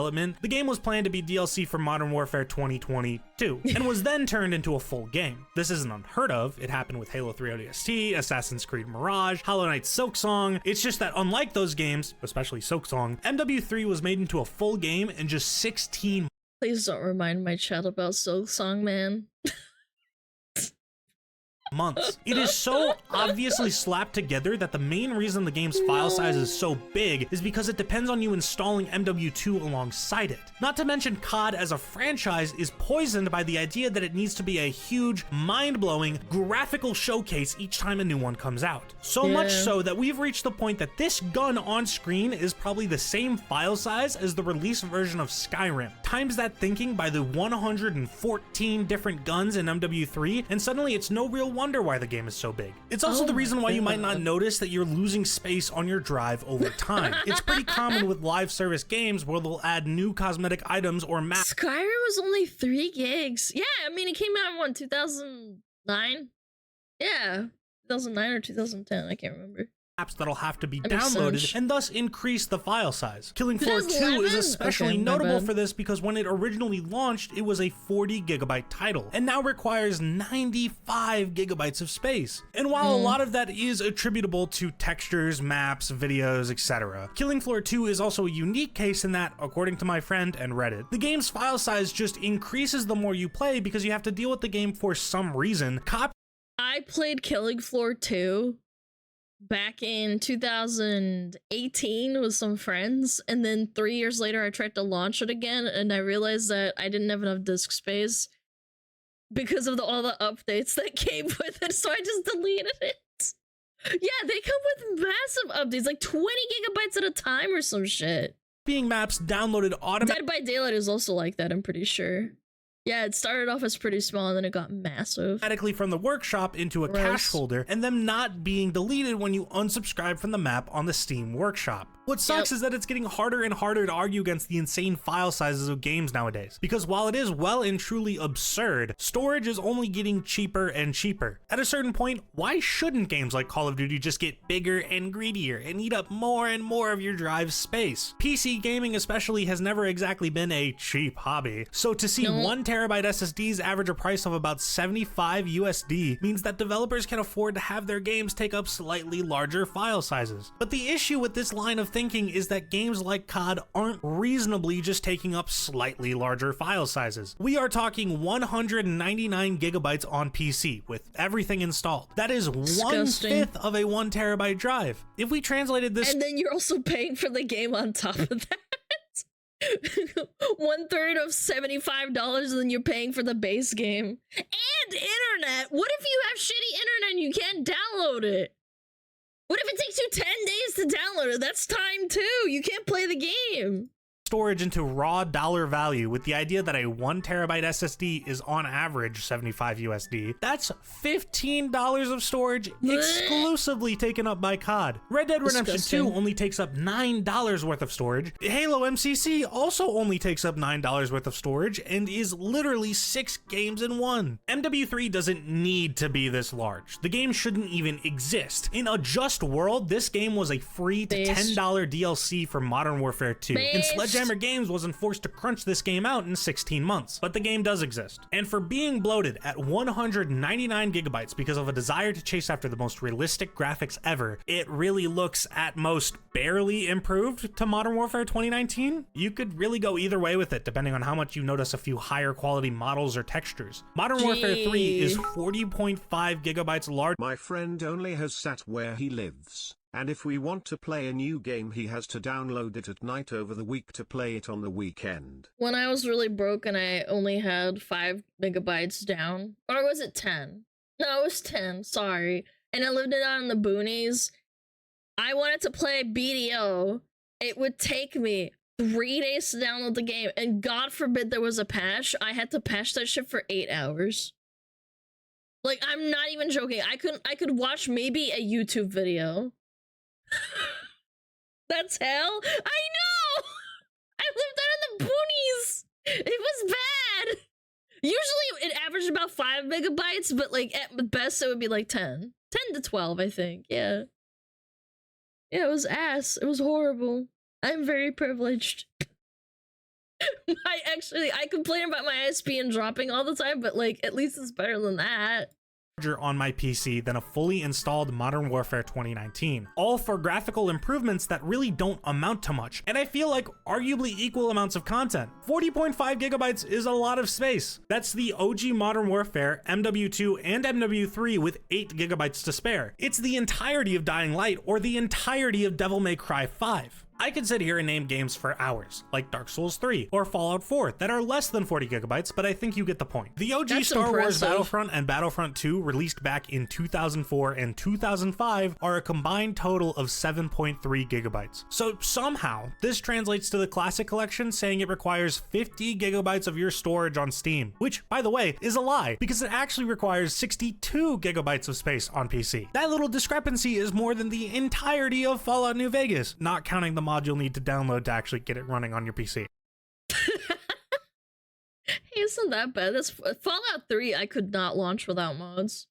the game was planned to be DLC for Modern Warfare 2022 and was then turned into a full game. This isn't unheard of. It happened with Halo 3 ODST, Assassin's Creed Mirage, Hollow Knight Silksong. It's just that unlike those games, especially Silksong, MW3 was made into a full game in just 16 months. Please don't remind my chat about Silksong, man. It is so obviously slapped together that the main reason the game's file size is so big is because it depends on you installing MW2 alongside it. Not to mention COD as a franchise is poisoned by the idea that it needs to be a huge, mind-blowing, graphical showcase each time a new one comes out. So much so that we've reached the point that this gun on screen is probably the same file size as the release version of Skyrim. Times that thinking by the 114 different guns in MW3, and suddenly it's no real wonder why the game is so big. It's also the reason why you might not notice that you're losing space on your drive over time. It's pretty common with live service games where they'll add new cosmetic items or maps. Skyrim was only 3 gigs. Yeah, I mean, it came out in 2009? Yeah, 2009 or 2010, I can't remember. Apps that'll have to be downloaded and thus increase the file size. Killing Floor 2 is especially notable for this because when it originally launched, it was a 40 gigabyte title and now requires 95 gigabytes of space. And while a lot of that is attributable to textures, maps, videos, etc., Killing Floor 2 is also a unique case in that, according to my friend and Reddit, the game's file size just increases the more you play because you have to deal with the game for some reason. I played Killing Floor 2 back in 2018 with some friends, and then 3 years later I tried to launch it again and I realized that I didn't have enough disk space because of all the updates that came with it, so I just deleted it. Yeah, they come with massive updates, like 20 gigabytes at a time or some shit. Being maps downloaded automatically. Dead by Daylight is also like that, I'm pretty sure. Yeah, it started off as pretty small and then it got massive. Automatically from the workshop into a cache folder, and them not being deleted when you unsubscribe from the map on the Steam Workshop. What sucks is that it's getting harder and harder to argue against the insane file sizes of games nowadays, because while it is well and truly absurd, storage is only getting cheaper and cheaper. At a certain point, why shouldn't games like Call of Duty just get bigger and greedier and eat up more and more of your drive space? PC gaming especially has never exactly been a cheap hobby, so to see 1 terabyte SSDs average a price of about 75 USD means that developers can afford to have their games take up slightly larger file sizes. But the issue with this line of thinking is that games like COD aren't reasonably just taking up slightly larger file sizes. We are talking 199 gigabytes on PC with everything installed. That is 1/5 of a 1 terabyte drive. If we translated this— and then you're also paying for the game on top of that. 1/3 of $75 and then you're paying for the base game. And internet! What if you have shitty internet and you can't download it? What if it takes you 10 days to download it? That's time too. You can't play the game. Storage into raw dollar value with the idea that a 1 terabyte SSD is on average 75 USD. That's $15 of storage exclusively taken up by COD. Red Dead Redemption 2 only takes up $9 worth of storage. Halo MCC also only takes up $9 worth of storage and is literally 6 games in one. MW3 doesn't need to be this large. The game shouldn't even exist. In a just world, this game was a free to $10 DLC for Modern Warfare 2. And Sledgehammer Games wasn't forced to crunch this game out in 16 months, but the game does exist. And for being bloated at 199 gigabytes because of a desire to chase after the most realistic graphics ever, it really looks at most barely improved to Modern Warfare 2019. You could really go either way with it depending on how much you notice a few higher quality models or textures. Modern Warfare 3 is 40.5 gigabytes large. My friend only has sat where he lives. And if we want to play a new game, he has to download it at night over the week to play it on the weekend. When I was really broke and I only had 5 megabytes down, or was it 10? No, it was 10, sorry. And I lived it out in the boonies. I wanted to play BDO. It would take me 3 days to download the game, and God forbid there was a patch. I had to patch that shit for 8 hours. Like, I'm not even joking. I could watch maybe a YouTube video. That's hell. I know! I lived out in the boonies! It was bad! Usually it averaged about 5 megabytes, but like at best it would be like 10. 10 to 12, I think. Yeah. Yeah, it was ass. It was horrible. I'm very privileged. I complain about my ISP dropping all the time, but like at least it's better than that. On my PC than a fully installed Modern Warfare 2019, all for graphical improvements that really don't amount to much, and I feel like arguably equal amounts of content. 40.5 gigabytes is a lot of space. That's the OG Modern Warfare, MW2 and MW3 with 8 gigabytes to spare. It's the entirety of Dying Light or the entirety of Devil May Cry 5. I could sit here and name games for hours, like Dark Souls 3 or Fallout 4, that are less than 40 gigabytes, but I think you get the point. The OG That's Star Wars impressive. Battlefront and Battlefront 2, released back in 2004 and 2005, are a combined total of 7.3 gigabytes. So somehow, this translates to the Classic Collection saying it requires 50 gigabytes of your storage on Steam, which, by the way, is a lie, because it actually requires 62 gigabytes of space on PC. That little discrepancy is more than the entirety of Fallout New Vegas, not counting the mod you'll need to download to actually get it running on your PC. Hey, it's not that bad. That's Fallout 3 I could not launch without mods.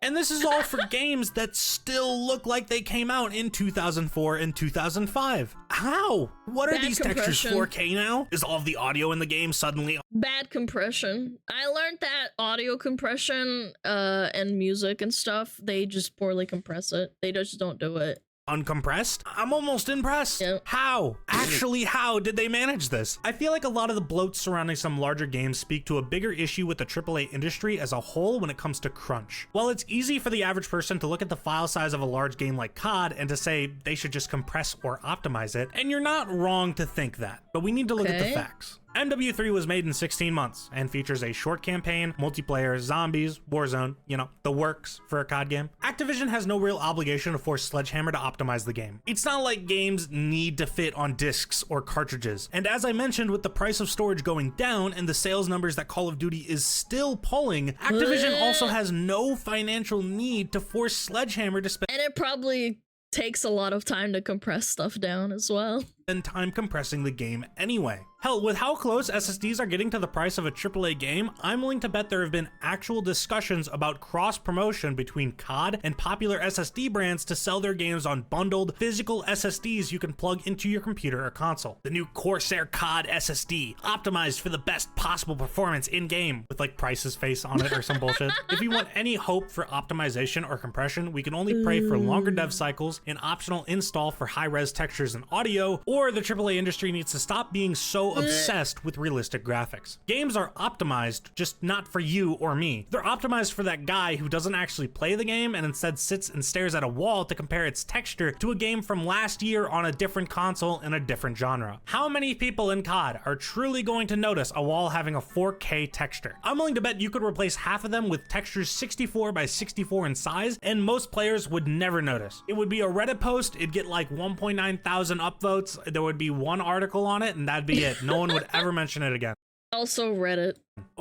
And this is all for games that still look like they came out in 2004 and 2005. How? What are Bad these textures, compression. 4K now? Is all of the audio in the game suddenly... Bad compression. I learned that audio compression and music and stuff, they just poorly compress it. They just don't do it. uncompressed? I'm almost impressed. Yep. How? Actually, how did they manage this? I feel like a lot of the bloat surrounding some larger games speak to a bigger issue with the AAA industry as a whole when it comes to crunch. While it's easy for the average person to look at the file size of a large game like COD and to say they should just compress or optimize it, and you're not wrong to think that, but we need to look at the facts. MW3 was made in 16 months and features a short campaign, multiplayer, zombies, Warzone, you know, the works for a COD game. Activision has no real obligation to force Sledgehammer to optimize the game. It's not like games need to fit on discs or cartridges. And as I mentioned, with the price of storage going down and the sales numbers that Call of Duty is still pulling, Activision also has no financial need to force Sledgehammer to spend— And it probably takes a lot of time to compress stuff down as well. time compressing the game anyway. Hell, with how close SSDs are getting to the price of a AAA game, I'm willing to bet there have been actual discussions about cross-promotion between COD and popular SSD brands to sell their games on bundled physical SSDs you can plug into your computer or console. The new Corsair COD SSD, optimized for the best possible performance in-game, with like Price's face on it or some bullshit. If you want any hope for optimization or compression, we can only pray for longer dev cycles, an optional install for high-res textures and audio, or the AAA industry needs to stop being so obsessed with realistic graphics. Games are optimized, just not for you or me. They're optimized for that guy who doesn't actually play the game and instead sits and stares at a wall to compare its texture to a game from last year on a different console in a different genre. How many people in COD are truly going to notice a wall having a 4K texture? I'm willing to bet you could replace half of them with textures 64 by 64 in size, and most players would never notice. It would be a Reddit post, it'd get like 1.9 thousand upvotes, there would be one article on it, and that'd be it. No one would ever mention it again. Also Reddit.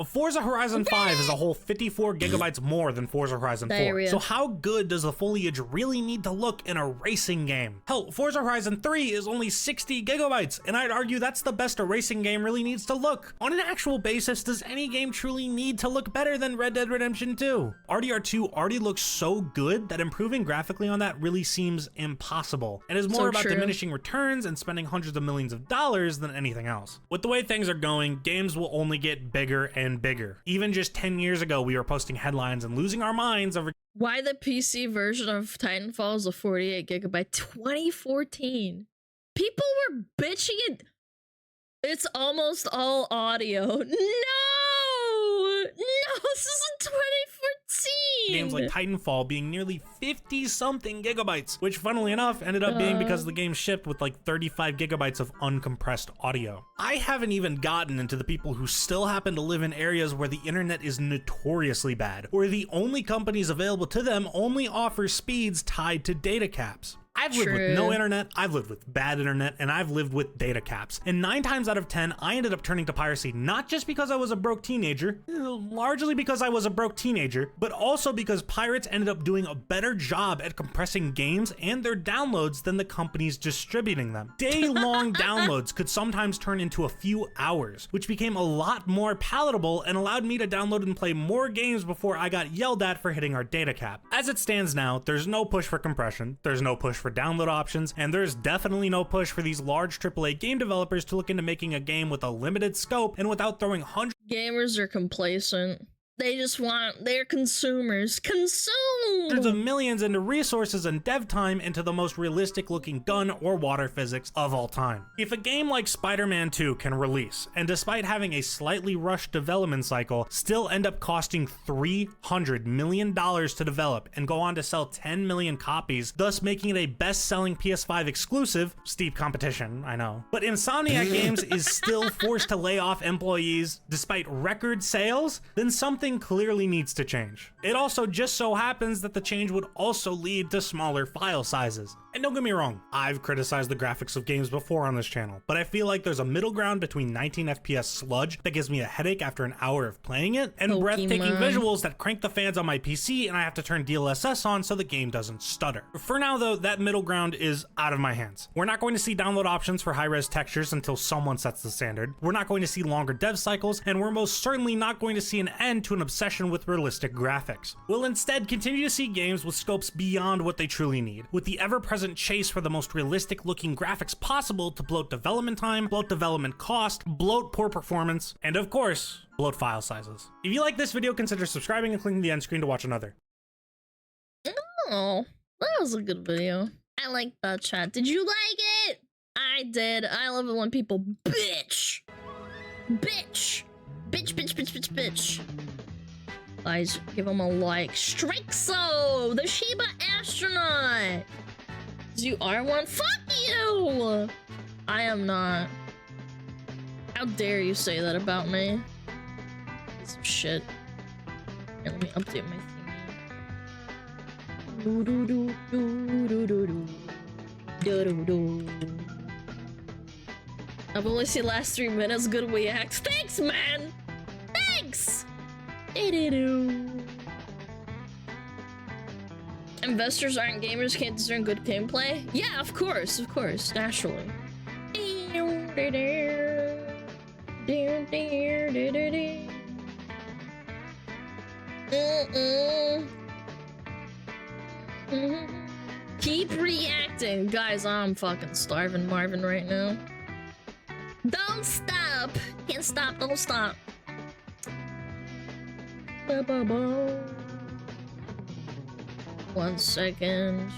Forza Horizon 5 is a whole 54 gigabytes more than Forza Horizon 4. Diarrhea. So how good does the foliage really need to look in a racing game? Hell, Forza Horizon 3 is only 60 gigabytes, and I'd argue that's the best a racing game really needs to look. On an actual basis, does any game truly need to look better than Red Dead Redemption 2? RDR2 already looks so good that improving graphically on that really seems impossible, and is more So about true. diminishing returns and spending hundreds of millions of dollars than anything else. With the way things are going, games will only get bigger and bigger. Even just 10 years ago, we were posting headlines and losing our minds over Why the PC version of Titanfall is a 48 gigabyte 2014. People were bitching it. It's almost all audio. No! No, this is in Games like Titanfall being nearly 50-something gigabytes, which funnily enough ended up being because the game shipped with like 35 gigabytes of uncompressed audio. I haven't even gotten into the people who still happen to live in areas where the internet is notoriously bad, where the only companies available to them only offer speeds tied to data caps. I've lived with no internet, I've lived with bad internet, and I've lived with data caps. And 9 times out of 10, I ended up turning to piracy, not just because I was a broke teenager, largely because I was a broke teenager, but also because pirates ended up doing a better job at compressing games and their downloads than the companies distributing them. Day-long downloads could sometimes turn into a few hours, which became a lot more palatable and allowed me to download and play more games before I got yelled at for hitting our data cap. As it stands now, there's no push for compression, there's no push for download options, and there's definitely no push for these large AAA game developers to look into making a game with a limited scope and without throwing hundreds. Gamers are complacent. They just want their consumers consumed. Hundreds of millions into resources and dev time into the most realistic looking gun or water physics of all time. If a game like Spider-Man 2 can release, and despite having a slightly rushed development cycle, still end up costing $300 million to develop and go on to sell 10 million copies, thus making it a best-selling PS5 exclusive, steep competition, I know. But Insomniac Games is still forced to lay off employees despite record sales, then something clearly needs to change. It also just so happens that the change would also lead to smaller file sizes. And don't get me wrong, I've criticized the graphics of games before on this channel, but I feel like there's a middle ground between 19 FPS sludge that gives me a headache after an hour of playing it, and breathtaking visuals that crank the fans on my PC and I have to turn DLSS on so the game doesn't stutter. For now though, that middle ground is out of my hands. We're not going to see download options for high-res textures until someone sets the standard. We're not going to see longer dev cycles, and we're most certainly not going to see an end to an obsession with realistic graphics. We'll instead continue to see games with scopes beyond what they truly need, with the ever-present chase for the most realistic looking graphics possible to bloat development time, bloat development cost, bloat poor performance, and of course, bloat file sizes. If you like this video, consider subscribing and clicking the end screen to watch another. Oh, that was a good video. I like that chat. Did you like it? I did. I love it when people bitch. Bitch. Bitch, bitch, bitch, bitch, bitch. Guys, give him a like. Strixo, the Shiba astronaut. You are one? Fuck you! I am not. How dare you say that about me? Piece of shit. Here, let me update my theme. I've only seen last 3 minutes. Good react. Thanks, man! Thanks! Investors aren't gamers, can't discern good gameplay? Yeah, of course, naturally. Keep reacting. Guys, I'm fucking starving Marvin right now. Don't stop. Can't stop, don't stop. Ba-ba-ba. 1 second.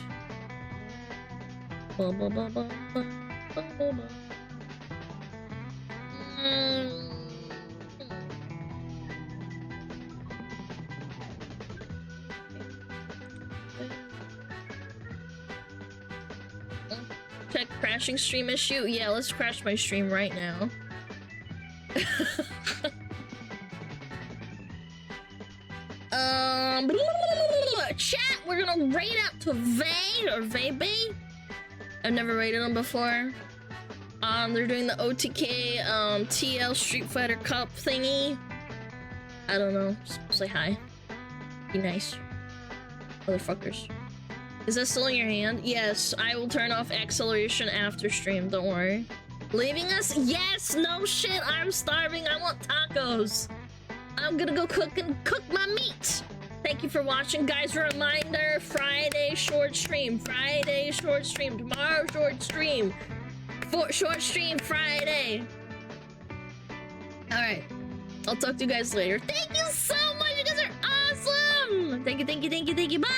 Check crashing stream issue. Yeah, let's crash my stream right now. Chat, we're gonna rate up to Vay or Vaybe. I've never rated them before. They're doing the OTK TL Street Fighter Cup thingy. I don't know. Just say hi. Be nice. Motherfuckers. Is that still in your hand? Yes, I will turn off acceleration after stream, don't worry. Leaving us? Yes, no shit, I'm starving, I want tacos. I'm gonna go cook my meat. Thank you for watching, guys. Reminder, Friday short stream. Friday short stream. Tomorrow short stream. Short stream Friday. Alright. I'll talk to you guys later. Thank you so much. You guys are awesome. Thank you. Bye.